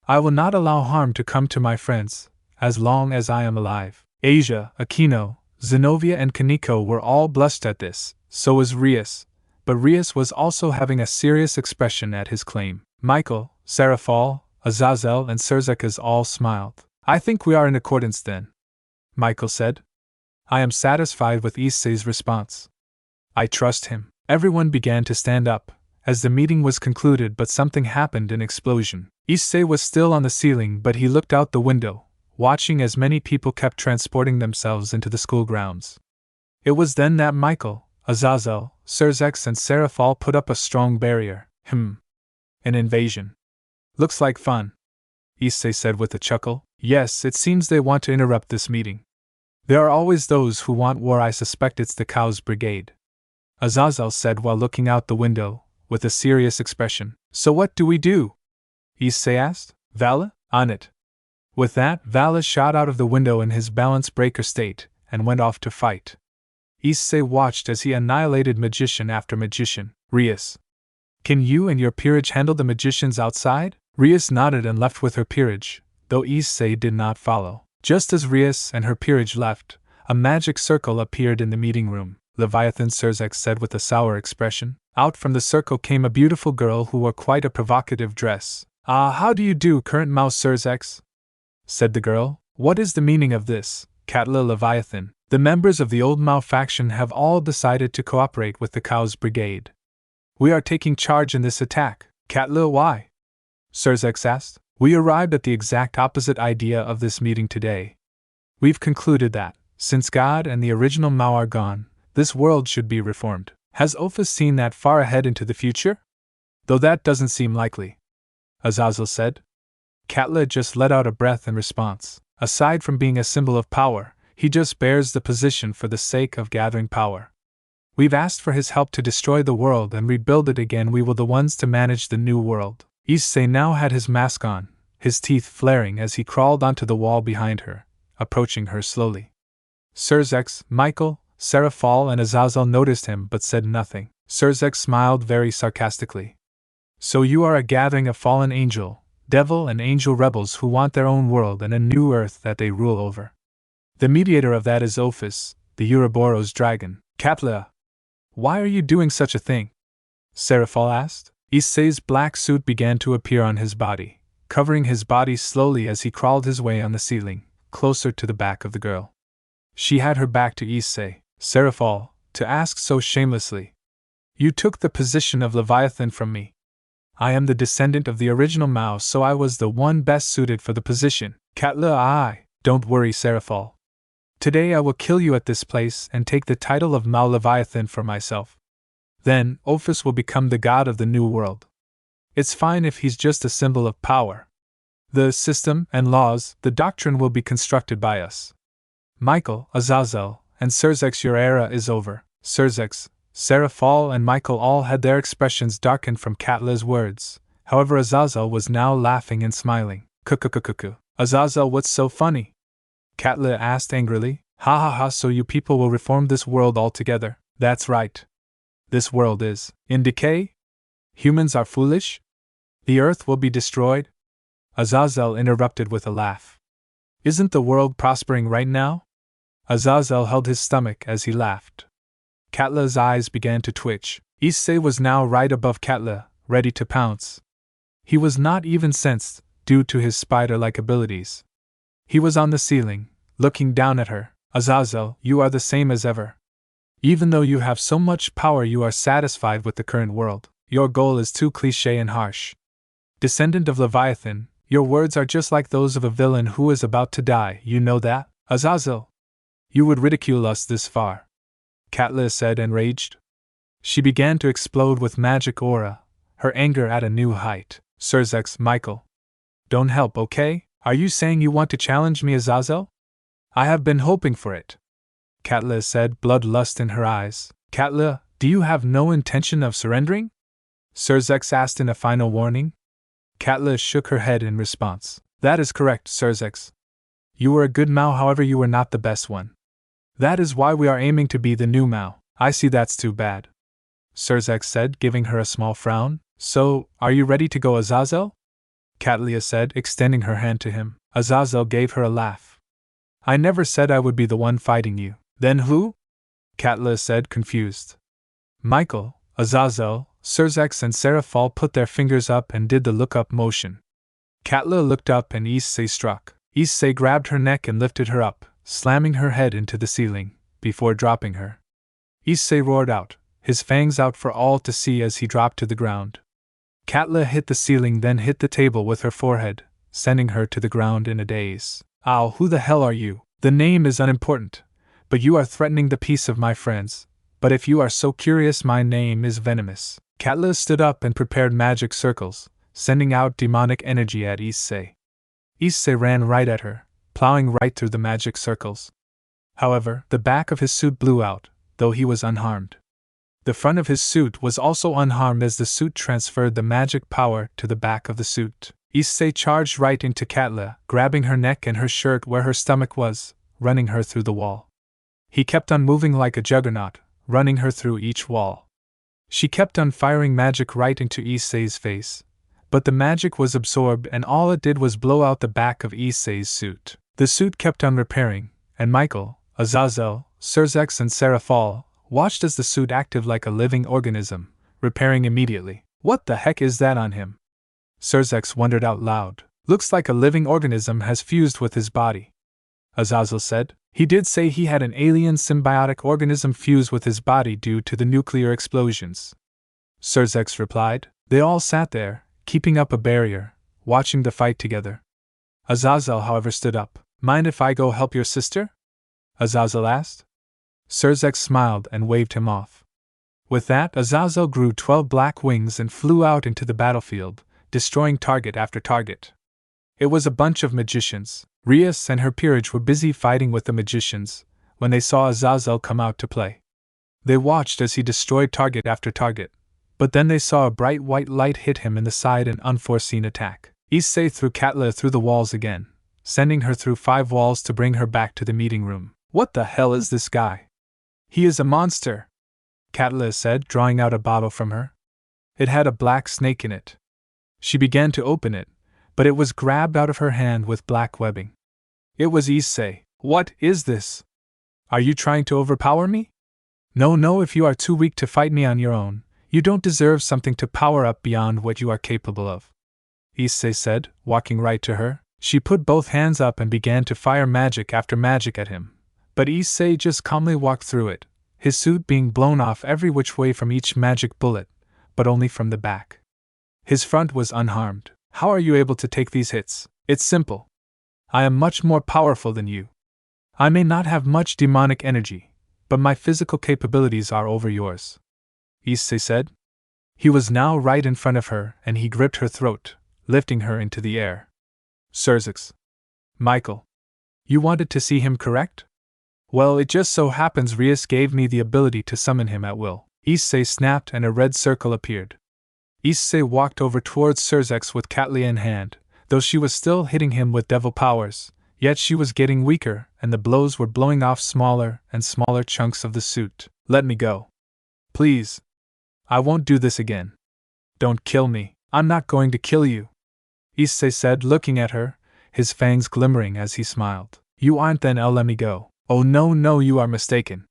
S1: I will not allow harm to come to my friends, as long as I am alive. Asia, Aquino, Zenobia and Kaneko were all blushed at this, so was Rias, but Rias was also having a serious expression at his claim. Michael, Seraphol, Azazel and Serzekas all smiled. I think we are in accordance then, Michael said. I am satisfied with Issei's response. I trust him. Everyone began to stand up, as the meeting was concluded, but something happened, an explosion. Issei was still on the ceiling, but he looked out the window, watching as many people kept transporting themselves into the school grounds. It was then that Michael, Azazel, Serzex and Seraphol put up a strong barrier. An invasion. Looks like fun, Issei said with a chuckle. Yes, it seems they want to interrupt this meeting. There are always those who want war. I suspect it's the Cow's Brigade, Azazel said while looking out the window, with a serious expression. So what do we do? Issei asked. Vala, on it. With that, Vala shot out of the window in his balance breaker state, and went off to fight. Issei watched as he annihilated magician after magician. Rias, can you and your peerage handle the magicians outside? Rias nodded and left with her peerage, though Issei did not follow. Just as Rias and her peerage left, a magic circle appeared in the meeting room. Leviathan Serzex said with a sour expression. Out from the circle came a beautiful girl who wore quite a provocative dress. Ah, how do you do, current Mouse Serzex? Said the girl. What is the meaning of this, Katla Leviathan? The members of the Old Mao faction have all decided to cooperate with the Cow's Brigade. We are taking charge in this attack. Katla, why? Serzex asked. We arrived at the exact opposite idea of this meeting today. We've concluded that, since God and the original Mao are gone, this world should be reformed. Has Ophis seen that far ahead into the future? Though that doesn't seem likely, Azazel said. Katla just let out a breath in response. Aside from being a symbol of power, he just bears the position for the sake of gathering power. We've asked for his help to destroy the world and rebuild it again. We will the ones to manage the new world. Issei now had his mask on, his teeth flaring as he crawled onto the wall behind her, approaching her slowly. Serzex, Michael, Seraphol and Azazel noticed him but said nothing. Serzex smiled very sarcastically. So you are a gathering of fallen devil and angel rebels who want their own world and a new earth that they rule over. The mediator of that is Ophis, the Ouroboros dragon. Katla, why are you doing such a thing? Seraphol asked. Issei's black suit began to appear on his body, covering his body slowly as he crawled his way on the ceiling, closer to the back of the girl. She had her back to Issei. Seraphol, to ask so shamelessly. You took the position of Leviathan from me. I am the descendant of the original Mao, so I was the one best suited for the position. Katla, don't worry, Seraphol. Today I will kill you at this place and take the title of Mao Leviathan for myself. Then, Ophis will become the god of the new world. It's fine if he's just a symbol of power. The system and laws, the doctrine will be constructed by us. Michael, Azazel, and Serzex, your era is over. Serzex, Seraphol and Michael all had their expressions darkened from Katla's words. However, Azazel was now laughing and smiling. Kukukukuku. Azazel, what's so funny? Katla asked angrily. Ha ha ha, so you people will reform this world altogether. That's right. This world is in decay? Humans are foolish? The earth will be destroyed? Azazel interrupted with a laugh. Isn't the world prospering right now? Azazel held his stomach as he laughed. Katla's eyes began to twitch. Issei was now right above Katla, ready to pounce. He was not even sensed, due to his spider-like abilities. He was on the ceiling, looking down at her. Azazel, you are the same as ever. Even though you have so much power, you are satisfied with the current world. Your goal is too cliché and harsh. Descendant of Leviathan, your words are just like those of a villain who is about to die, you know that? Azazel, you would ridicule us this far. Katla said, enraged. She began to explode with magic aura, her anger at a new height. Serzex, Michael. Don't help, okay? Are you saying you want to challenge me, Azazel? I have been hoping for it, Katla said, bloodlust in her eyes. Katla, do you have no intention of surrendering? Xerxes asked in a final warning. Katla shook her head in response. That is correct, Xerxes. You were a good Mao, however you were not the best one. That is why we are aiming to be the new Mao. I see that's too bad, Xerxes said, giving her a small frown. So, are you ready to go, Azazel? Katla said, extending her hand to him. Azazel gave her a laugh. I never said I would be the one fighting you. Then who? Katla said, confused. Michael, Azazel, Xerxes and Seraphol put their fingers up and did the look-up motion. Katla looked up and Issei struck. Issei grabbed her neck and lifted her up, slamming her head into the ceiling, before dropping her. Issei roared out, his fangs out for all to see as he dropped to the ground. Katla hit the ceiling, then hit the table with her forehead, sending her to the ground in a daze. Ow, who the hell are you? The name is unimportant, but you are threatening the peace of my friends. But if you are so curious, my name is Venomous. Katla stood up and prepared magic circles, sending out demonic energy at Issei. Issei ran right at her, plowing right through the magic circles. However, the back of his suit blew out, though he was unharmed. The front of his suit was also unharmed as the suit transferred the magic power to the back of the suit. Issei charged right into Katla, grabbing her neck and her shirt where her stomach was, running her through the wall. He kept on moving like a juggernaut, running her through each wall. She kept on firing magic right into Issei's face, but the magic was absorbed and all it did was blow out the back of Issei's suit. The suit kept on repairing, and Michael, Azazel, Xerxes and Seraphol watched as the suit acted like a living organism, repairing immediately. What the heck is that on him? Xerxes wondered out loud. Looks like a living organism has fused with his body. Azazel said. He did say he had an alien symbiotic organism fuse with his body due to the nuclear explosions. Xerxes replied. They all sat there, keeping up a barrier, watching the fight together. Azazel, however, stood up. Mind if I go help your sister? Azazel asked. Xerxes smiled and waved him off. With that, Azazel grew 12 black wings and flew out into the battlefield, destroying target after target. It was a bunch of magicians. Rias and her peerage were busy fighting with the magicians when they saw Azazel come out to play. They watched as he destroyed target after target, but then they saw a bright white light hit him in the side, an unforeseen attack. Issei threw Katla through the walls again, sending her through 5 walls to bring her back to the meeting room. What the hell is this guy? He is a monster, Katla said, drawing out a bottle from her. It had a black snake in it. She began to open it, but it was grabbed out of her hand with black webbing. It was Issei. What is this? Are you trying to overpower me? No, if you are too weak to fight me on your own, you don't deserve something to power up beyond what you are capable of, Issei said, walking right to her. She put both hands up and began to fire magic after magic at him, but Issei just calmly walked through it, his suit being blown off every which way from each magic bullet, but only from the back. His front was unharmed. How are you able to take these hits? It's simple. I am much more powerful than you. I may not have much demonic energy, but my physical capabilities are over yours, Issei said. He was now right in front of her and he gripped her throat, lifting her into the air. Xerxes. Michael. You wanted to see him, correct? Well, it just so happens Rias gave me the ability to summon him at will. Issei snapped and a red circle appeared. Issei walked over towards Xerxes with Katla in hand, though she was still hitting him with devil powers, yet she was getting weaker and the blows were blowing off smaller and smaller chunks of the suit. Let me go. Please. I won't do this again. Don't kill me. I'm not going to kill you, Issei said, looking at her, his fangs glimmering as he smiled. You aren't, then let me go. Oh no, you are mistaken.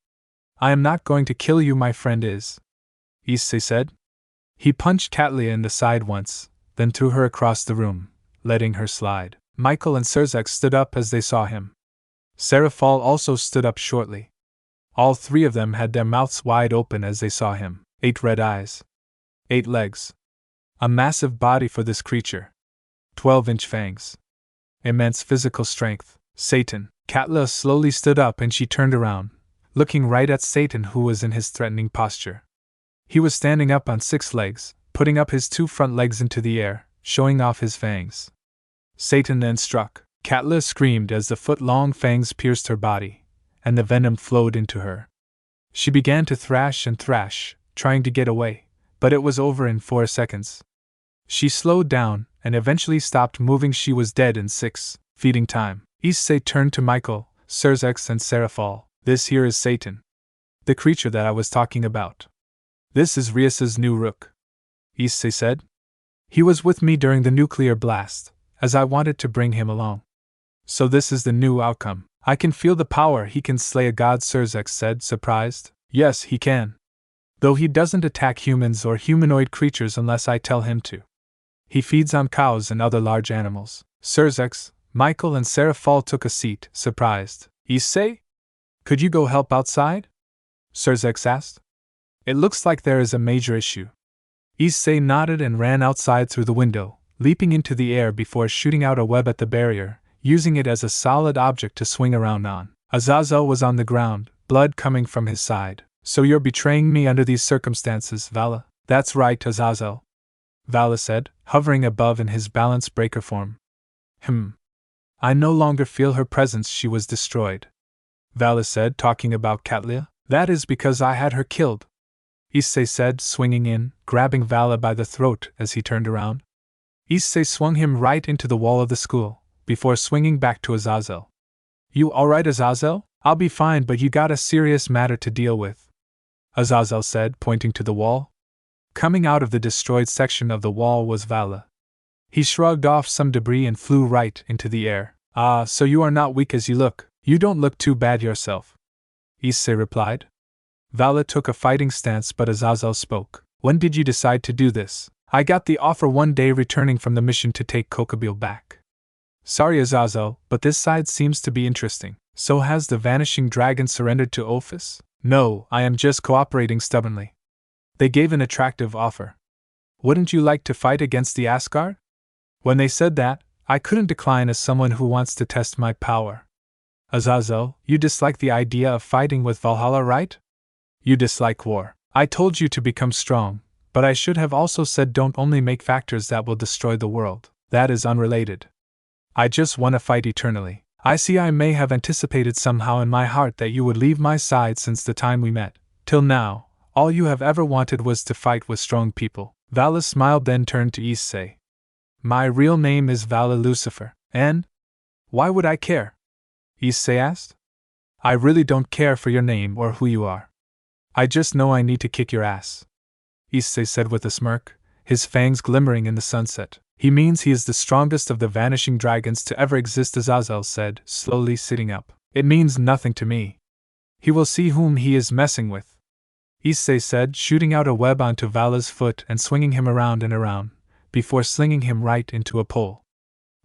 S1: I am not going to kill you, my friend is, Issei said. He punched Katla in the side once, then threw her across the room, letting her slide. Michael and Xerxes stood up as they saw him. Seraphol also stood up shortly. All 3 of them had their mouths wide open as they saw him. 8 red eyes. 8 legs. A massive body for this creature. 12-inch fangs. Immense physical strength. Satan. Katla slowly stood up and she turned around, looking right at Satan, who was in his threatening posture. He was standing up on 6 legs, putting up his 2 front legs into the air, showing off his fangs. Satan then struck. Katla screamed as the foot-long fangs pierced her body, and the venom flowed into her. She began to thrash and thrash, trying to get away, but it was over in 4 seconds. She slowed down, and eventually stopped moving. She was dead in 6 feeding time. Issei turned to Michael, xDoug and Serafal. This here is Satan. The creature that I was talking about. This is Rias's new rook, Issei said. He was with me during the nuclear blast, as I wanted to bring him along. So this is the new outcome. I can feel the power. He can slay a god, xDoug said, surprised. Yes, he can. Though he doesn't attack humans or humanoid creatures unless I tell him to. He feeds on cows and other large animals. xDoug, Michael and Serafal took a seat, surprised. Issei? Could you go help outside? xDoug asked. It looks like there is a major issue. Issei nodded and ran outside through the window, leaping into the air before shooting out a web at the barrier, using it as a solid object to swing around on. Azazel was on the ground, blood coming from his side. So you're betraying me under these circumstances, Vala? That's right, Azazel, Vala said, hovering above in his balance breaker form. I no longer feel her presence. She was destroyed, Vala said, talking about Katla. That is because I had her killed, Issei said, swinging in, grabbing Vala by the throat as he turned around. Issei swung him right into the wall of the school, before swinging back to Azazel. You alright, Azazel? I'll be fine, but you got a serious matter to deal with, Azazel said, pointing to the wall. Coming out of the destroyed section of the wall was Vala. He shrugged off some debris and flew right into the air. Ah, so you are not weak as you look. You don't look too bad yourself, Issei replied. Vala took a fighting stance, but Azazel spoke. When did you decide to do this? I got the offer one day returning from the mission to take Kokobile back. Sorry, Azazel, but this side seems to be interesting. So has the vanishing dragon surrendered to Ophis? No, I am just cooperating stubbornly. They gave an attractive offer. Wouldn't you like to fight against the Asgard? When they said that, I couldn't decline as someone who wants to test my power. Azazel, you dislike the idea of fighting with Valhalla, right? You dislike war. I told you to become strong, but I should have also said don't only make factors that will destroy the world. That is unrelated. I just want to fight eternally. I see I may have anticipated somehow in my heart that you would leave my side since the time we met. Till now, all you have ever wanted was to fight with strong people. Vala smiled, then turned to Issei. My real name is Vala Lucifer, and? Why would I care? Issei asked. I really don't care for your name or who you are. I just know I need to kick your ass, Issei said with a smirk, his fangs glimmering in the sunset. He means he is the strongest of the vanishing dragons to ever exist, Azazel said, slowly sitting up. It means nothing to me. He will see whom he is messing with, Issei said, shooting out a web onto Vala's foot and swinging him around and around, before slinging him right into a pole.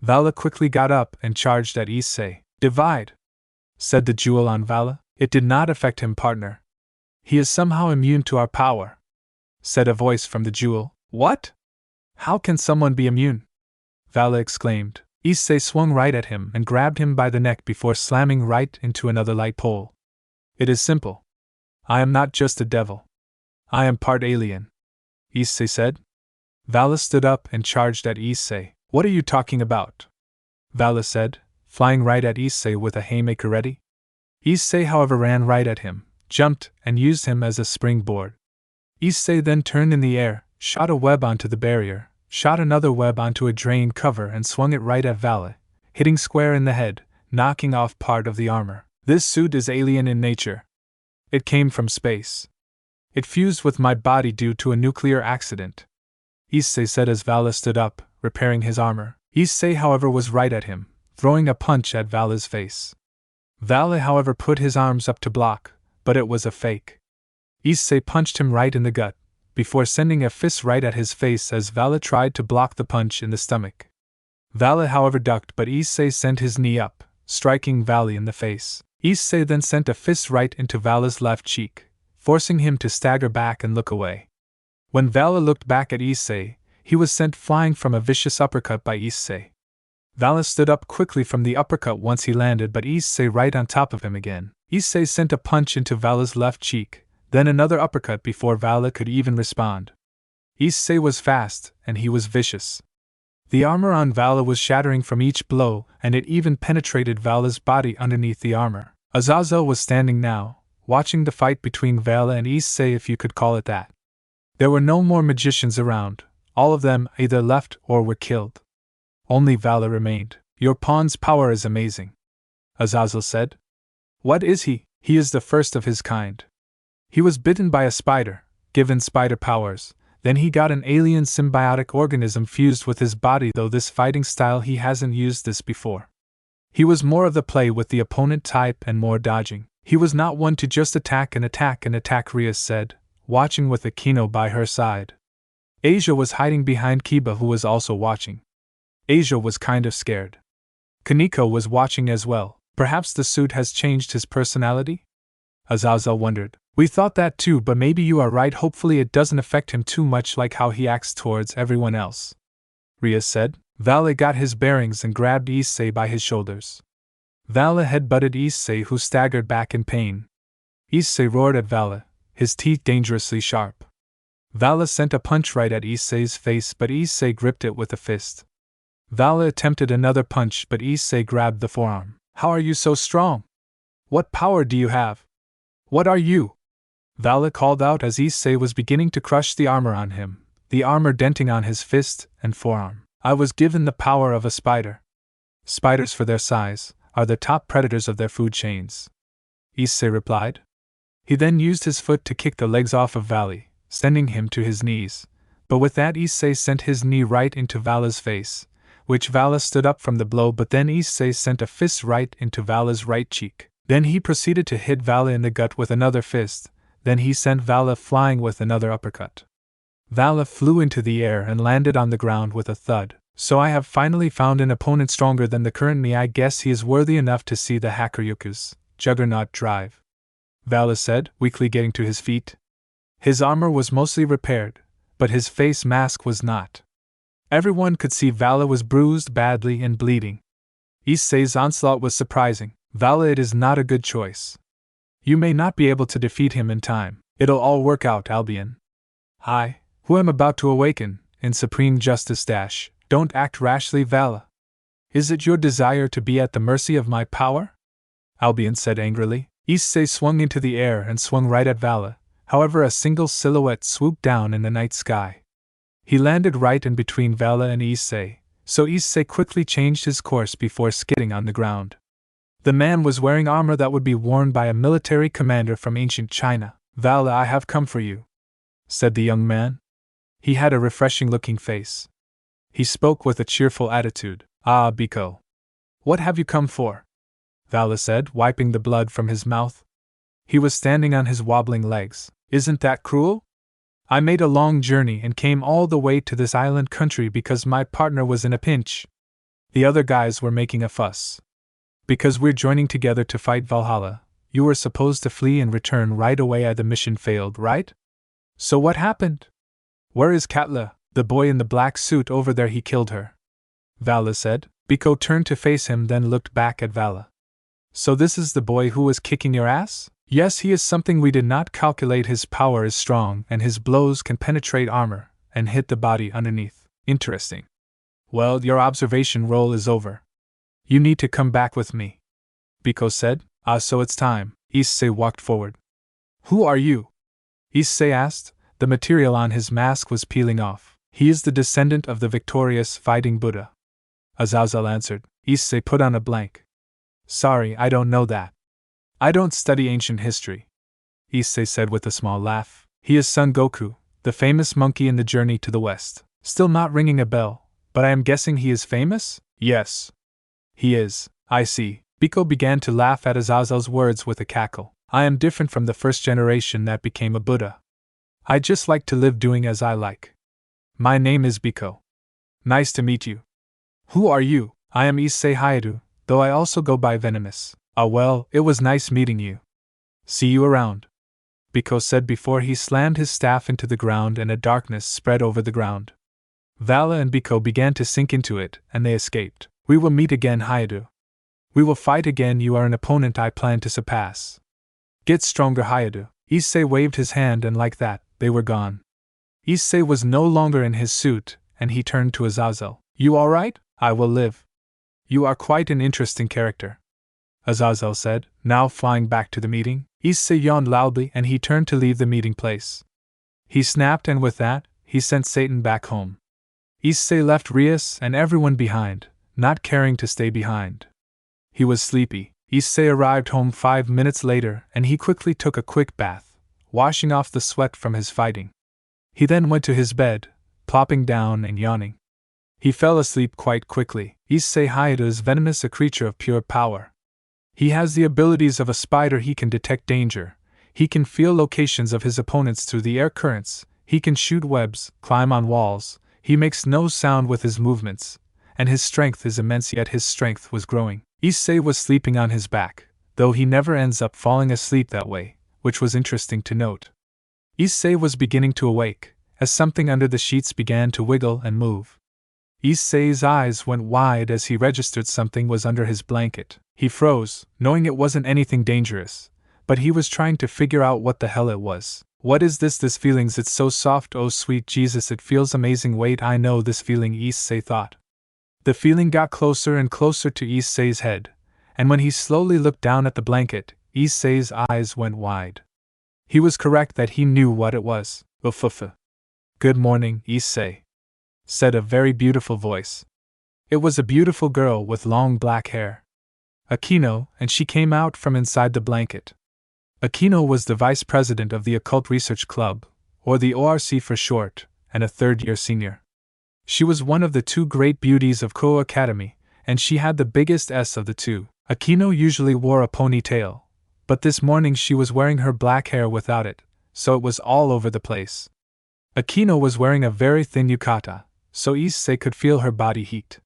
S1: Vala quickly got up and charged at Issei. Divide, said the jewel on Vala. It did not affect him, partner. He is somehow immune to our power, said a voice from the jewel. What? How can someone be immune? Vala exclaimed. Issei swung right at him and grabbed him by the neck before slamming right into another light pole. It is simple. I am not just a devil. I am part alien, Issei said. Vala stood up and charged at Issei. What are you talking about? Vala said, flying right at Issei with a haymaker ready. Issei, however, ran right at him, jumped, and used him as a springboard. Issei then turned in the air, shot a web onto the barrier, shot another web onto a drain cover and swung it right at Vala, hitting square in the head, knocking off part of the armor. This suit is alien in nature. It came from space. It fused with my body due to a nuclear accident, Issei said as Vala stood up, repairing his armor. Issei, however, was right at him, throwing a punch at Vala's face. Vala, however, put his arms up to block, but it was a fake. Issei punched him right in the gut, before sending a fist right at his face as Vala tried to block the punch in the stomach. Vala, however, ducked, but Issei sent his knee up, striking Vala in the face. Issei then sent a fist right into Vala's left cheek, forcing him to stagger back and look away. When Vala looked back at Issei, he was sent flying from a vicious uppercut by Issei. Vala stood up quickly from the uppercut once he landed, but Issei right on top of him again. Issei sent a punch into Vala's left cheek, then another uppercut before Vala could even respond. Issei was fast, and he was vicious. The armor on Vala was shattering from each blow, and it even penetrated Vala's body underneath the armor. Azazel was standing now, watching the fight between Vala and Issei, if you could call it that. There were no more magicians around, all of them either left or were killed. Only Vala remained. Your pawn's power is amazing, Azazel said. What is he? He is the first of his kind. He was bitten by a spider, given spider powers, then he got an alien symbiotic organism fused with his body, though this fighting style he hasn't used this before. He was more of the play with the opponent type and more dodging. He was not one to just attack and attack and attack, Rias said, watching with Akino by her side. Asia was hiding behind Kiba, who was also watching. Asia was kind of scared. Kaneko was watching as well. Perhaps the suit has changed his personality? Azazel wondered. We thought that too, but maybe you are right. Hopefully it doesn't affect him too much like how he acts towards everyone else, Rias said. Vala got his bearings and grabbed Issei by his shoulders. Vala headbutted Issei, who staggered back in pain. Issei roared at Vala, his teeth dangerously sharp. Vala sent a punch right at Issei's face, but Issei gripped it with a fist. Vala attempted another punch, but Issei grabbed the forearm. How are you so strong? What power do you have? What are you? Vala called out as Issei was beginning to crush the armor on him, the armor denting on his fist and forearm. I was given the power of a spider. Spiders, for their size, are the top predators of their food chains, Issei replied. He then used his foot to kick the legs off of Vala, sending him to his knees, but with that Issei sent his knee right into Vala's face, which Vala stood up from the blow, but then Issei sent a fist right into Vala's right cheek. Then he proceeded to hit Vala in the gut with another fist, then he sent Vala flying with another uppercut. Vala flew into the air and landed on the ground with a thud. So I have finally found an opponent stronger than the current me. I guess he is worthy enough to see the Hakuryuku's juggernaut drive, Vala said, weakly getting to his feet. His armor was mostly repaired, but his face mask was not. Everyone could see Vala was bruised badly and bleeding. Issei's onslaught was surprising. Vala, it is not a good choice. You may not be able to defeat him in time. It'll all work out, Albion. I, who am about to awaken, in supreme justice dash, don't act rashly, Vala. Is it your desire to be at the mercy of my power? Albion said angrily. Issei swung into the air and swung right at Vala, however a single silhouette swooped down in the night sky. He landed right in between Vala and Issei, so Issei quickly changed his course before skidding on the ground. The man was wearing armor that would be worn by a military commander from ancient China. Vala, I have come for you, said the young man. He had a refreshing-looking face. He spoke with a cheerful attitude. Ah, Biko. What have you come for? Vala said, wiping the blood from his mouth. He was standing on his wobbling legs. Isn't that cruel? I made a long journey and came all the way to this island country because my partner was in a pinch. The other guys were making a fuss. Because we're joining together to fight Valhalla, you were supposed to flee and return right away. The mission failed, right? So what happened? Where is Katla, the boy in the black suit over there? He killed her, Vala said. Biko turned to face him, then looked back at Vala. So this is the boy who was kicking your ass? Yes, he is something we did not calculate. His power is strong and his blows can penetrate armor and hit the body underneath. Interesting. Well, your observation role is over. You need to come back with me, Biko said. Ah, so it's time. Issei walked forward. Who are you? Issei asked. The material on his mask was peeling off. He is the descendant of the victorious fighting Buddha, Azazel answered. Issei put on a blank. Sorry, I don't know that. I don't study ancient history, Issei said with a small laugh. He is Son Goku, the famous monkey in the Journey to the West. Still not ringing a bell, but I am guessing he is famous? Yes. He is. I see. Biko began to laugh at Azazel's words with a cackle. I am different from the first generation that became a Buddha. I just like to live doing as I like. My name is Biko. Nice to meet you. Who are you? I am Issei Hyoudou, though I also go by Venomous. Ah well, it was nice meeting you. See you around, Biko said before he slammed his staff into the ground and a darkness spread over the ground. Vala and Biko began to sink into it, and they escaped. We will meet again, Hyoudou. We will fight again. You are an opponent I plan to surpass. Get stronger, Hyoudou. Issei waved his hand, and like that, they were gone. Issei was no longer in his suit, and he turned to Azazel. You alright? I will live. You are quite an interesting character, Azazel said, now flying back to the meeting. Issei yawned loudly and he turned to leave the meeting place. He snapped, and with that, he sent Satan back home. Issei left Rias and everyone behind, not caring to stay behind. He was sleepy. Issei arrived home 5 minutes later and he quickly took a quick bath, washing off the sweat from his fighting. He then went to his bed, plopping down and yawning. He fell asleep quite quickly. Issei Hyoudou is Venomous, a creature of pure power. He has the abilities of a spider. He can detect danger. He can feel locations of his opponents through the air currents. He can shoot webs, climb on walls. He makes no sound with his movements, and his strength is immense, yet his strength was growing. Issei was sleeping on his back, though he never ends up falling asleep that way, which was interesting to note. Issei was beginning to awake, as something under the sheets began to wiggle and move. Issei's eyes went wide as he registered something was under his blanket. He froze, knowing it wasn't anything dangerous, but he was trying to figure out what the hell it was. What is this? This feelings, it's so soft, oh sweet Jesus, it feels amazing. Wait, I know this feeling, Issei thought. The feeling got closer and closer to Issei's head, and when he slowly looked down at the blanket, Issei's eyes went wide. He was correct that he knew what it was. Ufufu. Good morning, Issei, said a very beautiful voice. It was a beautiful girl with long black hair. Akino, and she came out from inside the blanket. Akino was the vice president of the Occult Research Club, or the ORC for short, and a third-year senior. She was one of the two great beauties of Koa Academy, and she had the biggest S of the two. Akino usually wore a ponytail, but this morning she was wearing her black hair without it, so it was all over the place. Akino was wearing a very thin yukata, so Issei could feel her body heat.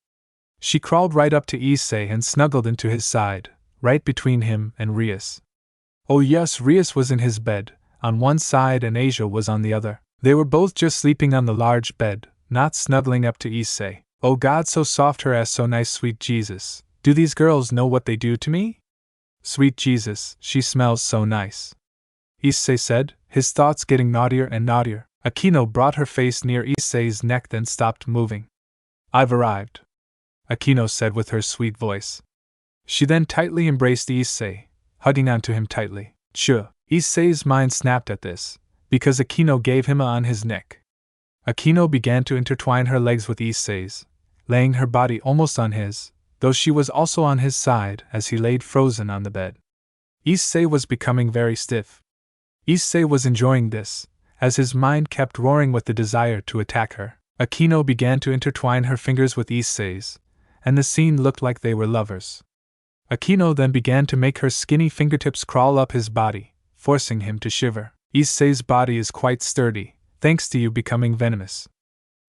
S1: She crawled right up to Issei and snuggled into his side, right between him and Rias. Oh yes, Rias was in his bed, on one side, and Asia was on the other. They were both just sleeping on the large bed, not snuggling up to Issei. Oh God, so soft, her ass so nice, sweet Jesus. Do these girls know what they do to me? Sweet Jesus, she smells so nice, Issei said, his thoughts getting naughtier and naughtier. Akino brought her face near Issei's neck, then stopped moving. I've arrived, Akino said with her sweet voice. She then tightly embraced Issei, hugging onto him tightly. Chua. Issei's mind snapped at this, because Akino gave him a on his neck. Akino began to intertwine her legs with Issei's, laying her body almost on his, though she was also on his side as he laid frozen on the bed. Issei was becoming very stiff. Issei was enjoying this, as his mind kept roaring with the desire to attack her. Akino began to intertwine her fingers with Issei's, and the scene looked like they were lovers. Akino then began to make her skinny fingertips crawl up his body, forcing him to shiver. Issei's body is quite sturdy, thanks to you becoming venomous.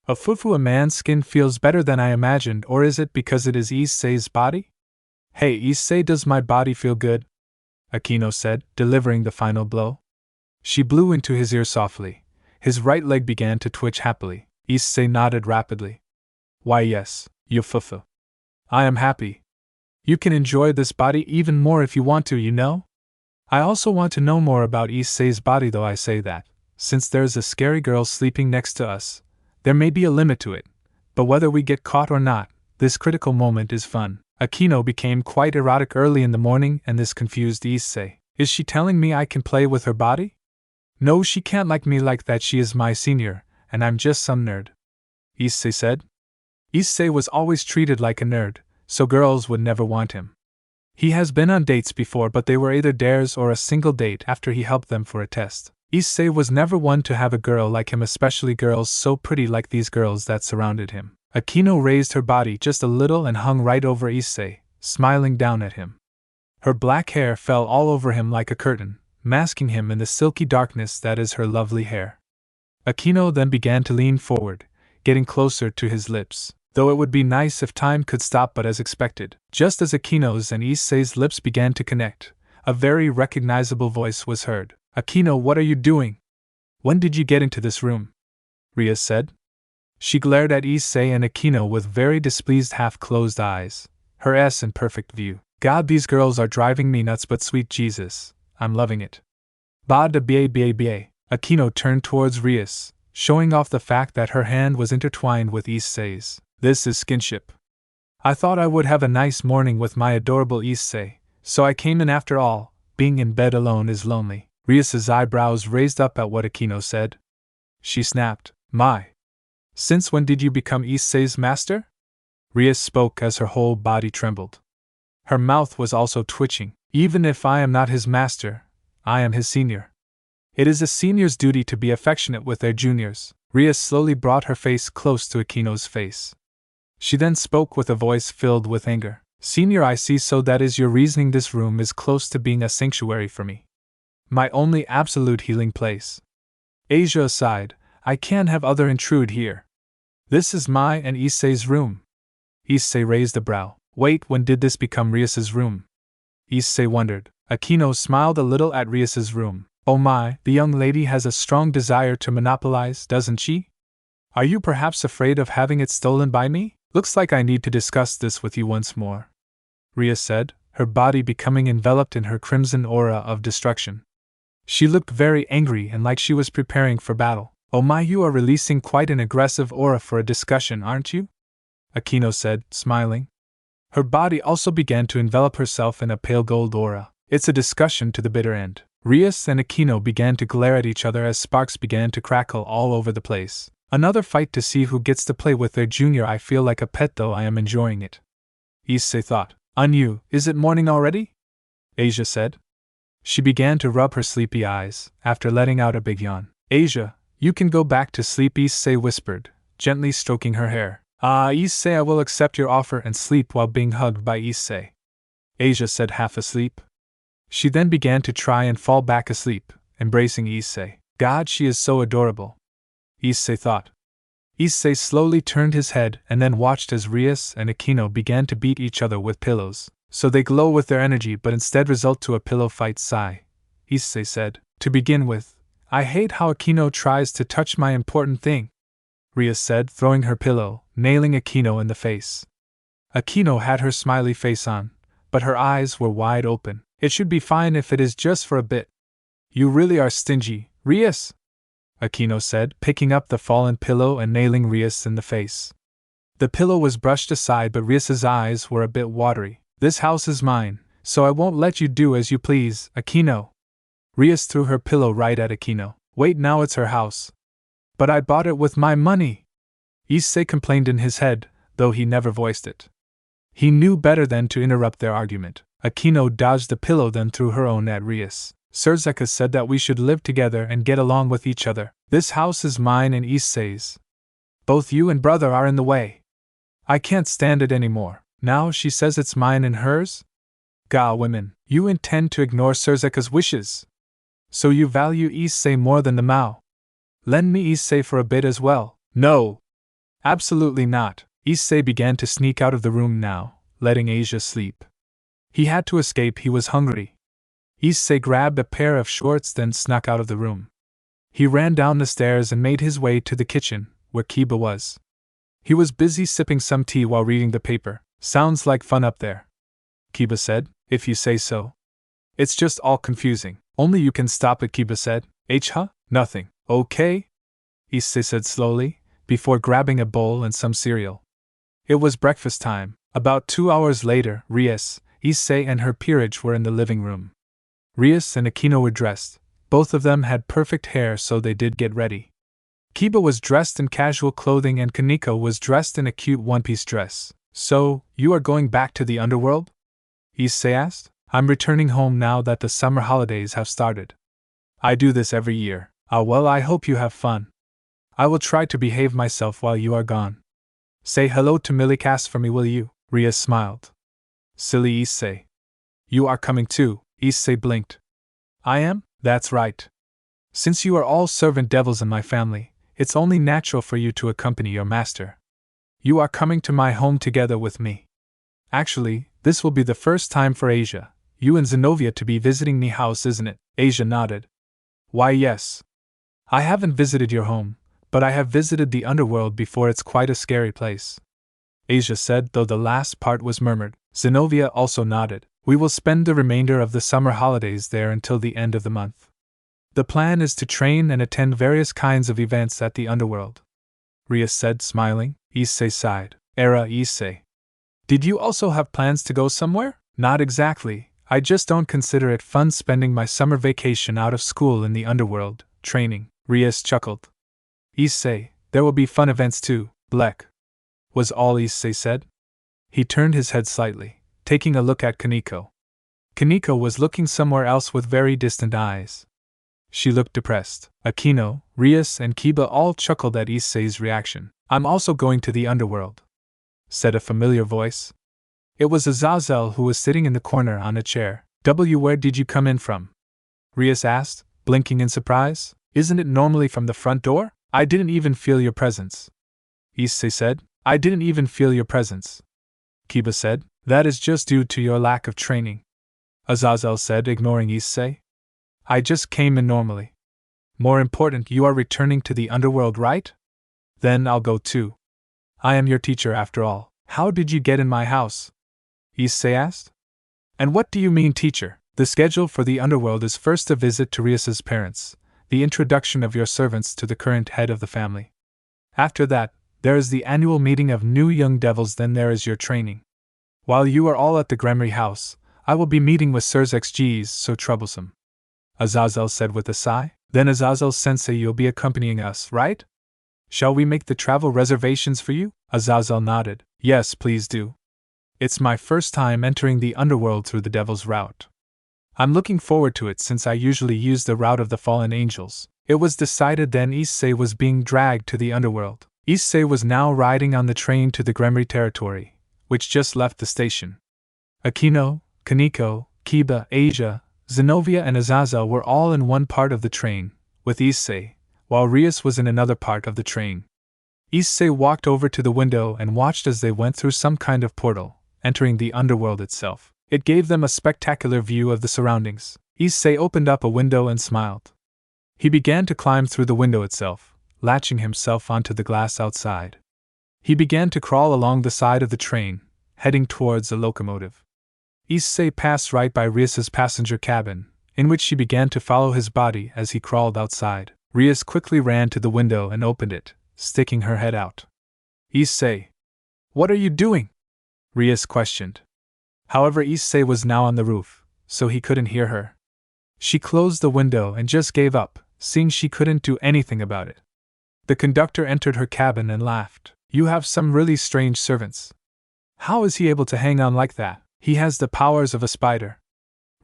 S1: A man's skin feels better than I imagined, or is it because it is Issei's body? Hey Issei, does my body feel good? Akino said, delivering the final blow. She blew into his ear softly. His right leg began to twitch happily. Issei nodded rapidly. Why yes, Yufufu. I am happy. You can enjoy this body even more if you want to, you know? I also want to know more about Issei's body, though I say that, since there's a scary girl sleeping next to us, there may be a limit to it, but whether we get caught or not, this critical moment is fun. Akino became quite erotic early in the morning, and this confused Issei. Is she telling me I can play with her body? No, she can't like me like that, she is my senior, and I'm just some nerd, Issei said. Issei was always treated like a nerd, so girls would never want him. He has been on dates before, but they were either dares or a single date after he helped them for a test. Issei was never one to have a girl like him, especially girls so pretty like these girls that surrounded him. Akino raised her body just a little and hung right over Issei, smiling down at him. Her black hair fell all over him like a curtain, masking him in the silky darkness that is her lovely hair. Akino then began to lean forward, getting closer to his lips, though it would be nice if time could stop, but as expected, just as Akino's and Issei's lips began to connect, a very recognizable voice was heard. Akino, what are you doing? When did you get into this room? Rias said. She glared at Issei and Akino with very displeased half-closed eyes, her ass in perfect view. God, these girls are driving me nuts, but sweet Jesus, I'm loving it. Ba da ba. Akino turned towards Rias, showing off the fact that her hand was intertwined with Issei's. This is skinship. I thought I would have a nice morning with my adorable Issei, so I came in after all. Being in bed alone is lonely. Rias's eyebrows raised up at what Akino said. She snapped, My. Since when did you become Issei's master? Rias spoke as her whole body trembled. Her mouth was also twitching. Even if I am not his master, I am his senior. It is a senior's duty to be affectionate with their juniors. Rias slowly brought her face close to Akino's face. She then spoke with a voice filled with anger. Senior, I see, so that is your reasoning. This room is close to being a sanctuary for me. My only absolute healing place. Asia aside, I can't have other intrude here. This is my and Issei's room. Issei raised a brow. Wait, when did this become Rias's room? Issei wondered. Akino smiled a little at Rias's room. Oh my, the young lady has a strong desire to monopolize, doesn't she? Are you perhaps afraid of having it stolen by me? Looks like I need to discuss this with you once more, Rias said, her body becoming enveloped in her crimson aura of destruction. She looked very angry and like she was preparing for battle. Oh my, you are releasing quite an aggressive aura for a discussion, aren't you? Akino said, smiling. Her body also began to envelop herself in a pale gold aura. It's a discussion to the bitter end. Rias and Akino began to glare at each other as sparks began to crackle all over the place. Another fight to see who gets to play with their junior. I feel like a pet, though I am enjoying it. Issei thought. Anu, is it morning already? Asia said. She began to rub her sleepy eyes, after letting out a big yawn. Asia, you can go back to sleep, Issei whispered, gently stroking her hair. Ah, Issei, I will accept your offer and sleep while being hugged by Issei. Asia said, half asleep. She then began to try and fall back asleep, embracing Issei. God, she is so adorable, Issei thought. Issei slowly turned his head and then watched as Rias and Akino began to beat each other with pillows. So they glow with their energy but instead result to a pillow fight. Sigh. Issei said. To begin with, I hate how Akino tries to touch my important thing, Rias said, throwing her pillow, nailing Akino in the face. Akino had her smiley face on, but her eyes were wide open. It should be fine if it is just for a bit. You really are stingy, Rias, Akino said, picking up the fallen pillow and nailing Rias in the face. The pillow was brushed aside, but Rias's eyes were a bit watery. This house is mine, so I won't let you do as you please, Akino. Rias threw her pillow right at Akino. Wait, now it's her house. But I bought it with my money, Issei complained in his head, though he never voiced it. He knew better than to interrupt their argument. Akino dodged the pillow, then threw her own at Rias. Surzeka said that we should live together and get along with each other. This house is mine and Issei's. Both you and brother are in the way. I can't stand it anymore. Now she says it's mine and hers? Gah, women, you intend to ignore Surzeka's wishes. So you value Issei more than the Mao. Lend me Issei for a bit as well. No. Absolutely not. Issei began to sneak out of the room now, letting Asia sleep. He had to escape, he was hungry. Issei grabbed a pair of shorts then snuck out of the room. He ran down the stairs and made his way to the kitchen, where Kiba was. He was busy sipping some tea while reading the paper. Sounds like fun up there, Kiba said, if you say so. It's just all confusing. Only you can stop it, Kiba said. Huh? Nothing. Okay? Issei said slowly, before grabbing a bowl and some cereal. It was breakfast time. About 2 hours later, Rias, Issei and her peerage were in the living room. Rias and Akino were dressed. Both of them had perfect hair, so they did get ready. Kiba was dressed in casual clothing and Kaneko was dressed in a cute one-piece dress. So, you are going back to the Underworld? Issei asked. I'm returning home now that the summer holidays have started. I do this every year. Ah well, I hope you have fun. I will try to behave myself while you are gone. Say hello to Milikas for me, will you? Rias smiled. Silly Issei. You are coming too, Issei blinked. I am? That's right. Since you are all servant devils in my family, it's only natural for you to accompany your master. You are coming to my home together with me. Actually, this will be the first time for Asia, you and Zenobia to be visiting me house, isn't it? Asia nodded. Why yes. I haven't visited your home, but I have visited the Underworld before. It's quite a scary place, Asia said, though the last part was murmured. Zenobia also nodded. We will spend the remainder of the summer holidays there until the end of the month. The plan is to train and attend various kinds of events at the Underworld, Rias said, smiling. Issei sighed. Era Issei. Did you also have plans to go somewhere? Not exactly. I just don't consider it fun spending my summer vacation out of school in the Underworld, training. Rias chuckled. Issei, there will be fun events too, Bleck. Was all Issei said. He turned his head slightly, taking a look at Kaneko. Kaneko was looking somewhere else with very distant eyes. She looked depressed. Akino, Rias, and Kiba all chuckled at Issei's reaction. I'm also going to the Underworld, said a familiar voice. It was Azazel who was sitting in the corner on a chair. Where did you come in from? Rias asked, blinking in surprise. Isn't it normally from the front door? I didn't even feel your presence. Issei said. I didn't even feel your presence. Kiba said. That is just due to your lack of training. Azazel said, ignoring Issei. I just came in normally. More important, you are returning to the Underworld, right? Then I'll go too. I am your teacher after all. How did you get in my house? Issei asked. And what do you mean, teacher? The schedule for the Underworld is first a visit to Rias's parents, the introduction of your servants to the current head of the family. After that, there is the annual meeting of new young devils, then there is your training. While you are all at the Gremory house, I will be meeting with Sirs XGs, so troublesome. Azazel said with a sigh. Then Azazel-sensei, you'll be accompanying us, right? Shall we make the travel reservations for you? Azazel nodded. Yes, please do. It's my first time entering the Underworld through the Devil's Route. I'm looking forward to it since I usually use the route of the Fallen Angels. It was decided then Issei was being dragged to the Underworld. Issei was now riding on the train to the Gremory territory, which just left the station. Akino, Kaneko, Kiba, Asia, Zenobia and Azazel were all in one part of the train, with Issei, while Rias was in another part of the train. Issei walked over to the window and watched as they went through some kind of portal, entering the Underworld itself. It gave them a spectacular view of the surroundings. Issei opened up a window and smiled. He began to climb through the window itself, latching himself onto the glass outside. He began to crawl along the side of the train, heading towards a locomotive. Issei passed right by Rias's passenger cabin, in which she began to follow his body as he crawled outside. Rias quickly ran to the window and opened it, sticking her head out. Issei, what are you doing? Rias questioned. However, Issei was now on the roof, so he couldn't hear her. She closed the window and just gave up, seeing she couldn't do anything about it. The conductor entered her cabin and laughed. You have some really strange servants. How is he able to hang on like that? He has the powers of a spider.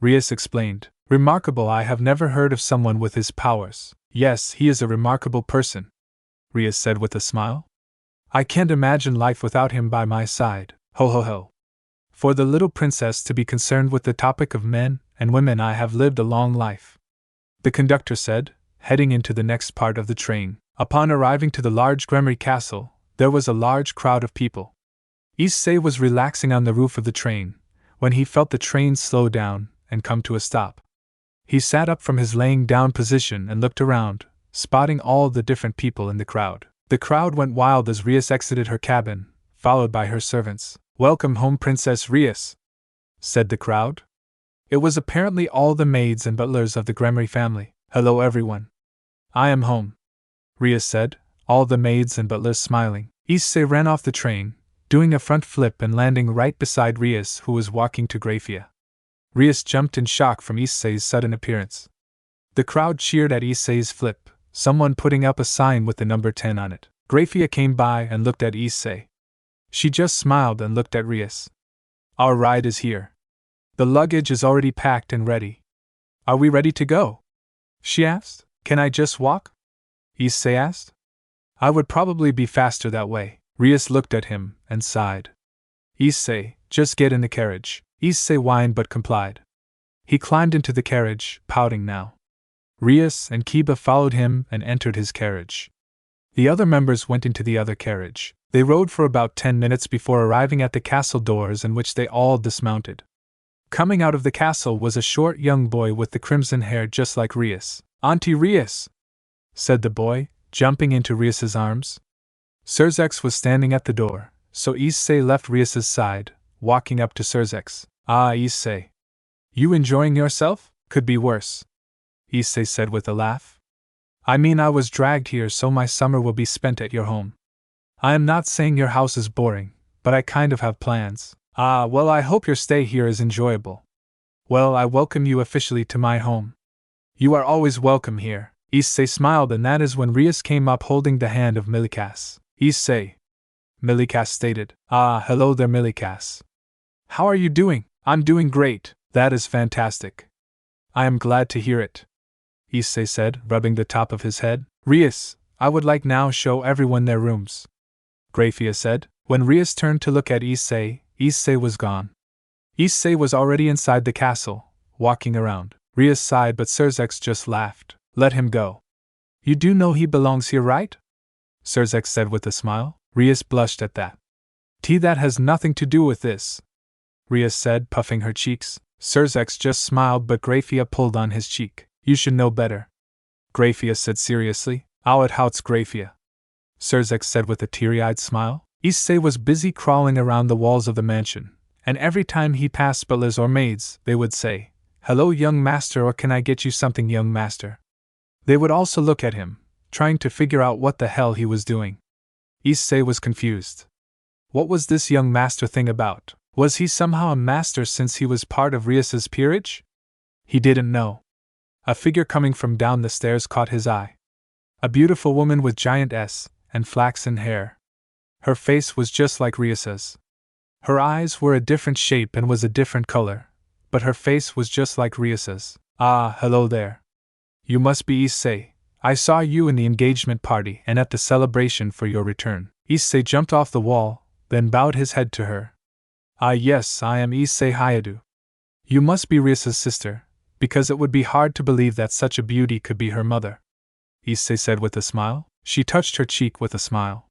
S1: Rias explained. Remarkable, I have never heard of someone with his powers. Yes, he is a remarkable person, Rias said with a smile. I can't imagine life without him by my side. Ho ho ho. For the little princess to be concerned with the topic of men and women, I have lived a long life, the conductor said, heading into the next part of the train. Upon arriving to the large Gremory castle, there was a large crowd of people. Issei was relaxing on the roof of the train, when he felt the train slow down and come to a stop. He sat up from his laying down position and looked around, spotting all the different people in the crowd. The crowd went wild as Rias exited her cabin, followed by her servants. Welcome home, Princess Rias, said the crowd. It was apparently all the maids and butlers of the Gremory family. Hello everyone. I am home, Rias said, all the maids and butlers smiling. Issei ran off the train, doing a front flip and landing right beside Rias, who was walking to Grafia. Rias jumped in shock from Issei's sudden appearance. The crowd cheered at Issei's flip, someone putting up a sign with the number 10 on it. Grafia came by and looked at Issei. She just smiled and looked at Rias. Our ride is here. The luggage is already packed and ready. Are we ready to go? She asked. Can I just walk? Issei asked. I would probably be faster that way. Rias looked at him and sighed. Issei, just get in the carriage. Issei whined but complied. He climbed into the carriage, pouting now. Rias and Kiba followed him and entered his carriage. The other members went into the other carriage. They rode for about 10 minutes before arriving at the castle doors, in which they all dismounted. Coming out of the castle was a short young boy with the crimson hair just like Rias. Auntie Rias, said the boy, jumping into Rias's arms. Sirzex was standing at the door, so Issei left Rias's side, walking up to Sirzex. Ah, Issei. You enjoying yourself? Could be worse, Issei said with a laugh. I mean, I was dragged here so my summer will be spent at your home. I am not saying your house is boring, but I kind of have plans. Ah, well, I hope your stay here is enjoyable. Well, I welcome you officially to my home. You are always welcome here. Issei smiled, and that is when Rias came up holding the hand of Milikas. Issei, Milikas stated. Ah, hello there, Milikas. How are you doing? I'm doing great. That is fantastic. I am glad to hear it, Issei said, rubbing the top of his head. Rias, I would like now show everyone their rooms, Grafia said. When Rias turned to look at Issei, Issei was gone. Issei was already inside the castle, walking around. Rias sighed, but Surzex just laughed. Let him go. You do know he belongs here, right? Surzex said with a smile. Rias blushed at that. That has nothing to do with this, Rias said, puffing her cheeks. Surzex just smiled, but Grafia pulled on his cheek. You should know better, Grafia said seriously. It houts Grafia, Surzex said with a teary-eyed smile. Issei was busy crawling around the walls of the mansion, and every time he passed butlers or maids, they would say, Hello, young master, or can I get you something, young master? They would also look at him, trying to figure out what the hell he was doing. Issei was confused. What was this young master thing about? Was he somehow a master since he was part of Rias's peerage? He didn't know. A figure coming from down the stairs caught his eye. A beautiful woman with giant S and flaxen hair. Her face was just like Rias's. Her eyes were a different shape and was a different color, but her face was just like Rias's. Ah, hello there. You must be Issei. I saw you in the engagement party and at the celebration for your return. Issei jumped off the wall, then bowed his head to her. Ah yes, I am Issei Hyoudou. You must be Rias's sister, because it would be hard to believe that such a beauty could be her mother, Issei said with a smile. She touched her cheek with a smile.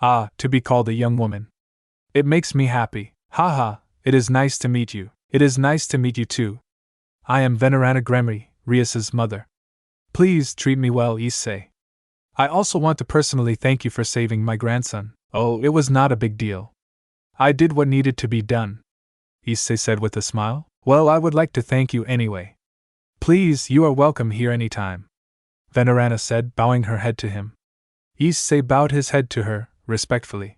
S1: Ah, to be called a young woman. It makes me happy. Haha, it is nice to meet you. It is nice to meet you too. I am Venerana Gremry, Rias's mother. Please treat me well, Issei. I also want to personally thank you for saving my grandson. Oh, it was not a big deal. I did what needed to be done, Issei said with a smile. Well, I would like to thank you anyway. Please, you are welcome here anytime, Venerana said, bowing her head to him. Issei bowed his head to her, respectfully.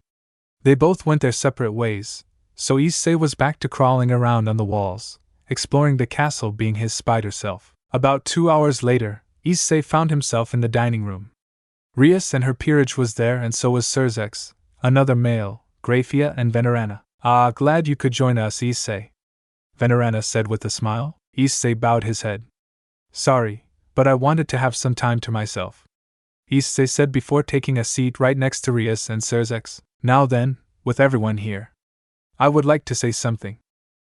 S1: They both went their separate ways, so Issei was back to crawling around on the walls, exploring the castle, being his spider self. About 2 hours later, Issei found himself in the dining room. Rias and her peerage was there, and so was Surzex, another male, Grafia and Venerana. Ah, glad you could join us, Issei, Venerana said with a smile. Issei bowed his head. Sorry, but I wanted to have some time to myself, Issei said before taking a seat right next to Rias and Surzex. Now then, with everyone here, I would like to say something,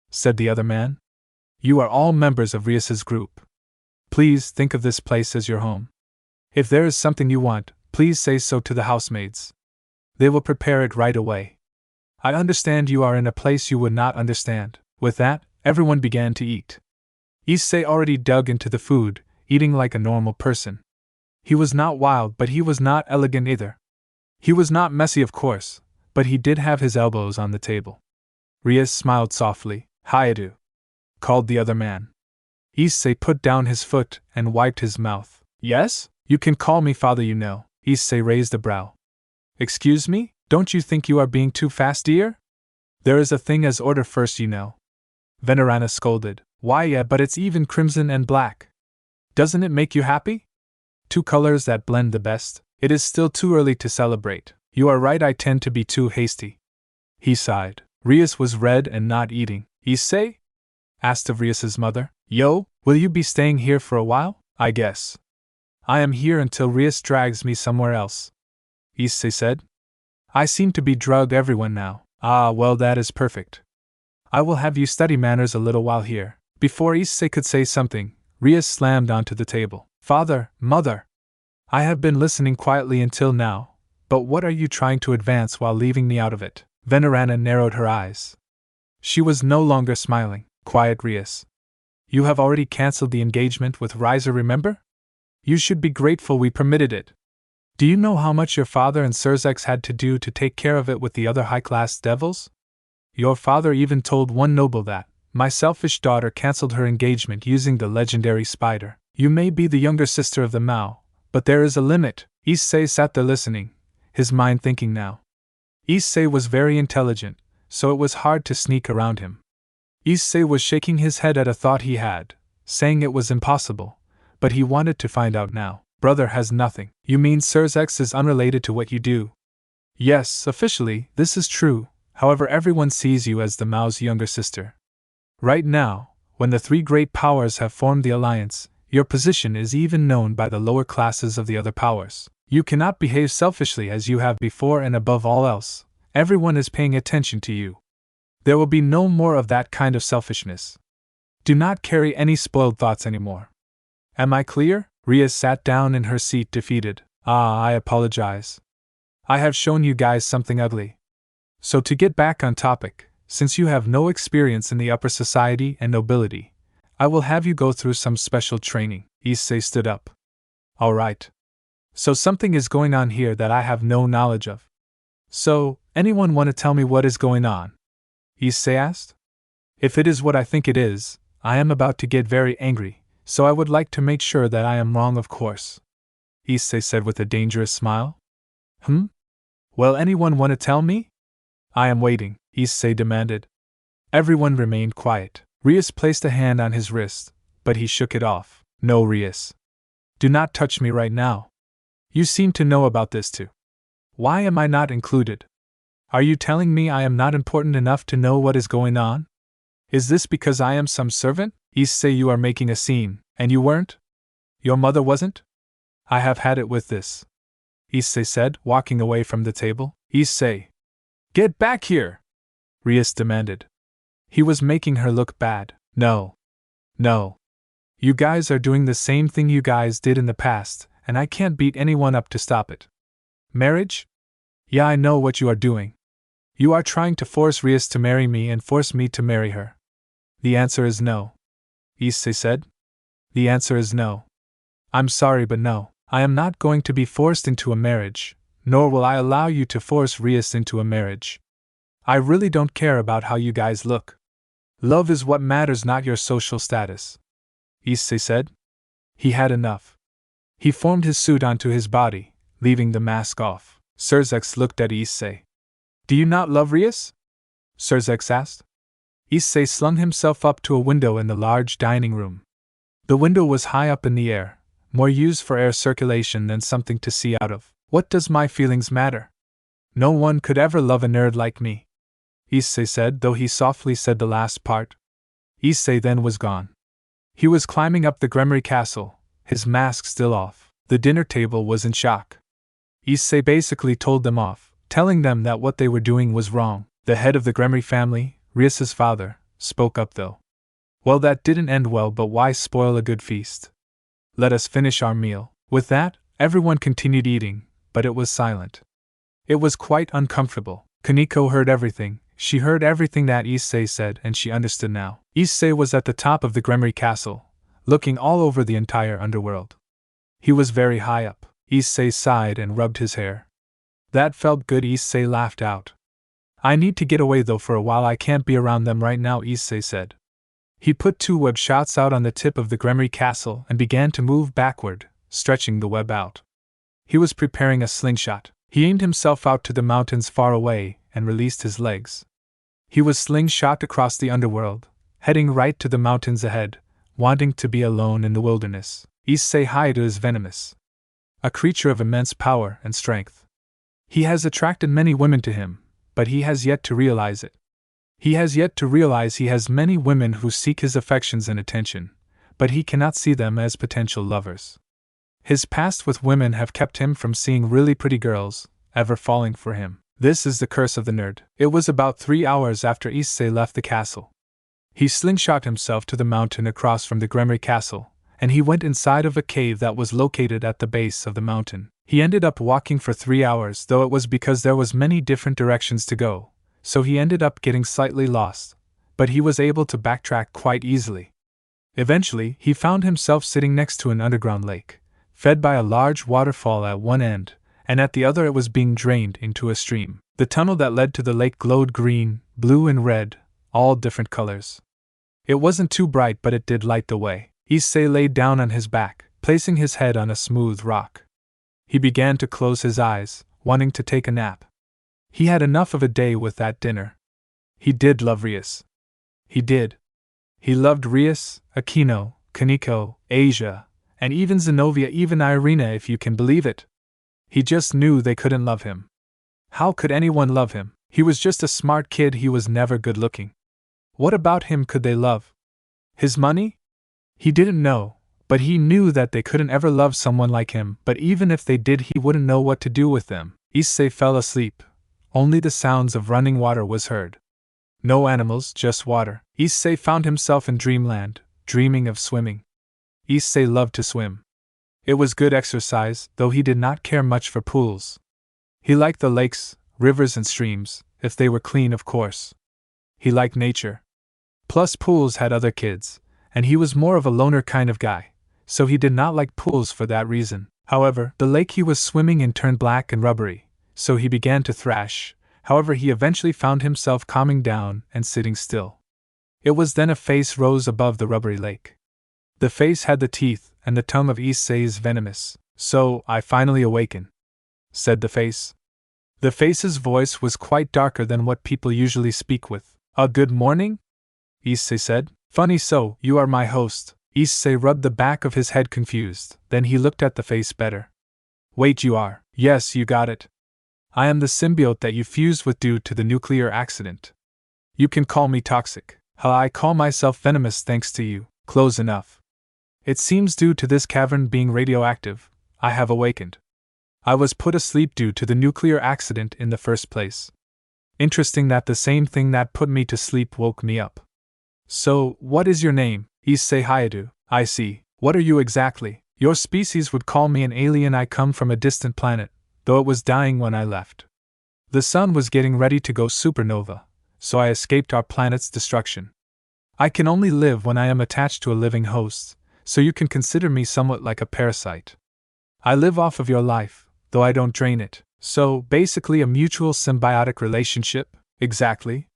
S1: said the other man. You are all members of Rias's group. Please think of this place as your home. If there is something you want, please say so to the housemaids. They will prepare it right away. I understand you are in a place you would not understand. With that, everyone began to eat. Issei already dug into the food, eating like a normal person. He was not wild, but he was not elegant either. He was not messy, of course, but he did have his elbows on the table. Rias smiled softly. Hyoudou, called the other man. Issei put down his foot and wiped his mouth. Yes? You can call me father, you know. Issei raised a brow. Excuse me? Don't you think you are being too fast, dear? There is a thing as order first, you know. Venerana scolded. Why, yeah, but it's even crimson and black. Doesn't it make you happy? Two colors that blend the best. It is still too early to celebrate. You are right, I tend to be too hasty. He sighed. Rias was red and not eating. Issei? Asked of Rias's mother. Yo, will you be staying here for a while? I guess. I am here until Rias drags me somewhere else, Issei said. I seem to be drugged everyone now. Ah, well, that is perfect. I will have you study manners a little while here. Before Issei could say something, Rias slammed onto the table. Father, mother! I have been listening quietly until now, but what are you trying to advance while leaving me out of it? Venerana narrowed her eyes. She was no longer smiling. Quiet, Rias. You have already cancelled the engagement with Riser, remember? You should be grateful we permitted it. Do you know how much your father and Surzex had to do to take care of it with the other high-class devils? Your father even told one noble that my selfish daughter cancelled her engagement using the legendary spider. You may be the younger sister of the Mao, but there is a limit. Issei sat there listening, his mind thinking now. Issei was very intelligent, so it was hard to sneak around him. Issei was shaking his head at a thought he had, saying it was impossible, but he wanted to find out now. Brother has nothing. You mean xDoug-Dimmadome-x is unrelated to what you do? Yes, officially, this is true, however everyone sees you as the Mao's younger sister. Right now, when the three great powers have formed the alliance, your position is even known by the lower classes of the other powers. You cannot behave selfishly as you have before, and above all else, everyone is paying attention to you. There will be no more of that kind of selfishness. Do not carry any spoiled thoughts anymore. Am I clear? Rias sat down in her seat defeated. I apologize. I have shown you guys something ugly. So to get back on topic, since you have no experience in the upper society and nobility, I will have you go through some special training. Issei stood up. All right. So something is going on here that I have no knowledge of. So, anyone want to tell me what is going on? Issei asked. If it is what I think it is, I am about to get very angry, so I would like to make sure that I am wrong, of course. Issei said with a dangerous smile. Well, anyone want to tell me? I am waiting, Issei demanded. Everyone remained quiet. Rias placed a hand on his wrist, but he shook it off. No, Rias. Do not touch me right now. You seem to know about this too. Why am I not included? Are you telling me I am not important enough to know what is going on? Is this because I am some servant? Issei, you are making a scene, and you weren't? Your mother wasn't? I have had it with this, Issei said, walking away from the table. Issei! Get back here! Rias demanded. He was making her look bad. No. You guys are doing the same thing you guys did in the past, and I can't beat anyone up to stop it. Marriage? Yeah, I know what you are doing. You are trying to force Rias to marry me and force me to marry her. The answer is no, Issei said. The answer is no. I'm sorry, but no. I am not going to be forced into a marriage, nor will I allow you to force Rias into a marriage. I really don't care about how you guys look. Love is what matters, not your social status, Issei said. He had enough. He formed his suit onto his body, leaving the mask off. xDoug-Dimmadome-x looked at Issei. Do you not love Rias? xDoug-Dimmadome-x asked. Issei slung himself up to a window in the large dining room. The window was high up in the air, more used for air circulation than something to see out of. What does my feelings matter? No one could ever love a nerd like me, Issei said, though he softly said the last part. Issei then was gone. He was climbing up the Gremry castle, his mask still off. The dinner table was in shock. Issei basically told them off, telling them that what they were doing was wrong. The head of the Gremry family, Rias' father, spoke up though. Well, that didn't end well, but why spoil a good feast? Let us finish our meal. With that, everyone continued eating, but it was silent. It was quite uncomfortable. Kaneko heard everything. She heard everything that Issei said, and she understood now. Issei was at the top of the Gremry castle, looking all over the entire underworld. He was very high up. Issei sighed and rubbed his hair. That felt good. Issei laughed out. I need to get away though for a while. I can't be around them right now, Issei said. He put 2 web shots out on the tip of the Gremry castle and began to move backward, stretching the web out. He was preparing a slingshot. He aimed himself out to the mountains far away and released his legs. He was slingshot across the underworld, heading right to the mountains ahead, wanting to be alone in the wilderness. Issei Hyoudou is Venomous, a creature of immense power and strength. He has attracted many women to him, but he has yet to realize it. He has yet to realize he has many women who seek his affections and attention, but he cannot see them as potential lovers. His past with women have kept him from seeing really pretty girls, ever falling for him. This is the curse of the nerd. It was about 3 hours after Issei left the castle. He slingshot himself to the mountain across from the Gremry castle, and he went inside of a cave that was located at the base of the mountain. He ended up walking for 3 hours, though it was because there was many different directions to go, so he ended up getting slightly lost, but he was able to backtrack quite easily. Eventually, he found himself sitting next to an underground lake, fed by a large waterfall at one end, and at the other it was being drained into a stream. The tunnel that led to the lake glowed green, blue and red, all different colors. It wasn't too bright, but it did light the way. Issei laid down on his back, placing his head on a smooth rock. He began to close his eyes, wanting to take a nap. He had enough of a day with that dinner. He did love Rias. He did. He loved Rias, Akino, Kaneko, Asia, and even Zenobia, even Irina, if you can believe it. He just knew they couldn't love him. How could anyone love him? He was just a smart kid, he was never good looking. What about him could they love? His money? He didn't know, but he knew that they couldn't ever love someone like him, but even if they did he wouldn't know what to do with them. Issei fell asleep. Only the sounds of running water was heard. No animals, just water. Issei found himself in dreamland, dreaming of swimming. Issei loved to swim. It was good exercise, though he did not care much for pools. He liked the lakes, rivers and streams, if they were clean of course. He liked nature. Plus pools had other kids, and he was more of a loner kind of guy, so he did not like pools for that reason. However, the lake he was swimming in turned black and rubbery, so he began to thrash. However, he eventually found himself calming down and sitting still. It was then a face rose above the rubbery lake. The face had the teeth and the tongue of Issei's Venomous. "So, I finally awaken," said the face. The face's voice was quite darker than what people usually speak with. "A good morning?" Issei said. "Funny so, you are my host." Issei rubbed the back of his head confused, then he looked at the face better. "Wait, you are?" "Yes, you got it. I am the symbiote that you fused with due to the nuclear accident. You can call me toxic. I call myself venomous thanks to you." "Close enough. It seems due to this cavern being radioactive, I have awakened. I was put asleep due to the nuclear accident in the first place. Interesting that the same thing that put me to sleep woke me up. So, what is your name?" "Issei Hyoudou." "I see. What are you exactly?" "Your species would call me an alien. I come from a distant planet, though it was dying when I left. The sun was getting ready to go supernova, so I escaped our planet's destruction. I can only live when I am attached to a living host, so you can consider me somewhat like a parasite. I live off of your life, though I don't drain it. So, basically a mutual symbiotic relationship?" "Exactly.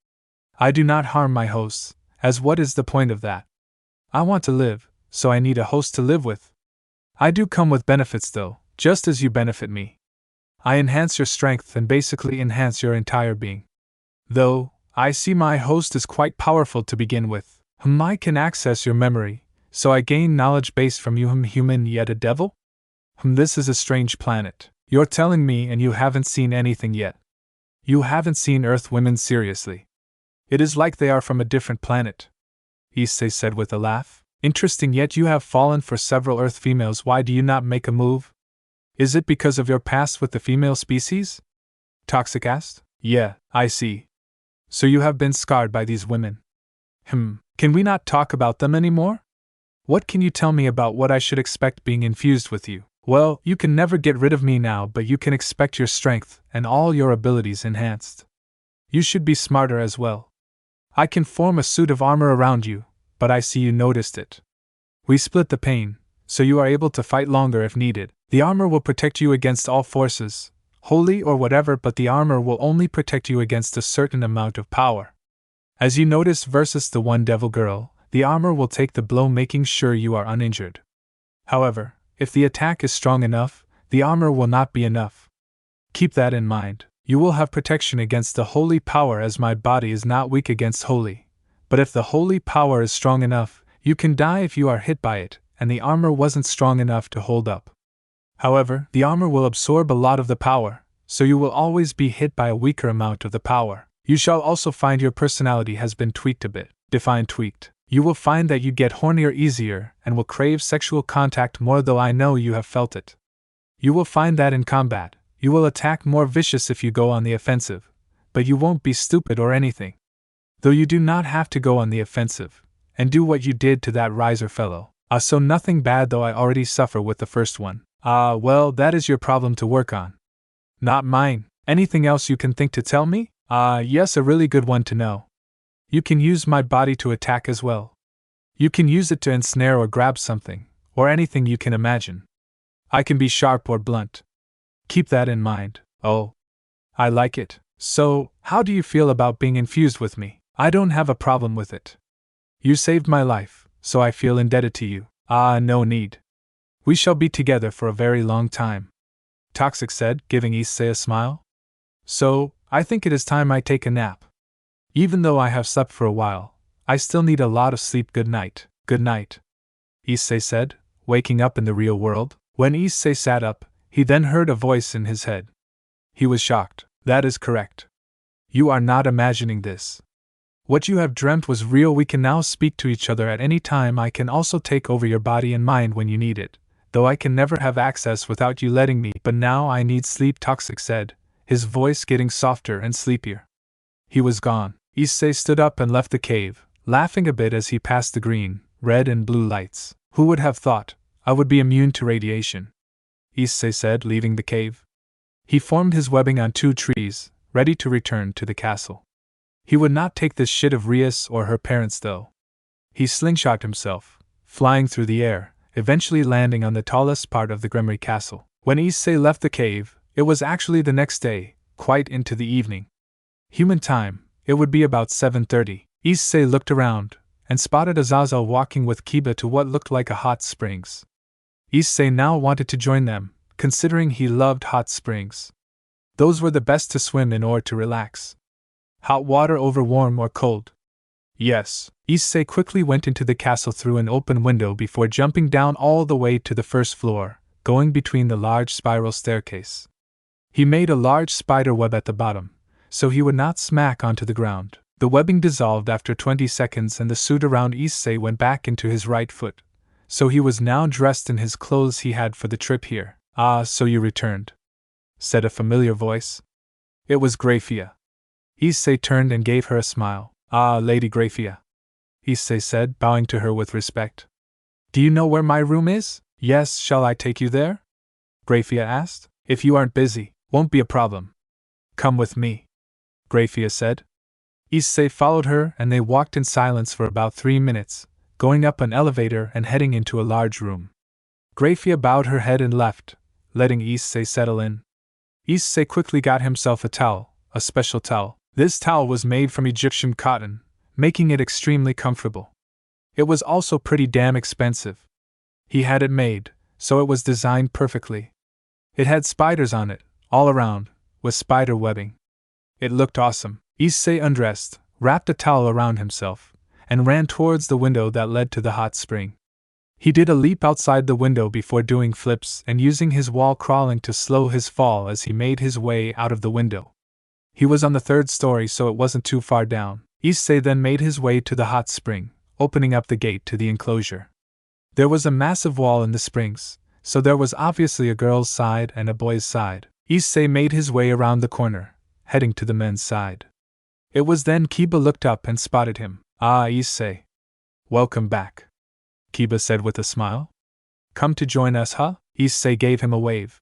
S1: I do not harm my hosts, as what is the point of that? I want to live, so I need a host to live with. I do come with benefits though, just as you benefit me. I enhance your strength and basically enhance your entire being. Though, I see my host is quite powerful to begin with. I can access your memory, so I gain knowledge base from you. Human yet a devil? This is a strange planet. You're telling me and you haven't seen anything yet. You haven't seen Earth women seriously. It is like they are from a different planet," Issei said with a laugh. "Interesting, yet you have fallen for several Earth females. Why do you not make a move? Is it because of your past with the female species?" Toxic asked. "Yeah, I see. So you have been scarred by these women. Can we not talk about them anymore? What can you tell me about what I should expect being infused with you?" "Well, you can never get rid of me now, but you can expect your strength and all your abilities enhanced. You should be smarter as well. I can form a suit of armor around you, but I see you noticed it. We split the pain, so you are able to fight longer if needed. The armor will protect you against all forces, holy or whatever, but the armor will only protect you against a certain amount of power. As you notice versus the one devil girl, the armor will take the blow, making sure you are uninjured. However, if the attack is strong enough, the armor will not be enough. Keep that in mind. You will have protection against the holy power, as my body is not weak against holy. But if the holy power is strong enough, you can die if you are hit by it, and the armor wasn't strong enough to hold up. However, the armor will absorb a lot of the power, so you will always be hit by a weaker amount of the power. You shall also find your personality has been tweaked a bit. Define tweaked. You will find that you get hornier easier and will crave sexual contact more, though I know you have felt it. You will find that in combat, you will attack more vicious if you go on the offensive, but you won't be stupid or anything. Though you do not have to go on the offensive, and do what you did to that riser fellow. So nothing bad, though I already suffer with the first one. Well, that is your problem to work on. Not mine. Anything else you can think to tell me? Yes, a really good one to know. You can use my body to attack as well. You can use it to ensnare or grab something, or anything you can imagine. I can be sharp or blunt. Keep that in mind. Oh, I like it. So, how do you feel about being infused with me? I don't have a problem with it. You saved my life, so I feel indebted to you. No need. We shall be together for a very long time, Toxic said, giving Issei a smile. So, I think it is time I take a nap. Even though I have slept for a while, I still need a lot of sleep. Good night. Good night, Issei said, waking up in the real world. When Issei sat up, he then heard a voice in his head. He was shocked. That is correct. You are not imagining this. What you have dreamt was real. We can now speak to each other at any time. I can also take over your body and mind when you need it, though I can never have access without you letting me. But now I need sleep, Toxic said, his voice getting softer and sleepier. He was gone. Issei stood up and left the cave, laughing a bit as he passed the green, red and blue lights. Who would have thought I would be immune to radiation? Issei said, leaving the cave. He formed his webbing on 2 trees, ready to return to the castle. He would not take this shit of Rias or her parents though. He slingshot himself, flying through the air, eventually landing on the tallest part of the Grimoire castle. When Issei left the cave, it was actually the next day, quite into the evening. Human time, it would be about 7:30. Issei looked around, and spotted Azazel walking with Kiba to what looked like a hot springs. Issei now wanted to join them, considering he loved hot springs. Those were the best to swim in or to relax. Hot water over warm or cold? Yes. Issei quickly went into the castle through an open window before jumping down all the way to the first floor, going between the large spiral staircase. He made a large spider web at the bottom, so he would not smack onto the ground. The webbing dissolved after 20 seconds and the suit around Issei went back into his right foot, so he was now dressed in his clothes he had for the trip here. Ah, so you returned, said a familiar voice. It was Grafia. Issei turned and gave her a smile. Ah, Lady Grafia, Issei said, bowing to her with respect. Do you know where my room is? Yes, shall I take you there? Grafia asked. If you aren't busy, won't be a problem. Come with me, Grafia said. Issei followed her and they walked in silence for about 3 minutes, going up an elevator and heading into a large room. Grafia bowed her head and left, letting Issei settle in. Issei quickly got himself a towel, a special towel. This towel was made from Egyptian cotton, making it extremely comfortable. It was also pretty damn expensive. He had it made, so it was designed perfectly. It had spiders on it, all around, with spider webbing. It looked awesome. Issei undressed, wrapped a towel around himself, and ran towards the window that led to the hot spring. He did a leap outside the window before doing flips and using his wall crawling to slow his fall as he made his way out of the window. He was on the 3rd story, so it wasn't too far down. Issei then made his way to the hot spring, opening up the gate to the enclosure. There was a massive wall in the springs, so there was obviously a girl's side and a boy's side. Issei made his way around the corner, heading to the men's side. It was then Kiba looked up and spotted him. Ah, Issei. Welcome back, Kiba said with a smile. Come to join us, huh? Issei gave him a wave.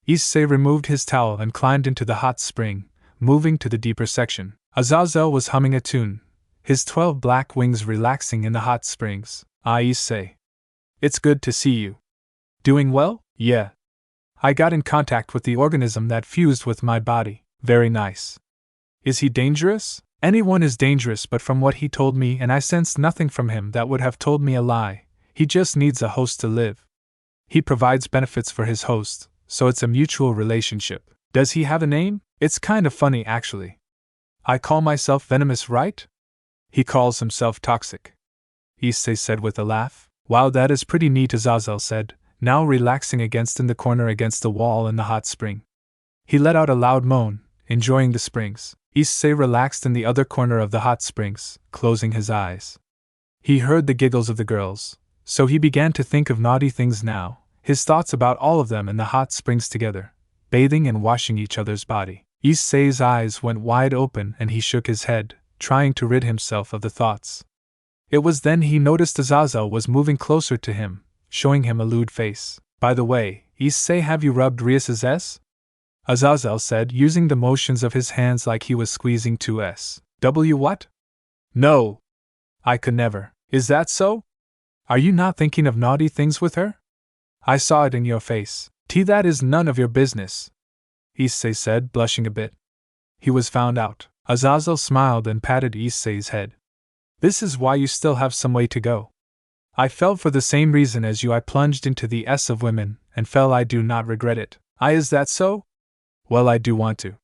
S1: Issei removed his towel and climbed into the hot spring, moving to the deeper section. Azazel was humming a tune, his 12 black wings relaxing in the hot springs. Ah, Issei. It's good to see you. Doing well? Yeah. I got in contact with the organism that fused with my body. Very nice. Is he dangerous? Anyone is dangerous, but from what he told me, and I sensed nothing from him that would have told me a lie. He just needs a host to live. He provides benefits for his host, so it's a mutual relationship. Does he have a name? It's kind of funny, actually. I call myself Venomous, right? He calls himself Toxic, Issei said with a laugh. Wow, that is pretty neat, Azazel said, now relaxing in the corner against the wall in the hot spring. He let out a loud moan, enjoying the springs. Issei relaxed in the other corner of the hot springs, closing his eyes. He heard the giggles of the girls, so he began to think of naughty things now, his thoughts about all of them in the hot springs together, bathing and washing each other's body. Issei's eyes went wide open and he shook his head, trying to rid himself of the thoughts. It was then he noticed Azazel was moving closer to him, showing him a lewd face. By the way, Issei, have you rubbed Rias's S? Azazel said, using the motions of his hands like he was squeezing 2S. W what? No. I could never. Is that so? Are you not thinking of naughty things with her? I saw it in your face. That is none of your business, Issei said, blushing a bit. He was found out. Azazel smiled and patted Issei's head. This is why you still have some way to go. I fell for the same reason as you. I plunged into the S of women, and fell. I do not regret it. Is that so? Well, I do want to.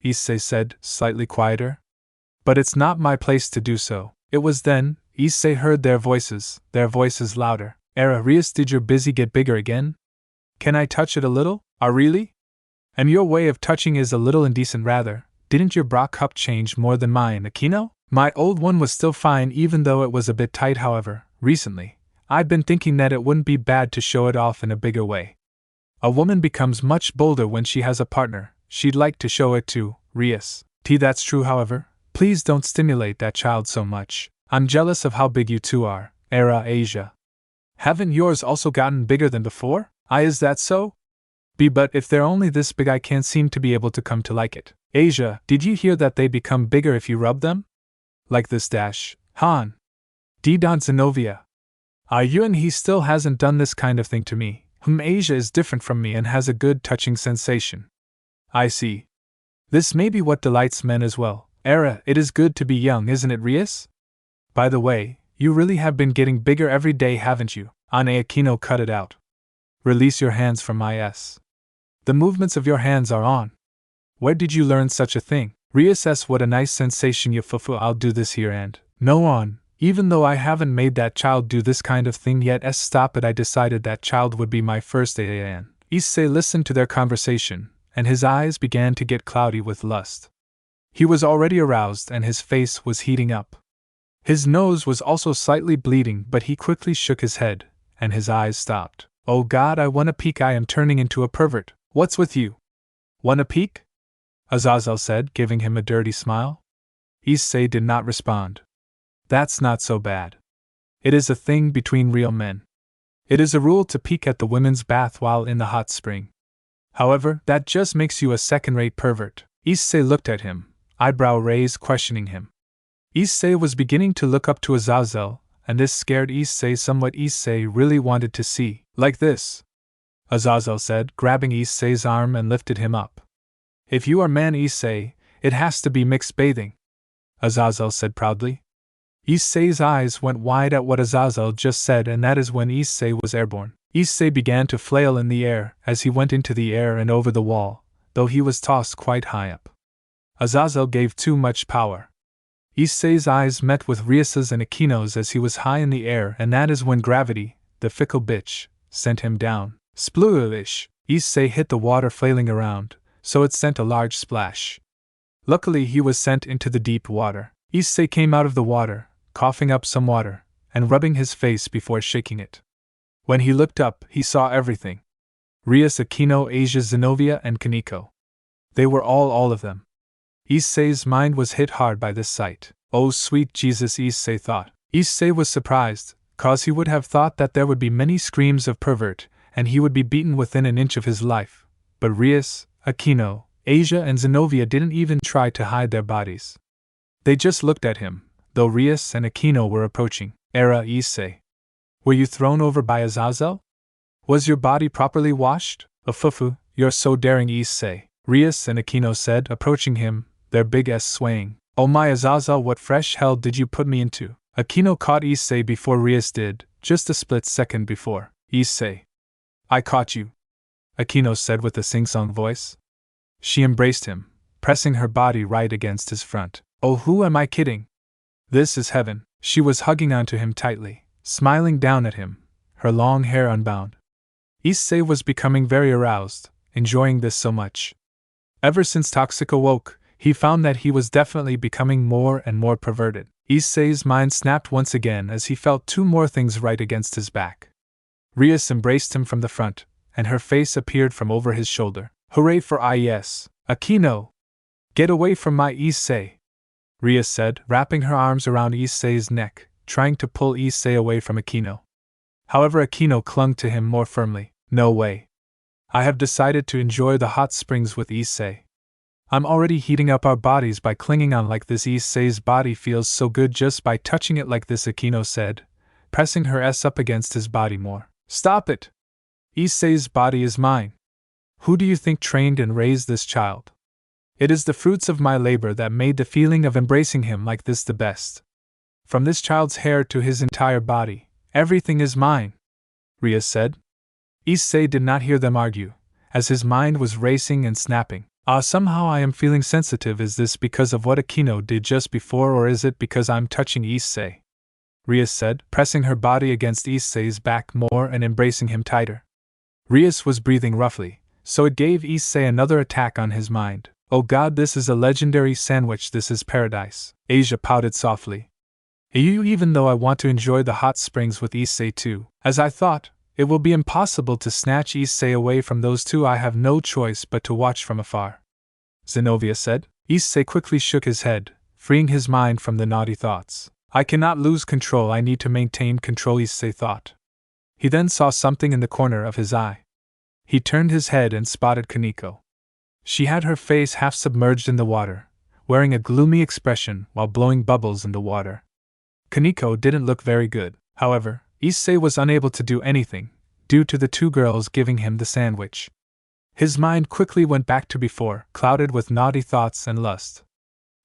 S1: Issei said, slightly quieter. But it's not my place to do so. It was then, Issei heard their voices louder. Rias, did your busy get bigger again? Can I touch it a little? Really? And your way of touching is a little indecent rather. Didn't your bra cup change more than mine, Akino? My old one was still fine even though it was a bit tight however, recently. I'd been thinking that it wouldn't be bad to show it off in a bigger way. A woman becomes much bolder when she has a partner, she'd like to show it to, Rias. That's true however. Please don't stimulate that child so much. I'm jealous of how big you two are, Asia. Haven't yours also gotten bigger than before? Is that so? But if they're only this big I can't seem to be able to come to like it. Asia, did you hear that they become bigger if you rub them? Like this dash. Han. Don Zenobia. And he still hasn't done this kind of thing to me. Asia is different from me and has a good touching sensation. I see. This may be what delights men as well. It is good to be young, isn't it, Rias? By the way, you really have been getting bigger every day, haven't you? Akino cut it out. Release your hands from my s. The movements of your hands are on. Where did you learn such a thing? Rias s. What a nice sensation, Yafufu. I'll do this here and no on. Even though I haven't made that child do this kind of thing yet. Stop it. I decided that child would be my first an. Issei listened to their conversation, and his eyes began to get cloudy with lust. He was already aroused and his face was heating up. His nose was also slightly bleeding, but he quickly shook his head, and his eyes stopped. Oh God, I wanna peek. I am turning into a pervert. What's with you? Wanna peek? Azazel said, giving him a dirty smile. Issei did not respond. That's not so bad. It is a thing between real men. It is a rule to peek at the women's bath while in the hot spring. However, that just makes you a second-rate pervert. Issei looked at him, eyebrow raised, questioning him. Issei was beginning to look up to Azazel, and this scared Issei somewhat. Issei really wanted to see, like this, Azazel said, grabbing Issei's arm and lifted him up. If you are man Issei, it has to be mixed bathing, Azazel said proudly. Issei's eyes went wide at what Azazel just said, and that is when Issei was airborne. Issei began to flail in the air as he went into the air and over the wall, though he was tossed quite high up. Azazel gave too much power. Issei's eyes met with Rias's and Akino's as he was high in the air, and that is when gravity, the fickle bitch, sent him down. Sploolish! Issei hit the water flailing around, so it sent a large splash. Luckily he was sent into the deep water. Issei came out of the water, coughing up some water, and rubbing his face before shaking it. When he looked up, he saw everything. Rias, Akino, Asia, Zenobia, and Kaneko. They were all of them. Issei's mind was hit hard by this sight. Oh sweet Jesus, Issei thought. Issei was surprised, cause he would have thought that there would be many screams of pervert, and he would be beaten within an inch of his life. But Rias, Akino, Asia, and Zenobia didn't even try to hide their bodies. They just looked at him, though Rias and Akino were approaching. Issei. Were you thrown over by Azazel? Was your body properly washed? Afufu, you're so daring, Issei, Rias and Akino said, approaching him, their big s swaying. Oh my Azazel, what fresh hell did you put me into? Akino caught Issei before Rias did, just a split second before. Issei. I caught you, Akino said with a sing-song voice. She embraced him, pressing her body right against his front. Oh, who am I kidding? This is heaven. She was hugging onto him tightly, smiling down at him, her long hair unbound. Issei was becoming very aroused, enjoying this so much. Ever since Toxic awoke, he found that he was definitely becoming more and more perverted. Issei's mind snapped once again as he felt two more things right against his back. Rias embraced him from the front, and her face appeared from over his shoulder. Hooray for Ies, Akino! Get away from my Issei, Rias said, wrapping her arms around Issei's neck, trying to pull Issei away from Akino. However, Akino clung to him more firmly. No way. I have decided to enjoy the hot springs with Issei. I'm already heating up our bodies by clinging on like this. Issei's body feels so good just by touching it like this, Akino said, pressing her s up against his body more. Stop it! Issei's body is mine. Who do you think trained and raised this child? It is the fruits of my labor that made the feeling of embracing him like this the best. From this child's hair to his entire body, everything is mine, Rias said. Issei did not hear them argue, as his mind was racing and snapping. Somehow I am feeling sensitive. Is this because of what Akino did just before, or is it because I'm touching Issei? Rias said, pressing her body against Issei's back more and embracing him tighter. Rias was breathing roughly, so it gave Issei another attack on his mind. Oh God, this is a legendary sandwich, this is paradise, Asia pouted softly. Even though I want to enjoy the hot springs with Issei too, as I thought, it will be impossible to snatch Issei away from those two. I have no choice but to watch from afar. Zenobia said. Issei quickly shook his head, freeing his mind from the naughty thoughts. I cannot lose control, I need to maintain control, Issei thought. He then saw something in the corner of his eye. He turned his head and spotted Kaneko. She had her face half submerged in the water, wearing a gloomy expression while blowing bubbles in the water. Kaneko didn't look very good. However, Issei was unable to do anything, due to the two girls giving him the sandwich. His mind quickly went back to before, clouded with naughty thoughts and lust.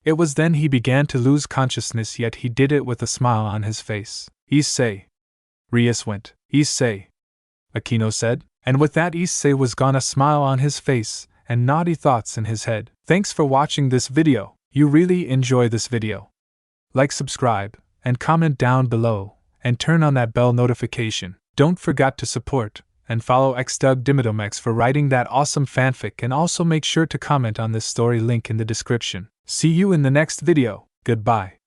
S1: It was then he began to lose consciousness, yet he did it with a smile on his face. Issei. Rias went. Issei. Akino said, and with that Issei was gone, a smile on his face and naughty thoughts in his head. Thanks for watching this video. You really enjoy this video. Like, subscribe, and comment down below, and turn on that bell notification. Don't forget to support and follow xDoug-Dimmadome-x for writing that awesome fanfic, and also make sure to comment on this story, link in the description. See you in the next video. Goodbye.